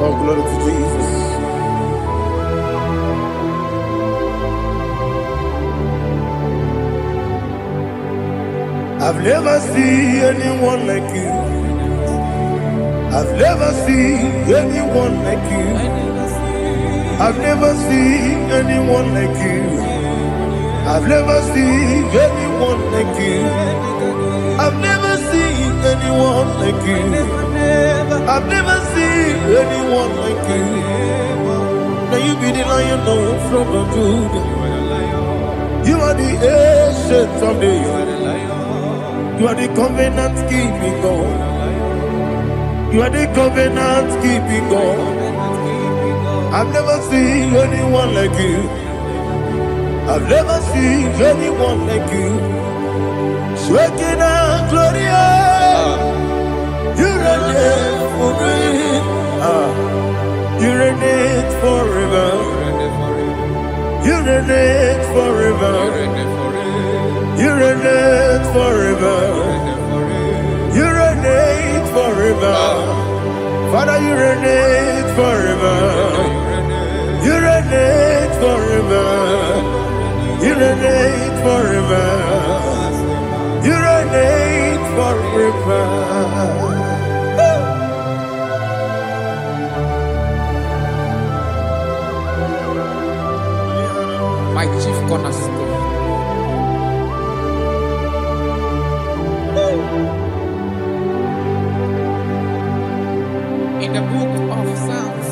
Oh, glory to Jesus. I've never seen anyone like you. I've never seen anyone like you. I've never seen anyone like you. I've never seen anyone like you. I've never seen anyone like you. I've never seen anyone like you. Now you be the Lion from the Judah. You are the ancient of days. You are the covenant keeping God. You are the covenant keeping God. I've never seen anyone like you. I've never seen anyone like you. Shaking and glorious. You reign for me. You reign forever. You reign forever. You reign forever. You reign forever. Father, you reign forever. You reign forever. You reign forever. You reign forever. My chief cornerstone. In the book of Psalms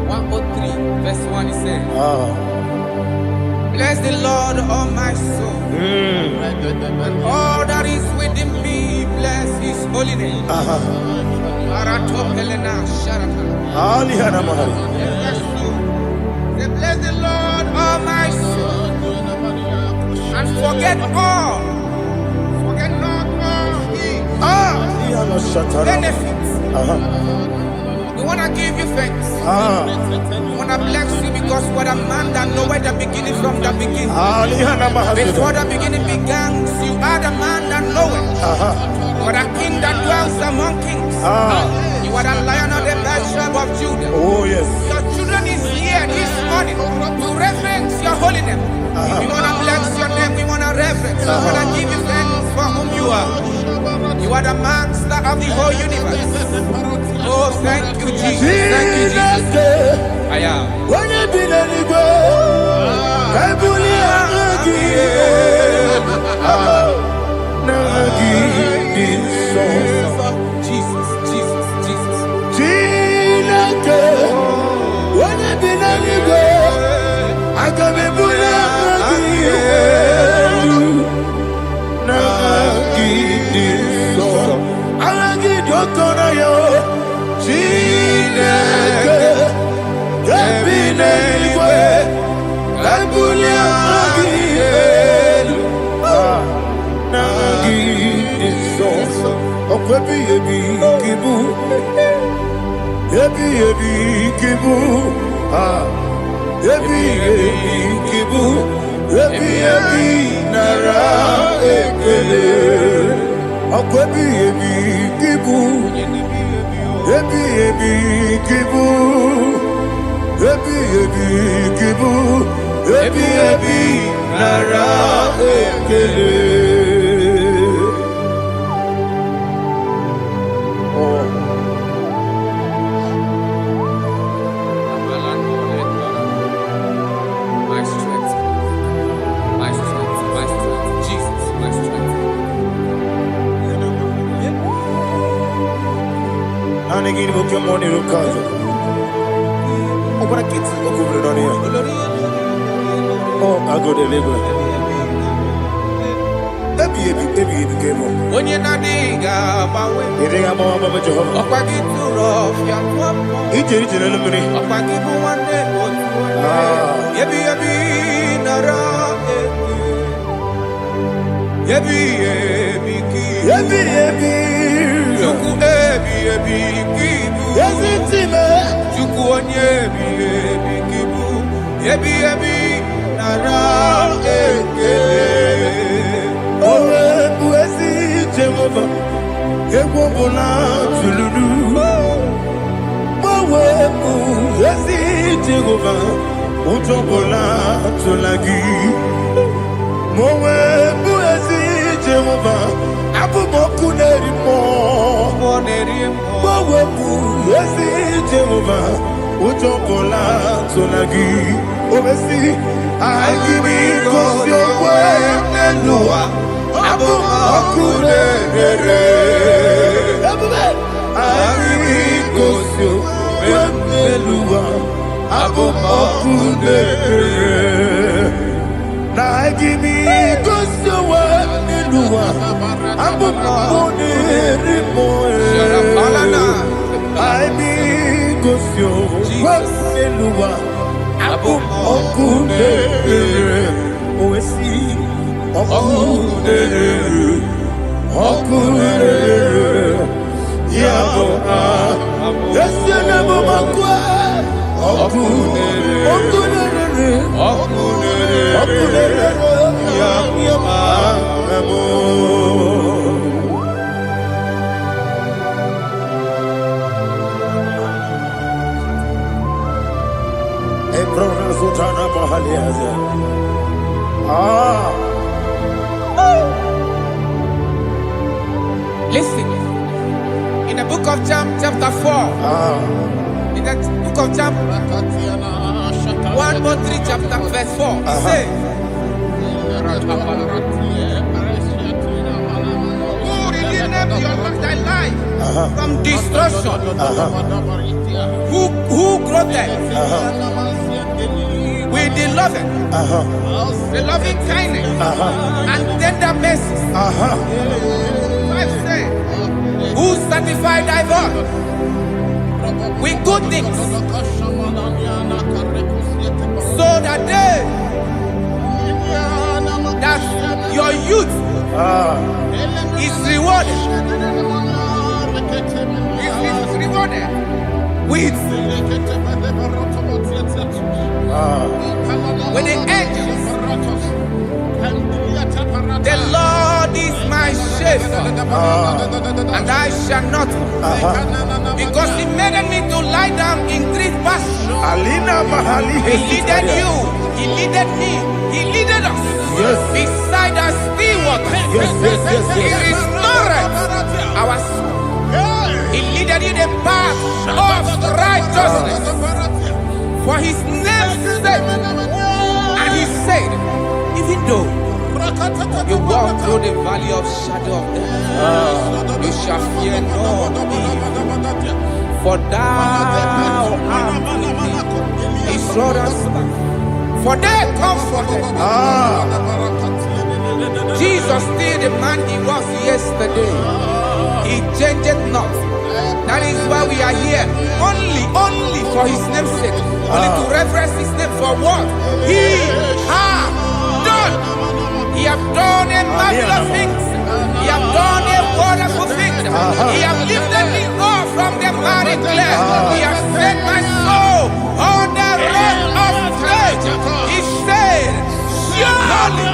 103, verse 1, it says, bless the Lord, all my soul, and all that is within me, bless his holy name. Say, bless the Lord, all my soul, and forget not all his benefits. We want to give you thanks. We want to bless you because what a man that knoweth the beginning from the beginning. Before the beginning began, you are the man that knoweth. What a king that dwells among kings. You are the Lion of the tribe of Judah. Oh yes. Your children is here this morning to reverence your holy name. We want to bless your name. We want to reverence. We want to give you thanks for whom you are. You are the master of the whole universe. Oh, thank you, Jesus. Thank you, Jesus. I am. When you be the Igbo, I Jesus, Jesus, Jesus. When you be the Igbo, I can be ebi ebi kibu, ebi ebi nara ekele. Oh. My strength, my strength, my strength, Jesus, my strength. And again, book your money, look out. Open a kit, open it on here. Oh, I go deliver. Ebi kemo. When you're not diga, Ere ya mama Jehovah. Opagi to rough, ya tuapo. Ije na lumini. Opagi to one day, Yebi nara, Yebi ki. Ebi. Juku ebi kibu. Yazitime. Juku onye ebi kibu. Yebi nara Owe buesi Jehovah. Ewobola tululu. Owe buesi Jehovah. Utobola tulagi. Mowe buesi Jehovah. Abumoku nerimo. Mowe buesi Jehovah. Utobola tulagi. Obesi. I give you cause your way and Noah. Abumoku nerimo. I give you cause your way and Noah. Abumoku nerimo. Now give me cause your way and Noah. Abumoku nerimo. I mean cause your way and Noah. Okudere, oesi, okudere, yabo esenebo makwa, okudere, yabo. Listen, in the book of John, chapter 4, in the book of John, 1:3, chapter verse 4, it says, who redeemed thy life from destruction? Who groweth with the loving kindness and tender mercies? Who sanctified thy voice with good things, so that your youth is rewarded. Is rewarded with the angels. The Lord is my shepherd, and I shall not, because He made me to lie down in green pastures. He leaded you, He leaded me, He leaded us beside the still waters. He restored our soul. He leaded you the path of righteousness for His name's sake. And He said, even though you walk through the valley of shadow of death, you shall fear no evil, for thou art with me. His rod and staff, for they comforted. Jesus still the man He was yesterday. He changed not. That is why we are here. Only for His name's sake. Only to reverence His name for what He has done. He has done a marvelous things. He has done a wonderful thing. He has lifted me up from the miry clay. He has set my soul on the rock of faith. He said, surely,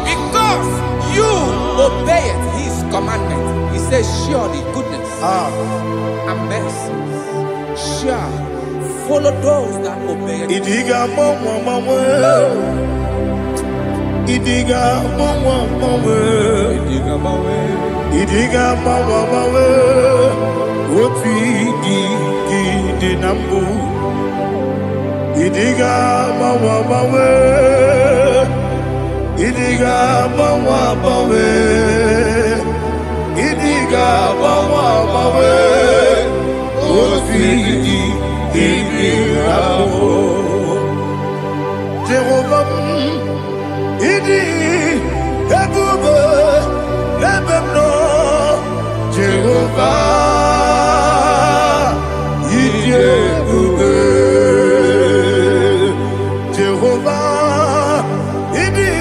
because you obeyed His commandment. He says, surely goodness and mercy shall follow those that obey. Idiga mama. Idiga mama. Idiga mama. Oti di nambu. Idiga mama. Idiga mama. Idiga mama. Oti di nambu. Jehovah, idi ebube ebemno. Jehovah, idi ebube. Jehovah, idi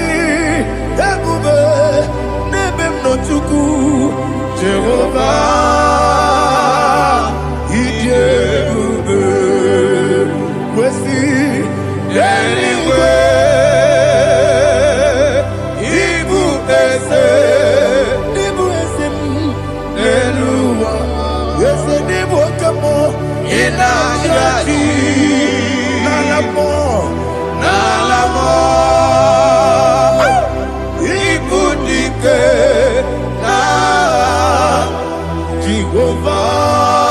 ebube nebemno tuku. Jehovah, idi ebube. Wesi anyway, Ibu ese Eluwa, ese Ibu kamo inajati nalamo Ibu dike na Jehovah,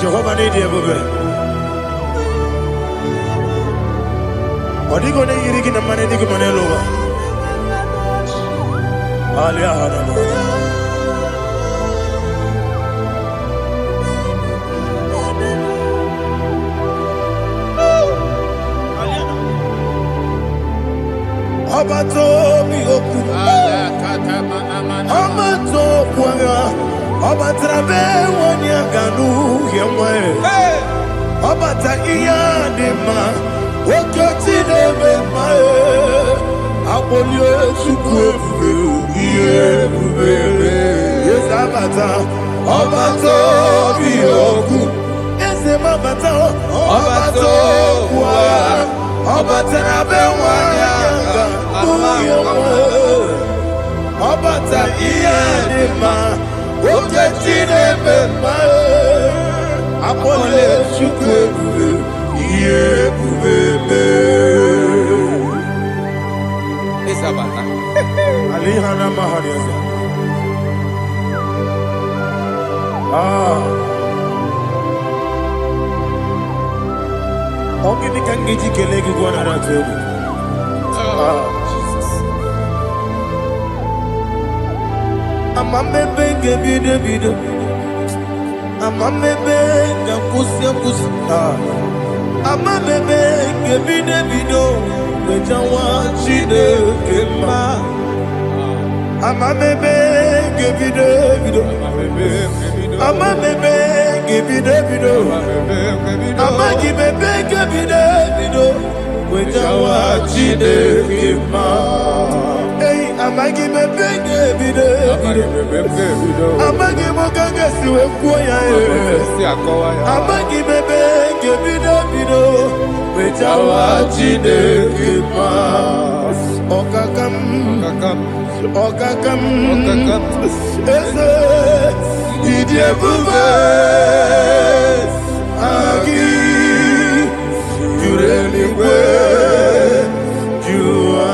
Jehovah need you, baby. What are you going to eat in the money? You can lower. Abato mi oku. Abato kwanga. Abatrabe wanya ganu yemwe. Abata iya dema. Okoti deme mae. Abolio chukwe iye bubebe. Yes abata. Abato mi oku. Ese mabata. Abato kwa. Abatrabe wanya ganu yemwe. Abata iya dema. Oketi deme mae. Apole chukwe iye bubebe. Isabata. Alihana mahariaza. Ogini kangiji kelegi gwana ratubu. Amamebe ngebido. Amamebe ngakusi. Amamebe ngebido. Bejawa chide kema. Amamebe ngebido. Amamebe ngebido. Amagibebe ngebido. Bejawa chide kema. Hey, amagibebe ngebido. Amagimogaga siwe kuya. Amagibebe ngebido. Bejawa chide kema. Okakam. Ese idie bube. Agi jureligwe jua.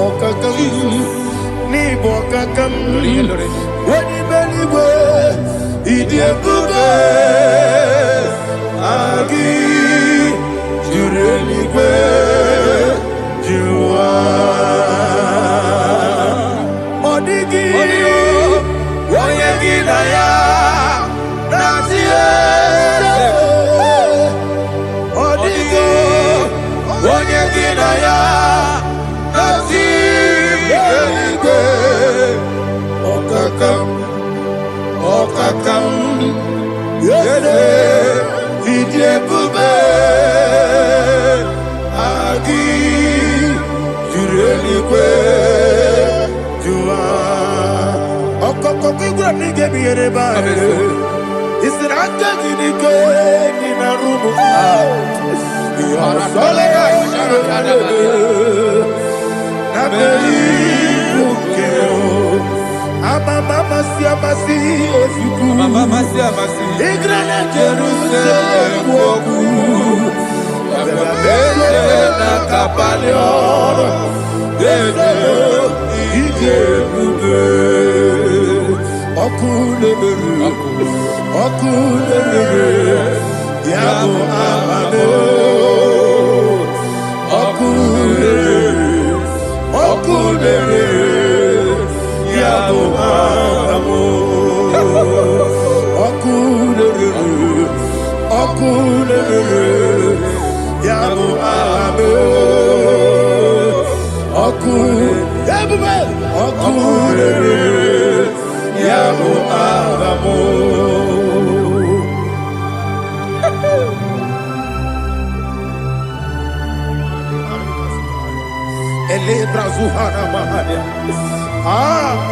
Okakam ni bokakam. Wani beligwe idie bube. Agi jureligwe jua. Odigi oyegi na ya nazie. Odigi oyegi na ya nazie. Okakam yede idie bube. Agi jureligwe jua. Okokokigwa nige biyereba. Isiraka ginike nina rumu.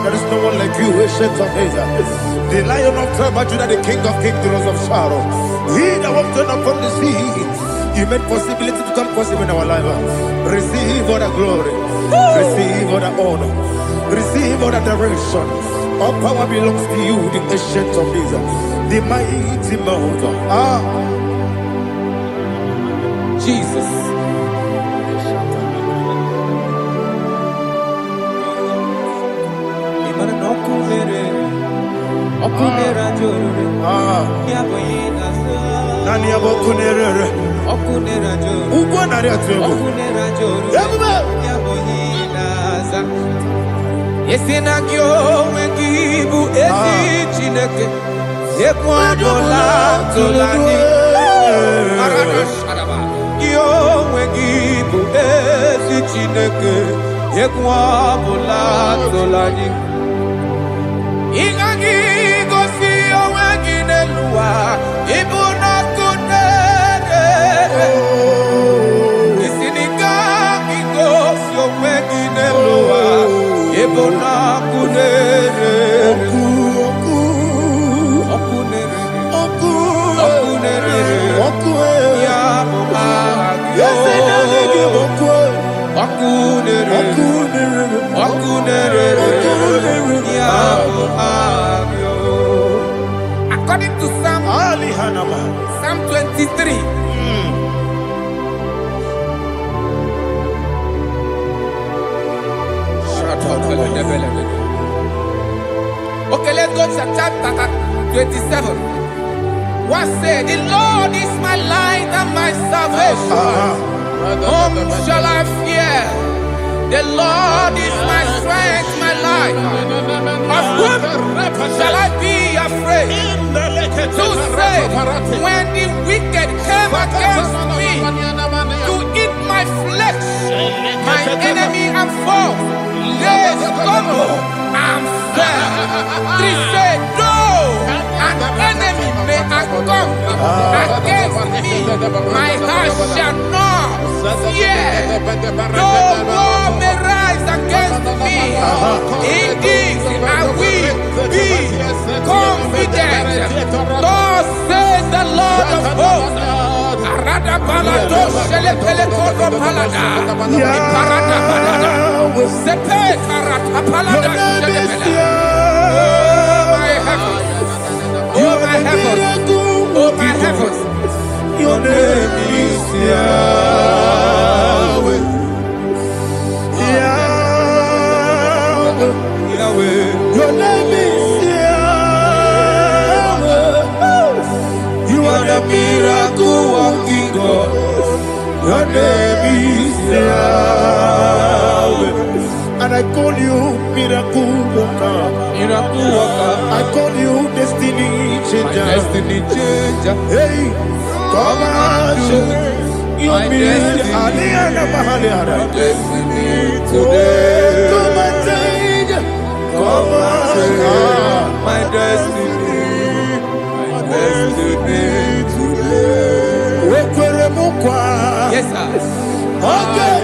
There is no one like you, ancient of days. The Lion of tribe of Judah, the King of kings, the Rose of Sharon. He that walked upon the sea, you made possibility to come possible in our life. Receive all the glory, receive all the honor, receive all the direction. All power belongs to you, the ancient of days, the mighty mountain. Jesus. According to Psalm 23. Okay, let's go to chapter 27. What said? The Lord is my light and my salvation. Whom shall I fear? The Lord is my strength, my life. Of whom shall I be afraid? To say, when the wicked came against me to eat my flesh, my enemy and foe, they stumble and fell. 3 said, though an enemy may come against me, my heart shall not fear. Though war may rise against me, in this I will be confident. Thus says the Lord of hosts. Oh my heavens, oh my heavens, your name is Yahweh. Yahweh, Yahweh, your name is Yahweh. You are the miracle working God. Your name is Yahweh. And I call you miracle worker. Miracle worker. I call you destiny changer. My destiny changer. Hey, come on, your destiny. My destiny today. Come on, change. Come on, my destiny. My destiny today. Yes, sir. Okay,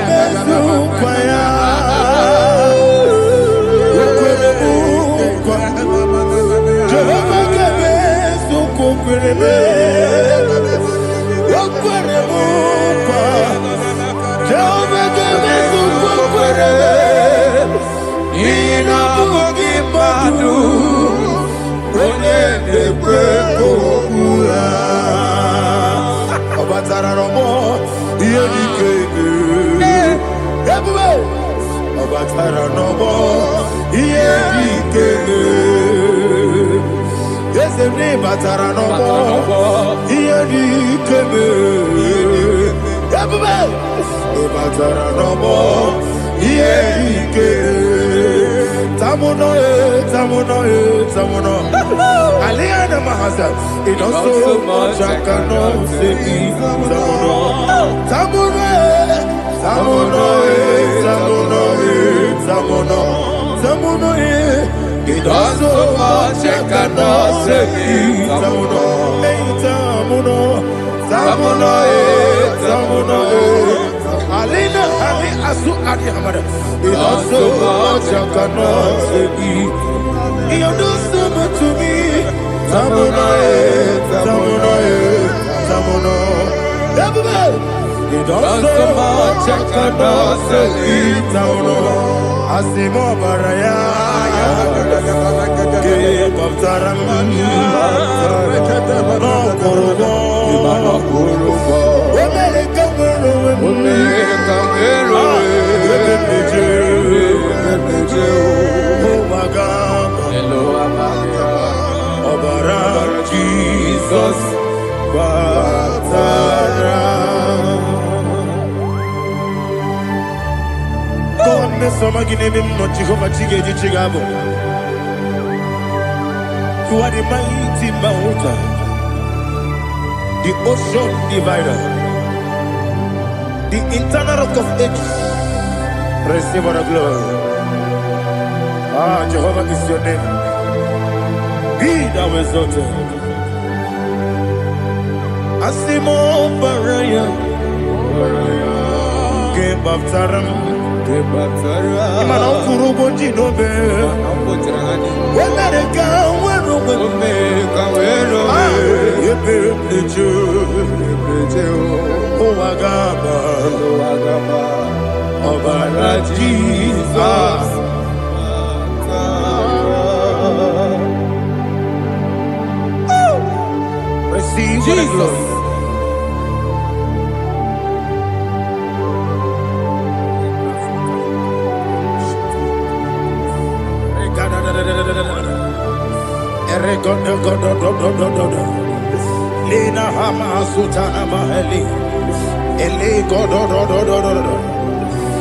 batara robo yedike ebube batara robo yedike yesemi batara robo yedike ebube batara robo yedike tamuno Aliana Mahasa, it also much I cannot say. Tamuno, it also much I cannot say. Tamuno, Alina, Ali Asu Adi Hamada, it also much I cannot say. You do so much to me. Tamuno. You do so much I cannot say. Tamuno. Asimo Baraya. Give up Taram. No Kurubo. Jesus, God, me so magine him no Jehovah Chige Chigabo. You are the mighty mountain, the ocean divider, the internal rock of ages. Receive our glory. Jehovah is your name. Be thou exalted. Asimo Baraya, give up Taram, Imano Kurubo Jinobe, when they go, when the Jew, Agaba, Obara Jesus. Receive Jesus. Lina Hama Sutana Maheli. Ele God.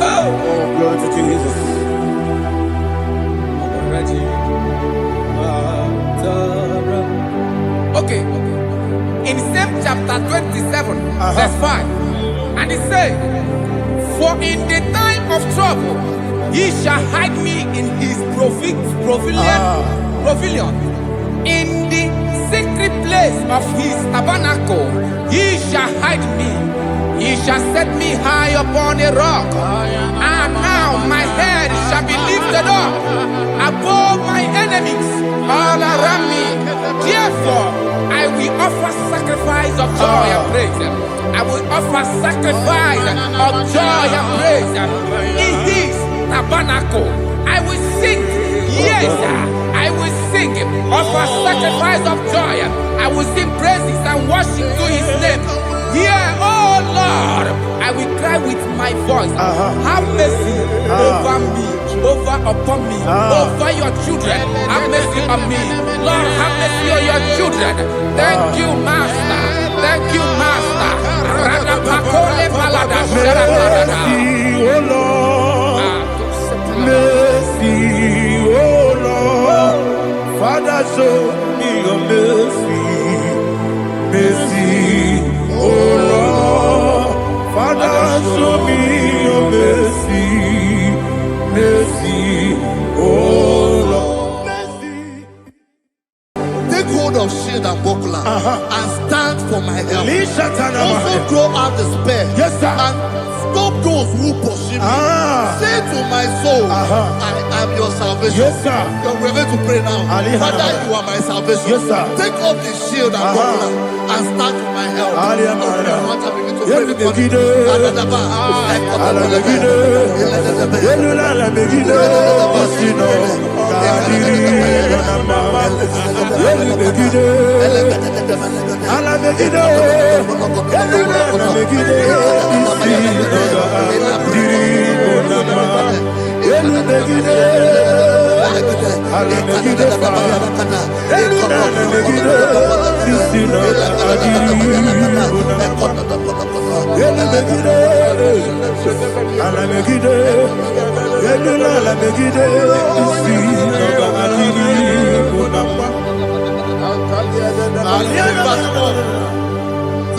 Oh, glory to Jesus. Okay. In same chapter 27, verse 5, and it says, for in the time of trouble, he shall hide me in his pavilion. In the secret place of his tabernacle, he shall hide me. He shall set me high upon a rock. And now my head shall be lifted up above my enemies all around me. Therefore, I will offer sacrifice of joy and praise. I will offer sacrifice of joy and praise in his tabernacle. I will sing, yes, I will sing, offer sacrifice of joy. I will sing praises and worship to his name. Here, oh Lord, I will cry with my voice. Have mercy over me, upon me, over your children. Have mercy on me. Lord, have mercy on your children. Thank you, Master. Thank you, Master. Mercy, oh Lord. Mercy, oh Lord. Father, show me your mercy. Mercy, oh Lord. Father, show me your mercy. Mercy, oh Lord. Mercy. Take hold of shield and buckler and stand for my help. Also throw out despair. Yes, sir. And stop those who pursue me. Say to my soul, I am your salvation. Yes, sir. You're ready to pray now. Father, you are my salvation. Yes, sir. Take off the shield and buckler and stand for my help.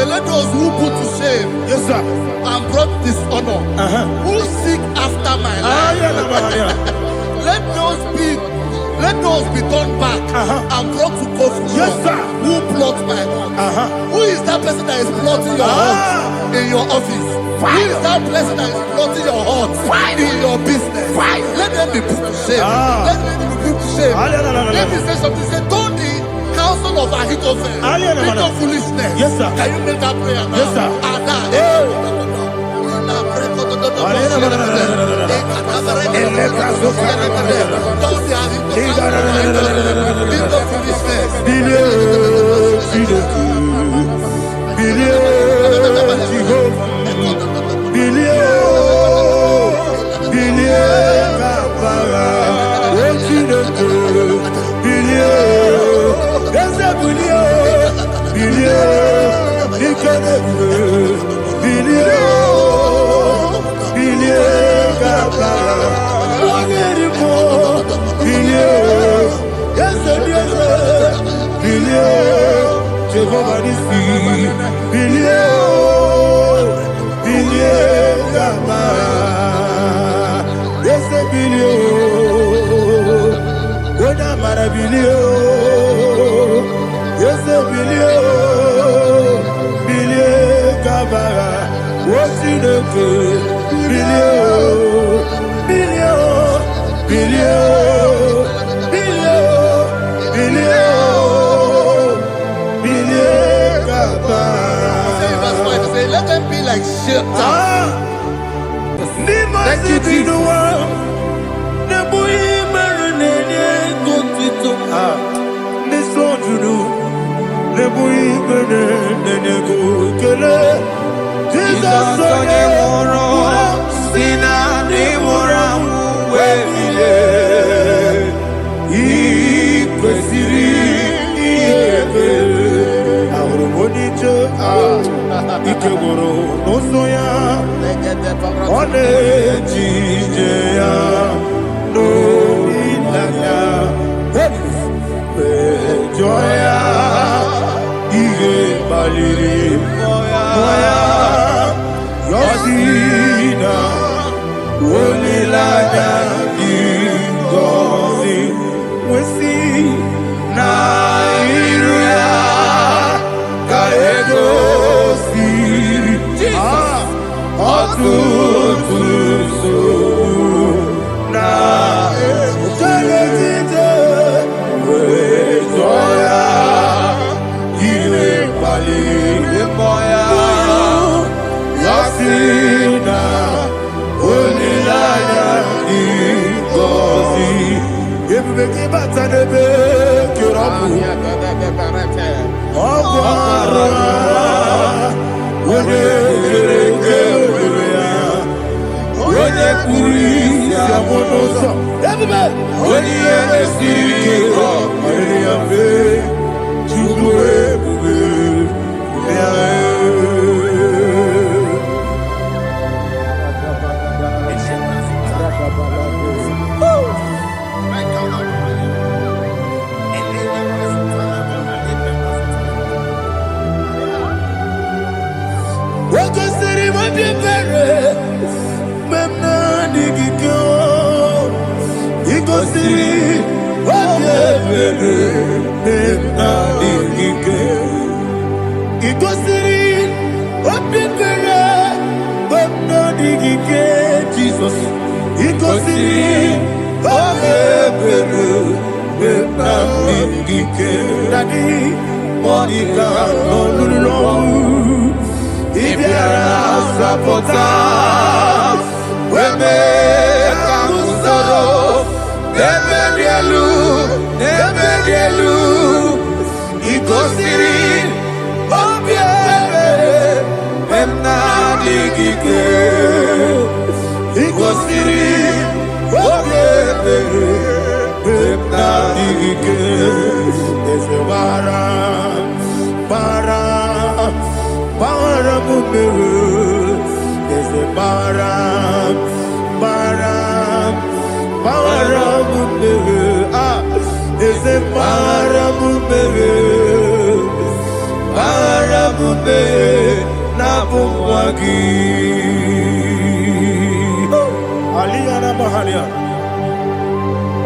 Let those who put to shame, Yes, sir. and brought dishonor, who seek after my life, let those be turned back and brought to confusion. Yes, sir. Who plot my heart? Who is that person that is plotting your heart in your office? Who is that person that is plotting your heart in your business? Let them be put to shame. Let them be put to shame. Let me say something. Say, don't the counsel of Ahithophel make no foolishness. Yes, sir. Can you make that prayer now? Yes, sir. Let them be like shelter. Thank you, Jesus.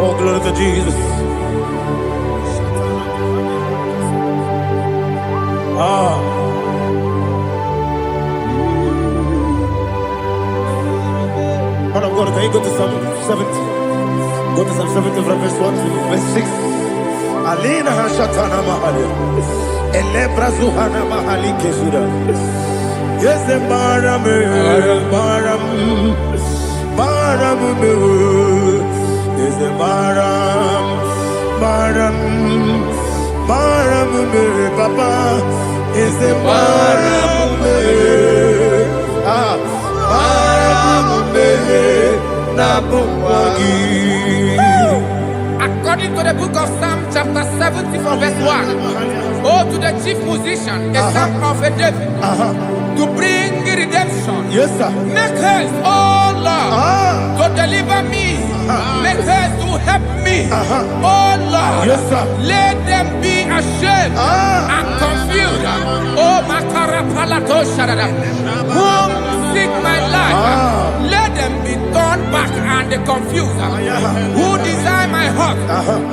Oh, glory to Jesus. Man of God, can you go to Psalm 70? Go to Psalm 70 from verse 1 to verse 6. Alina Hashatana Mahalia. Elebra Zuhana Mahali Kesuda. Yes, the Baram, Baram, Baram, yes, the Baram, Baram, Baram, Papa, yes, the Baram, According to the book of Psalm chapter 70 from verse 1, oh, to the chief musician, a son of a David, to bring redemption. yes, sir. Make haste, oh Lord, to deliver me. Make haste to help me. Oh Lord, Yes, sir. let them be ashamed and confused. Oh Makara Palato Shadada, whom seek my life, let them be turned back and confused. Who desire my heart,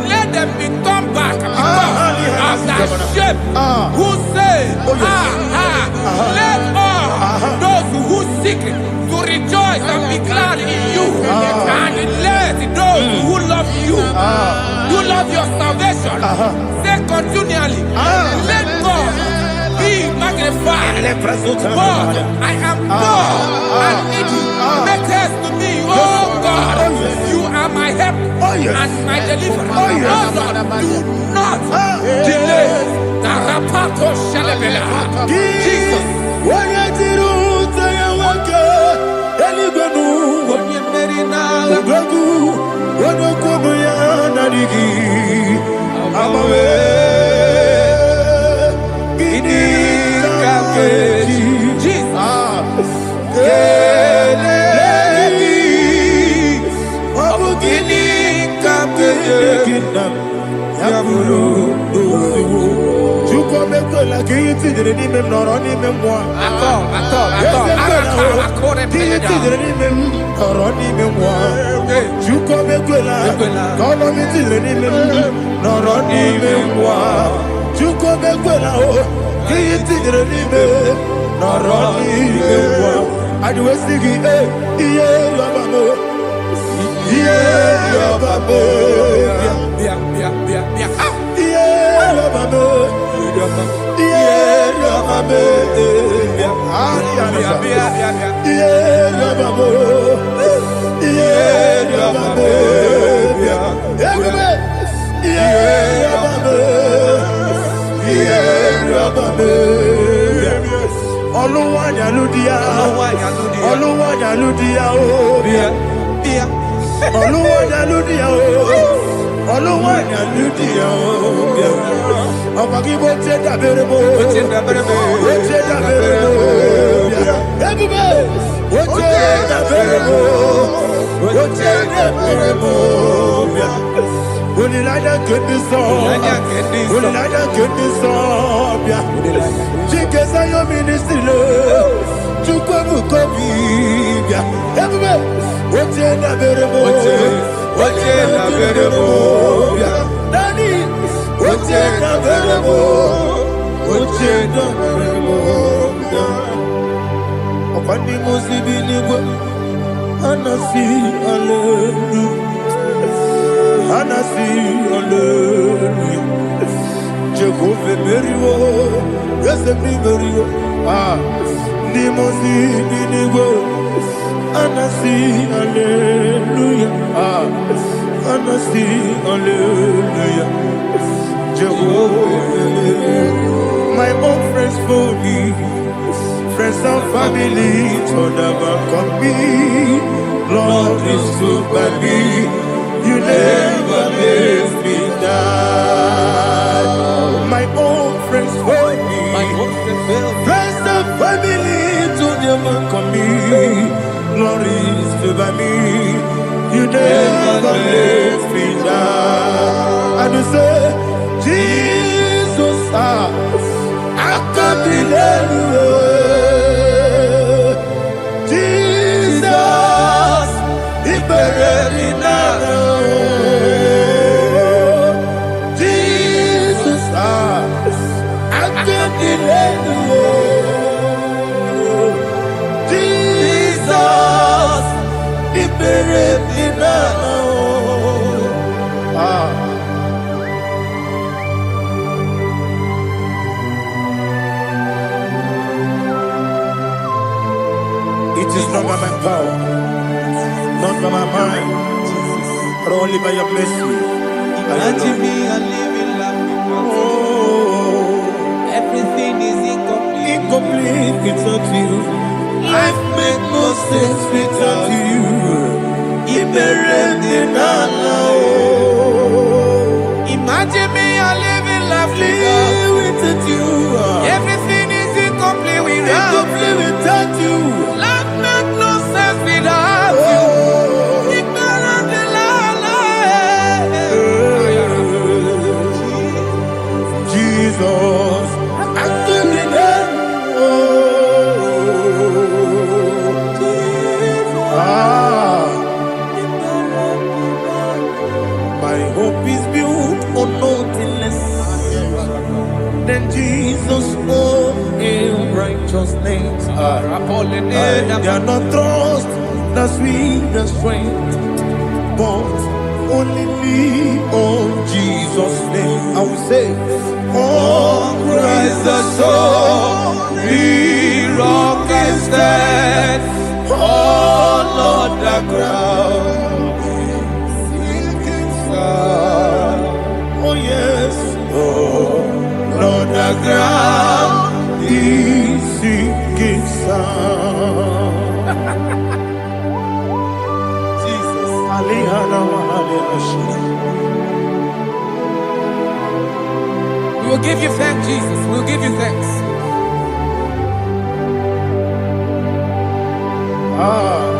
let them be turned back because of that shame. Who say, let all those who seek to rejoice and be glad in you, and let those who love you, who love your salvation, say continually, let God be magnified. God, I am God and needy. Make haste to me, oh God. You are my help and my deliverer. Oh Lord, do not delay. Tarapato Shalabela. Jesus. My own friends for me, friends and family, turn them back on me. Lord is stood by me. You never let me down. My own friends fail me. Friends and family to never come me. Lord is stood by me. You never let me down. And you say, Jesus, I can't be anywhere. Jesus, He buried me now. Jesus, I can't be anywhere. Jesus, He buried me now. It is not by my power, not by my mind, but only by your mercy. Imagine me a living life without you. Everything is incomplete. Incomplete without you. Life makes no sense without you. Imagine me a living life without you. Everything is incomplete without you. Life makes no sense without you. Ignorant in Jesus, I can't be there. My hope is built on nothing less than Jesus' own righteousness. I cannot trust the sweetest strength, but only lean on Jesus' name. I will say, oh, Christ the solid rock is dead. Oh, Lord, the ground is sinking sand. Oh, yes, oh, Lord, the ground is sinking sand. Jesus, We will give you thanks, Jesus. We will give you thanks.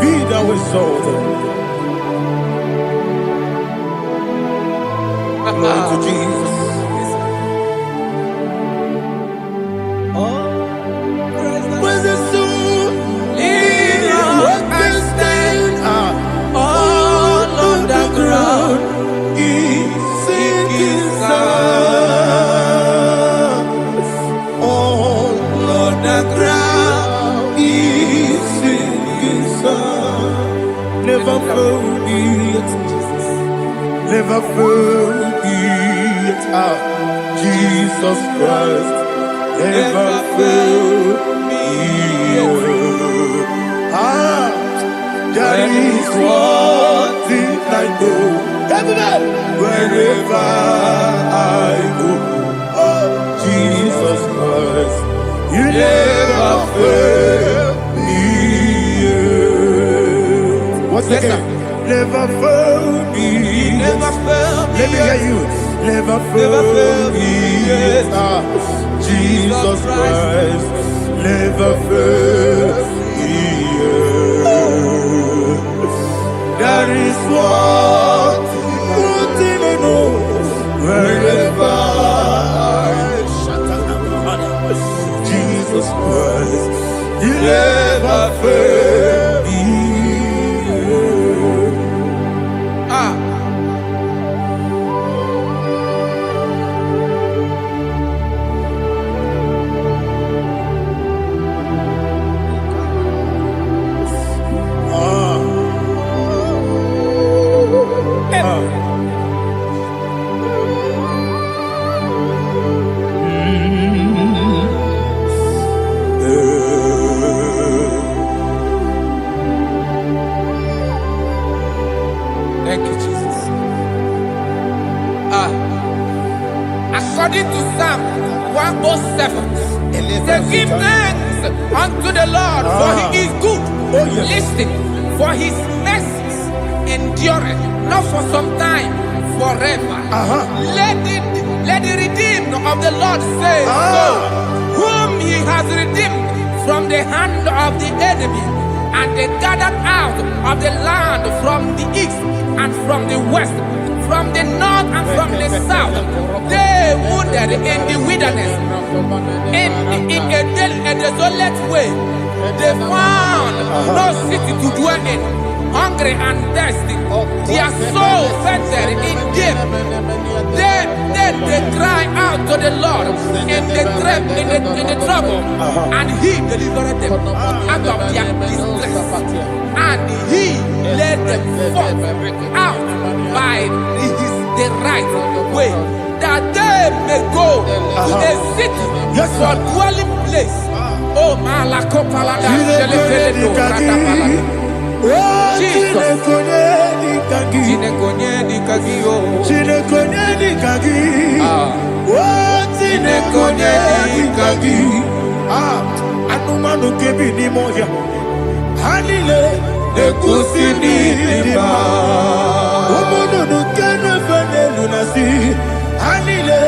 Be thou exalted. Glory to Jesus. Where's the soul? What can stand? All on the ground is sinking sand. All on the ground is sinking sand. Never forget, never forget, Jesus Christ. Never fail me. There is one thing I know. Wherever I go, oh Jesus Christ, you never fail me. What's again? Never fail me. Never fail me. Let me hear you. Never fail me. Jesus Christ, never fail me. There is one thing I know. Wherever Jesus Christ, you never fail me. Thank you, Jesus. According to Psalm 107, say, give thanks unto the Lord, for he is good. Listen, for his mercy endureth, not for some time, forever. Let the redeemed of the Lord say so, whom he has redeemed from the hand of the enemy, and they gathered out of the land from the east and from the west, from the north and from the south. They wandered in the wilderness, in a desolate way. They found no city to dwell in, hungry and thirsty. Their soul fainted in deep. Then they cry out to the Lord in the trouble, and he delivered them out of their distress, and he led them forth out by the right way, that they may go to a city for dwelling place. Oh, Malakopalada, Jesus. Anumanu kebi ni moya Hanile Nekusini Dima Umudu nukene fene lunasi Hanile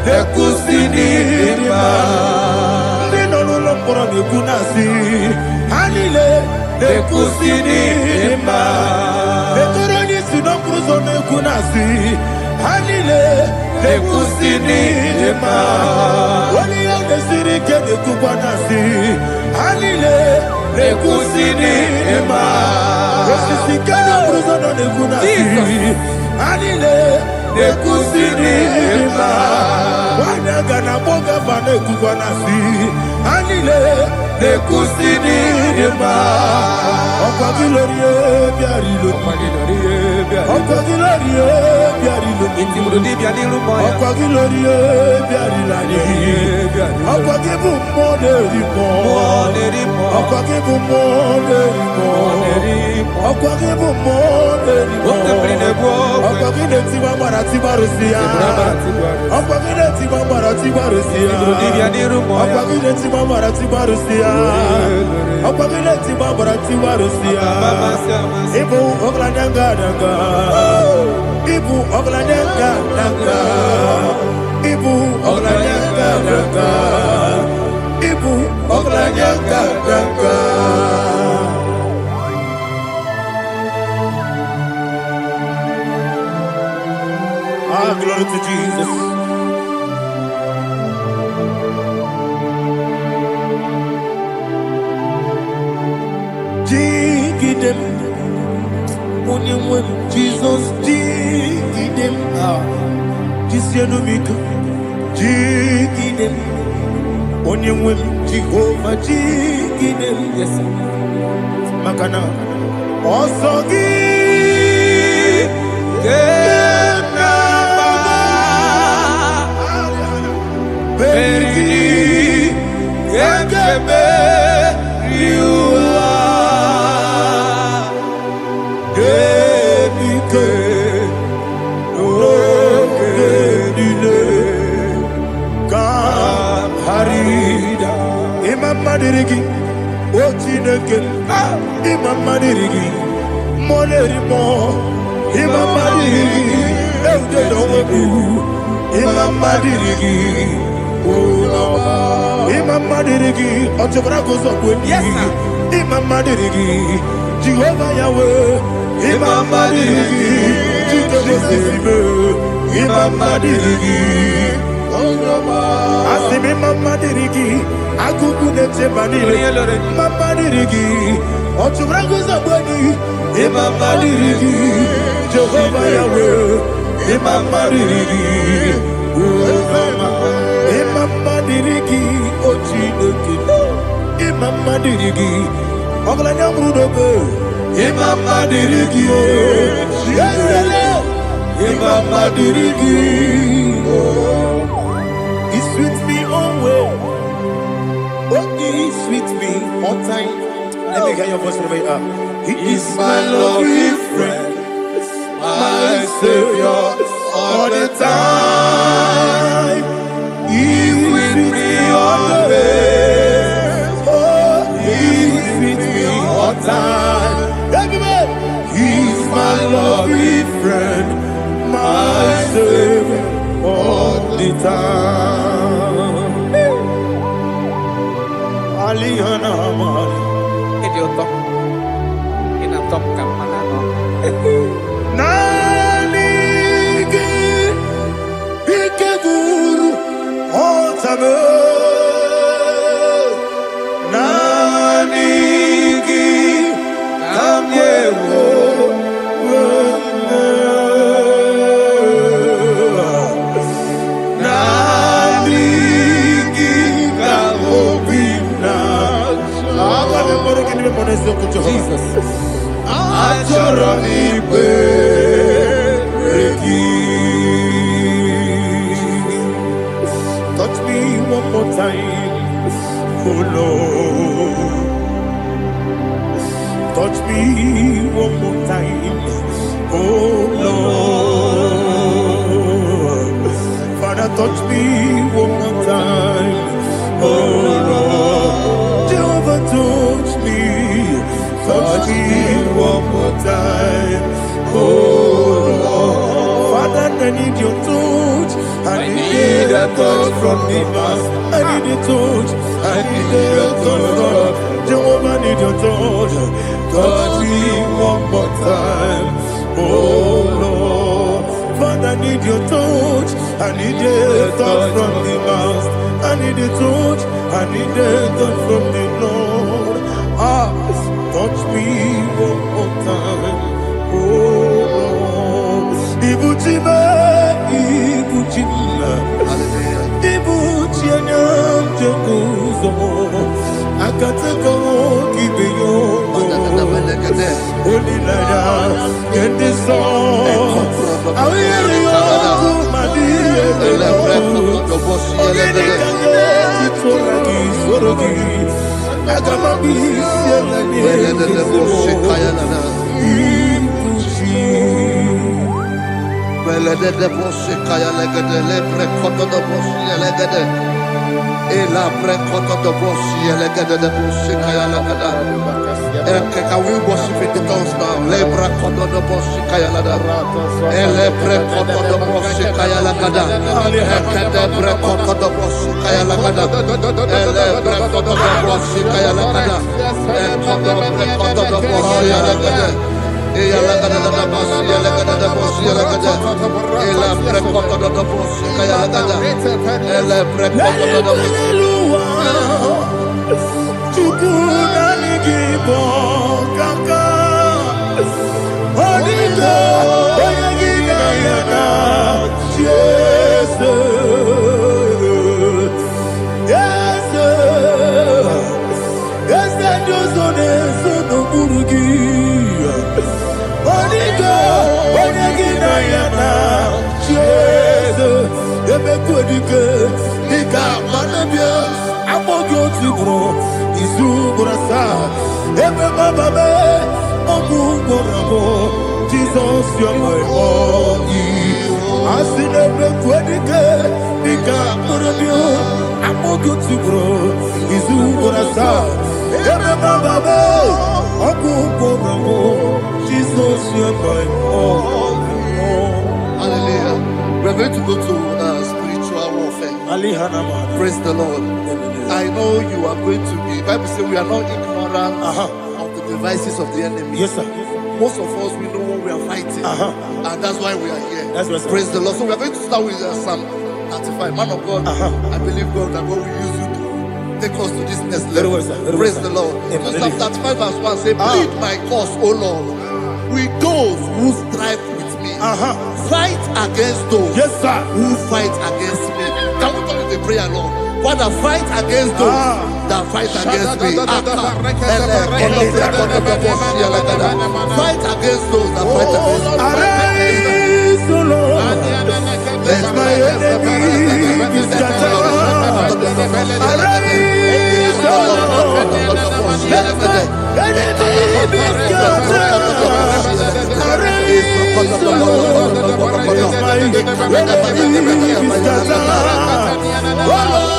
Nekusini Dima Nino lulopora nikunasi Hanile Nekusini Dima Netoroni sinokruzo nekunasi Hanile Nekusini Dima Wali yone sirike nekubanasi Hanile Nekusini Dima Wesisikana bruzono nekunasi Hanile Nekusini Dima Wanaga na boga vane kubanasi Hanile Nekusini Dima Okwa gilorie biarilo Okwa gilorie biarilo Okwa gilorie biarilani Okwa gibu moderimo Okwa gibu moderimo Okwa gibu moderimo Okwa gine tiba marati barusia Okwa gine tiba marati barusia Okwa gine tiba marati barusia Okwa gine tiba marati barusia Ibu oglanyanga danga Ibu oglanyanga danga Ibu oglanyanga danga Ibu oglanyanga danga Glory to Jesus. Jigidem, Onyemwem, Jesus, Jigidem, Jisianomika, Jigidem, Onyemwem, Jehovah, Jigidem, yes, Makana, Osogi, Very you are Harida Imam Madirigi Ochineke Imam Madirigi Molerimo Imam Madirigi Eudedowebu Imam Madirigi Imam Madirigi Otobrako Zokweni Imam Madirigi Jehovah Yahweh Imam Madirigi Jitobosisibe Imam Madirigi Asim Imam Madirigi Agugu Nete Manile Imam Madirigi Otobrako Zokweni Imam Madirigi Jehovah Yahweh Imam Madirigi Imam Madirigi Ochineke Imam Madirigi Oglanya Mrudobe Imam Madirigi Imam Madirigi He sweet me always. Oh, he sweet me all time. Let me hear your voice from here. He is my lovely friend, my Savior all the time. He with me always. Oh, he with me all time. He's my Jesus. Touch me one more time, oh Lord. Touch me one more time, oh Lord. Father, touch me one more time, oh Lord. Jehovah, touch me. Touch me one more time, oh Lord. Father, I need your touch. I need a touch from the Master. I need a touch. I need a touch from Jehovah. I need your touch. Touch me one more time, oh Lord. Father, I need your touch. I need a touch from the Master. I need a touch. I need a touch from the Lord. Touch me one more time, oh Lord. Ibuchima, Ibuchima, Ibuchina, Jeruzo. Akateko kibeyo, Olilaya, get this song. I hear you, Madia, Can we worship in the tongues now? Lebra kodo do boshi kaya lada. Elebre kodo do boshi kaya lada. Ekede bre kodo do boshi kaya lada. Elebre kodo do boshi kaya lada. Ekodo bre kodo do boshi lada. Eya lada da boshi lada da boshi lada. Elebre kodo do boshi kaya lada. Elebre kodo do boshi. Jesus, you're my all. I see never quitting. I'm more good to grow. Is who I saw. Jesus, you're my all. Hallelujah. We're going to go to spiritual warfare. Praise the Lord. I know you are going to be. Bible says we are not ignorant of the devices of the enemy. Yes, sir. Most of us, we know what we are fighting. And that's why we are here. That's right, sir. Praise the Lord. So we are going to start with Psalm 35. Man of God, I believe God that God will use you to take us to this next level. Well, sir. Praise the Lord. So Psalm 35 verse 1 say, plead my cause, O Lord, with those who strive with me. Fight against those who fight against me. Can we call it a prayer, Lord? Father, fight against those that fight against me. Fight against those that fight against me. Arise, O Lord. Let my enemy be scattered. Arise, O Lord. Let my enemy be scattered. Arise, O Lord. Let my enemy be scattered. Oh Lord.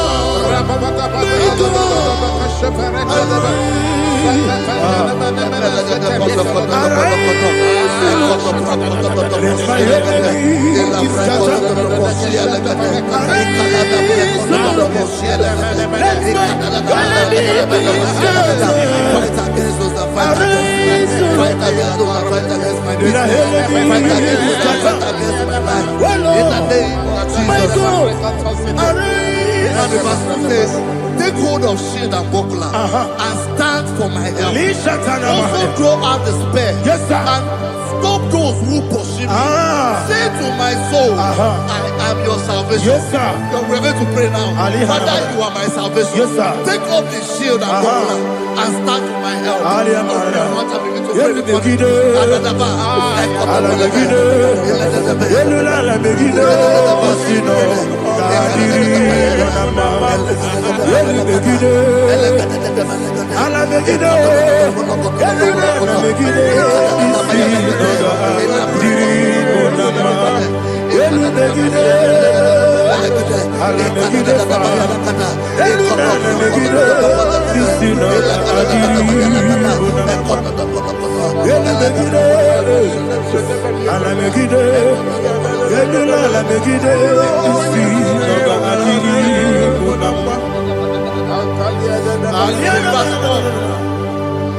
against those that fight against me. Fight against those that fight against my business. Fight against those that fight against my life. In the name of Jesus. And the verse says, take hold of shield and buckler and stand for my help. Also throw out the spear. Yes, sir. And stop those who pursue me. Say to my soul, I am your salvation. Yes, sir. We're going to pray now. Father, you are my salvation. Yes, sir. Take up the shield and buckler and stand for my help.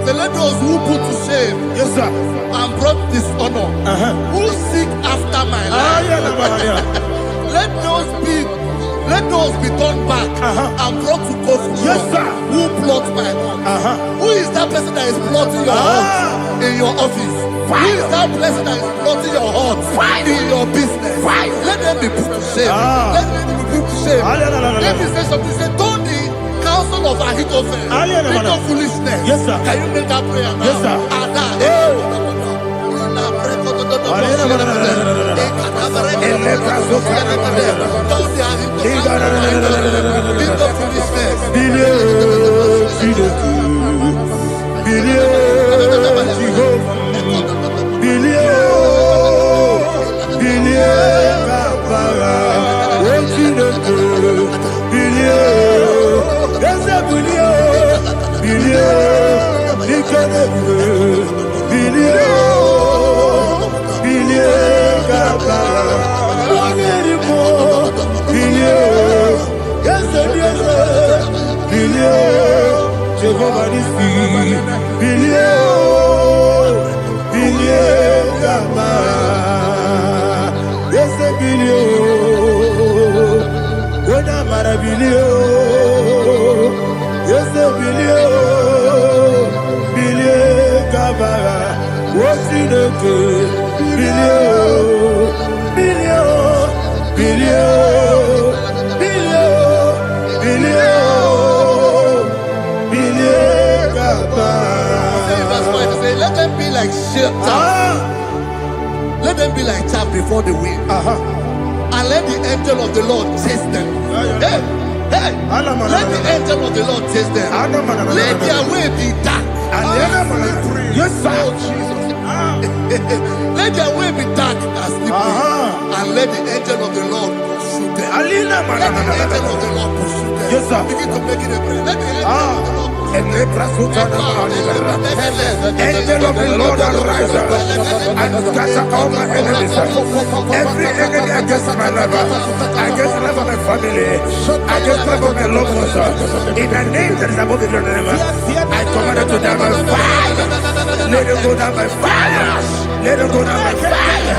Let those who put to shame, Yes, sir. and brought dishonor, who seek after my life, let those be turned back and brought to confusion. Yes, sir. Who plot my heart? Who is that person that is plotting your heart in your office? Who is that person that is plotting your heart in your business? Let them be put to shame. Let them be put to shame. Let me say something. Say, don't the counsel of Ahithophel become foolishness. Yes, sir. Can you make that prayer now? Yes, sir. Let them be like chaff. Let them be like chaff before the wind. And let the angel of the Lord chase them. Hey, hey. Let the angel of the Lord chase them. Let their way be dark. Yes, sir. Let their way be dark and slippery. And let the angel of the Lord pursue them. Let the angel of the Lord pursue them. Yes, sir. Begin to make it a prayer. Let the angel of the Lord Angel of the Lord arise and scatter all my enemies. Every enemy against my life, against the life of my family, against the life of my loved ones. In the name that is above the name, I command it to die by fire. Let it go down by fire. Let it go down by fire.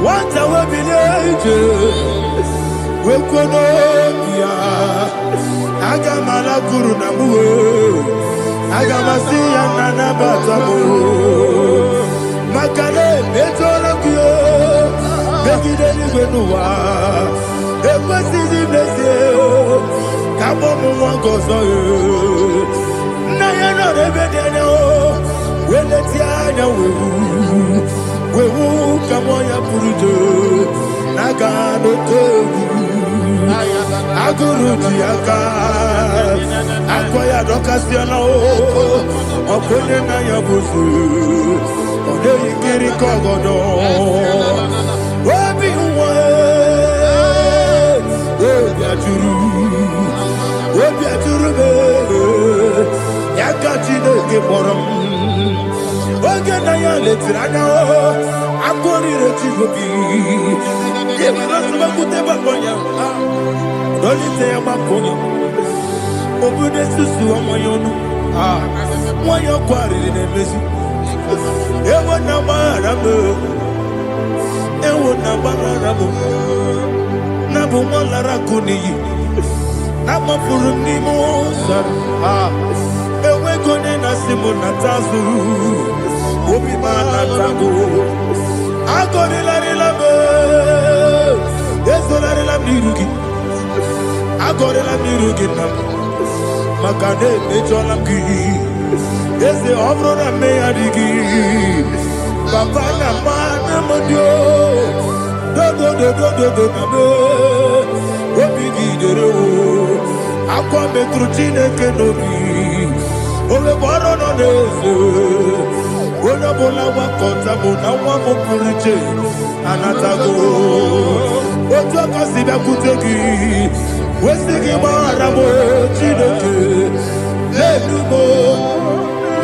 Once I will be angels, we could be Agamala Guru Namu, Agamasia Nana Batamu, Makale, Betolakio, Begidani Benua, Equasi Blessio, Kabomu Wangozo, Nayana Rebediano, when the Tiana will come on your Purujo, Nagano Togu, Aguru Tiaka, Aquaya Docasiano, Oponena Yabusu, Ode Kiri Kogodo, Wabi Wabiaturu, Yakachi gị kpọrọ m oge na ya letiri anya akụrịrị chigobi ịmara sọgbakute gbakọ ya dolite ya gbakọ ya obodo susu ọmọ ya ọnụ nwanyị ọkụ arịrị na-emezi ewo na gbaghara m ewo na gbaghara m na bụ nwa lara akụ n'iyi na gbapụrụ m n'ime ụzọ enweghị onye na-asị m nata azụ obi m anatago agọrịlarịla m ezorarịla m n'iru gị agọrịla m n'iru gị nna m maka na emejọla m gị eze ọ bụrụ na mmegharị gị papa na mma na modio dodododododo na me obi gị dere akwa metụrụ Chineke n'obi owebe ọrụ nọ n'eze onye ọbụla gbakọta bụ na nwa m pụrụ iche anatago otu aka si bịakwute gị wesị gị gbaghara m Chineke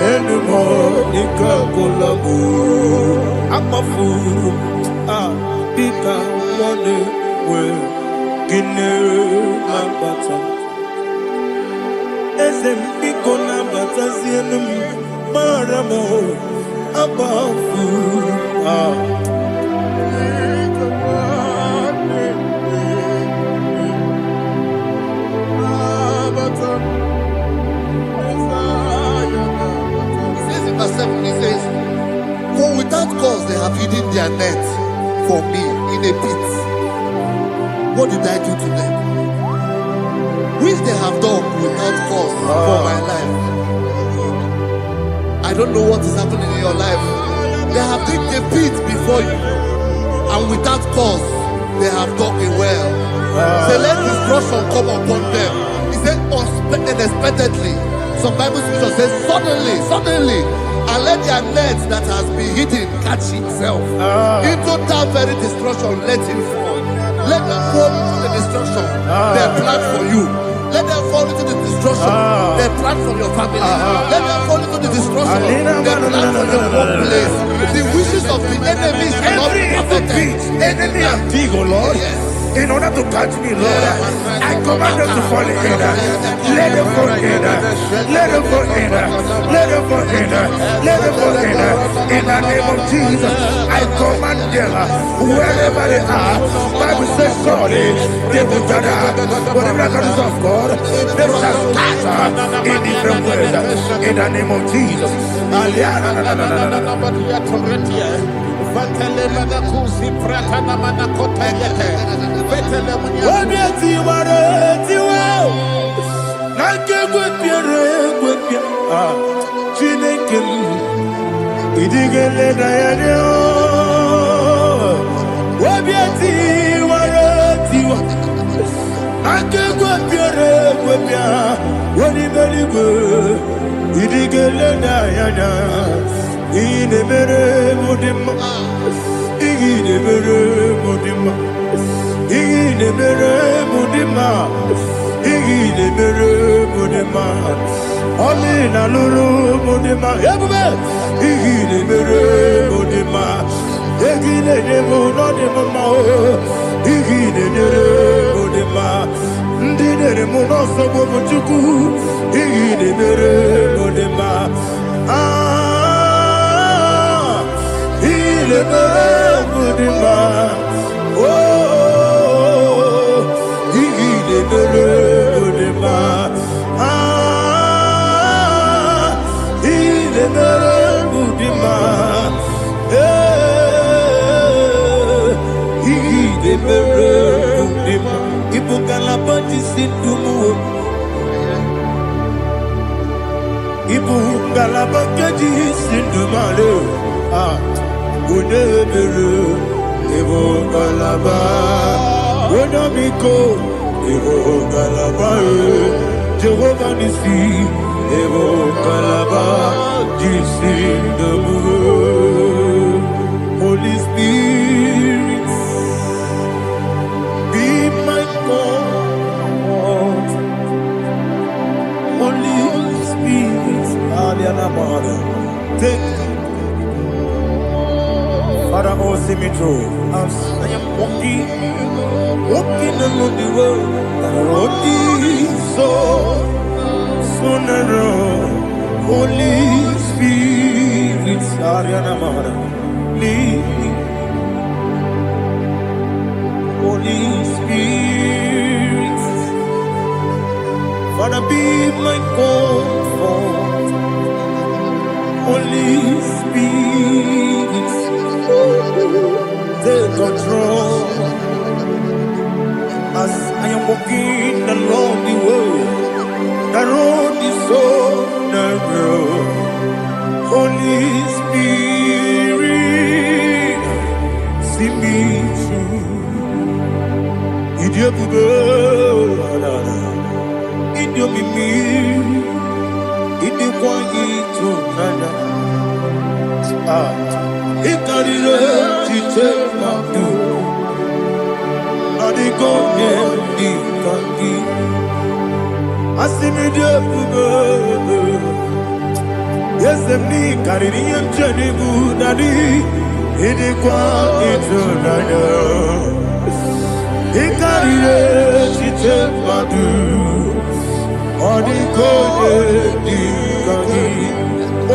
lenumo ike agwụla m akpafuru dịka nwanne wee gịnị na-abata eze m biko na-abatazienu m gbaghara m akpafuru He says, for without cause they have hidden their net for me in a pit. What did I do to them? Which they have done without cause for my life. I don't know what is happening in your life. They have digged a pit before you, and without cause they have done it well. Say, let destruction come upon them. He said, unexpectedly. Some Bible scripture says, suddenly. And let their net that has been hidden catch itself. Into that very destruction, let it fall. Let them fall into the destruction they plan for you. Let them fall into the destruction they plan for your family. Let them fall into the destruction they plan for your workplace. The wishes of the enemies cannot be perfected. Enemy of thee, O Lord. Yes. In order to catch me, Lord, I command them to fall in. Let them fall in. Let them fall in. Let them fall in. Let them fall in. In the name of Jesus, I command them wherever they are. Bible says surely they will gather. Whatever the comes of God, they shall scatter in different ways. In the name of Jesus. Olina lulu modema ebube igile mere modema egile demo no demo ma igile dere modema ndine mo no so bo chuku igile mere modema ile mere modema igile mere modema Ibu galaba keji sindumale unebere Ibu galaba unamiko Ibu galaba Jehovah Nisi Ibu galaba jisindumu Holy Spirit be my God Holy Spirit Alianama take. Father, oh, see me through. As I am walking along the road, the road is so narrow. Holy Spirit, Ariana Mara, lead me. Holy Spirit, Father, be my comfort. Holy Spirit, take control. As I am walking along the road is so narrow. Holy Spirit, see me through. Idiabube, Idiomimi, Idikwaitu nana. Ikarire chichemadu. Adigonye ikaki. Asimidebube. Yes, me kariri emjeni budadi. Idikwaitu nana. Ikarire chichemadu. Adigonye ikaki.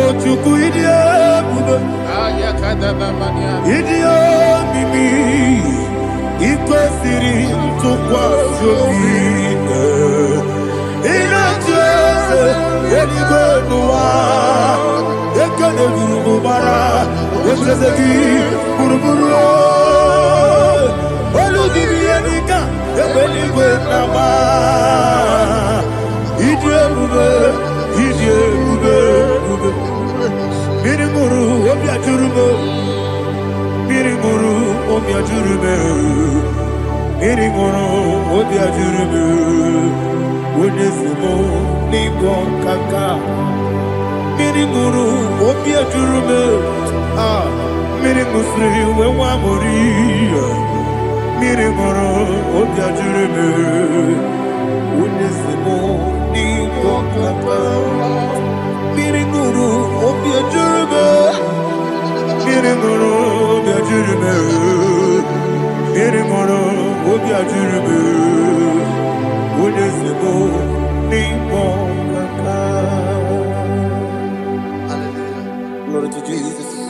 Otuku idiabube. Idio mimi ikwesiri tukwasogide inacheze eligwenuwa ekene gurubara wechezegi buruburu olugiri enika ebeligwe nama idiebube Mirimuru obiajurume Mirimuru obiajurume Mirimuru obiajurume Onesimo nigo kaka Mirimuru obiajurume Mirimusri wewamuri Mirimuru obiajurume Onesimo nigo kaka Mirimuru obiajurume Mirimuru obiajurume Mirimuru obiajurume Onesimo nigo kaka. Hallelujah. Glory to Jesus.